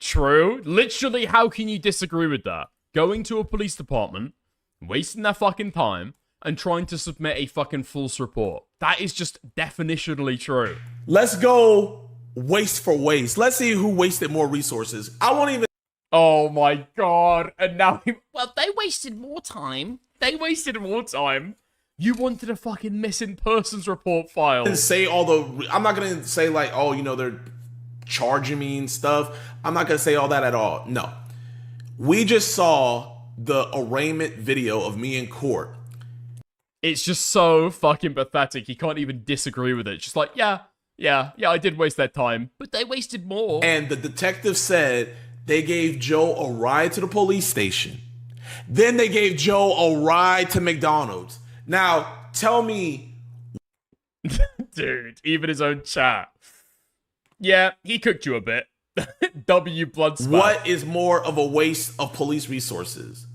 True. Literally, how can you disagree with that? Going to a police department, wasting their fucking time, and trying to submit a fucking false report. That is just definitionally true. Let's go waste for waste. Let's see who wasted more resources. I won't even... Oh my god. And now he... Well, they wasted more time. They wasted more time. You wanted a fucking missing persons report file. And say all the... I'm not going to say like, oh, you know, they're charging me and stuff. I'm not going to say all that at all. No. We just saw the arraignment video of me in court. It's just so fucking pathetic. He can't even disagree with it. Just like, yeah, I did waste that time. But they wasted more. And the detective said they gave Joe a ride to the police station. Then they gave Joe a ride to McDonald's. Now, tell me... Dude, even his own chat. Yeah, he cooked you a bit. W Bloodspot. What is more of a waste of police resources?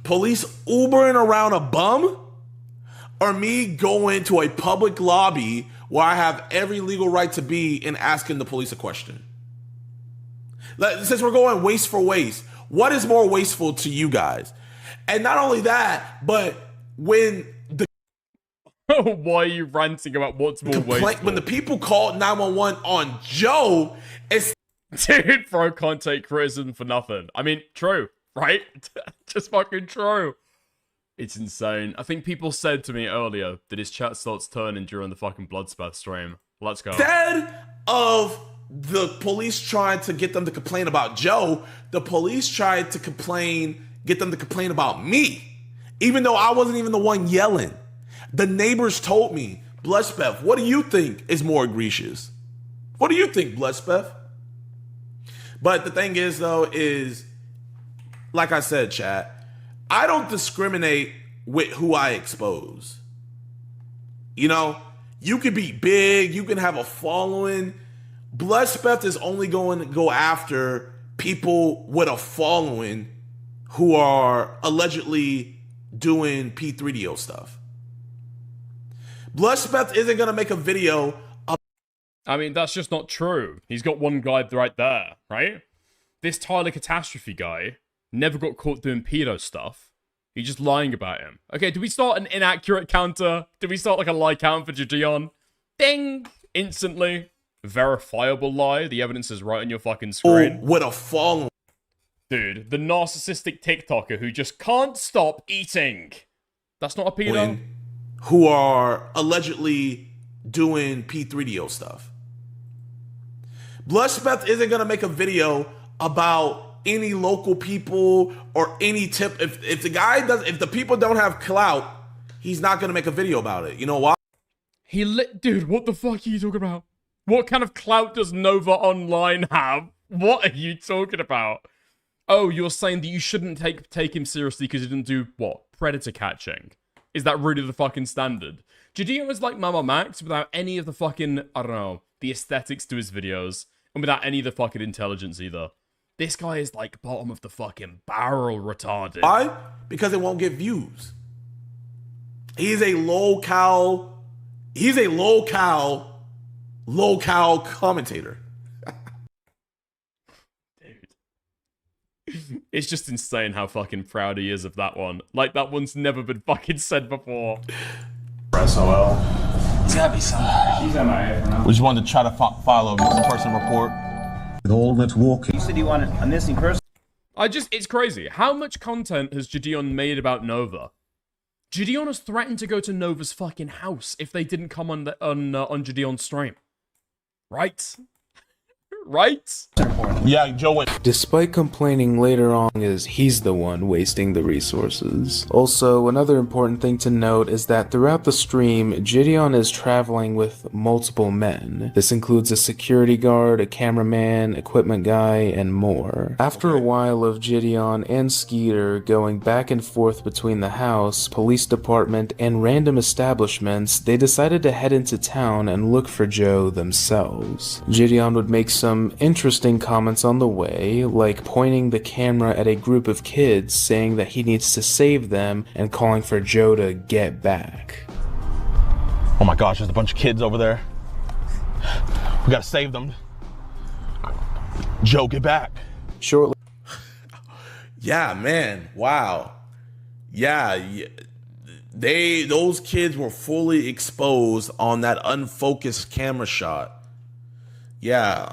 Police Ubering around a bum? Or me going to a public lobby where I have every legal right to be and asking the police a question? Since we're going waste for waste, what is more wasteful to you guys? And not only that, but when the... Why are you ranting about what's more wasteful? When the people called 911 on Joe, it's... Dude, bro, can't take criticism for nothing. I mean, true, right? Just fucking true. It's insane. I think people said to me earlier that his chat starts turning during the fucking Bloodsport stream. Let's go. Instead of the police trying to get them to complain about Joe, the police tried to get them to complain about me. Even though I wasn't even the one yelling. The neighbors told me, Bloodsport, what do you think is more egregious? What do you think, Bloodsport? But the thing is, though, is, like I said, chat, I don't discriminate with who I expose. You know, you could be big, you can have a following. Bloodsport is only going to go after people with a following who are allegedly doing P3DO stuff. Bloodsport isn't going to make a video. I mean, that's just not true. He's got one guy right there, right? This Tyler Catastrophe guy never got caught doing pedo stuff. He's just lying about him. Okay, do we start an inaccurate counter? Do we start like a lie count for JIDION? Ding! Instantly. Verifiable lie. The evidence is right on your fucking screen. With a following. Dude, the narcissistic TikToker who just can't stop eating. That's not a pedo? Who are allegedly doing P3DO stuff. Bloodsport isn't going to make a video about any local people or any tip. If the people don't have clout, he's not going to make a video about it. You know why? Dude, what the fuck are you talking about? What kind of clout does Nova Online have? What are you talking about? Oh, you're saying that you shouldn't take him seriously because he didn't do, what? Predator catching. Is that really the fucking standard? JIDION is like Mama Max without any of the fucking, I don't know, the aesthetics to his videos. And without any of the fucking intelligence either. This guy is like bottom of the fucking barrel retarded. Why? Because it won't get views. He's a low-cal commentator. Dude. It's just insane how fucking proud he is of that one. Like, that one's never been fucking said before. SOL. It's gotta be somewhere. She's MIA for now. We just wanted to try to file a missing person report. With all that walking. You said you wanted a missing person? It's crazy. How much content has JIDION made about Nova? JIDION has threatened to go to Nova's fucking house if they didn't come on JIDION's stream. Right? Right? Yeah, Joe went. Despite complaining later on is he's the one wasting the resources. Also, another important thing to note is that throughout the stream, JIDION is traveling with multiple men. This includes a security guard, a cameraman, equipment guy, and more. After a while of JIDION and Skeeter going back and forth between the house, police department, and random establishments, they decided to head into town and look for Joe themselves. JIDION would make some interesting comments on the way, like pointing the camera at a group of kids saying that he needs to save them and calling for Joe to get back. Oh my gosh, there's a bunch of kids over there. We gotta save them. Joe, get back. Shortly. Yeah, man. Wow. Yeah. Those kids were fully exposed on that unfocused camera shot. Yeah,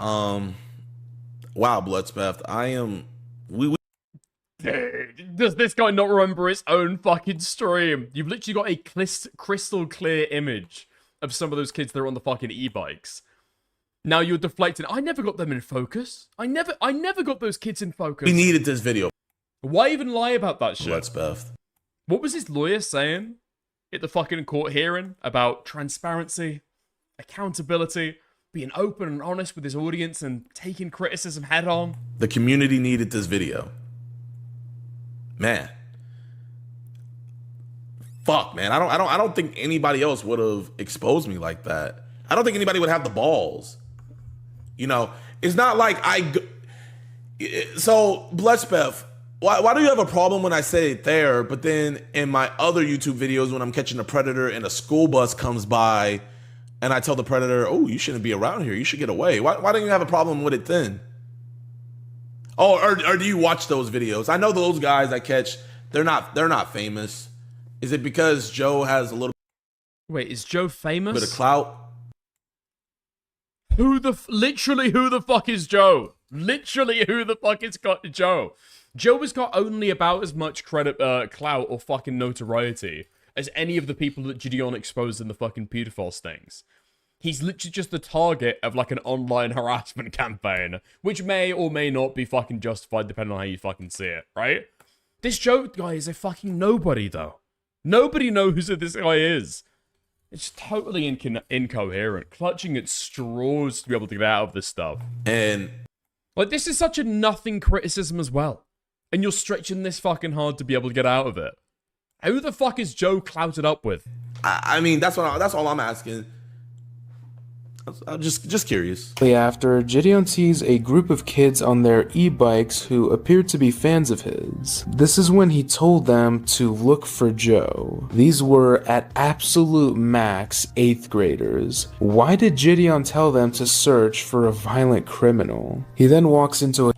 wow, Bloodsport, I am Dude, does this guy not remember his own fucking stream? You've literally got a crystal clear image of some of those kids that are on the fucking e-bikes. Now you're deflecting. I never got them in focus. I never got those kids in focus. We needed this video. Why even lie about that shit? Let's Beth. What was his lawyer saying at the fucking court hearing about transparency, accountability, being open and honest with his audience, and taking criticism head on? The community needed this video. Man. Fuck, man. I don't think anybody else would have exposed me like that. I don't think anybody would have the balls. You know, it's not like so Bloodspeth, why do you have a problem when I say it there, but then in my other YouTube videos when I'm catching a predator and a school bus comes by and I tell the predator, oh, you shouldn't be around here, you should get away. Why don't you have a problem with it then? Oh, or do you watch those videos? I know those guys I catch, they're not famous. Is it because Joe has a little Wait, is Joe famous? bit of clout? Literally who the fuck is Joe? Literally who the fuck is Joe? Joe has got only about as much credit, clout or fucking notoriety as any of the people that Jidion exposed in the fucking pedophile stings. He's literally just the target of like an online harassment campaign, which may or may not be fucking justified depending on how you fucking see it, right? This Joe guy is a fucking nobody though. Nobody knows who this guy is. It's totally incoherent, clutching at straws to be able to get out of this stuff. And like, this is such a nothing criticism as well. And you're stretching this fucking hard to be able to get out of it. Who the fuck is Joe clouted up with? I mean, that's all I'm asking. I'm just curious. After Jidion sees a group of kids on their e-bikes who appeared to be fans of his. This is when he told them to look for Joe. These were at absolute max 8th graders. Why did Jidion tell them to search for a violent criminal? He then walks into a...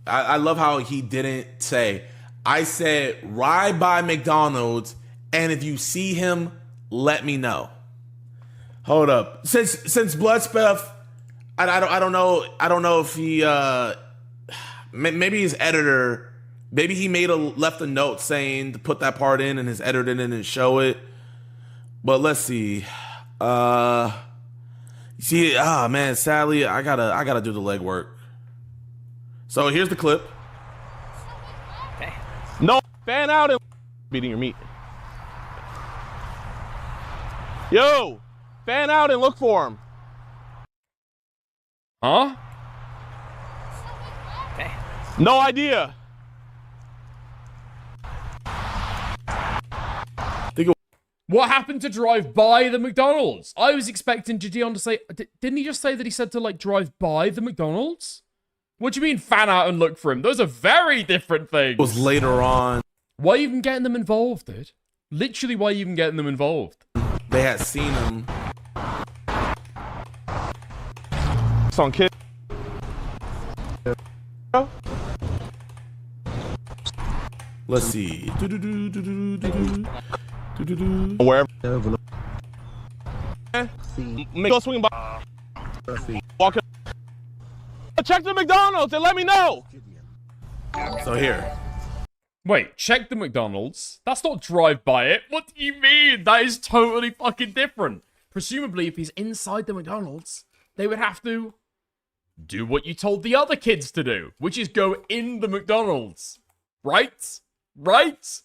I love how he didn't say, I said ride by McDonald's and if you see him, let me know. Hold up. Since Bloodspeth, I don't know if he maybe his editor, maybe he left a note saying to put that part in and his editor didn't show it. But let's see. See, man, sadly I gotta do the legwork. So here's the clip. Okay. No, fan out and beating your meat. Yo, fan out and look for him. Huh? Okay. No idea. What happened to drive by the McDonald's? I was expecting Jidion to say... Didn't he just say that he said to, like, drive by the McDonald's? What do you mean fan out and look for him? Those are very different things. It was later on. Why are you even getting them involved, dude? Literally, why are you even getting them involved? They had seen him. It's on kid. Let's see. Wherever. Go swing by. Walk. Check the McDonald's and let me know. So here. Wait, check the McDonald's? That's not drive by it. What do you mean? That is totally fucking different. Presumably, if he's inside the McDonald's, they would have to do what you told the other kids to do, which is go in the McDonald's. Right? Right?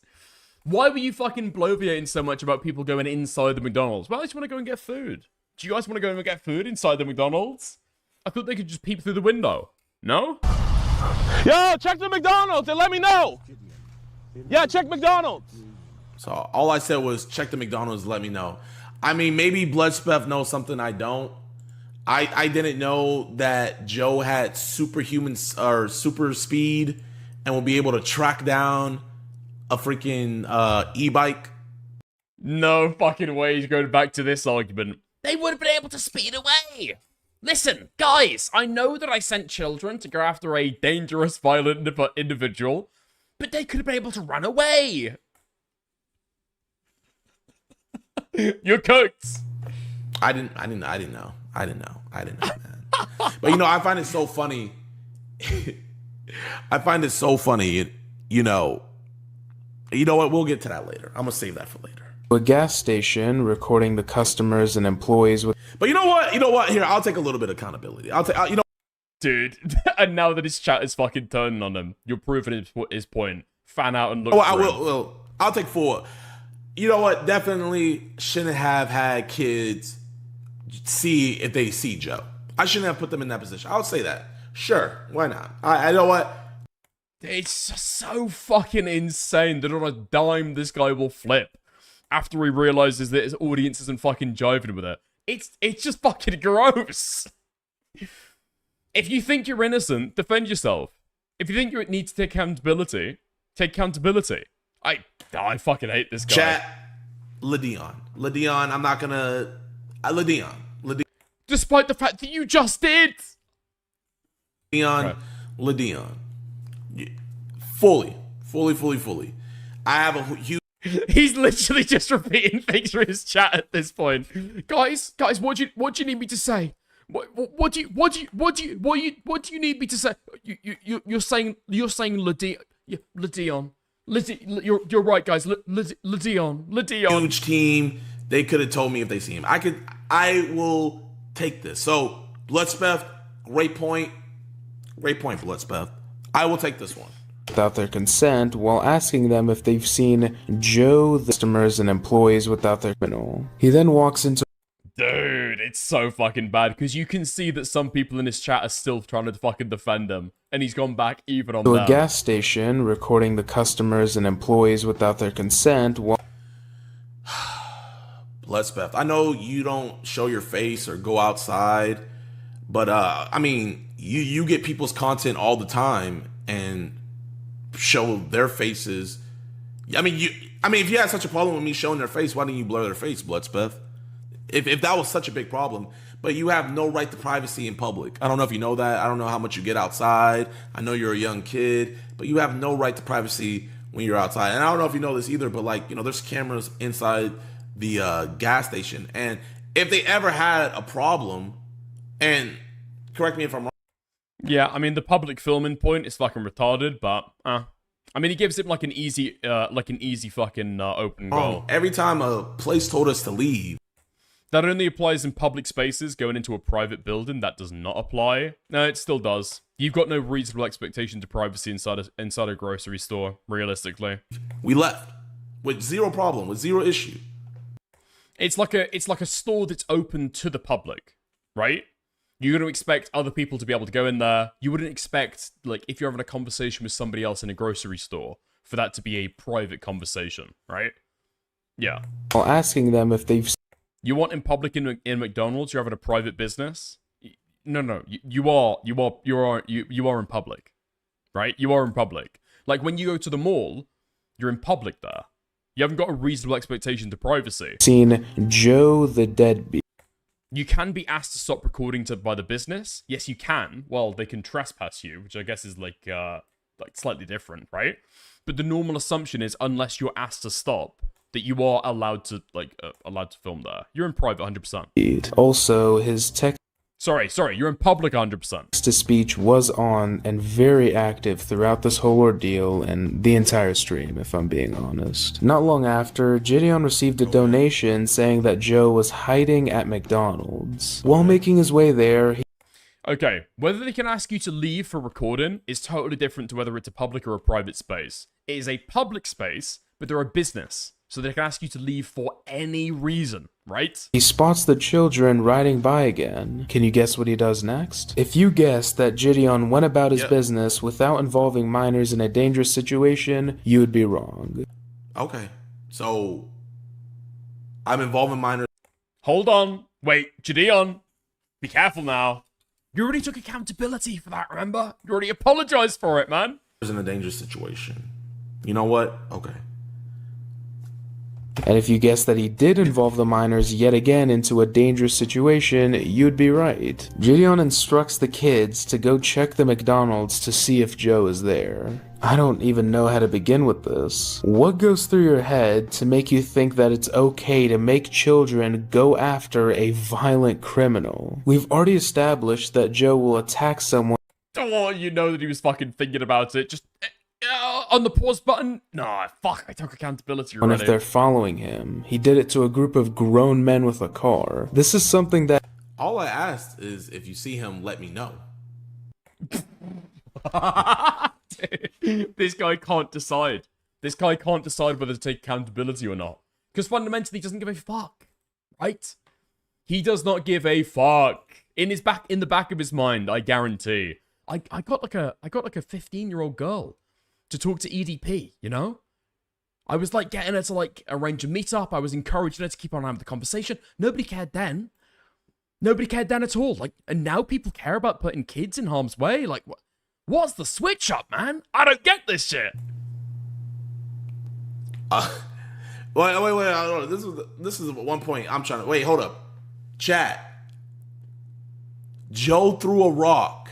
Why were you fucking bloviating so much about people going inside the McDonald's? Well, I just want to go and get food. Do you guys want to go and get food inside the McDonald's? I thought they could just peep through the window. No? Yo, check the McDonald's and let me know. Yeah, check McDonald's. So all I said was check the McDonald's, let me know. I mean, maybe Bloodspeth knows something I don't. I didn't know that Joe had superhuman or super speed and will be able to track down a freaking e-bike. No fucking way he's going back to this argument. They would have been able to speed away. Listen, guys, I know that I sent children to go after a dangerous, violent individual, but they could have been able to run away. You're cooked. I didn't know, man. But you know, I find it so funny. I find it so funny. You know what? We'll get to that later. I'm gonna save that for later. A gas station, recording the customers and employees with. But you know what? Here, I'll take a little bit of accountability. Dude, and now that his chat is fucking turning on him, you're proving his point. Fan out and look. Oh, I will. I'll take 4. You know what? Definitely shouldn't have had kids see if they see Joe. I shouldn't have put them in that position. I'll say that. Sure, why not? I know what. It's just so fucking insane that on a dime this guy will flip after he realizes that his audience isn't fucking jiving with it. It's just fucking gross. If you think you're innocent, defend yourself. If you think you need to take accountability, take accountability. I fucking hate this guy. Chat, LaDion, I'm not gonna... LaDion. Despite the fact that you just did. LaDion. Fully. I have a huge... He's literally just repeating things from his chat at this point. Guys, what do you need me to say? What do you need me to say? You're saying LaDion. You're right, guys. LaDion. Huge team. They could have told me if they see him. I will take this. So, Bloodspeth, great point. Great point, Bloodspeth. I will take this one. Without their consent, while asking them if they've seen Joe, the customers and employees without their criminal. He then walks into. Dude, it's so fucking bad because you can see that some people in his chat are still trying to fucking defend him, and he's gone back even on to them. A gas station, recording the customers and employees without their consent. While Bloodspeth, I know you don't show your face or go outside, but I mean, you get people's content all the time and show their faces. I mean, if you had such a problem with me showing their face, why didn't you blur their face, Bloodspeth? If that was such a big problem, but you have no right to privacy in public. I don't know if you know that. I don't know how much you get outside. I know you're a young kid, but you have no right to privacy when you're outside. And I don't know if you know this either, but there's cameras inside the gas station. And if they ever had a problem, and correct me if I'm wrong. Yeah, I mean, the public filming point is fucking retarded, but, I mean, he gives him like an easy fucking open goal. Every time a place told us to leave. That only applies in public spaces. Going into a private building, that does not apply. No, it still does. You've got no reasonable expectation to privacy inside a grocery store, realistically. We left with zero problem, with zero issue. It's like a store that's open to the public, right? You're going to expect other people to be able to go in there. You wouldn't expect, like, if you're having a conversation with somebody else in a grocery store, for that to be a private conversation, right? Yeah. While asking them if they've. You want in public in McDonald's? You're having a private business? No. You are in public, right? You are in public. Like when you go to the mall, you're in public there. You haven't got a reasonable expectation to privacy. Seen Joe the deadbeat. You can be asked to stop recording by the business. Yes, you can. Well, they can trespass you, which I guess is like slightly different, right? But the normal assumption is unless you're asked to stop, that you are allowed to film there. You're in private 100%. Also, his text. Sorry, you're in public 100%. To speech was on and very active throughout this whole ordeal and the entire stream, if I'm being honest. Not long after, JIDION received a donation saying that Joe was hiding at McDonald's. While making his way there, Okay, whether they can ask you to leave for recording is totally different to whether it's a public or a private space. It is a public space, but they're a business. So they can ask you to leave for any reason, right? He spots the children riding by again. Can you guess what he does next? If you guess that JIDION went about his business without involving minors in a dangerous situation, you would be wrong. Okay, so I'm involving minors. Hold on. Wait, JIDION, be careful now. You already took accountability for that, remember? You already apologized for it, man. In a dangerous situation. You know what? Okay. And if you guess that he did involve the minors yet again into a dangerous situation, you'd be right. JIDION instructs the kids to go check the McDonald's to see if Joe is there. I don't even know how to begin with this. What goes through your head to make you think that it's okay to make children go after a violent criminal? We've already established that Joe will attack someone. Oh, you know that he was fucking thinking about it. Just on the pause button. Nah, fuck. I took accountability And already. if they're following him, he did it to a group of grown men with a car. This is something that... All I asked is if you see him, let me know. This guy can't decide. This guy can't decide whether to take accountability or not. Because fundamentally, he doesn't give a fuck. Right? He does not give a fuck. In the back of his mind, I guarantee. I got like a 15-year-old girl to talk to EDP, you know? I was like getting her to like arrange a meetup. I was encouraging her to keep on having the conversation. Nobody cared then. Nobody cared then at all. Like, and now people care about putting kids in harm's way. Like, what's the switch up, man? I don't get this shit. Wait. This is one point I'm trying to... Wait, hold up. Chat. Joe threw a rock.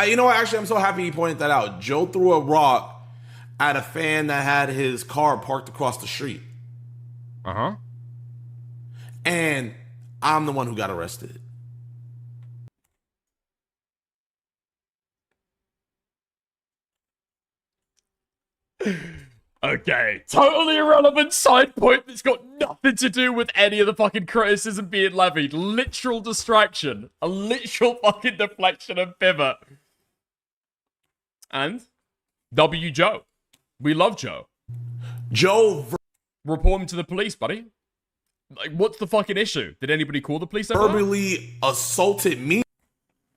You know what? Actually, I'm so happy he pointed that out. Joe threw a rock at a fan that had his car parked across the street. Uh-huh. And I'm the one who got arrested. Okay, totally irrelevant side point that's got nothing to do with any of the fucking criticism being levied. Literal distraction. A literal fucking deflection and pivot. And W. Joe. We love Joe. Report him to the police, buddy. Like, what's the fucking issue? Did anybody call the police ever? Verbally assaulted me.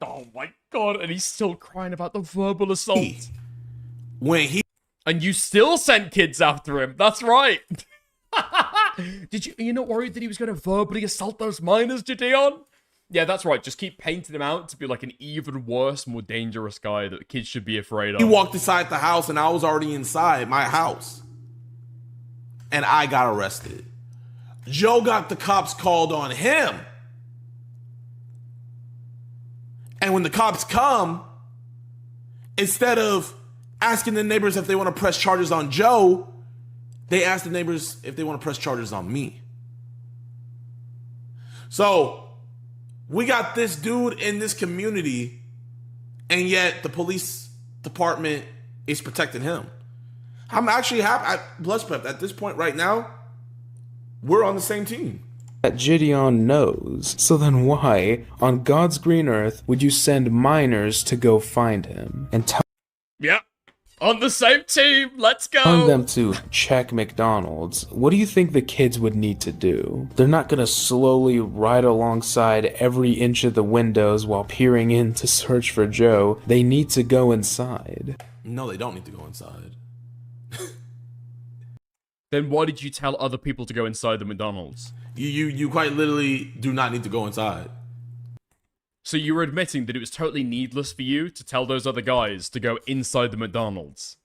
Oh my god, and he's still crying about the verbal assault. And you still sent kids after him. That's right. You're not worried that he was going to verbally assault those minors, JIDION? Yeah, that's right. Just keep painting him out to be like an even worse, more dangerous guy that kids should be afraid of. He walked inside the house and I was already inside my house. And I got arrested. Joe got the cops called on him. And when the cops come, instead of asking the neighbors if they want to press charges on Joe, they asked the neighbors if they want to press charges on me. So we got this dude in this community, and yet the police department is protecting him. I'm actually happy. Bloodspep, at this point right now, we're on the same team. That JIDION knows. So then why, on God's green earth, would you send minors to go find him and tell Yep. On the same team. Let's go. telling them to check McDonald's? What do you think the kids would need to do? They're not gonna slowly ride alongside every inch of the windows while peering in to search for Joe. They need to go inside. No, they don't need to go inside. Then why did you tell other people to go inside the McDonald's? You quite literally do not need to go inside. So you were admitting that it was totally needless for you to tell those other guys to go inside the McDonald's,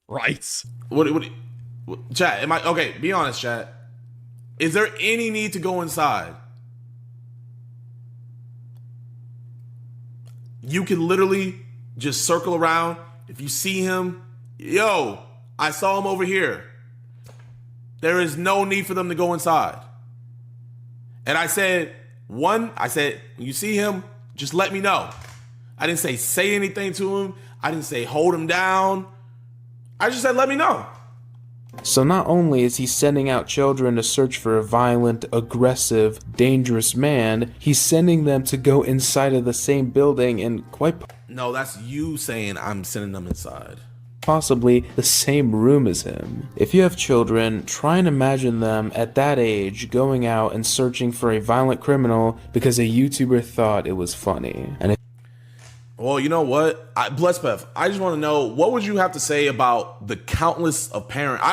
right? What chat, am I okay, be honest, chat. Is there any need to go inside? You can literally just circle around. If you see him, yo, I saw him over here. There is no need for them to go inside. And I said, when you see him, just let me know. I didn't say anything to him. I didn't say hold him down. I just said, let me know. So not only is he sending out children to search for a violent, aggressive, dangerous man, he's sending them to go inside of the same building and No, that's you saying I'm sending them inside. Possibly the same room as him. If you have children, try and imagine them at that age going out and searching for a violent criminal because a YouTuber thought it was funny. And well, you know what? Blessbeth, I just want to know, what would you have to say about the countless of parents?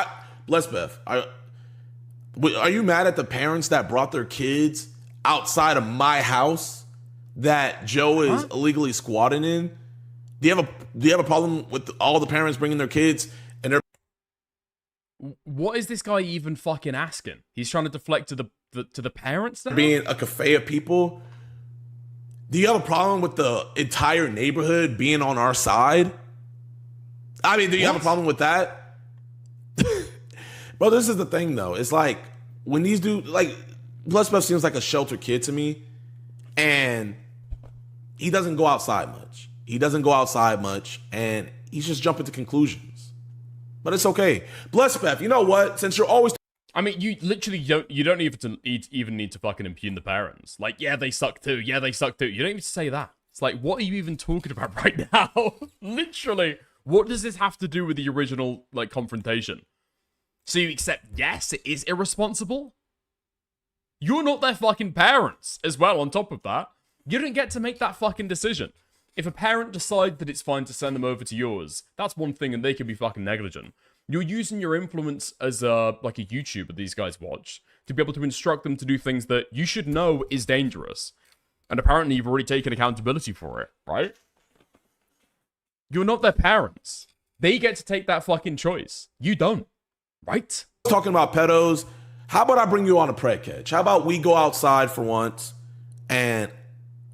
Blessbeth, are you mad at the parents that brought their kids outside of my house that Joe is illegally squatting in? Do you have a problem with all the parents bringing their kids and their... What is this guy even fucking asking? He's trying to deflect to the parents now? Being a cafe of people. Do you have a problem with the entire neighborhood being on our side? I mean, do you have a problem with that? Bro, this is the thing though. It's like when these dudes, like, Bloodspeth seems like a sheltered kid to me, and he doesn't go outside much. He doesn't go outside much, and he's just jumping to conclusions. But it's okay. Bless Beth. You know what? Since you're always... I mean, you literally don't even need to fucking impugn the parents. Like, yeah, they suck too. Yeah, they suck too. You don't even say that. It's like, what are you even talking about right now? Literally, what does this have to do with the original, like, confrontation? So you accept, yes, it is irresponsible? You're not their fucking parents as well, on top of that. You don't get to make that fucking decision. If a parent decides that it's fine to send them over to yours, that's one thing and they can be fucking negligent. You're using your influence as like a YouTuber these guys watch to be able to instruct them to do things that you should know is dangerous. And apparently you've already taken accountability for it, right? You're not their parents. They get to take that fucking choice. You don't, right? Talking about pedos, how about I bring you on a pred catch? How about we go outside for once and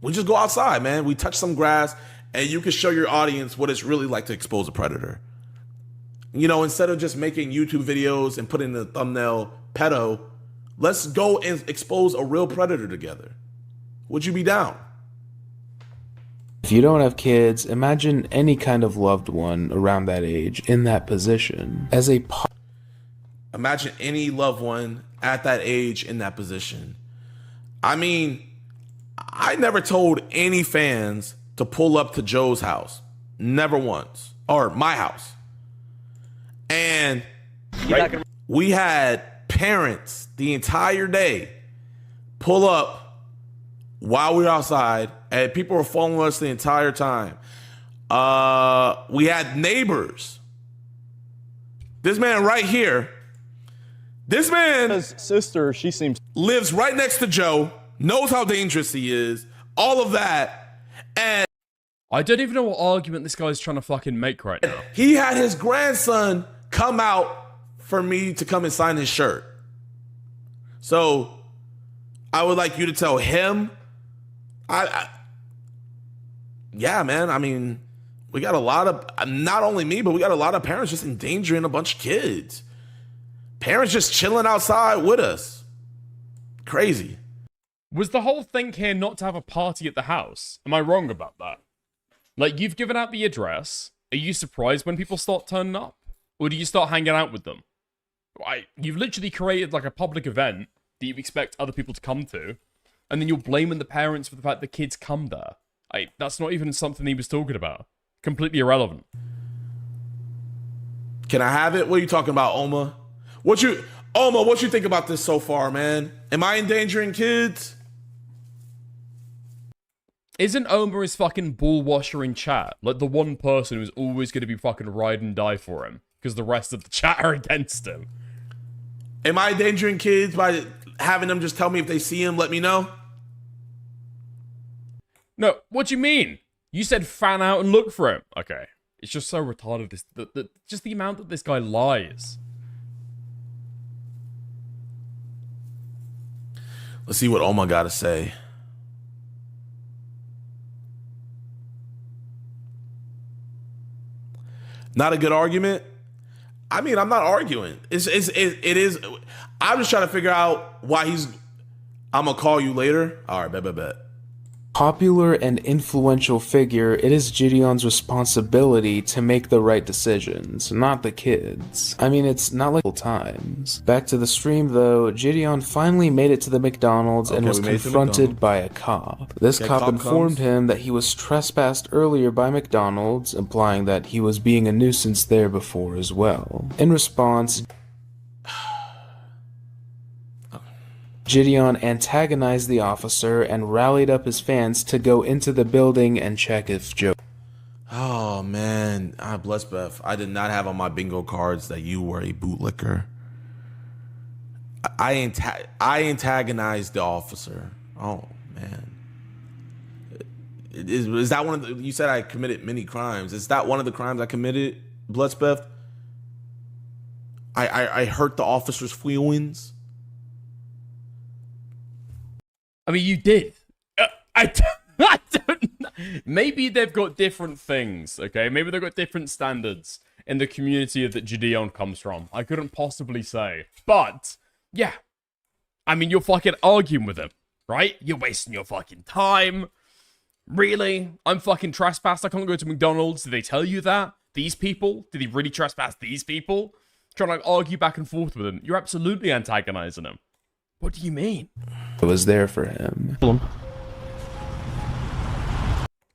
we just go outside, man. We touch some grass and you can show your audience what it's really like to expose a predator. You know, instead of just making YouTube videos and putting in the thumbnail pedo, let's go and expose a real predator together. Would you be down? If you don't have kids, imagine any kind of loved one around that age in that position. Imagine any loved one at that age in that position. I mean, I never told any fans to pull up to Joe's house. Never once. Or my house. And we had parents the entire day pull up while we were outside, and people were following us the entire time. We had neighbors. This man right here, this man's sister, she seems lives right next to Joe, knows how dangerous he is, all of that, and I don't even know what argument this guy's trying to fucking make right now. He had his grandson come out for me to come and sign his shirt. So I would like you to tell him, yeah, man. I mean, we got a lot of, not only me, but we got a lot of parents just endangering a bunch of kids. Parents just chilling outside with us. Crazy. Was the whole thing here not to have a party at the house? Am I wrong about that? Like, you've given out the address. Are you surprised when people start turning up? Or do you start hanging out with them? You've literally created, like, a public event that you expect other people to come to, and then you're blaming the parents for the fact the kids come there. That's not even something he was talking about. Completely irrelevant. Can I have it? What are you talking about, Oma? What you think about this so far, man? Am I endangering kids? Isn't Oma his fucking bull washer in chat? Like, the one person who's always going to be fucking ride and die for him, because the rest of the chat are against him. Am I endangering kids by having them just tell me if they see him, let me know? No, what do you mean? You said fan out and look for him. Okay. It's just so retarded, just the amount that this guy lies. Let's see what Oma got to say. Not a good argument? I mean, I'm not arguing. It is. I'm just trying to figure out why he's... I'm going to call you later. All right, bet. Popular and influential figure, it is Jidion's responsibility to make the right decisions, not the kids. I mean, it's not like old times. Back to the stream though, Jidion finally made it to the McDonald's and was confronted by a cop. This cop informed him that he was trespassed earlier by McDonald's, implying that he was being a nuisance there before as well. In response, Jidion antagonized the officer and rallied up his fans to go into the building and check if Joe... Oh, man. Bless Beth. I did not have on my bingo cards that you were a bootlicker. I antagonized the officer. Oh, man. Is that one of the... You said I committed many crimes. Is that one of the crimes I committed, Bless Beth? I hurt the officer's feelings. I mean, you did. I don't know. Maybe they've got different things, okay? Maybe they've got different standards in the community that Jidion comes from. I couldn't possibly say. But, yeah. I mean, you're fucking arguing with him, right? You're wasting your fucking time. Really? I'm fucking trespassed. I can't go to McDonald's. Did they tell you that? These people? Did he really trespass these people? Trying to like argue back and forth with him. You're absolutely antagonizing him. What do you mean? I was there for him.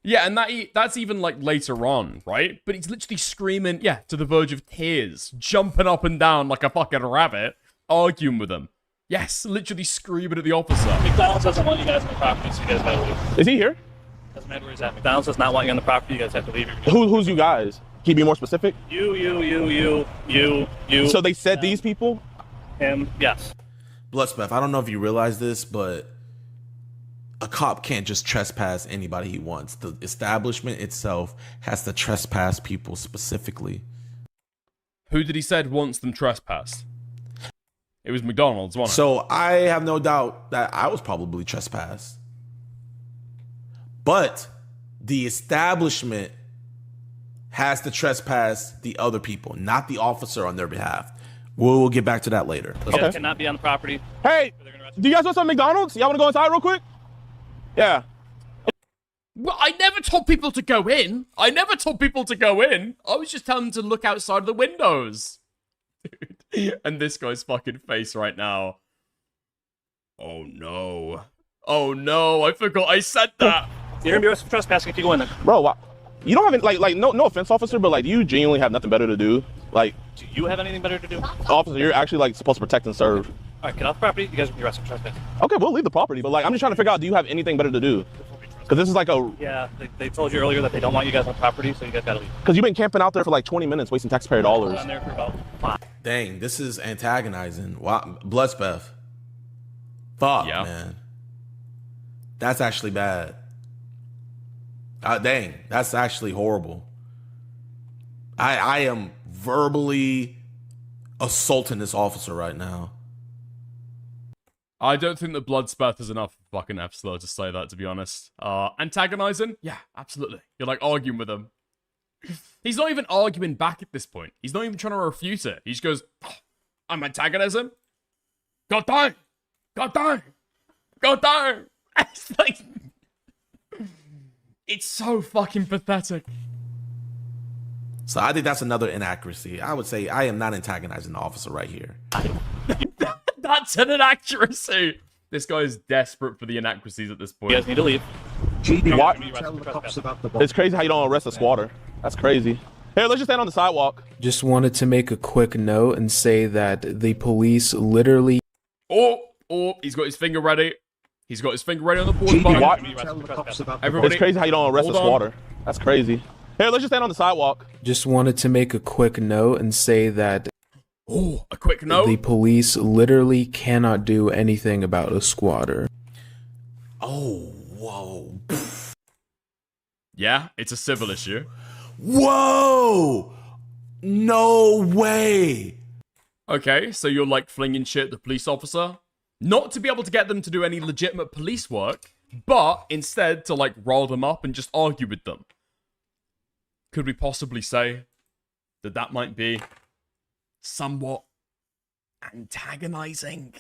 Yeah, and that's even like later on, right? But he's literally screaming, yeah, to the verge of tears, jumping up and down like a fucking rabbit, arguing with him. Yes, literally screaming at the officer. McDonald's doesn't want you guys on the property, so you guys gotta leave. Is he here? Doesn't matter where he's at. McDonald's does not want you on the property. You guys have to leave. Who's you guys? Can you be more specific? You. So they said these people? Him, yes. Bloodspeth, I don't know if you realize this, but a cop can't just trespass anybody he wants. The establishment itself has to trespass people specifically. Who did he said wants them trespassed? It was McDonald's, wasn't it? So I have no doubt that I was probably trespassed. But the establishment has to trespass the other people, not the officer on their behalf. We'll get back to that later. You guys cannot be on the property. Hey, do you guys want some McDonald's? Y'all want to go inside real quick? Yeah. Well, I never told people to go in. I was just telling them to look outside the windows. Dude. And this guy's fucking face right now. Oh no. Oh no, I forgot I said that. You're gonna be arrested for trespassing if you go in there. Bro, you don't have any, like no offense, officer, but like, do you genuinely have nothing better to do? Like, do you have anything better to do? Officer, you're actually like supposed to protect and serve. All right, get off the property. You guys will be arrested for trespassing. Okay, we'll leave the property, but like, I'm just trying to figure out, do you have anything better to do? Because this is like a... Yeah, they told you earlier that they don't want you guys on the property, so you guys gotta leave. Because you've been camping out there for like 20 minutes, wasting taxpayer dollars. On there for about 5. Dang, this is antagonizing. Wow, Bloodspeth. Fuck, man. That's actually bad. Dang, that's actually horrible. I am verbally assaulting this officer right now. I don't think that Bloodspeth is enough fucking F-slur to say that, to be honest. Antagonizing? Yeah, absolutely. You're like arguing with him. He's not even arguing back at this point. He's not even trying to refute it. He just goes, oh, I'm antagonizing? God damn! God damn! God damn! It's like... It's so fucking pathetic. So I think that's another inaccuracy. I would say I am not antagonizing the officer right here. That's an inaccuracy. This guy is desperate for the inaccuracies at this point. You guys need to leave. What? It's crazy how you don't arrest a squatter. That's crazy. Here, let's just stand on the sidewalk. Just wanted to make a quick note and say that the police literally... Oh, he's got his finger ready. He's got his finger ready on the board button. What? Everybody, it's crazy how you don't arrest a squatter. That's crazy. Here, let's just stand on the sidewalk. Just wanted to make a quick note and say that... Oh, a quick note? The police literally cannot do anything about a squatter. Oh, whoa. Yeah, it's a civil issue. Whoa! No way! Okay, so you're like flinging shit at the police officer? Not to be able to get them to do any legitimate police work, but instead to like rile them up and just argue with them. Could we possibly say that that might be somewhat antagonizing?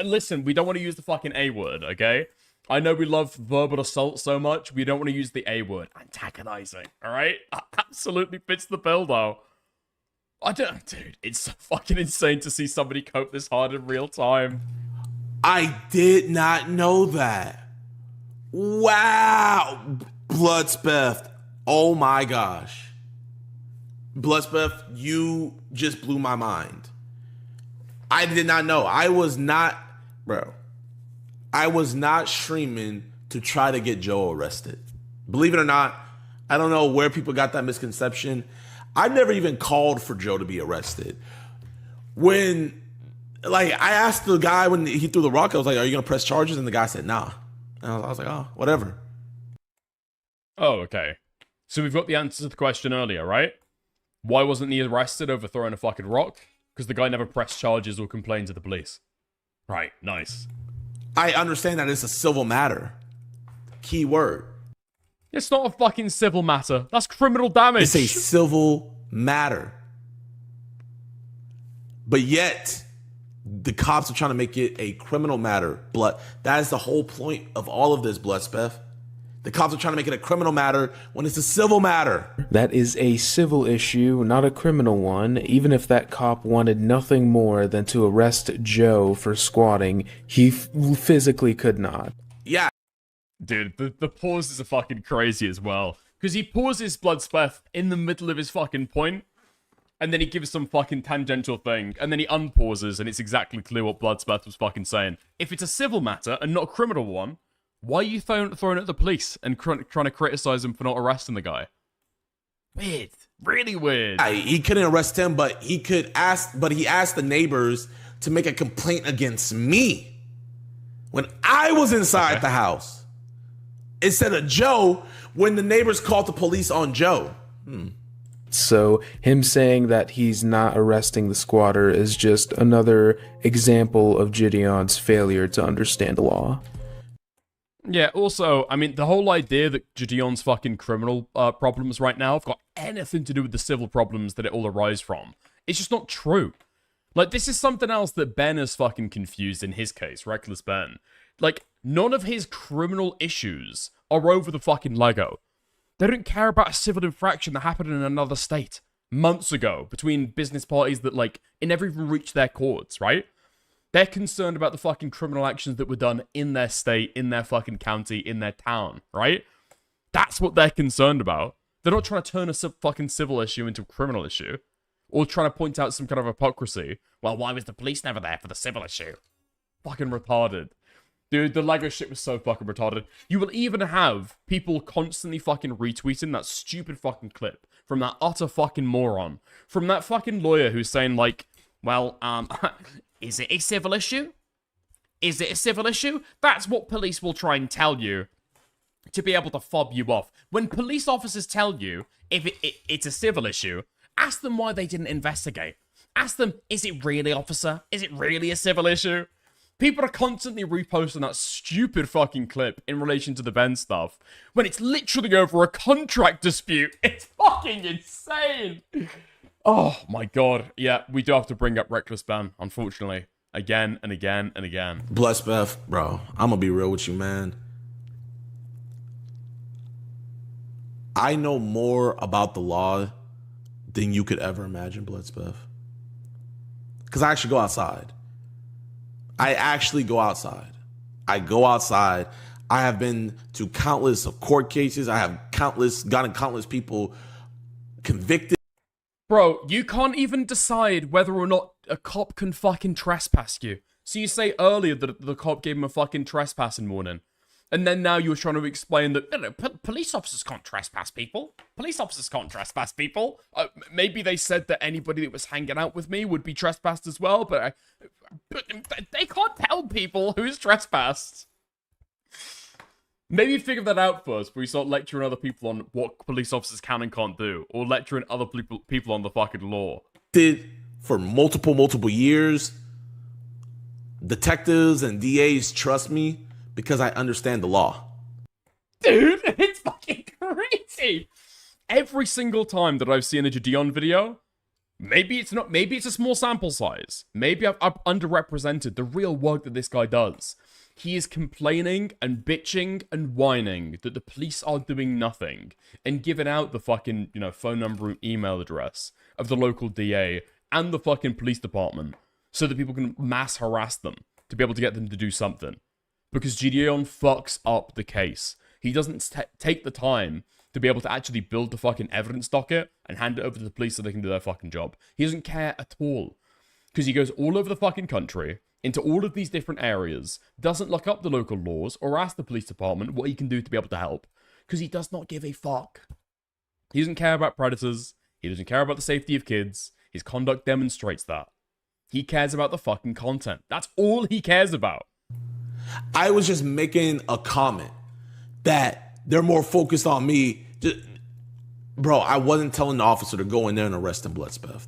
Listen, we don't want to use the fucking A word, okay? I know we love verbal assault so much, we don't want to use the A word. Antagonizing, alright? That absolutely fits the bill, though. I don't... Dude, it's so fucking insane to see somebody cope this hard in real time. I did not know that. Wow! Bloodspeth. Oh my gosh. Bloodspeth, you just blew my mind. I did not know. I was not streaming to try to get Joe arrested. Believe it or not, I don't know where people got that misconception. I never even called for Joe to be arrested. When, like, I asked the guy when he threw the rock, I was like, are you going to press charges? And the guy said, nah. And I was like, oh, whatever. Oh, okay. So we've got the answer to the question earlier, right? Why wasn't he arrested over throwing a fucking rock? Because the guy never pressed charges or complained to the police. Right, nice. I understand that it's a civil matter. Key word. It's not a fucking civil matter. That's criminal damage. It's a civil matter. But yet, the cops are trying to make it a criminal matter. That is the whole point of all of this, Bloodspeth. The cops are trying to make it a criminal matter when it's a civil matter. That is a civil issue, not a criminal one. Even if that cop wanted nothing more than to arrest Joe for squatting, he physically could not. Yeah. Dude, the pauses are fucking crazy as well. Because he pauses Bloodspeth in the middle of his fucking point, and then he gives some fucking tangential thing, and then he unpauses, and it's exactly clear what Bloodspeth was fucking saying. If it's a civil matter and not a criminal one, why are you throwing it at the police and trying to criticize him for not arresting the guy? Weird. Really weird. He couldn't arrest him, but he asked the neighbors to make a complaint against me when I was inside the house instead of Joe when the neighbors called the police on Joe. So him saying that he's not arresting the squatter is just another example of Gideon's failure to understand the law. Yeah, also, I mean, the whole idea that Gideon's fucking criminal problems right now have got anything to do with the civil problems that it all arise from, it's just not true. Like, this is something else that Ben is fucking confused in his case, Reckless Ben. Like, none of his criminal issues are over the fucking Lego. They don't care about a civil infraction that happened in another state months ago between business parties that, like, it never even reached their courts, right? They're concerned about the fucking criminal actions that were done in their state, in their fucking county, in their town, right? That's what they're concerned about. They're not trying to turn a fucking civil issue into a criminal issue. Or trying to point out some kind of hypocrisy. Well, why was the police never there for the civil issue? Fucking retarded. Dude, the Lego shit was so fucking retarded. You will even have people constantly fucking retweeting that stupid fucking clip from that utter fucking moron. From that fucking lawyer who's saying, like, well, is it a civil issue? Is it a civil issue? That's what police will try and tell you to be able to fob you off. When police officers tell you if it's a civil issue, ask them why they didn't investigate. Ask them, is it really, officer? Is it really a civil issue? People are constantly reposting that stupid fucking clip in relation to the Ben stuff when it's literally over a contract dispute. It's fucking insane. Oh my god. Yeah, we do have to bring up Reckless Ben, unfortunately. Again and again and again. Bloodspeth, bro, I'm gonna be real with you, man. I know more about the law than you could ever imagine, Bloodspeth. Because I actually go outside. I go outside. I have been to countless court cases. I have gotten countless people convicted. Bro, you can't even decide whether or not a cop can fucking trespass you. So you say earlier that the cop gave him a fucking trespassing warning. And then now you're trying to explain that police officers can't trespass people. Police officers can't trespass people. Maybe they said that anybody that was hanging out with me would be trespassed as well, but they can't tell people who's trespassed. Maybe figure that out first before you start lecturing other people on what police officers can and can't do, or lecturing other people on the fucking law. For multiple years, detectives and DAs trust me because I understand the law. Dude, it's fucking crazy. Every single time that I've seen a JIDION video, maybe it's a small sample size. Maybe I've underrepresented the real work that this guy does. He is complaining and bitching and whining that the police are doing nothing and giving out the fucking, phone number and email address of the local DA and the fucking police department so that people can mass harass them to be able to get them to do something. Because JIDION fucks up the case. He doesn't take the time to be able to actually build the fucking evidence docket and hand it over to the police so they can do their fucking job. He doesn't care at all. Because he goes all over the fucking country, into all of these different areas, doesn't look up the local laws or ask the police department what he can do to be able to help. Because he does not give a fuck. He doesn't care about predators. He doesn't care about the safety of kids. His conduct demonstrates that. He cares about the fucking content. That's all he cares about. I was just making a comment that they're more focused on me. Bro, I wasn't telling the officer to go in there and arrest him, Bloodspeth.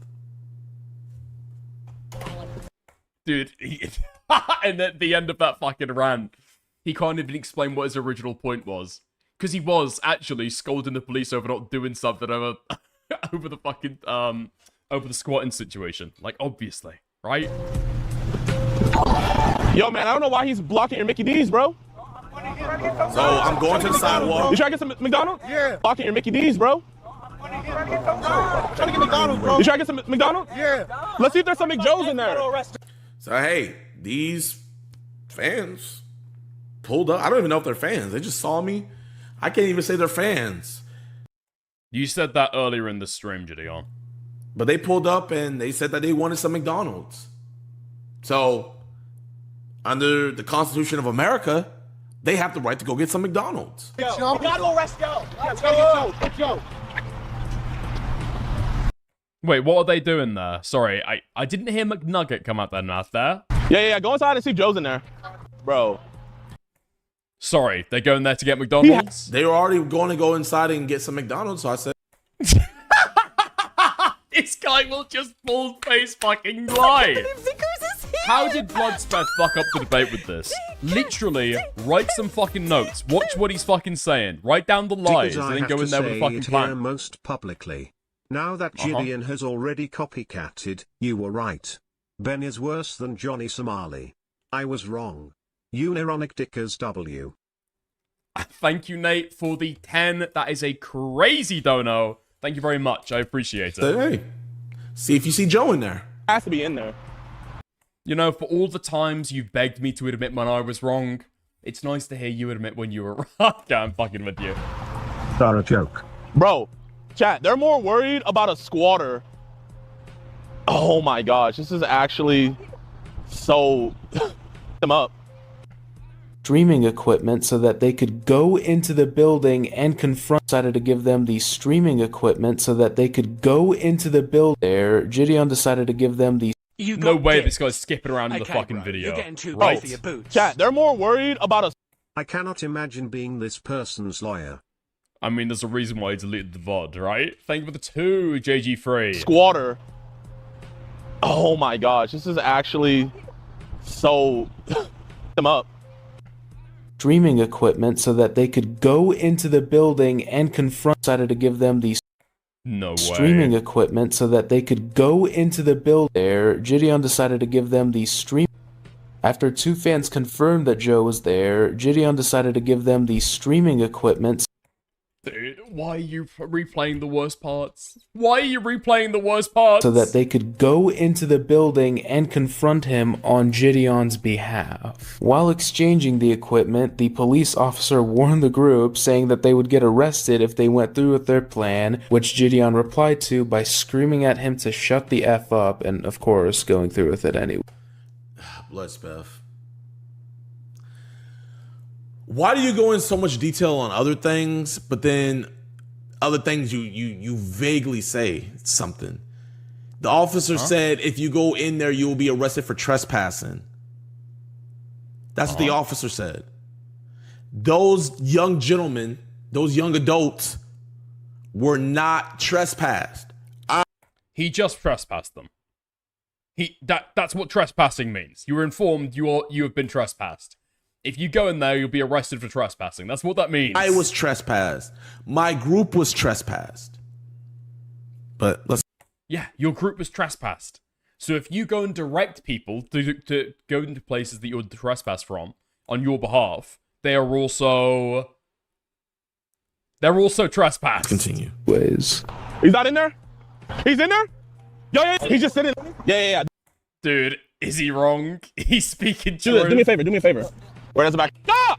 Dude, and at the end of that fucking rant, he can't even explain what his original point was. Because he was actually scolding the police over not doing something over the fucking, over the squatting situation. Like, obviously, right? Yo, man, I don't know why he's blocking your Mickey D's, bro. So I'm going to the sidewalk. You trying to get some McDonald's? Yeah. Locking your Mickey D's, bro. Trying to get McDonald's, bro. You trying to get some McDonald's? Yeah. Let's see if there's some McJoes in there. So hey, these fans pulled up. I don't even know if they're fans. They just saw me. I can't even say they're fans. You said that earlier in the stream, Jidion. But they pulled up and they said that they wanted some McDonald's. So, under the Constitution of America, they have the right to go get some McDonald's. We gotta go arrest Joe. Let's go. Get Joe. Wait, what are they doing there? Sorry, I didn't hear McNugget come out their mouth there. Yeah. Go inside and see if Joe's in there. Bro. Sorry, they're going there to get McDonald's? They were already going to go inside and get some McDonald's, so I said... This guy will just bald-face fucking lie. How did Bloodspeth fuck up the debate with this? Literally, write some fucking notes. Watch what he's fucking saying. Write down the lies and then go in there with a fucking plan. Most publicly. Now that JIDION has already copycatted, you were right. Ben is worse than Johnny Somali. I was wrong. Unironic Dickers W. Thank you, Nate, for the 10. That is a crazy dono. Thank you very much. I appreciate it. Hey, see if you see Joe in there. Has to be in there. You know, for all the times you begged me to admit when I was wrong, it's nice to hear you admit when you were right. Yeah, I'm fucking with you. Not a joke. Bro, chat, they're more worried about a squatter. Oh my gosh, this is actually so them up. Streaming equipment so that they could go into the building and confront. Decided to give them the streaming equipment so that they could go into the building. There, JIDION decided to give them the. No way this guy's skipping around in the fucking video. You're getting too right? big for your boots. Chat, they're more worried about a. I cannot imagine being this person's lawyer. I mean, there's a reason why he deleted the VOD, right? Thank you for the 2, JG3. Squatter. Oh my gosh, this is actually so them up. Streaming equipment so that they could go into the building and confront. Decided to give them the streaming equipment so that they could go into the building. There, JIDION decided to give them the stream. After 2 fans confirmed that Joe was there, JIDION decided to give them the streaming equipment. Dude, why are you replaying the worst parts? Why are you replaying the worst parts? So that they could go into the building and confront him on JIDION's behalf. While exchanging the equipment, the police officer warned the group, saying that they would get arrested if they went through with their plan, which JIDION replied to by screaming at him to shut the F up, and of course, going through with it anyway. Bloodspeth. Why do you go in so much detail on other things, but then other things you vaguely say something? The officer said if you go in there, you will be arrested for trespassing. That's what the officer said. Those young gentlemen, those young adults, were not trespassed. He just trespassed them. That's what trespassing means. You were informed you have been trespassed. If you go in there, you'll be arrested for trespassing. That's what that means. I was trespassed. My group was trespassed. But let's... Yeah, your group was trespassed. So if you go and direct people to go into places that you're trespassed from on your behalf, they are also... They're also trespassed. Continue. Ways. He's not in there? He's in there? Yeah, he's just sitting. Yeah. Dude, is he wrong? He's speaking truth. Do me a favor. Where does the back? Ah!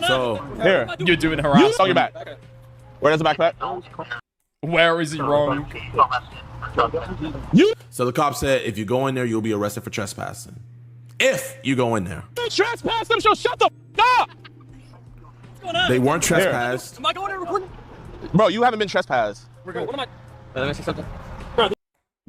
So, here. You're doing harassment. Oh, you're back. Where does the backpack? Where is he wrong? So the cop said, if you go in there, you'll be arrested for trespassing. If you go in there. Trespass them, so shut the f up! They weren't trespassed. Am I going to recording? Bro, you haven't been trespassed. We're good. What am I? Let me say something.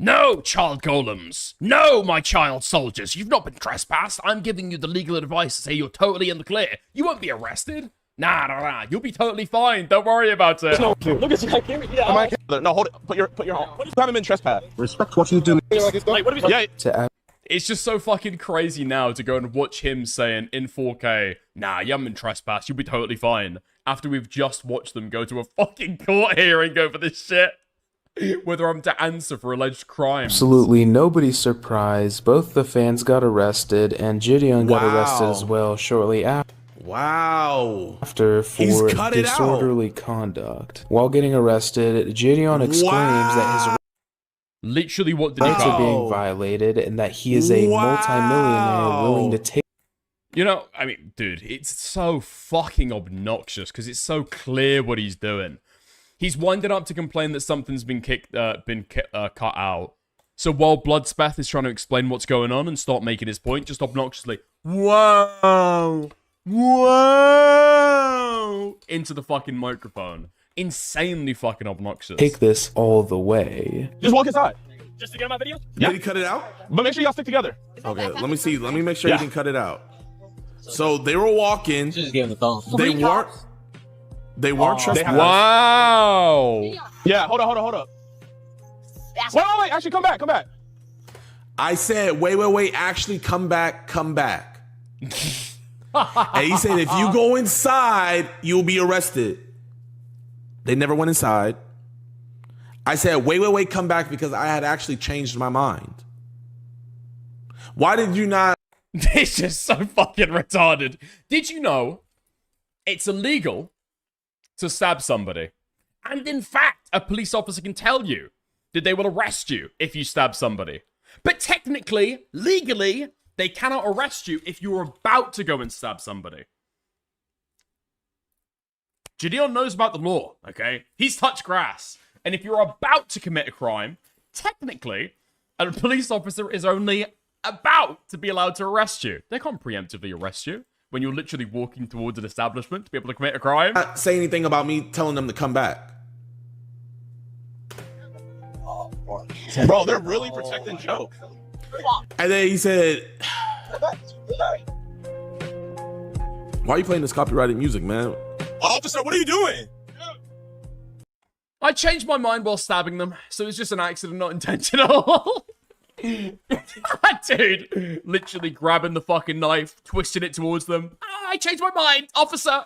No, child golems. No, my child soldiers. You've not been trespassed. I'm giving you the legal advice to say you're totally in the clear. You won't be arrested. Nah. You'll be totally fine. Don't worry about it. No, look at you. I can't. Yeah. No, hold it. Put your arm. You haven't been trespassed. Respect what you do. Wait, what are we talking? Yeah. It's just so fucking crazy now to go and watch him saying in 4K, nah, you haven't been trespassed. You'll be totally fine. After we've just watched them go to a fucking court hearing over this shit. Whether I'm to answer for alleged crimes. Absolutely nobody's surprised. Both the fans got arrested, and JIDION got arrested as well shortly after. Wow. After He's for cut it out. disorderly conduct. While getting arrested, JIDION exclaims that his Literally, what did he rights cut? are being violated and that he is a multimillionaire willing to take. You know, I mean, dude, it's so fucking obnoxious because it's so clear what he's doing. He's winded up to complain that something's been cut out. So while Bloodspeth is trying to explain what's going on and start making his point, just obnoxiously, whoa, whoa, into the fucking microphone. Insanely fucking obnoxious. Take this all the way. Just walk inside. Just to get my video? Did he cut it out? But make sure y'all stick together. Okay, let me see. Let me make sure he can cut it out. So they were walking. Just give him the phone. They weren't trespassing. Wow. Yeah, hold up. Wait. Actually, come back. I said, wait. Actually, come back. And he said, if you go inside, you'll be arrested. They never went inside. I said, wait, come back because I had actually changed my mind. Why did you not? This is so fucking retarded. Did you know it's illegal to stab somebody? And in fact, a police officer can tell you that they will arrest you if you stab somebody. But technically, legally, they cannot arrest you if you're about to go and stab somebody. JIDION knows about the law, okay? He's touched grass. And if you're about to commit a crime, technically, a police officer is only about to be allowed to arrest you. They can't preemptively arrest you when you're literally walking towards an establishment to be able to commit a crime. Not say anything about me telling them to come back. Bro, they're really protecting Joe. And then he said, why are you playing this copyrighted music, man? Officer, what are you doing? I changed my mind while stabbing them, so it's just an accident, not intentional. Dude, literally grabbing the fucking knife, twisting it towards them. I changed my mind. Officer.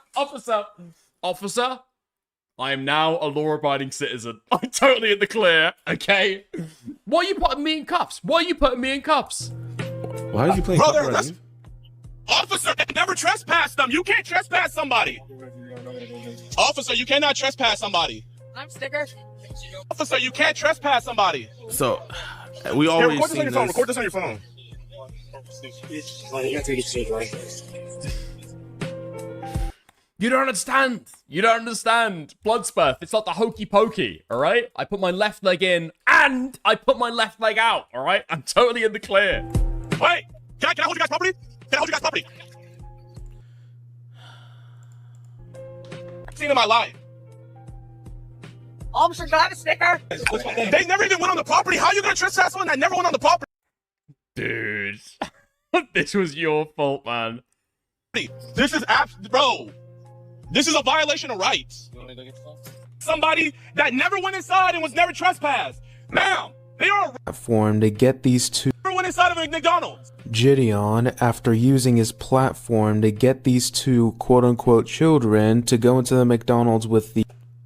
I am now a law-abiding citizen. I'm totally in the clear, okay? Why are you putting me in cuffs? Why are you playing copyrighted music? Officer, they never trespass them. You can't trespass somebody. Officer, you cannot trespass somebody. I'm sticker. Officer, you can't trespass somebody. So, we already record this on seen your phone. this. Record this on your phone. You don't understand. Bloodspeth, it's not the hokey pokey, all right? I put my left leg in and I put my left leg out, all right? I'm totally in the clear. Wait, can I hold you guys' property? I've seen in my life. Officer, can I have a sticker? They never even went on the property. How are you gonna trespass one that never went on the property? Dude, this was your fault, man. This is bro. This is a violation of rights. Somebody that never went inside and was never trespassed. Ma'am, they are Platform to get these two. never went inside of a McDonald's. JIDION, after using his platform to get these two quote-unquote children to go into the McDonald's with the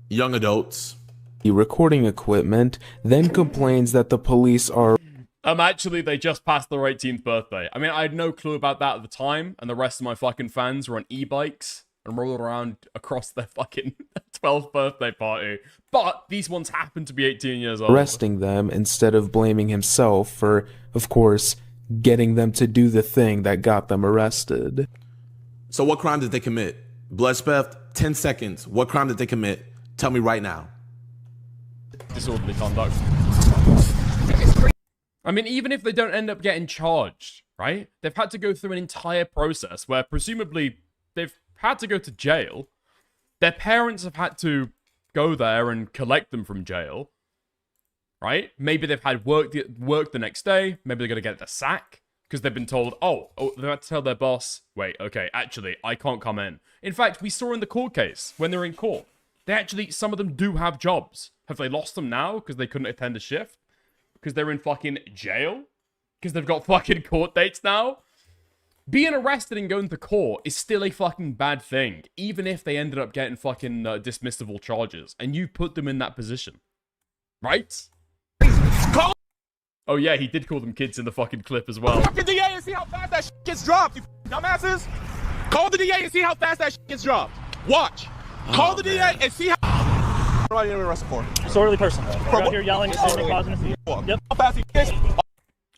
young adults recording equipment, then complains that the police are Actually, they just passed their 18th birthday. I mean, I had no clue about that at the time, and the rest of my fucking fans were on e-bikes and rolling around across their fucking 12th birthday party. But these ones happen to be 18 years old. arresting them instead of blaming himself for, of course, getting them to do the thing that got them arrested. So what crime did they commit? Bloodspeth, 10 seconds. What crime did they commit? Tell me right now. Disorderly conduct. I mean, even if they don't end up getting charged, right? They've had to go through an entire process where presumably they've had to go to jail. Their parents have had to go there and collect them from jail, right? Maybe they've had work the next day. Maybe they're going to get the sack because they've been told, oh, they had to tell their boss, wait, okay, actually, I can't come in. In fact, we saw in the court case, when they're in court, some of them do have jobs. Have they lost them now because they couldn't attend a shift? Because they're in fucking jail? Because they've got fucking court dates now? Being arrested and going to court is still a fucking bad thing, even if they ended up getting fucking dismissible charges, and you put them in that position. Right? Oh yeah, he did call them kids in the fucking clip as well. Fuck the DA and see how fast that shit gets dropped, you dumbasses! Call the DA and see how fast that shit gets dropped. Watch. Call the DA and see how. What are you arrested for? Disorderly person. You're out here yelling, causing a scene. Yep. How fast he gets.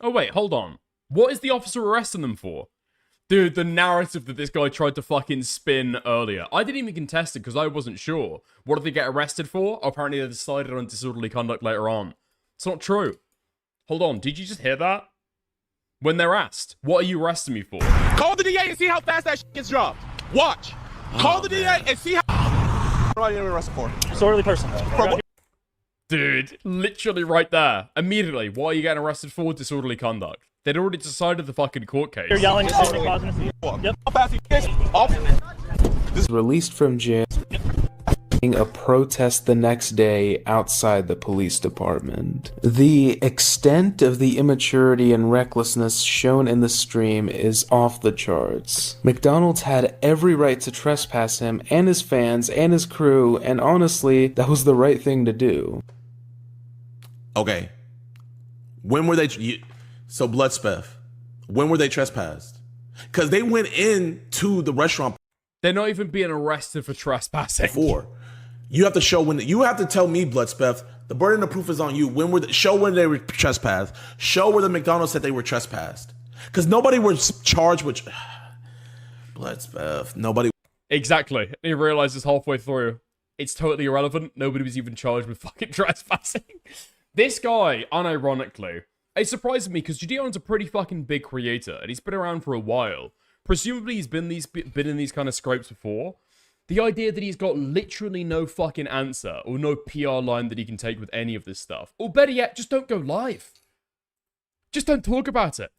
Oh wait, hold on. What is the officer arresting them for? Dude, the narrative that this guy tried to fucking spin earlier. I didn't even contest it because I wasn't sure. What did they get arrested for? Apparently they decided on disorderly conduct later on. It's not true. Hold on, did you just hear that? When they're asked, what are you arresting me for? Call the DA and see how fast that shit gets dropped. Watch. Call the DA and see how. What are you arrested for? Disorderly person. Dude, literally right there. Immediately, what are you getting arrested for? Disorderly conduct. They'd already decided the fucking court case. You're yelling, causing a scene. Yep. How fast he gets. Released from jail, a protest the next day outside the police department. The extent of the immaturity and recklessness shown in the stream is off the charts. McDonald's had every right to trespass him and his fans and his crew, and honestly, that was the right thing to do. Okay. When were they? So Bloodspeth, when were they trespassed? Because they went into the restaurant. They're not even being arrested for trespassing. Before. You have to show when. You have to tell me, Bloodspeth. The burden of proof is on you. When were show when they were trespassed? Show where the McDonald's said they were trespassed. Because nobody was charged with. Bloodspeth. Nobody. Exactly. He realizes halfway through, it's totally irrelevant. Nobody was even charged with fucking trespassing. This guy, unironically, it surprises me because JIDION's a pretty fucking big creator and he's been around for a while. Presumably he's been in these kind of scrapes before. The idea that he's got literally no fucking answer or no PR line that he can take with any of this stuff. Or better yet, just don't go live. Just don't talk about it.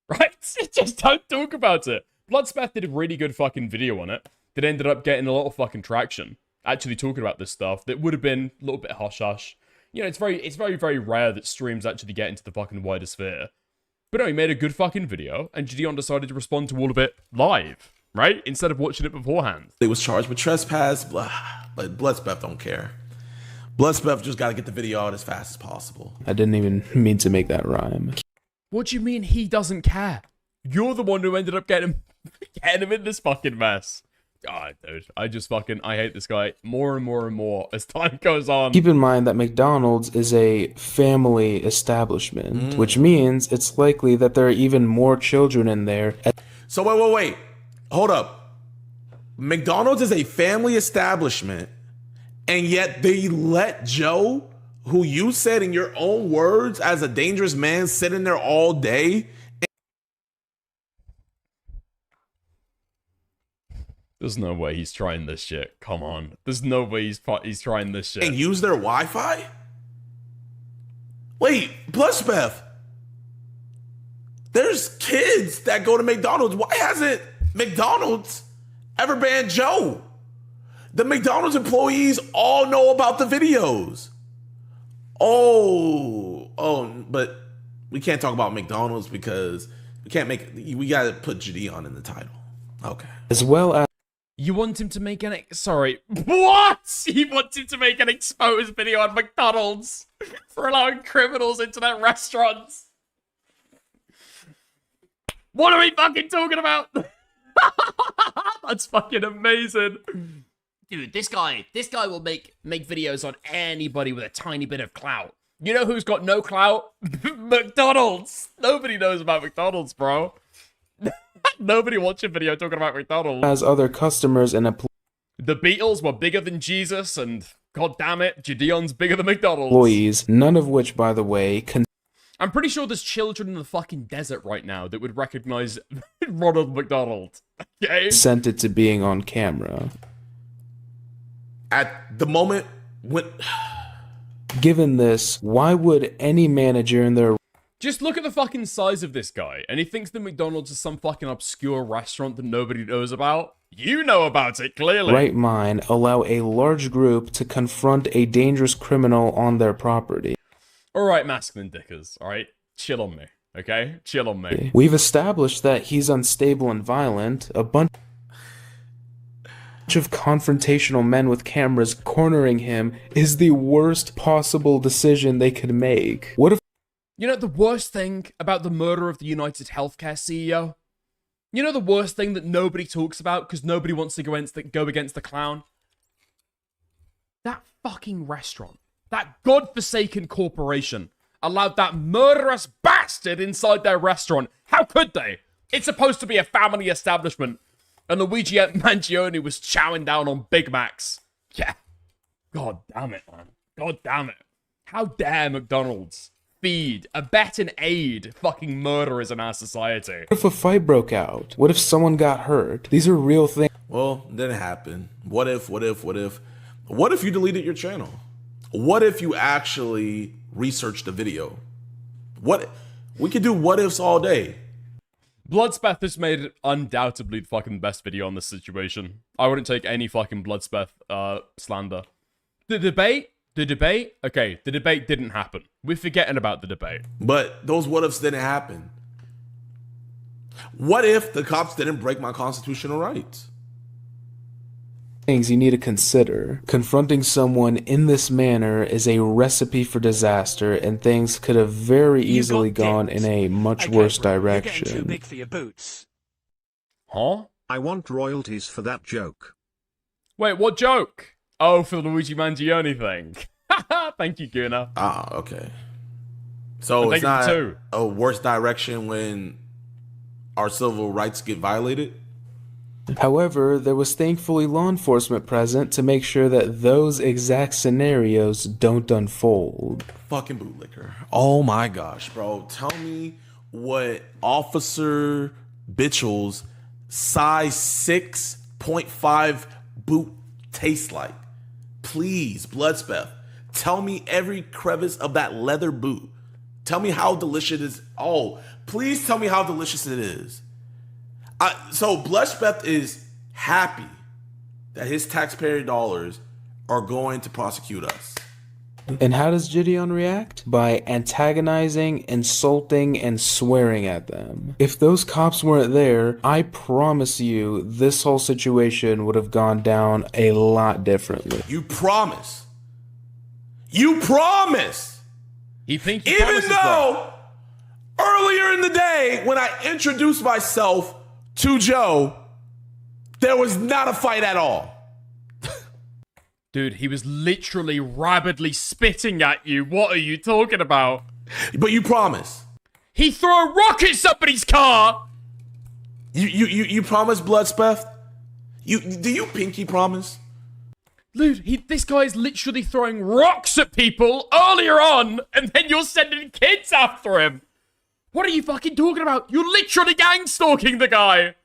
Right? Just don't talk about it. Bloodspeth did a really good fucking video on it that ended up getting a lot of fucking traction. Actually talking about this stuff that would have been a little bit hush-hush. You know, it's very, very rare that streams actually get into the fucking wider sphere. But no, he made a good fucking video, and JIDION decided to respond to all of it live, right? Instead of watching it beforehand. They was charged with trespass, blah. But Bloodspeth don't care. Bloodspeth just gotta get the video out as fast as possible. I didn't even mean to make that rhyme. What do you mean he doesn't care? You're the one who ended up getting him in this fucking mess. God, dude, I hate this guy more and more and more as time goes on. Keep in mind that McDonald's is a family establishment, which means it's likely that there are even more children in there. So wait. Hold up. McDonald's is a family establishment, and yet they let Joe, who you said in your own words as a dangerous man, sit in there all day. There's no way he's trying this shit. Come on. There's no way he's trying this shit. And use their Wi-Fi? Wait, Bloodspeth. There's kids that go to McDonald's. Why hasn't McDonald's ever banned Joe? The McDonald's employees all know about the videos. But we can't talk about McDonald's because we gotta put JIDION in the title. Okay. As well as you want him to make an what? You want him to make an exposed video on McDonald's for allowing criminals into their restaurants? What are we fucking talking about? That's fucking amazing. Dude, this guy will make videos on anybody with a tiny bit of clout. You know who's got no clout? McDonald's. Nobody knows about McDonald's, bro. Nobody watched a video talking about McDonald's. As other customers and the Beatles were bigger than Jesus, and god damn it, JIDION's bigger than McDonald's. Employees, none of which, by the way, I'm pretty sure there's children in the fucking desert right now that would recognize Ronald McDonald. Okay? consented to being on camera. At the moment when... Given this, why would any manager in their just look at the fucking size of this guy, and he thinks that McDonald's is some fucking obscure restaurant that nobody knows about? You know about it, clearly. right mind allow a large group to confront a dangerous criminal on their property? Alright, masculine dickers, alright? Chill on me, okay? Chill on me. We've established that he's unstable and violent. A bunch of confrontational men with cameras cornering him is the worst possible decision they could make. What if you know the worst thing about the murder of the United Healthcare CEO? You know the worst thing that nobody talks about because nobody wants to go against the clown? That fucking restaurant, that godforsaken corporation allowed that murderous bastard inside their restaurant. How could they? It's supposed to be a family establishment. And Luigi Mangione was chowing down on Big Macs. Yeah. God damn it, man. God damn it. How dare McDonald's feed, abet and aid fucking murderers in our society? What if a fight broke out? What if someone got hurt? These are real things. Well, didn't happen. What if you deleted your channel? What if you actually researched the video? We could do what ifs all day. Bloodspeth has made undoubtedly the fucking best video on this situation. I wouldn't take any fucking Bloodspeth slander. The debate, okay, the debate didn't happen. We're forgetting about the debate. But those what ifs didn't happen. What if the cops didn't break my constitutional rights? Things you need to consider. Confronting someone in this manner is a recipe for disaster, and things could have very easily gone in a much worse direction. You're getting too big for your boots. Huh? I want royalties for that joke. Wait, what joke? Oh, for the Luigi Mangione thing. Thank you, Guna. Ah, okay. So it's not a worse direction when our civil rights get violated? However, there was thankfully law enforcement present to make sure that those exact scenarios don't unfold. Fucking bootlicker. Oh my gosh, bro. Tell me what Officer Bitchell's size 6.5 boot tastes like. Please, Bloodspeth. Tell me every crevice of that leather boot. Tell me how delicious it is. Oh, please tell me how delicious it is. So Bloodspeth is happy that his taxpayer dollars are going to prosecute us. And how does JIDION react? By antagonizing, insulting, and swearing at them. If those cops weren't there, I promise you this whole situation would have gone down a lot differently. You promise. You promise. Even though earlier in the day when I introduced myself to Joe, there was not a fight at all. Dude, he was literally rabidly spitting at you. What are you talking about? But you promise. He threw a rock at somebody's car. You promise, Bloodspeth? Do you pinky promise? Dude, this guy is literally throwing rocks at people earlier on, and then you're sending kids after him. What are you fucking talking about? You're literally gang stalking the guy.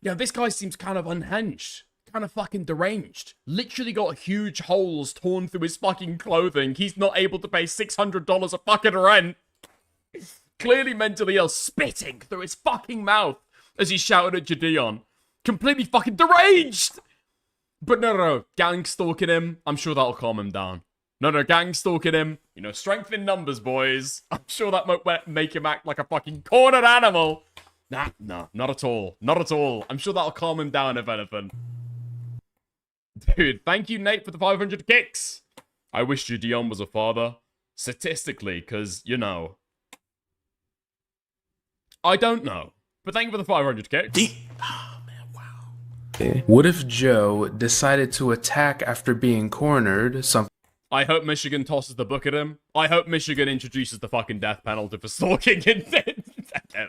Yeah, this guy seems kind of unhinged. Kind of fucking deranged. Literally got huge holes torn through his fucking clothing. He's not able to pay $600 a fucking rent. Clearly mentally ill, spitting through his fucking mouth as he shouted at JIDION. Completely fucking deranged. But no, gang stalking him. I'm sure that'll calm him down. No, gang stalking him. You know, strength in numbers, boys. I'm sure that might make him act like a fucking cornered animal. Nah, not at all. Not at all. I'm sure that'll calm him down, if anything. Dude, thank you, Nate, for the 500 kicks. I wish JIDION was a father. Statistically, because, you know. I don't know. But thank you for the 500 kicks. What if Joe decided to attack after being cornered? I hope Michigan tosses the book at him. I hope Michigan introduces the fucking death penalty for stalking. Okay,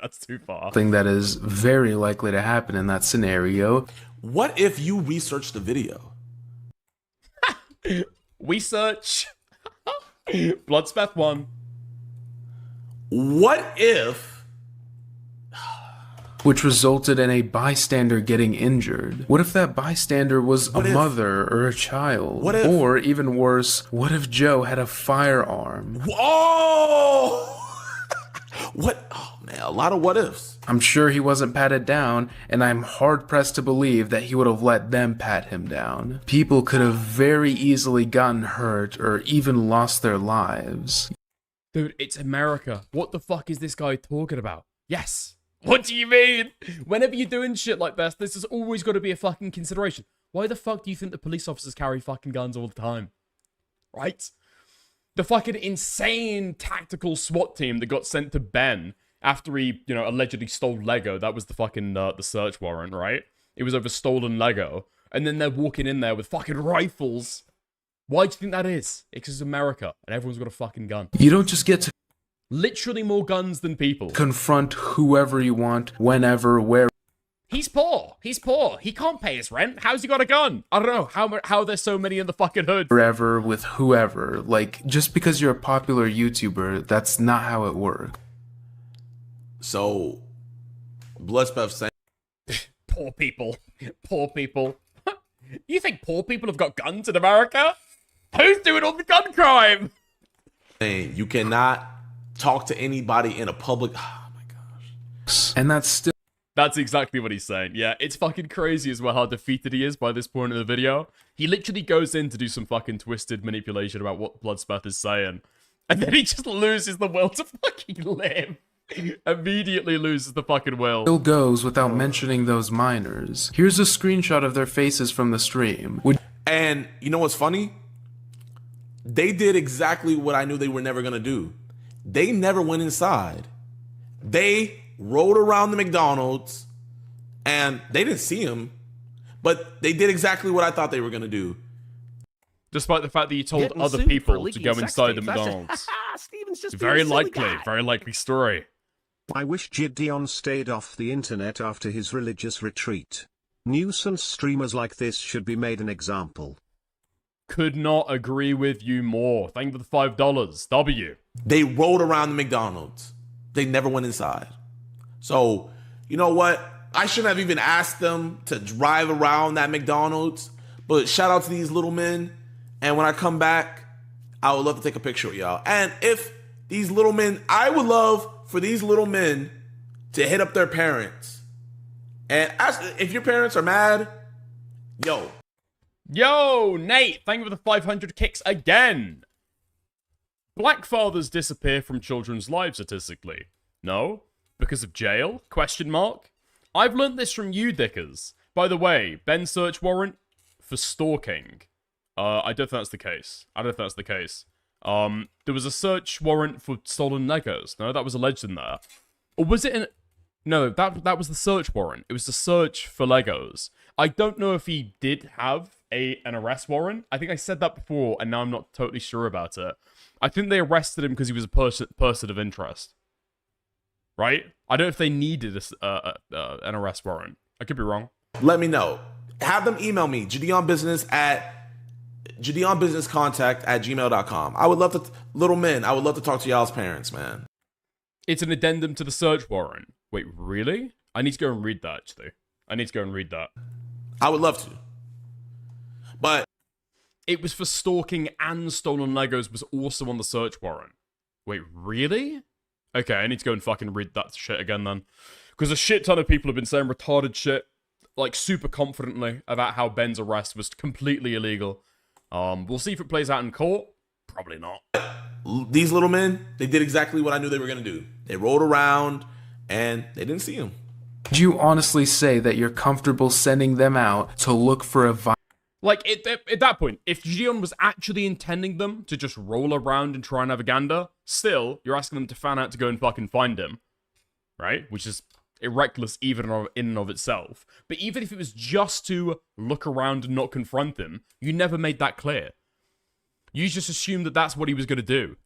that's too far. Something that is very likely to happen in that scenario. What if you research the video? We search. Bloodspeth 1. What if... Which resulted in a bystander getting injured. What if that bystander was a mother or a child? What if... Or even worse, what if Joe had a firearm? Whoa! What? Oh man, a lot of what ifs. I'm sure he wasn't patted down, and I'm hard-pressed to believe that he would have let them pat him down. People could have very easily gotten hurt or even lost their lives. Dude, it's America. What the fuck is this guy talking about? Yes. What do you mean? Whenever you're doing shit like this has always got to be a fucking consideration. Why the fuck do you think the police officers carry fucking guns all the time? Right? The fucking insane tactical SWAT team that got sent to Ben after he, you know, allegedly stole Lego. That was the fucking, the search warrant, right? It was over stolen Lego. And then they're walking in there with fucking rifles. Why do you think that is? It's 'cause it's America, and everyone's got a fucking gun. You don't just get to Literally more guns than people. confront whoever you want, whenever, where. He's poor. He's poor. He can't pay his rent. How's he got a gun? I don't know. How there's so many in the fucking hood. Wherever, with whoever. Like, just because you're a popular YouTuber, that's not how it works. So, Bloodspeth saying, Poor people. Poor people. You think poor people have got guns in America? Who's doing all the gun crime? you cannot talk to anybody in a public. Oh my gosh. And that's still. That's exactly what he's saying. Yeah, it's fucking crazy as well how defeated he is by this point in the video. He literally goes in to do some fucking twisted manipulation about what Bloodspeth is saying. And then he just loses the will to fucking live. Immediately loses the fucking will. Still goes without mentioning those minors. Here's a screenshot of their faces from the stream. And you know what's funny? They did exactly what I knew they were never gonna do. They never went inside. They rode around the McDonald's and they didn't see him, but they did exactly what I thought they were gonna do. Despite the fact that you told Getting other sued for people to leaking go sex inside the tapes. That's just- McDonald's. Steven's just Very being a silly likely. guy. Very likely story. I wish JIDION stayed off the internet after his religious retreat. Nuisance streamers like this should be made an example. Could not agree with you more. Thank you for the $5. W. They rode around the McDonald's. They never went inside. So, you know what? I shouldn't have even asked them to drive around that McDonald's. But shout out to these little men. And when I come back, I would love to take a picture with y'all. And if these little men, I would love for these little men to hit up their parents. And ask, if your parents are mad, yo. Yo, Nate, thank you for the 500 kicks again. Black fathers disappear from children's lives statistically. No? Because of jail? Question mark. I've learnt this from you, Dickers. By the way, Ben's search warrant for stalking. I don't think that's the case. There was a search warrant for stolen Legos. No, that was alleged in there. Or was it in... No, that was the search warrant. It was the search for Legos. I don't know if he did have an arrest warrant. I think I said that before, and now I'm not totally sure about it. I think they arrested him because he was a person of interest. Right? I don't know if they needed an arrest warrant. I could be wrong. Let me know. Have them email me, JIDIONbusinesscontact@gmail.com. I would love to, little men, I would love to talk to y'all's parents, man. It's an addendum to the search warrant. Wait, really? I need to go and read that, actually. I would love to. But it was for stalking and stolen Legos was also on the search warrant. Wait, really? Okay, I need to go and fucking read that shit again then. Because a shit ton of people have been saying retarded shit, like, super confidently about how Ben's arrest was completely illegal. We'll see if it plays out in court. Probably not. These little men, they did exactly what I knew they were going to do. They rode around, and they didn't see him. Do you honestly say that you're comfortable sending them out to look for a Like, at that point, if JIDION was actually intending them to just roll around and try and have a gander, still, you're asking them to fan out to go and fucking find him. Right? Which is reckless even in and of itself. But even if it was just to look around and not confront him, you never made that clear. You just assumed that that's what he was going to do.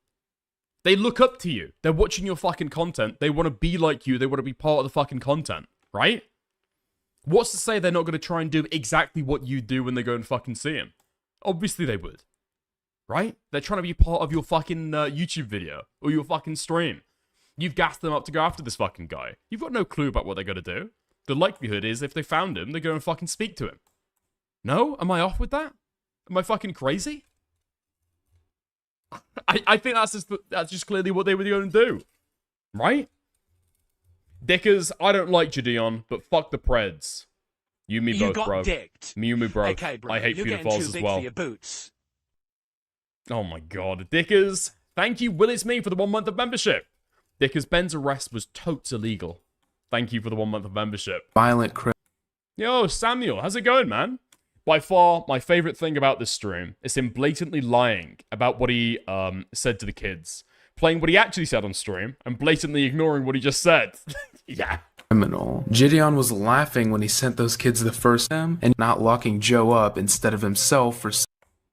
They look up to you. They're watching your fucking content. They want to be like you. They want to be part of the fucking content. Right? What's to say they're not going to try and do exactly what you do when they go and fucking see him? Obviously they would. Right? They're trying to be part of your fucking YouTube video or your fucking stream. You've gassed them up to go after this fucking guy. You've got no clue about what they're going to do. The likelihood is if they found him, they go and fucking speak to him. No? Am I off with that? Am I fucking crazy? I think that's just clearly what they were going to do. Right? Dickers, I don't like JIDION, but fuck the Preds. You me both, bro. Dicked. Me bro. Okay, bro. I hate You're pedophiles getting too as big well. for your boots. Oh my god. Dickers, thank you, Will It's Me, for the 1 month of membership. Dickers, Ben's arrest was totes illegal. Thank you for the 1 month of membership. violent Yo, Samuel, how's it going, man? By far, my favorite thing about this stream is him blatantly lying about what he said to the kids. playing what he actually said on stream and blatantly ignoring what he just said. Yeah. Criminal. JIDION was laughing when he sent those kids the first time and not locking Joe up instead of himself for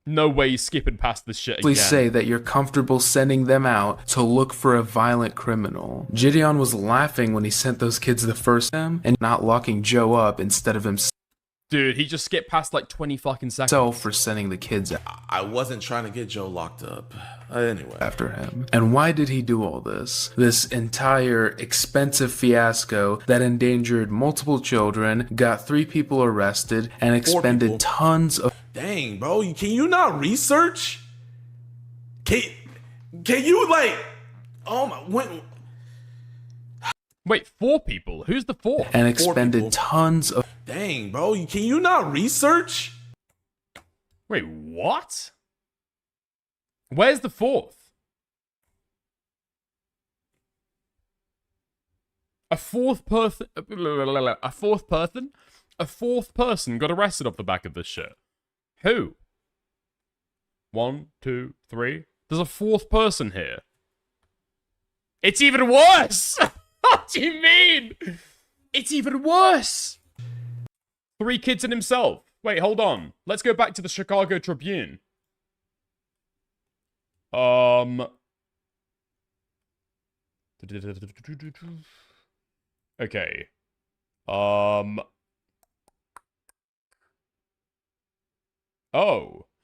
no way you're skipping past this shit again. Please say that you're comfortable sending them out to look for a violent criminal. JIDION was laughing when he sent those kids the first time and not locking Joe up instead of himself. Dude, he just skipped past like 20 fucking seconds. For sending the kids out. I wasn't trying to get Joe locked up. Anyway. After him. And why did he do all this? This entire expensive fiasco that endangered multiple children, got 3 people arrested, and expended tons of... Dang, bro. Can you not research? Can you, like... Oh, my... Wait, 4 people? Who's the 4th? And expended tons of... Dang, bro. Can you not research? Wait, what? Where's the 4th? A fourth person got arrested off the back of this shit. Who? 1, 2, 3. There's a 4th person here. It's even worse! What do you mean? It's even worse! 3 kids and himself. Wait, hold on. Let's go back to the Chicago Tribune. Okay. Oh.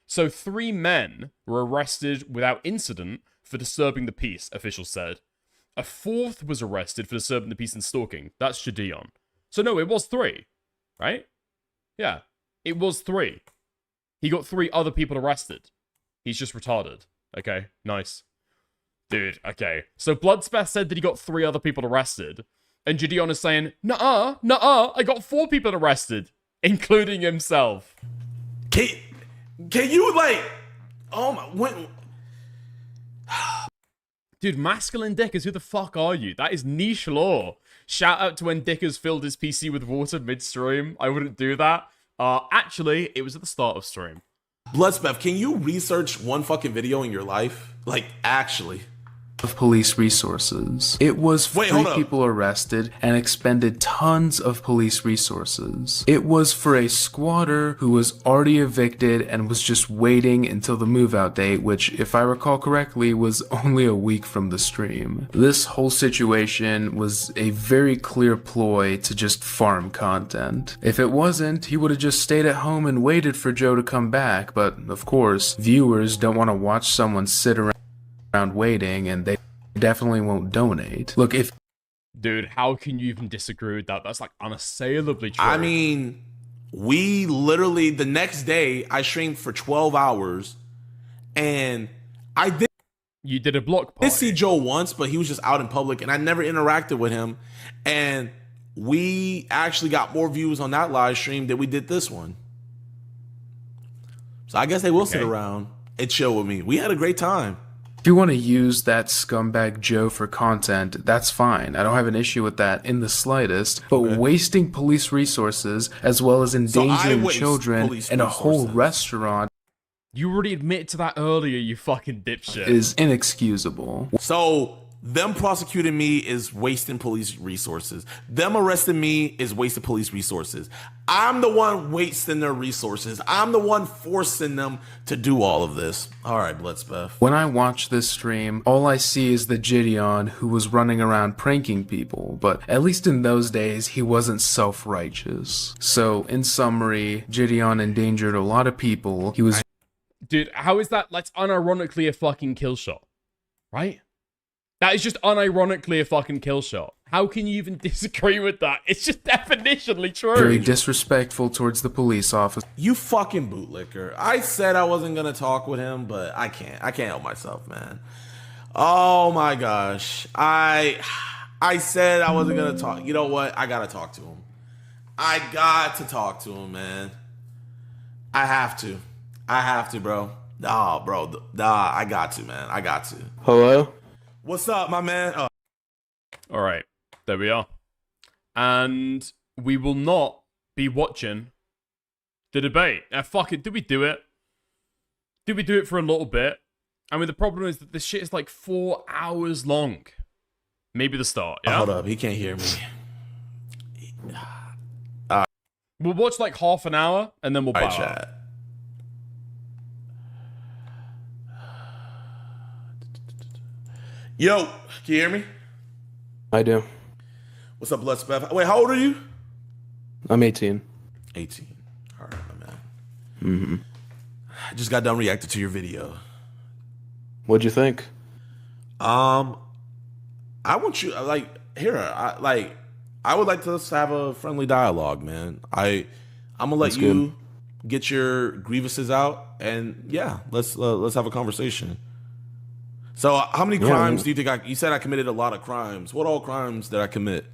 So 3 men were arrested without incident for disturbing the peace, officials said. A 4th was arrested for disturbing the peace and stalking. That's JIDION. So no, it was 3. Right? Yeah. It was 3. He got 3 other people arrested. He's just retarded. Okay, nice. Dude, okay. So Bloodspeth said that he got 3 other people arrested. And JIDION is saying, nuh-uh, I got 4 people arrested. Including himself. Can you, like... Oh, my... When... Dude, Masculine Dickers, who the fuck are you? That is niche lore. Shout out to when Dickers filled his PC with water mid-stream. I wouldn't do that. Actually, it was at the start of stream. Bloodspeth, can you research one fucking video in your life? Like, actually. Of police resources. It was 3 people arrested and expended tons of police resources. It was for a squatter who was already evicted and was just waiting until the move-out date, which, if I recall correctly, was only a week from the stream. This whole situation was a very clear ploy to just farm content. If it wasn't, he would have just stayed at home and waited for Joe to come back, but of course, viewers don't want to watch someone sit around waiting, and they definitely won't donate. Look, if... Dude, how can you even disagree with that? That's like unassailably true. I mean, we literally, the next day, I streamed for 12 hours, and I did... You did a block party. I did see Joe once, but he was just out in public, and I never interacted with him, and we actually got more views on that live stream than we did this one. So I guess they will sit around and chill with me. We had a great time. If you want to use that scumbag Joe for content, that's fine. I don't have an issue with that in the slightest. But wasting police resources, as well as endangering children in a whole restaurant... You already admitted to that earlier, you fucking dipshit. ...is inexcusable. So... them prosecuting me is wasting police resources. Them arresting me is wasting police resources. I'm the one wasting their resources. I'm the one forcing them to do all of this. All right, Bloodspeth. When I watch this stream, all I see is the JIDION who was running around pranking people, but at least in those days, he wasn't self-righteous. So, in summary, JIDION endangered a lot of people. He was... Dude, how is that? That's unironically a fucking kill shot. Right? That is just unironically a fucking kill shot. How can you even disagree with that? It's just definitionally true. Very disrespectful towards the police officer. You fucking bootlicker. I said I wasn't gonna talk with him, but I can't. I can't help myself, man. Oh my gosh. I said I wasn't gonna talk. You know what? I gotta talk to him. I got to talk to him, man. I have to. I have to, bro. Nah, bro. Nah, I got to, man. I got to. Hello? What's up, my man? All right, there we are. And we will not be watching the debate. Fuck it, did we do it? Did we do it for a little bit? I mean, the problem is that this shit is like 4 hours long. Maybe the start, yeah? Hold up, he can't hear me. We'll watch like half an hour, and then we'll bow out. Chat. Yo, can you hear me? I do. What's up, Blood Speth? Wait, how old are you? I'm 18. 18. All right, my man. Mm-hmm. I just got done reacting to your video. What'd you think? I want you like here. I would like to have a friendly dialogue, man. I'm gonna let That's you good. get your grievances out, and yeah, let's have a conversation. So, how many crimes do you think you said I committed a lot of crimes? What all crimes did I commit?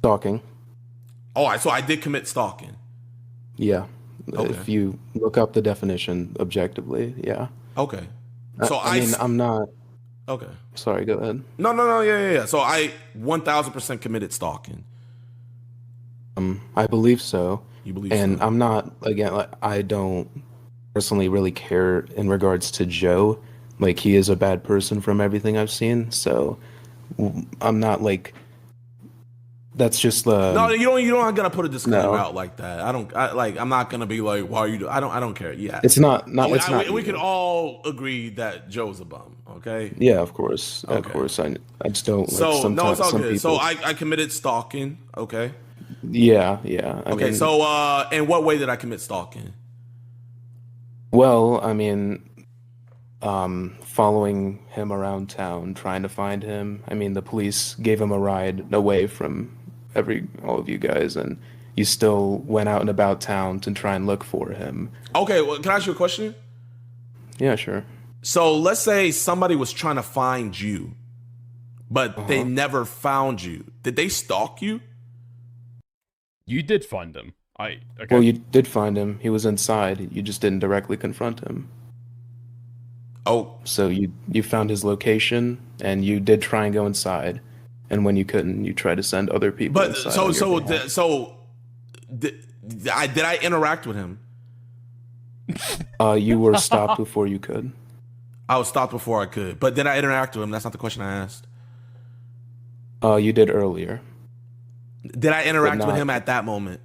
Stalking. Oh, so I did commit stalking. Yeah. Okay. If you look up the definition objectively, yeah. Okay. So I mean, I'm not. Okay. Sorry, go ahead. No, yeah. So I 1000% committed stalking. I believe so. You believe and so? I'm not, again, like, I don't personally really care in regards to Joe. Like, he is a bad person from everything I've seen, so I'm not like, that's just the. No, you don't gotta put a disclaimer out like that. I'm not gonna be like, why are you I don't care. Yeah. It's not We could all agree that Joe's a bum, okay? Yeah, of course. Okay. Of course. I just don't like So sometimes no, it's all some good. people. So I committed stalking, okay? Yeah. I Okay, mean, so in what way did I commit stalking? well, I mean, following him around town, trying to find him. I mean, the police gave him a ride away from all of you guys, and you still went out and about town to try and look for him. Okay, well, can I ask you a question? Yeah, sure. So let's say somebody was trying to find you, but they never found you. Did they stalk you? You did find him. Okay. Well, you did find him. He was inside. You just didn't directly confront him. Oh. So you found his location, and you did try and go inside. And when you couldn't, you tried to send other people But inside. on your behalf. did I interact with him? You were stopped before you could. I was stopped before I could, but did I interact with him? That's not the question I asked. You did earlier. Did I interact with him at that moment?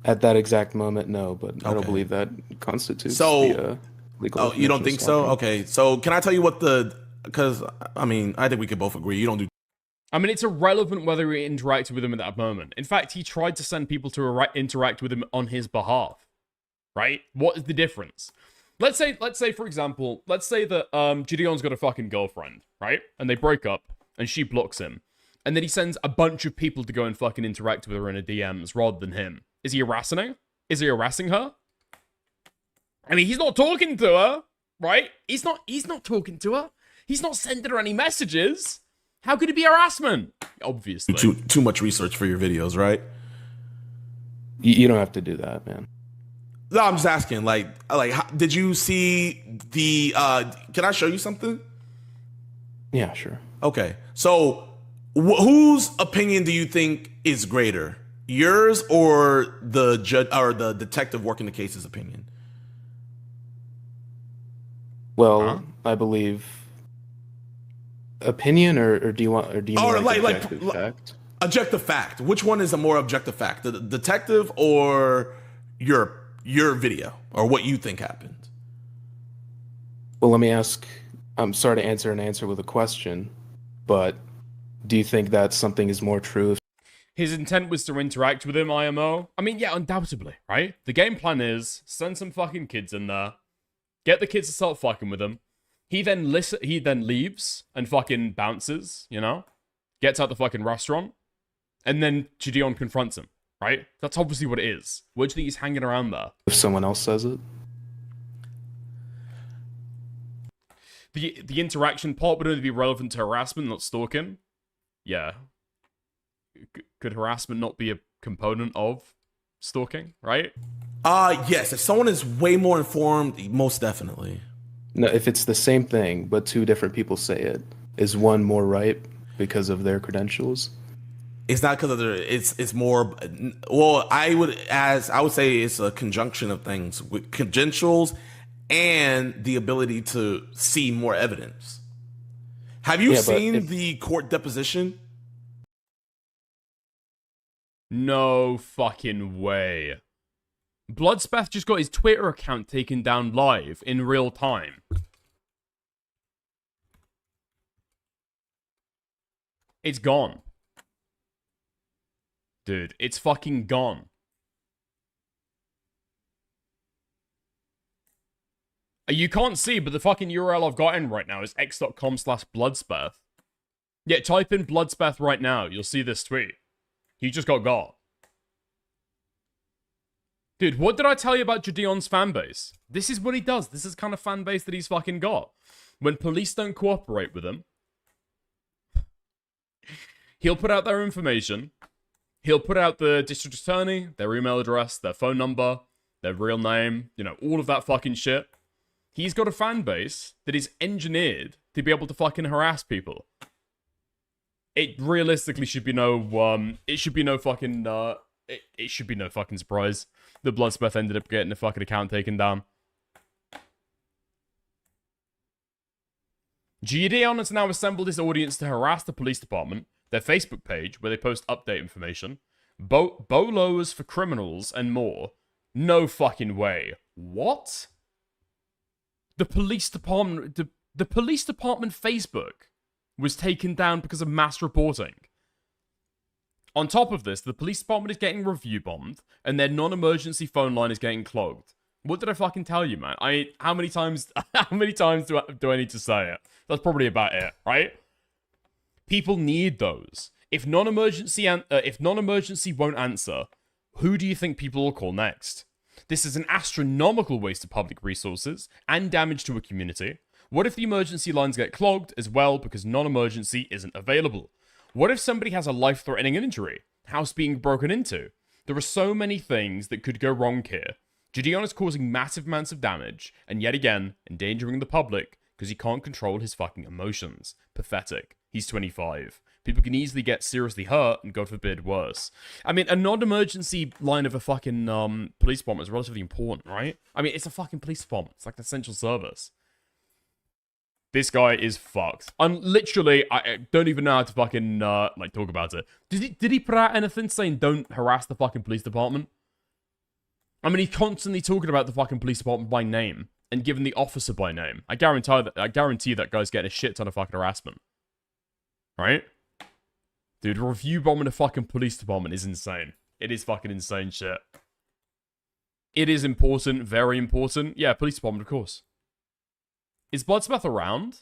At that exact moment, no, but I don't believe that constitutes the legal. Oh, you don't think so? Okay, so can I tell you what because I mean, I think we could both agree. You don't do. I mean, it's irrelevant whether he interacted with him at that moment. In fact, he tried to send people to interact with him on his behalf. Right? What is the difference? Let's say, for example, let's say that Gideon's got a fucking girlfriend, right? And they break up, and she blocks him. And then he sends a bunch of people to go and fucking interact with her in her DMs rather than him. Is he harassing her? Is he harassing her? I mean, he's not talking to her, right? He's not talking to her. He's not sending her any messages. How could it be harassment? Obviously. Too much research for your videos, right? You don't have to do that, man. No, I'm just asking. Like, did you see the? Can I show you something? Yeah, sure. Okay. So, whose opinion do you think is greater, yours or the judge or the detective working the case's opinion? Well, I believe opinion, or do you want, or do you mean like objective fact? Objective fact. Which one is a more objective fact, the detective or your video, or what you think happened? Well, let me ask. I'm sorry to answer with a question, but do you think that something is more true? His intent was to interact with him, IMO. I mean, yeah, undoubtedly, right? The game plan is send some fucking kids in there, get the kids to start fucking with him. He then leaves and fucking bounces, you know? Gets out the fucking restaurant, and then Gideon confronts him, right? That's obviously what it is. What do you think he's hanging around there? If someone else says it? The interaction part would only be relevant to harassment, not stalking. Yeah. Could harassment not be a component of stalking, right? Yes. If someone is way more informed, most definitely. No, if it's the same thing, but two different people say it, is one more right because of their credentials? It's not because of their. It's more. Well, I would say it's a conjunction of things with credentials and the ability to see more evidence. Have you seen the court deposition? No fucking way. Bloodspeth just got his Twitter account taken down live in real time. It's gone. Dude, it's fucking gone. You can't see, but the fucking URL I've got in right now is x.com/bloodspeth. Yeah, type in Bloodspeth right now. You'll see this tweet. He just got. Dude, what did I tell you about JIDION's fanbase? This is what he does. This is kind of fanbase that he's fucking got. When police don't cooperate with him, he'll put out their information. He'll put out the district attorney, their email address, their phone number, their real name, you know, all of that fucking shit. He's got a fan base that is engineered to be able to fucking harass people. It realistically should be no, it should be no fucking surprise that Bloodspeth ended up getting the fucking account taken down. JIDION has now assembled his audience to harass the police department, their Facebook page, where they post update information, bolos for criminals, and more. No fucking way. What? The police department Facebook was taken down because of mass reporting. On top of this, the police department is getting review bombed, and their non-emergency phone line is getting clogged. What did I fucking tell you, man? How many times do I need to say it? That's probably about it, right? People need those. If non-emergency won't answer, who do you think people will call next? This is an astronomical waste of public resources and damage to a community. What if the emergency lines get clogged as well because non-emergency isn't available? What if somebody has a life-threatening injury? House being broken into? There are so many things that could go wrong here. JIDION is causing massive amounts of damage, and yet again, endangering the public because he can't control his fucking emotions. Pathetic. He's 25. People can easily get seriously hurt, and God forbid, worse. I mean, a non-emergency line of a fucking police department is relatively important, right? I mean, it's a fucking police department. It's like an essential service. This guy is fucked. Literally, I don't even know how to fucking, like, talk about it. Did he put out anything saying don't harass the fucking police department? I mean, he's constantly talking about the fucking police department by name and giving the officer by name. I guarantee that guy's getting a shit ton of fucking harassment. Right? Dude, review bombing a fucking police department is insane. It is fucking insane shit. It is important, very important. Yeah, police department, of course. Is Bloodspeth around?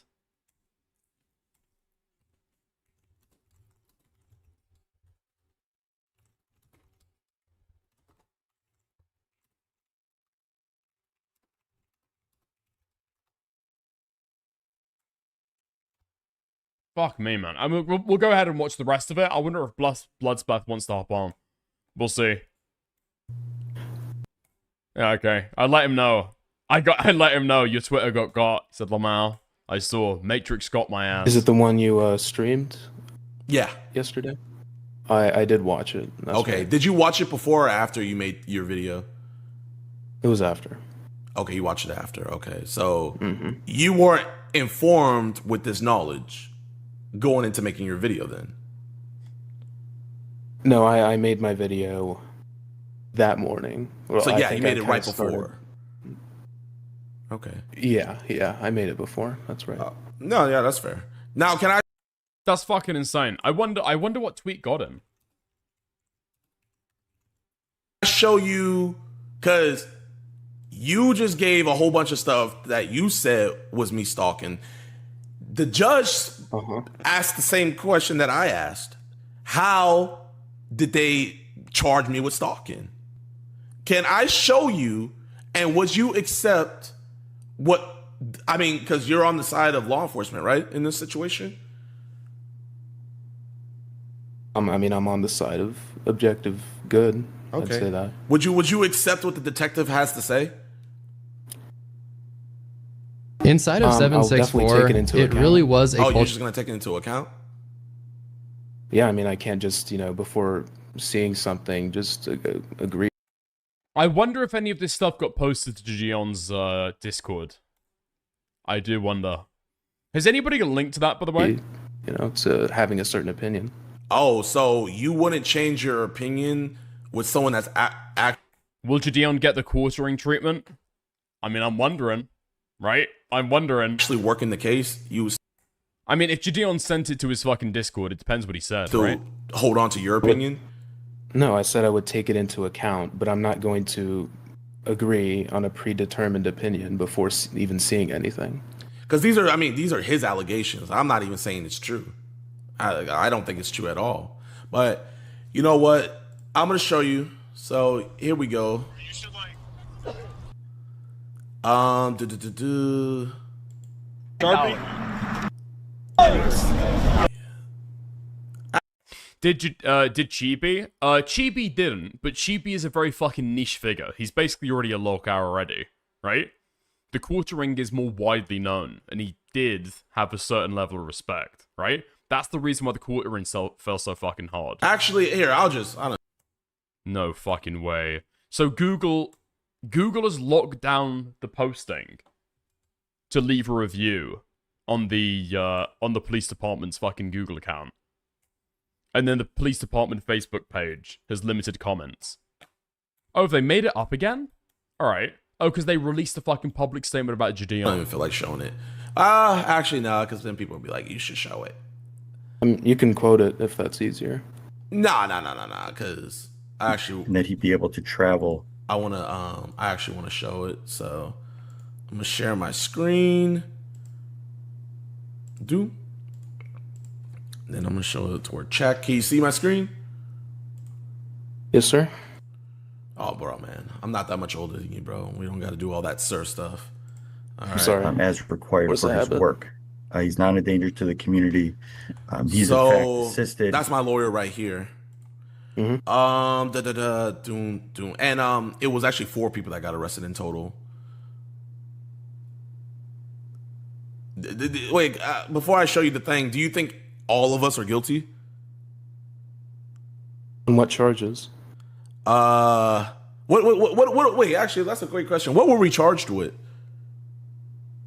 Fuck me, man. I mean, we'll go ahead and watch the rest of it. I wonder if Bloodspeth wants to hop on. We'll see. Yeah, okay. I let him know. I let him know your Twitter got. He said, Lamau, I saw Matrix got my ass. Is it the one you streamed? Yeah. Yesterday? I did watch it. Okay. Right. Did you watch it before or after you made your video? It was after. Okay, you watched it after. Okay. So you weren't informed with this knowledge going into making your video then? No, I made my video that morning. Well, so yeah, you made it right before. Okay. Yeah, I made it before. That's right. No, yeah, that's fair. Now, can I? That's fucking insane. I wonder what tweet got him. Show you, because you just gave a whole bunch of stuff that you said was me stalking. The judge asked the same question that I asked. How did they charge me with stalking? Can I show you, and would you accept what, I mean, because you're on the side of law enforcement, right, in this situation? I mean, I'm on the side of objective good. Okay. I'd say that. Would you accept what the detective has to say? Inside of 764, it really was a... Oh, you're just going to take it into account? Yeah, I mean, I can't just, before seeing something, just agree. I wonder if any of this stuff got posted to Jidion's Discord. I do wonder. Has anybody got a link to that, by the way? You know, to having a certain opinion. Oh, so you wouldn't change your opinion with someone that's Will Jidion get the quartering treatment? I mean, I'm wondering, right? I'm wondering. Actually working the case, I mean, if Jidion sent it to his fucking Discord, it depends what he said, still right? hold on to your opinion? No, I said I would take it into account, but I'm not going to agree on a predetermined opinion before even seeing anything. Because these are his allegations. I'm not even saying it's true. I don't think it's true at all. But you know what? I'm gonna show you. So here we go. Did Chibi? Chibi didn't, but Chibi is a very fucking niche figure. He's basically already a locale already, right? The quartering is more widely known, and he did have a certain level of respect, right? That's the reason why the quartering fell so fucking hard. Actually, here, I don't. No fucking way. So Google has locked down the posting to leave a review on the police department's fucking Google account. And then the police department Facebook page has limited comments. Oh, have they made it up again? Alright. Oh, because they released a fucking public statement about Jidion. I don't even feel like showing it. Actually, no, because then people will be like, you should show it. You can quote it if that's easier. Nah, because I actually... And that he'd be able to travel. I actually want to show it, so I'm going to share my screen. Then I'm going to show it toward chat. Can you see my screen? Yes, sir. Oh, bro, man. I'm not that much older than you, bro. We don't got to do all that sir stuff. All right. Sorry. As required for his work. He's not a danger to the community. He's in fact assisted. That's my lawyer right here. Mm-hmm. And it was actually 4 people that got arrested in total. Wait, before I show you the thing, do you think all of us are guilty? On what charges? Wait, actually, that's a great question. What were we charged with?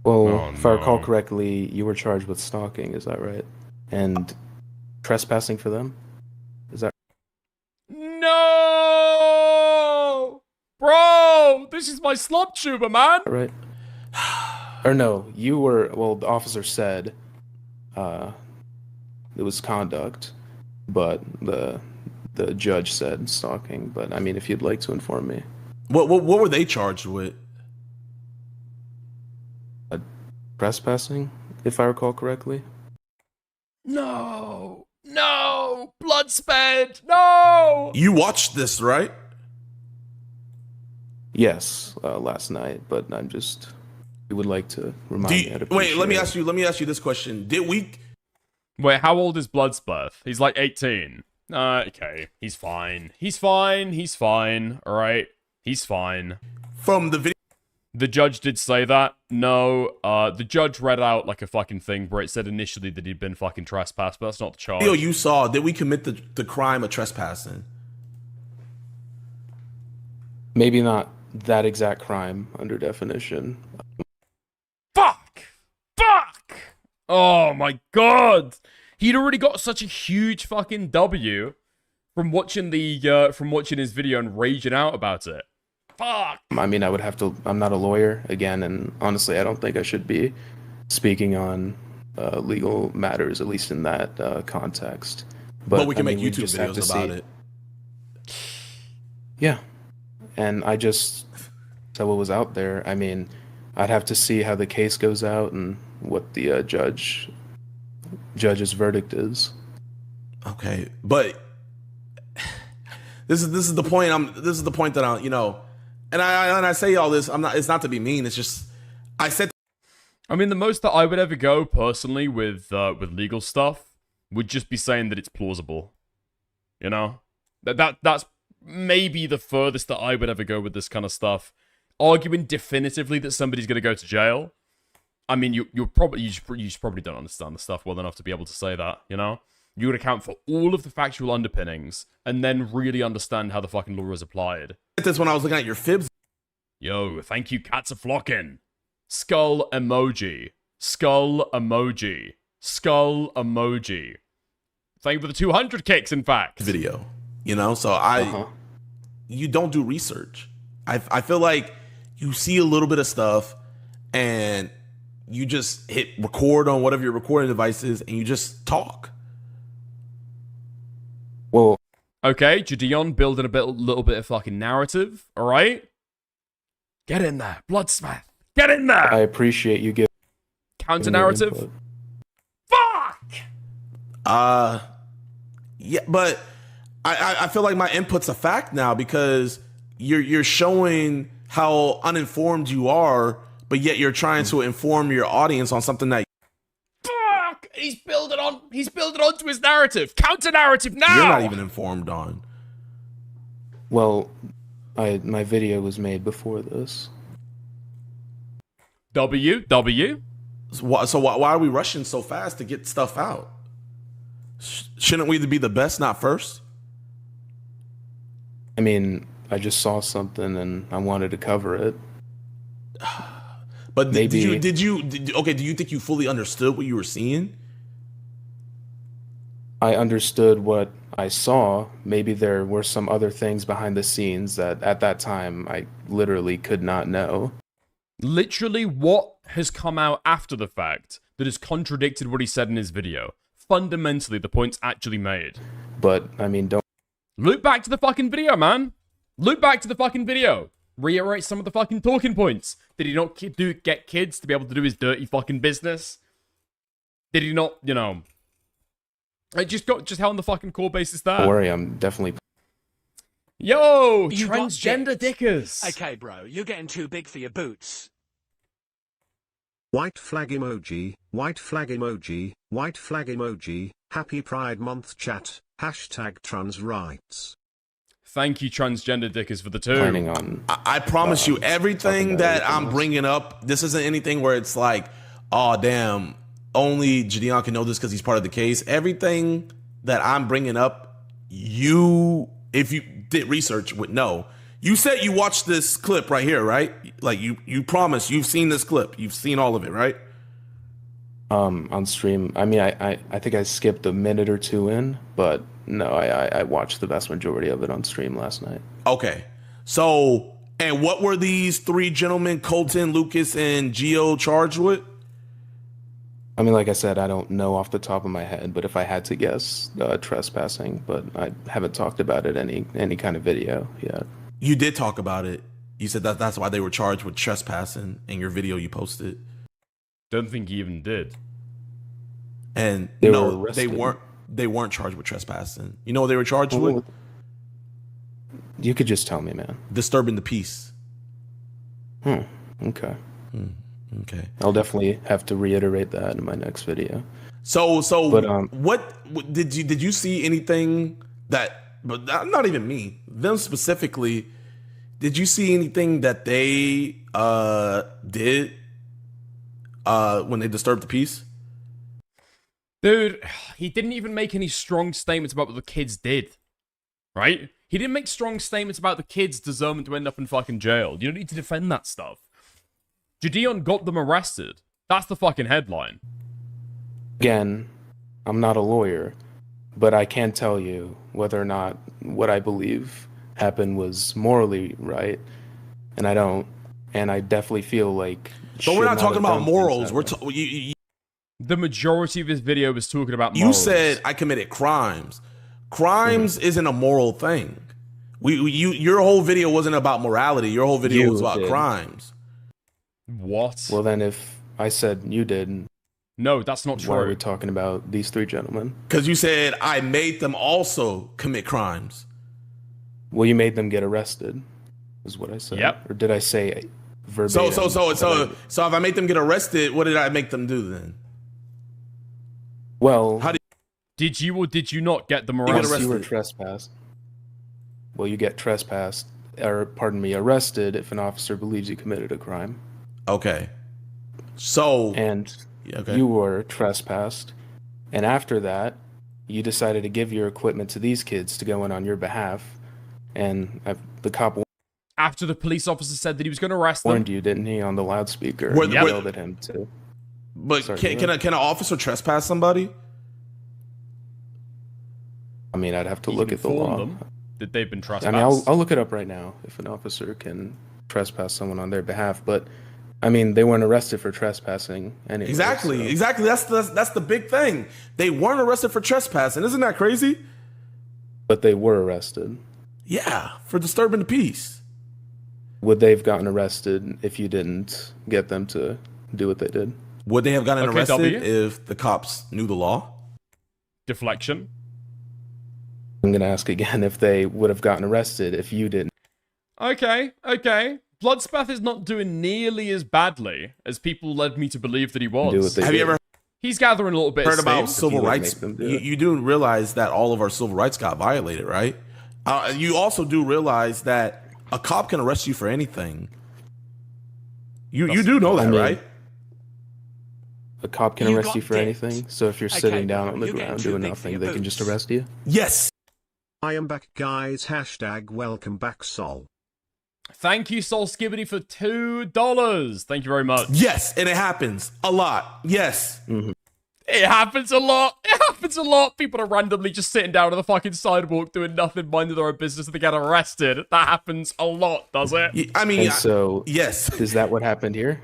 Well, if I recall correctly, you were charged with stalking, is that right? And trespassing for them? Is that No! Bro! This is my slop tuber, man! right? Or no, you were, well, the officer said it was conduct, but the judge said stalking. But I mean, if you'd like to inform me. What were they charged with? Trespassing, if I recall correctly. No! No! Blood sped! No! You watched this, right? Yes, last night, but we would like to remind me. Wait, let me ask you this question. Wait, how old is Bloodspurth? He's like 18. Okay, he's fine. He's fine, alright? He's fine. From the video... The judge did say that. No, the judge read out like a fucking thing where it said initially that he'd been fucking trespassed, but that's not the charge. Video you saw, did we commit the crime of trespassing? Maybe not that exact crime under definition. Fuck! Oh my god! He'd already got such a huge fucking W from watching his video and raging out about it. Fuck! I mean, I'm not a lawyer, again, and honestly, I don't think I should be speaking on legal matters, at least in that context. But we can make YouTube videos about it. Yeah. And I just said what was out there. I mean, I'd have to see how the case goes out and what the judge's verdict is. Okay, but this is the point. This is the point that and I say all this. It's not to be mean. It's just I said. I mean, the most that I would ever go personally with legal stuff would just be saying that it's plausible. You know, that's maybe the furthest that I would ever go with this kind of stuff. Arguing definitively that somebody's going to go to jail. I mean, you probably don't understand the stuff well enough to be able to say that, you know? You would account for all of the factual underpinnings and then really understand how the fucking law is applied. This when I was looking at your fibs. Yo, thank you, cats are flocking. Skull emoji. Skull emoji. Skull emoji. Thank you for the 200 kicks, in fact. Video, you know, so you don't do research. I feel like you see a little bit of stuff and you just hit record on whatever your recording device is and you just talk. Well, okay, JIDION building little bit of fucking narrative, all right? Get in there, Bloodsmith. Get in there. I appreciate you giving counter narrative. Fuck. Yeah, but I feel like my input's a fact now because you're showing how uninformed you are, but yet you're trying to inform your audience on something that. Fuck! He's building onto his narrative. Counter narrative now. You're not even informed on. Well, my video was made before this. W. So why are we rushing so fast to get stuff out? Shouldn't we be the best, not first? I mean, I just saw something and I wanted to cover it. But do you think you fully understood what you were seeing? I understood what I saw. Maybe there were some other things behind the scenes that at that time I literally could not know. Literally, what has come out after the fact that has contradicted what he said in his video? Fundamentally, the point's actually made. But, I mean, don't... Look back to the fucking video, man. Look back to the fucking video. Reiterate some of the fucking talking points. Did he not get kids to be able to do his dirty fucking business? Did he not, you know... just how on the fucking core basis there. Don't worry, I'm definitely... Yo, You transgender dickers. Okay, bro, you're getting too big for your boots. White flag emoji, white flag emoji, white flag emoji, happy Pride Month chat, hashtag trans rights. Thank you, transgender dickers, for the two. Planning on... I promise you, everything that I'm bringing up, this isn't anything where it's like, oh, damn, only JIDION can know this because he's part of the case. Everything that I'm bringing up, you, if you did research, would know. You said you watched this clip right here, right? Like, you promised you've seen this clip. You've seen all of it, right? On stream. I mean, I think I skipped a minute or two in, but no, I watched the vast majority of it on stream last night. Okay. So, and what were these three gentlemen, Colton, Lucas, and Gio, charged with? I mean, like I said, I don't know off the top of my head, but if I had to guess, trespassing, but I haven't talked about it any kind of video yet. You did talk about it. You said that's why they were charged with trespassing in your video you posted. Don't think he even did. And they weren't charged with trespassing. You know what they were charged with? You could just tell me, man. Disturbing the peace. Okay. Okay. I'll definitely have to reiterate that in my next video. So what did you see anything that, but not even me, them specifically, did you see anything that they did when they disturbed the peace? Dude, he didn't even make any strong statements about what the kids did. Right? He didn't make strong statements about the kids deserving to end up in fucking jail. You don't need to defend that stuff. JIDION got them arrested. That's the fucking headline. Again, I'm not a lawyer, but I can tell you whether or not what I believe happened was morally right, and I don't. And I definitely feel like... But we're not talking about morals. We're the majority of his video was talking about morals. You said I committed crimes. Crimes isn't a moral thing. Your whole video wasn't about morality. Your whole video was about crimes. What? Well, then if I said you did... No, that's not true. Why are we talking about these three gentlemen? Because you said I made them also commit crimes. Well, you made them get arrested, is what I said. Yep. Or did I say verbatim? So if I make them get arrested, what did I make them do then? Well, did you or did you not get them arrested? arrested? You were trespassed. Well, you get trespassed, or pardon me, arrested if an officer believes you committed a crime. Okay. So you were trespassed, and after that, you decided to give your equipment to these kids to go in on your behalf, and the cop after the police officer said that he was going to arrest them. Warned you, didn't he, on the loudspeaker? Were- He were- yelled at him too. But Sorry, can an officer trespass somebody? I mean, I'd have to You look can at the inform law. them that they've been I trespassed. mean, I'll look it up right now if an officer can trespass someone on their behalf. But I mean, they weren't arrested for trespassing anyway. Exactly, so- exactly. That's the big thing. They weren't arrested for trespassing. Isn't that crazy? But they were arrested. Yeah, for disturbing the peace. Would they have gotten arrested if you didn't get them to do what they did? Would they have gotten Okay, arrested W. if the cops knew the law? Deflection. I'm going to ask again if they would have gotten arrested if you didn't. Okay. Bloodspath is not doing nearly as badly as people led me to believe that he was. Do what they Have you did. ever He's gathering a little bit heard of about steam. civil would rights? make them do You it. do realize that all of our civil rights got violated, right? You also do realize that a cop can arrest you for anything. You do know that, I mean, right? A cop can You arrest got you for dipped. anything. So if you're Okay, sitting down bro, on the you're getting ground too doing big for nothing, your they can just boots. arrest you. Yes. I am back, guys. Hashtag welcome back, Sol. Thank you, Soul Skibbity, for $2. Thank you very much. Yes, and it happens a lot. Yes. It happens a lot. It happens a lot. People are randomly just sitting down on the fucking sidewalk doing nothing, minding their own business, and they get arrested. That happens a lot, does it? I mean, And so, yes. is that what happened here?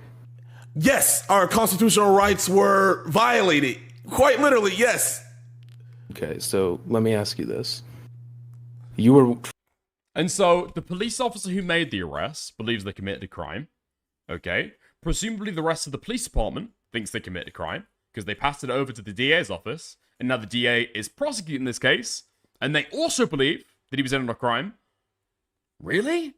Yes, our constitutional rights were violated. Quite literally, yes. Okay, so let me ask you this. You were And so the police officer who made the arrest believes they committed a crime. Okay. Presumably the rest of the police department thinks they committed a crime because they passed it over to the DA's office, and now the DA is prosecuting this case, and they also believe that he was in on a crime. Really?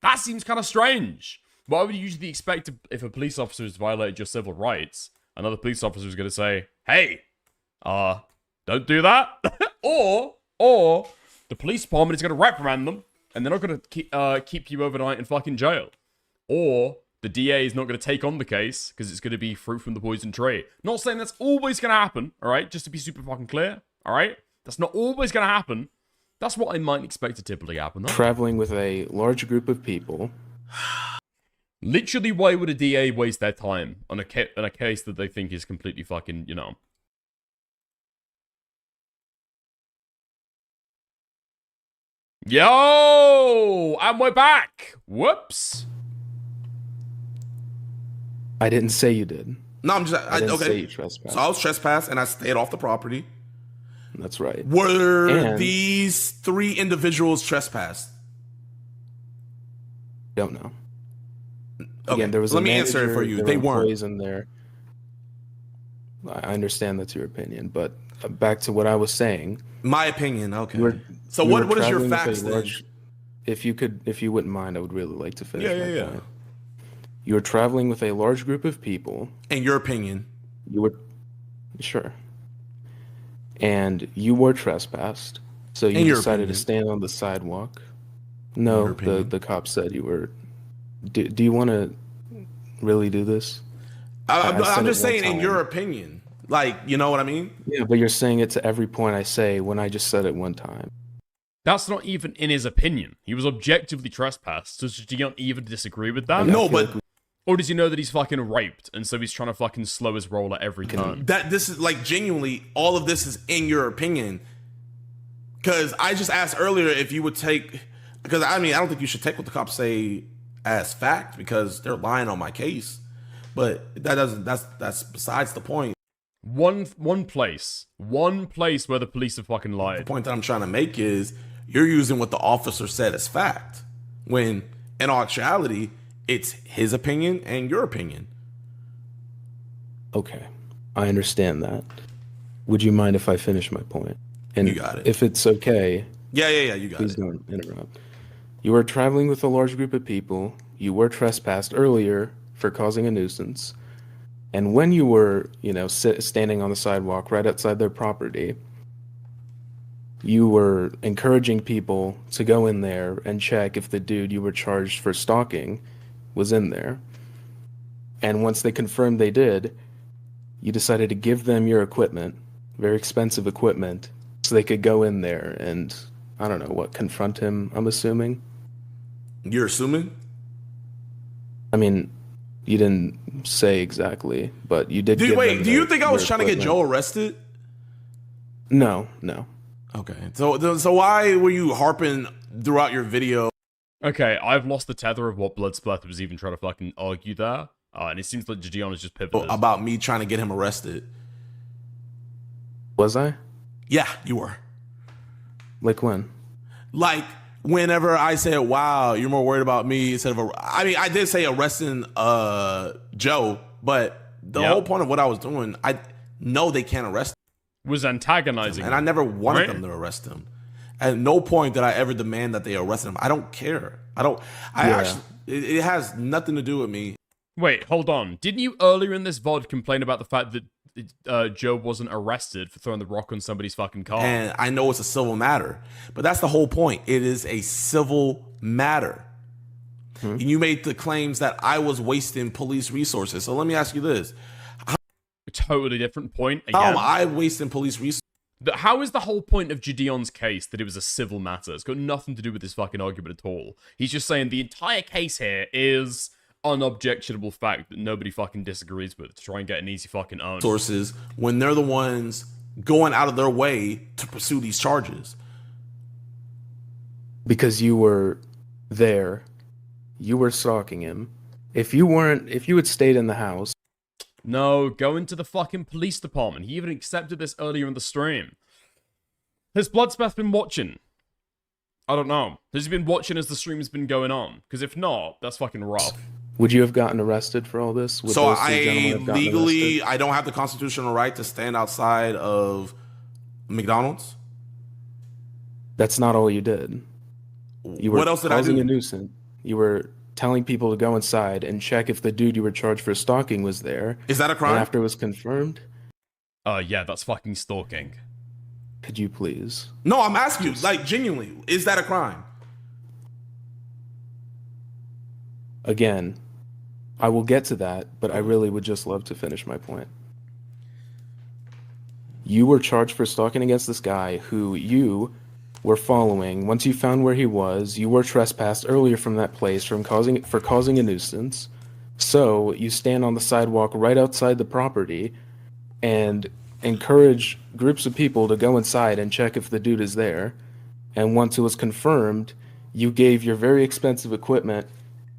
That seems kind of strange. Why would you usually expect if a police officer has violated your civil rights, another police officer is going to say, hey, don't do that? or the police department is going to reprimand them, and they're not going to keep you overnight in fucking jail. Or the DA is not going to take on the case because it's going to be fruit from the poison tree. Not saying that's always going to happen, all right? Just to be super fucking clear, all right? That's not always going to happen. That's what I might expect to typically happen, though. traveling with a large group of people. Literally, why would a DA waste their time on a case that they think is completely fucking, you know? Yo! And we're back! Whoops! I didn't say you did. No, I'm just I didn't say okay. you trespassed. So I was trespassed and I stayed off the property. That's right. Were And- these three individuals trespassed? Don't know. Okay, Again, there was let a me answer it manager, for you. there They were weren't. employees in there. I understand that's your opinion, but back to what I was saying. My opinion. Okay. You were- So you what were is your traveling with a facts then? large- If you wouldn't mind, I would really like to finish Yeah, my yeah, yeah. point. You were traveling with a large group of people. In your opinion. You were sure. And you were trespassed. So In you your decided opinion. to stand on the sidewalk. your No, opinion. the cop said you were. Do you want to really do this? I said I'm it just one saying, in time. your opinion. Like, you know what I mean? Yeah, but you're saying it to every point I say when I just said it one time. That's not even in his opinion. He was objectively trespassed. So do you not even disagree with that? No, but Or does he know that he's fucking raped, and so he's trying to fucking slow his roll at every turn? that this is like genuinely all of this is in your opinion. Because I just asked earlier if you would take, because I mean, I don't think you should take what the cops say as fact because they're lying on my case. But that doesn't, that's besides the point. One place where the police have fucking lied. The point that I'm trying to make is you're using what the officer said as fact, when in all actuality, it's his opinion and your opinion. Okay, I understand that. Would you mind if I finish my point? And You got it. If it's okay, Yeah, you got please it. don't interrupt. You were traveling with a large group of people. You were trespassed earlier for causing a nuisance. And when you were, standing on the sidewalk right outside their property, you were encouraging people to go in there and check if the dude you were charged for stalking was in there. And once they confirmed they did, you decided to give them your equipment, very expensive equipment, so they could go in there and, I don't know, confront him, I'm assuming? You're assuming? I mean, you didn't say exactly, but you did. Wait, do you think I was trying to get Joe arrested? No, no. Okay, so why were you harping throughout your video? Okay, I've lost the tether of what Bloodsplat was even trying to fucking argue there, and it seems like Jidion has just pivoted. About me trying to get him arrested. Was I? Yeah, you were. Like when? Like whenever I said, "Wow, you're more worried about me instead of," I mean, I did say arresting Joe, but the whole point of what I was doing, I know they can't arrest him. Was antagonizing him, and I never wanted them to arrest him. At no point did I ever demand that they arrest him. I don't care. Actually, it has nothing to do with me. Wait, hold on. Didn't you earlier in this VOD complain about the fact that Joe wasn't arrested for throwing the rock on somebody's fucking car? And I know it's a civil matter, but that's the whole point. It is a civil matter. And you made the claims that I was wasting police resources. So let me ask you this. A totally different point. Again. How am I wasting police resources? How is the whole point of Jidion's case that it was a civil matter? It's got nothing to do with this fucking argument at all. He's just saying the entire case here is unobjectionable fact that nobody fucking disagrees with to try and get an easy fucking own. Sources when they're the ones going out of their way to pursue these charges. Because you were there. You were stalking him. If you had stayed in the house. No, go into the fucking police department. He even accepted this earlier in the stream. Has Bloodsplat been watching? I don't know. Has he been watching as the stream's been going on? Because if not, that's fucking rough. Would you have gotten arrested for all this? Would So I legally, I don't have the constitutional right to stand outside of McDonald's? That's not all you did. You were what else did I do? Causing a nuisance. You were telling people to go inside and check if the dude you were charged for stalking was there. Is that a crime? And after it was confirmed? Yeah, that's fucking stalking. Could you please? No, I'm asking you, like, genuinely, is that a crime? Again, I will get to that, but I really would just love to finish my point. You were charged for stalking against this guy who you were following. Once you found where he was, you were trespassed earlier from that place for causing a nuisance. So you stand on the sidewalk right outside the property and encourage groups of people to go inside and check if the dude is there. And once it was confirmed, you gave your very expensive equipment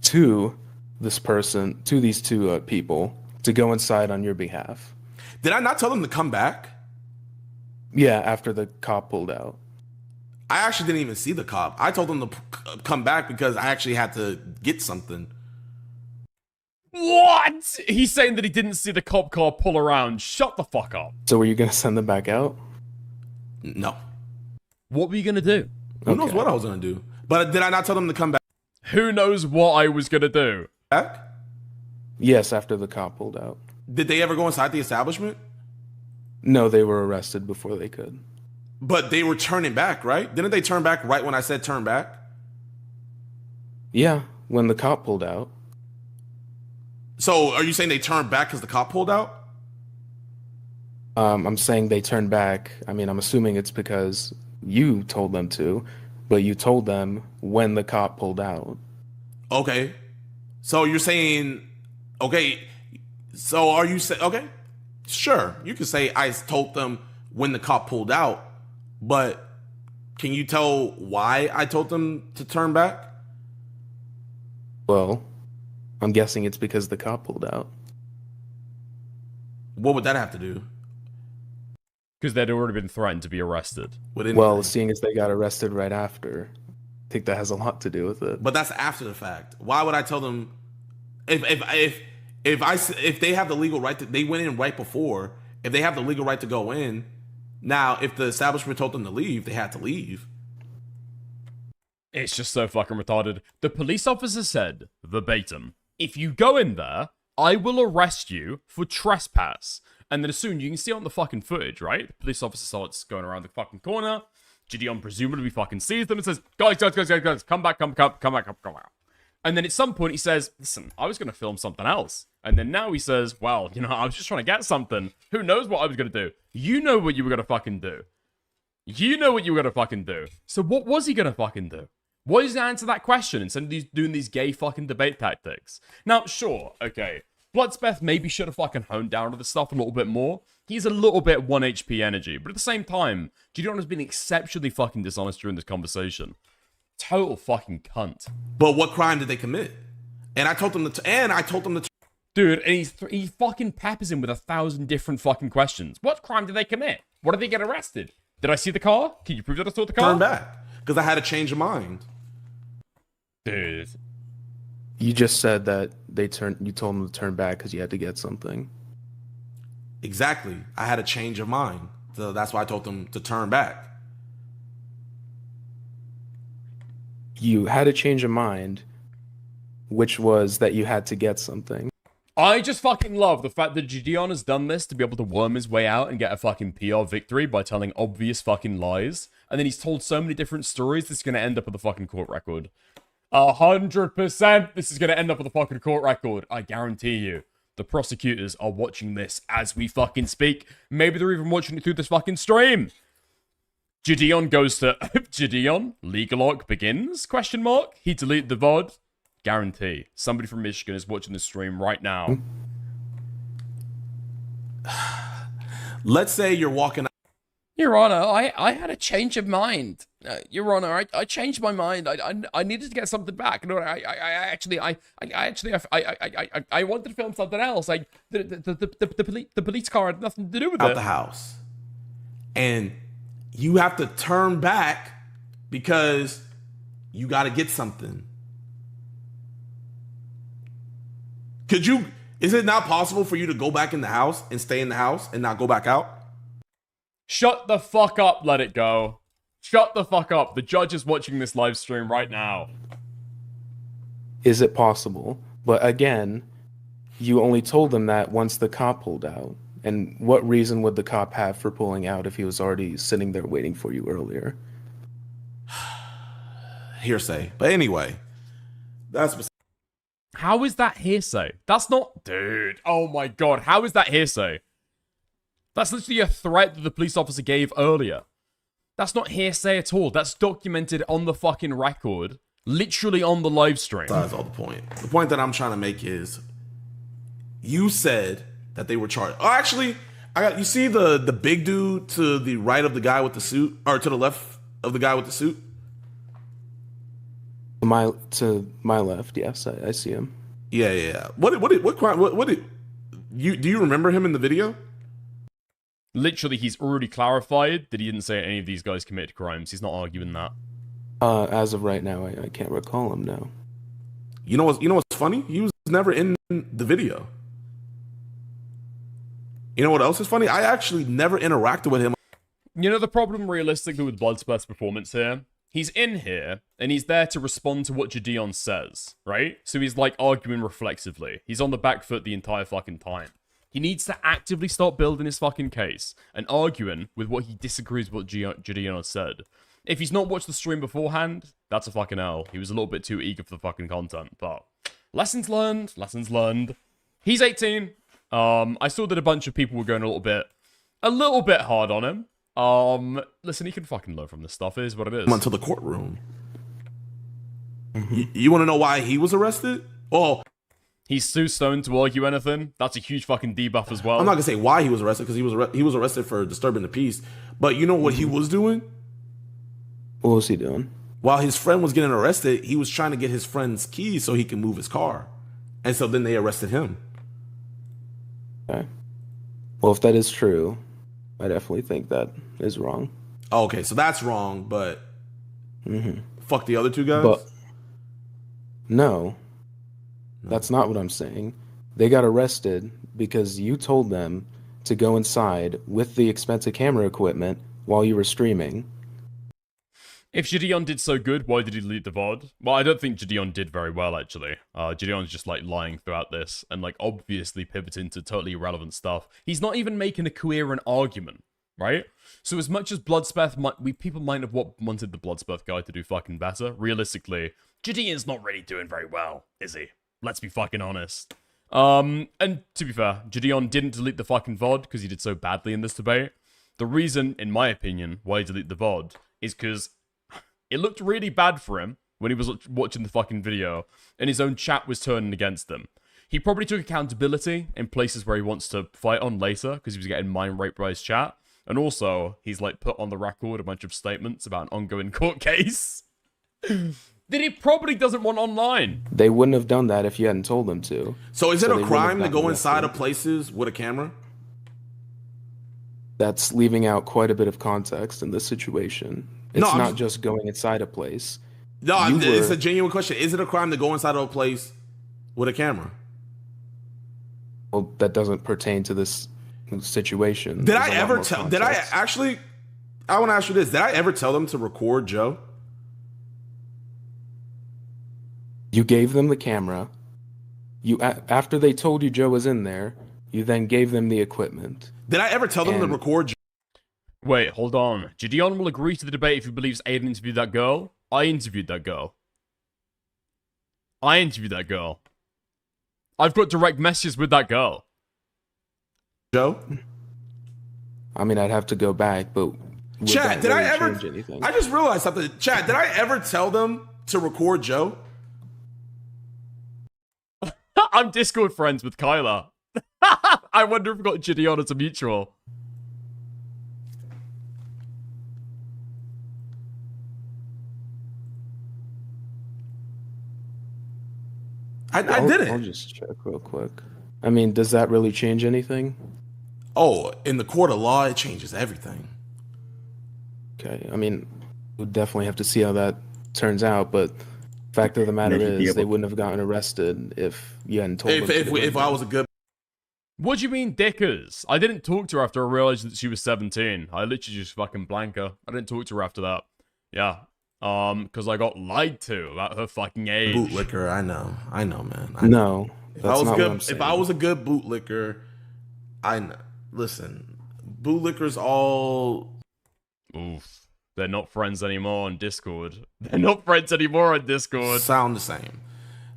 to this person, to these two people, to go inside on your behalf. Did I not tell them to come back? Yeah, after the cop pulled out. I actually didn't even see the cop. I told them to come back because I actually had to get something. What? He's saying that he didn't see the cop car pull around. Shut the fuck up. So were you going to send them back out? No. What were you going to do? Who knows what I was going to do? But did I not tell them to come back? Who knows what I was going to do? Back? Yes, after the cop pulled out. Did they ever go inside the establishment? No, they were arrested before they could. But they were turning back, right? Didn't they turn back right when I said turn back? Yeah, when the cop pulled out. So are you saying they turned back because the cop pulled out? I'm saying they turned back. I mean, I'm assuming it's because you told them to, but you told them when the cop pulled out. Okay. So you're saying, okay. So are you saying, okay, sure. You could say I told them when the cop pulled out. But can you tell why I told them to turn back? Well, I'm guessing it's because the cop pulled out. What would that have to do? Because they'd already been threatened to be arrested. Well, seeing as they got arrested right after, I think that has a lot to do with it. But that's after the fact. Why would I tell them if they have the legal right to, they went in right before, if they have the legal right to go in. Now, if the establishment told them to leave, they had to leave. It's just so fucking retarded. The police officer said, verbatim, if you go in there, I will arrest you for trespass. And then as soon, you can see on the fucking footage, right? The police officer starts going around the fucking corner. Jidion presumably fucking sees them and says, guys, come back. And then at some point he says, listen, I was going to film something else. And then now he says, well, you know, I was just trying to get something. Who knows what I was going to do? You know what you were going to fucking do. You know what you were going to fucking do. So what was he going to fucking do? Why doesn't he answer that question instead of doing these gay fucking debate tactics? Now, sure, okay. Bloodspeth maybe should have fucking honed down to the stuff a little bit more. He's a little bit 1 HP energy, but at the same time, Gideon has been exceptionally fucking dishonest during this conversation. Total fucking cunt. But what crime did they commit? And I told them to. Dude, and he fucking peppers him with 1,000 different fucking questions. What crime did they commit? What did they get arrested? Did I see the car? Can you prove that I saw the car? Turn back, because I had a change of mind. Dude. You just said that you told them to turn back because you had to get something. Exactly. I had a change of mind. So that's why I told them to turn back. You had a change of mind, which was that you had to get something. I just fucking love the fact that JIDION has done this to be able to worm his way out and get a fucking PR victory by telling obvious fucking lies. And then he's told so many different stories that's going to end up on the fucking court record. 100% this is going to end up on the fucking court record. I guarantee you. The prosecutors are watching this as we fucking speak. Maybe they're even watching it through this fucking stream. JIDION goes to... JIDION? Legal arc begins? Question mark? He deleted the VOD? Guarantee. Somebody from Michigan is watching this stream right now. Let's say you're walking... Your Honor, I had a change of mind. Your Honor, I changed my mind. I needed to get something back. No, I wanted to film something else. The police car had nothing to do with it. Out the house. And you have to turn back because you got to get something. Is it not possible for you to go back in the house and stay in the house and not go back out? Shut the fuck up, let it go. Shut the fuck up. The judge is watching this live stream right now. Is it possible? But again, you only told them that once the cop pulled out. And what reason would the cop have for pulling out if he was already sitting there waiting for you earlier? Hearsay. But anyway, that's... How is that hearsay? That's not... Dude, oh my god. How is that hearsay? That's literally a threat that the police officer gave earlier. That's not hearsay at all. That's documented on the fucking record. Literally on the live stream. That's all the point. The point that I'm trying to make is... You said that they were charged. Oh, actually, you see the big dude to the right of the guy with the suit? Or to the left of the guy with the suit? To my left, yes, I see him. Yeah. What crime? Do you remember him in the video? Literally, he's already clarified that he didn't say any of these guys committed crimes. He's not arguing that. As of right now, I can't recall him now. You know what's funny? He was never in the video. You know what else is funny? I actually never interacted with him. You know the problem realistically with Bloodspeth's performance here? He's in here, and he's there to respond to what JIDION says, right? So he's like arguing reflexively. He's on the back foot the entire fucking time. He needs to actively start building his fucking case and arguing with what he disagrees with what JIDION has said. If he's not watched the stream beforehand, that's a fucking L. He was a little bit too eager for the fucking content, but lessons learned, lessons learned. He's 18. I saw that a bunch of people were going a little bit hard on him. Listen, he can fucking learn from this stuff. It is what it is. Until the courtroom. You want to know why he was arrested? Well, he's too stoned to argue anything. That's a huge fucking debuff as well. I'm not gonna say why he was arrested because he was arrested for disturbing the peace. But you know what he was doing? What was he doing? While his friend was getting arrested, he was trying to get his friend's keys so he can move his car, and so then they arrested him. Okay. Well, if that is true, I definitely think that is wrong. Okay, so that's wrong, but fuck the other two guys? But no, that's not what I'm saying. They got arrested because you told them to go inside with the expensive camera equipment while you were streaming. If JIDION did so good, why did he delete the VOD? Well, I don't think JIDION did very well, actually. JIDION's just, like, lying throughout this and, like, obviously pivoting to totally irrelevant stuff. He's not even making a coherent argument, right? So as much as Bloodspeth people might have wanted the Bloodspeth guy to do fucking better, realistically, JIDION's not really doing very well, is he? Let's be fucking honest. And to be fair, JIDION didn't delete the fucking VOD because he did so badly in this debate. The reason, in my opinion, why he deleted the VOD is because it looked really bad for him when he was watching the fucking video, and his own chat was turning against him. He probably took accountability in places where he wants to fight on later, because he was getting mind raped by his chat. And also, he's like put on the record a bunch of statements about an ongoing court case that he probably doesn't want online. They wouldn't have done that if you hadn't told them to. So is it a crime to go inside of places with a camera? That's leaving out quite a bit of context in this situation. It's not just going inside a place. No, it's a genuine question. Is it a crime to go inside of a place with a camera? Well, that doesn't pertain to this situation. Did I ever tell? Did I actually? I want to ask you this. Did I ever tell them to record Joe? You gave them the camera. You after they told you Joe was in there, you then gave them the equipment. Did I ever tell them to record Joe? Wait, hold on. JIDION will agree to the debate if he believes Aiden interviewed that girl. I interviewed that girl. I've got direct messages with that girl. Joe? I mean, I'd have to go back, but Chad, did I ever? I just realized something. Chad, did I ever tell them to record Joe? I'm Discord friends with Kyla. I wonder if we've got JIDION as a mutual. I didn't. I'll just check real quick. I mean, does that really change anything? Oh, in the court of law, it changes everything. Okay, I mean, we'll definitely have to see how that turns out, but fact of the matter is, they wouldn't have gotten arrested if you hadn't told them. If I was a good... What do you mean, dickers? I didn't talk to her after I realized that she was 17. I literally just fucking blanked her. I didn't talk to her after that. Yeah. Because I got lied to about her fucking age. Bootlicker, I know, man. No, if I was a good bootlicker, I know. Listen, bootlickers all. Oof, they're not friends anymore on Discord. They're not friends anymore on Discord. Sound the same.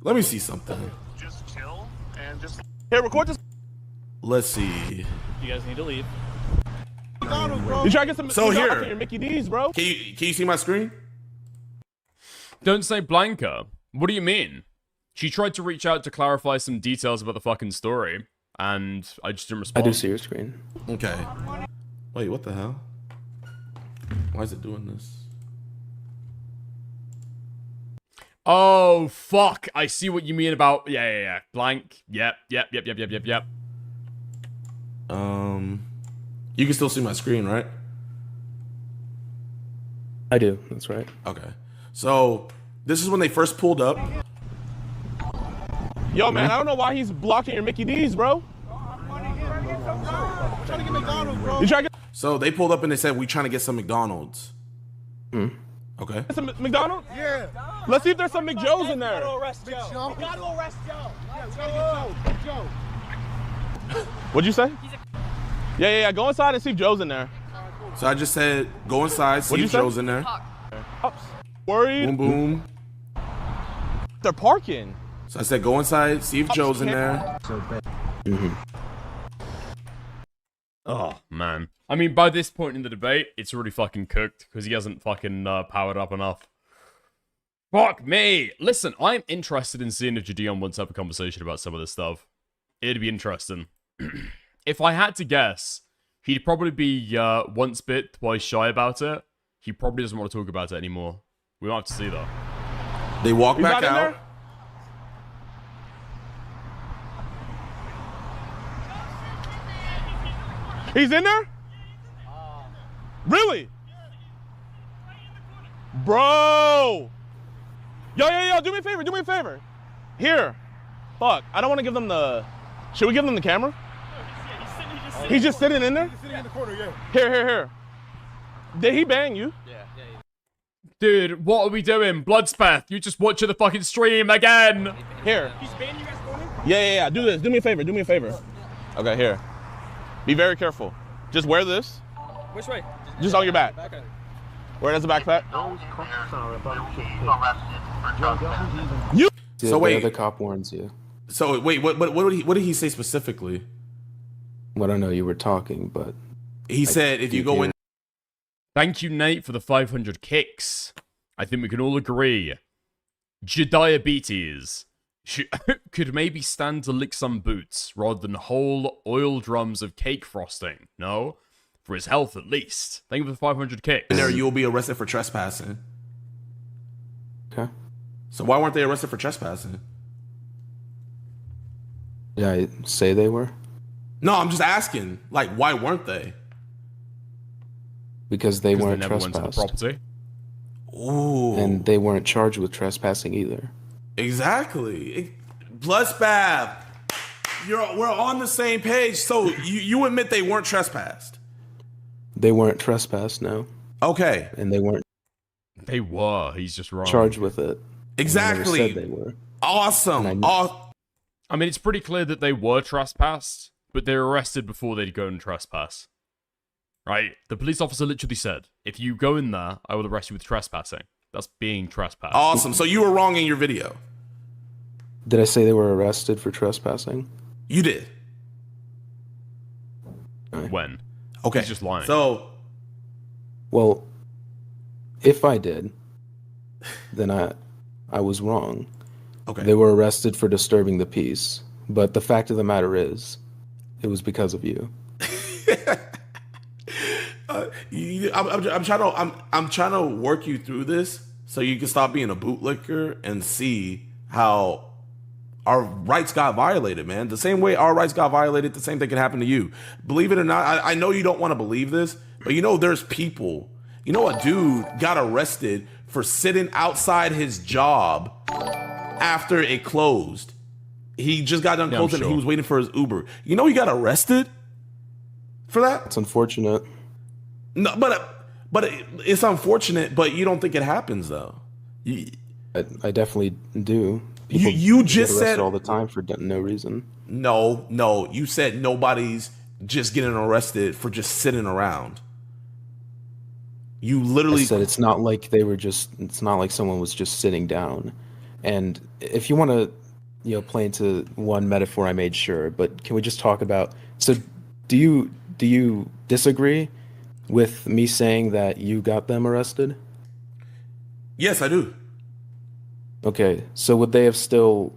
Let me see something. Just chill and just. Here, record this. Let's see. You guys need to leave. You try to get some. So here, your Mickey D's, bro. Can you see my screen? Don't say Blanca. What do you mean? She tried to reach out to clarify some details about the fucking story, and I just didn't respond. I do see your screen. Okay. Wait, what the hell? Why is it doing this? Oh, fuck. I see what you mean about... Yeah. Blank. Yep. You can still see my screen, right? I do, that's right. Okay. So, this is when they first pulled up. Yo, man, I don't know why he's blocking your Mickey D's, bro. So, they pulled up and they said, we trying to get some McDonald's. Okay. Some McDonald's? Yeah. Let's see if there's some McJoes in there. What'd you say? Yeah. Go inside and see if Joe's in there. So, I just said, go inside, see if Joe's in there. Worried. Boom, boom. They're parking. So I said, go inside, see if Joe's in there. Oh, man. I mean, by this point in the debate, it's already fucking cooked, because he hasn't fucking powered up enough. Fuck me! Listen, I'm interested in seeing if JIDION wants to have a conversation about some of this stuff. It'd be interesting. If I had to guess, he'd probably be once bit, twice shy about it. He probably doesn't want to talk about it anymore. We might have to see, though. They walk back out. He's in there? Really? Bro! Yo, do me a favor. Here. Fuck, I don't want to give them the... Should we give them the camera? He's just sitting in there? He's sitting in the corner, yeah. Here. Did he bang you? Yeah. Dude, what are we doing? Bloodspeth, you just watching the fucking stream again. Here. He's banging you guys corner? Yeah. Do this. Do me a favor. Okay, here. Be very careful. Just wear this. Which way? Just on your back. Wear it as a backpack. So wait, the cop warns you. So wait, what did he say specifically? Well, I don't know, you were talking, but he said if you go in. Thank you, Nate, for the 500 kicks. I think we can all agree Diabetes could maybe stand to lick some boots rather than whole oil drums of cake frosting. No? For his health, at least. Thank you for the 500 kicks. And there, you'll be arrested for trespassing. Okay. So why weren't they arrested for trespassing? Did I say they were? No, I'm just asking. Like, why weren't they? Because they weren't never went to the trespassed. property. Ooh. And they weren't charged with trespassing either. Exactly. Bloodbath. We're on the same page. So you admit they weren't trespassed? They weren't trespassed, no. Okay. And they weren't They were. He's just wrong. charged with it. Exactly. I never said they were. Awesome. I mean, it's pretty clear that they were trespassed, but they were arrested before they'd go and trespass. Right? The police officer literally said, if you go in there, I will arrest you with trespassing. That's being trespassed. Awesome. So you were wrong in your video. Did I say they were arrested for trespassing? You did. When? Okay. He's just lying. So, well, if I did, then I was wrong. Okay. They were arrested for disturbing the peace, but the fact of the matter is, it was because of you. I'm trying to work you through this so you can stop being a bootlicker and see how our rights got violated, man. The same way our rights got violated, the same thing can happen to you. Believe it or not, I know you don't want to believe this, but you know there's people. You know, a dude got arrested for sitting outside his job after it closed. He just got done closing and he was waiting for his Uber. You know he got arrested for that? It's unfortunate. No, but it's unfortunate, but you don't think it happens though. I definitely do. People you just get arrested said all the time for no reason. No, you said nobody's just getting arrested for just sitting around. You literally I said it's not like it's not like someone was just sitting down. And if you want to, play into one metaphor I made, sure, but can we just talk about, so do you disagree with me saying that you got them arrested? Yes, I do. Okay, so would they have still...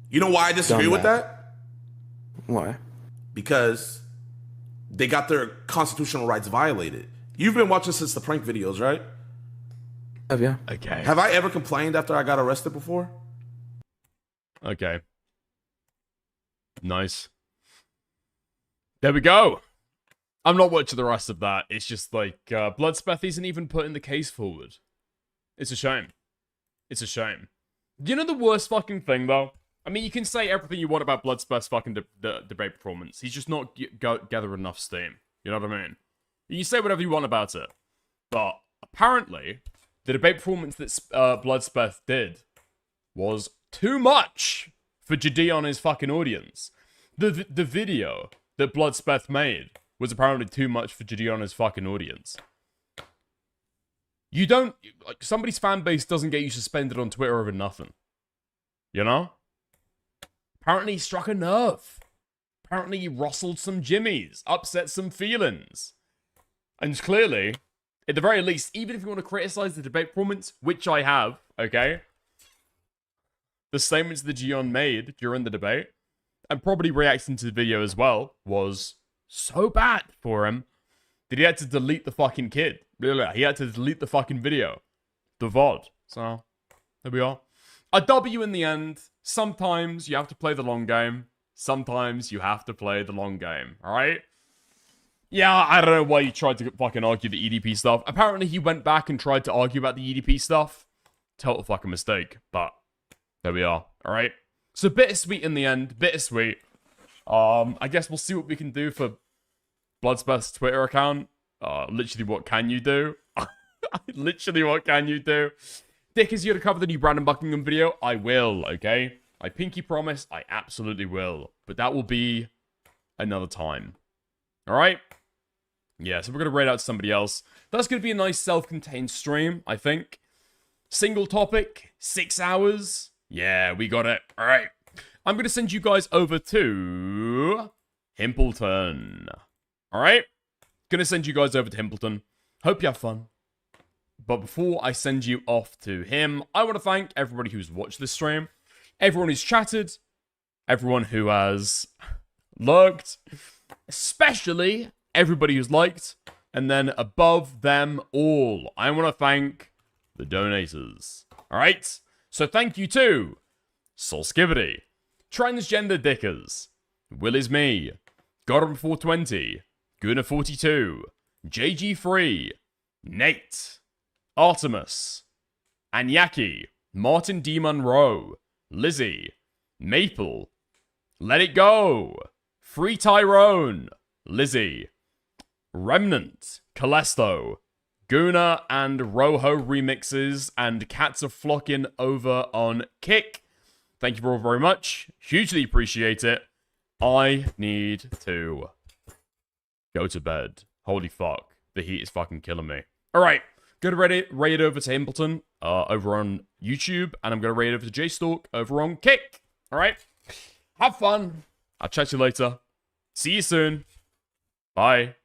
You know why I disagree with that? Why? Because they got their constitutional rights violated. You've been watching since the prank videos, right? Yeah. Okay. Have I ever complained after I got arrested before? Okay. Nice. There we go. I'm not watching the rest of that. It's just like, Bloodspeth isn't even putting the case forward. It's a shame. It's a shame. You know the worst fucking thing, though? I mean, you can say everything you want about Bloodspeth's fucking debate performance. He's just not gathering enough steam. You know what I mean? You can say whatever you want about it. But apparently, the debate performance that Bloodspeth did was too much for JIDION and his fucking audience. The video that Bloodspeth made was apparently too much for JIDION and his fucking audience. You don't... Like, somebody's fan base doesn't get you suspended on Twitter over nothing. You know? Apparently he struck a nerve. Apparently he rustled some jimmies. Upset some feelings. And clearly, at the very least, even if you want to criticize the debate performance, which I have, okay? The statements that JIDION made during the debate, and probably reacting to the video as well, was so bad for him that he had to delete the fucking kid. He had to delete the fucking video. The VOD. So, there we are. A W in the end. Sometimes you have to play the long game. Sometimes you have to play the long game. Alright? Yeah, I don't know why you tried to fucking argue the EDP stuff. Apparently he went back and tried to argue about the EDP stuff. Total fucking mistake. But, there we are. Alright? So, bittersweet in the end. Bittersweet. I guess we'll see what we can do for Bloodspeth's Twitter account. Literally, what can you do? Literally, what can you do? Dick, is you to cover the new Brandon Buckingham video? I will, okay? I pinky promise, I absolutely will. But that will be another time. Alright? Yeah, so we're going to raid out somebody else. That's going to be a nice self-contained stream, I think. Single topic, 6 hours. Yeah, we got it. Alright. I'm going to send you guys over to Himpleton. Alright? Going to send you guys over to Himpleton. Hope you have fun. But before I send you off to him, I want to thank everybody who's watched this stream, everyone who's chatted, everyone who has lurked, especially everybody who's liked, and then above them all, I want to thank the donators. Alright? So thank you to Soulskivity, Transgender Dickers, Will Is Me, Godham420, Guna42, JG3, Nate, Artemis, Anyaki, Martin D. Monroe, Lizzie, Maple, Let It Go, Free Tyrone, Lizzie, Remnant, Calesto, Guna and Rojo remixes, and Cats are flocking over on Kick. Thank you all very much. Hugely appreciate it. I need to go to bed. Holy fuck. The heat is fucking killing me. Alright. Going to raid over to Himpleton over on YouTube, and I'm going to raid over to JStalk over on Kick. Alright? Have fun. I'll chat to you later. See you soon. Bye.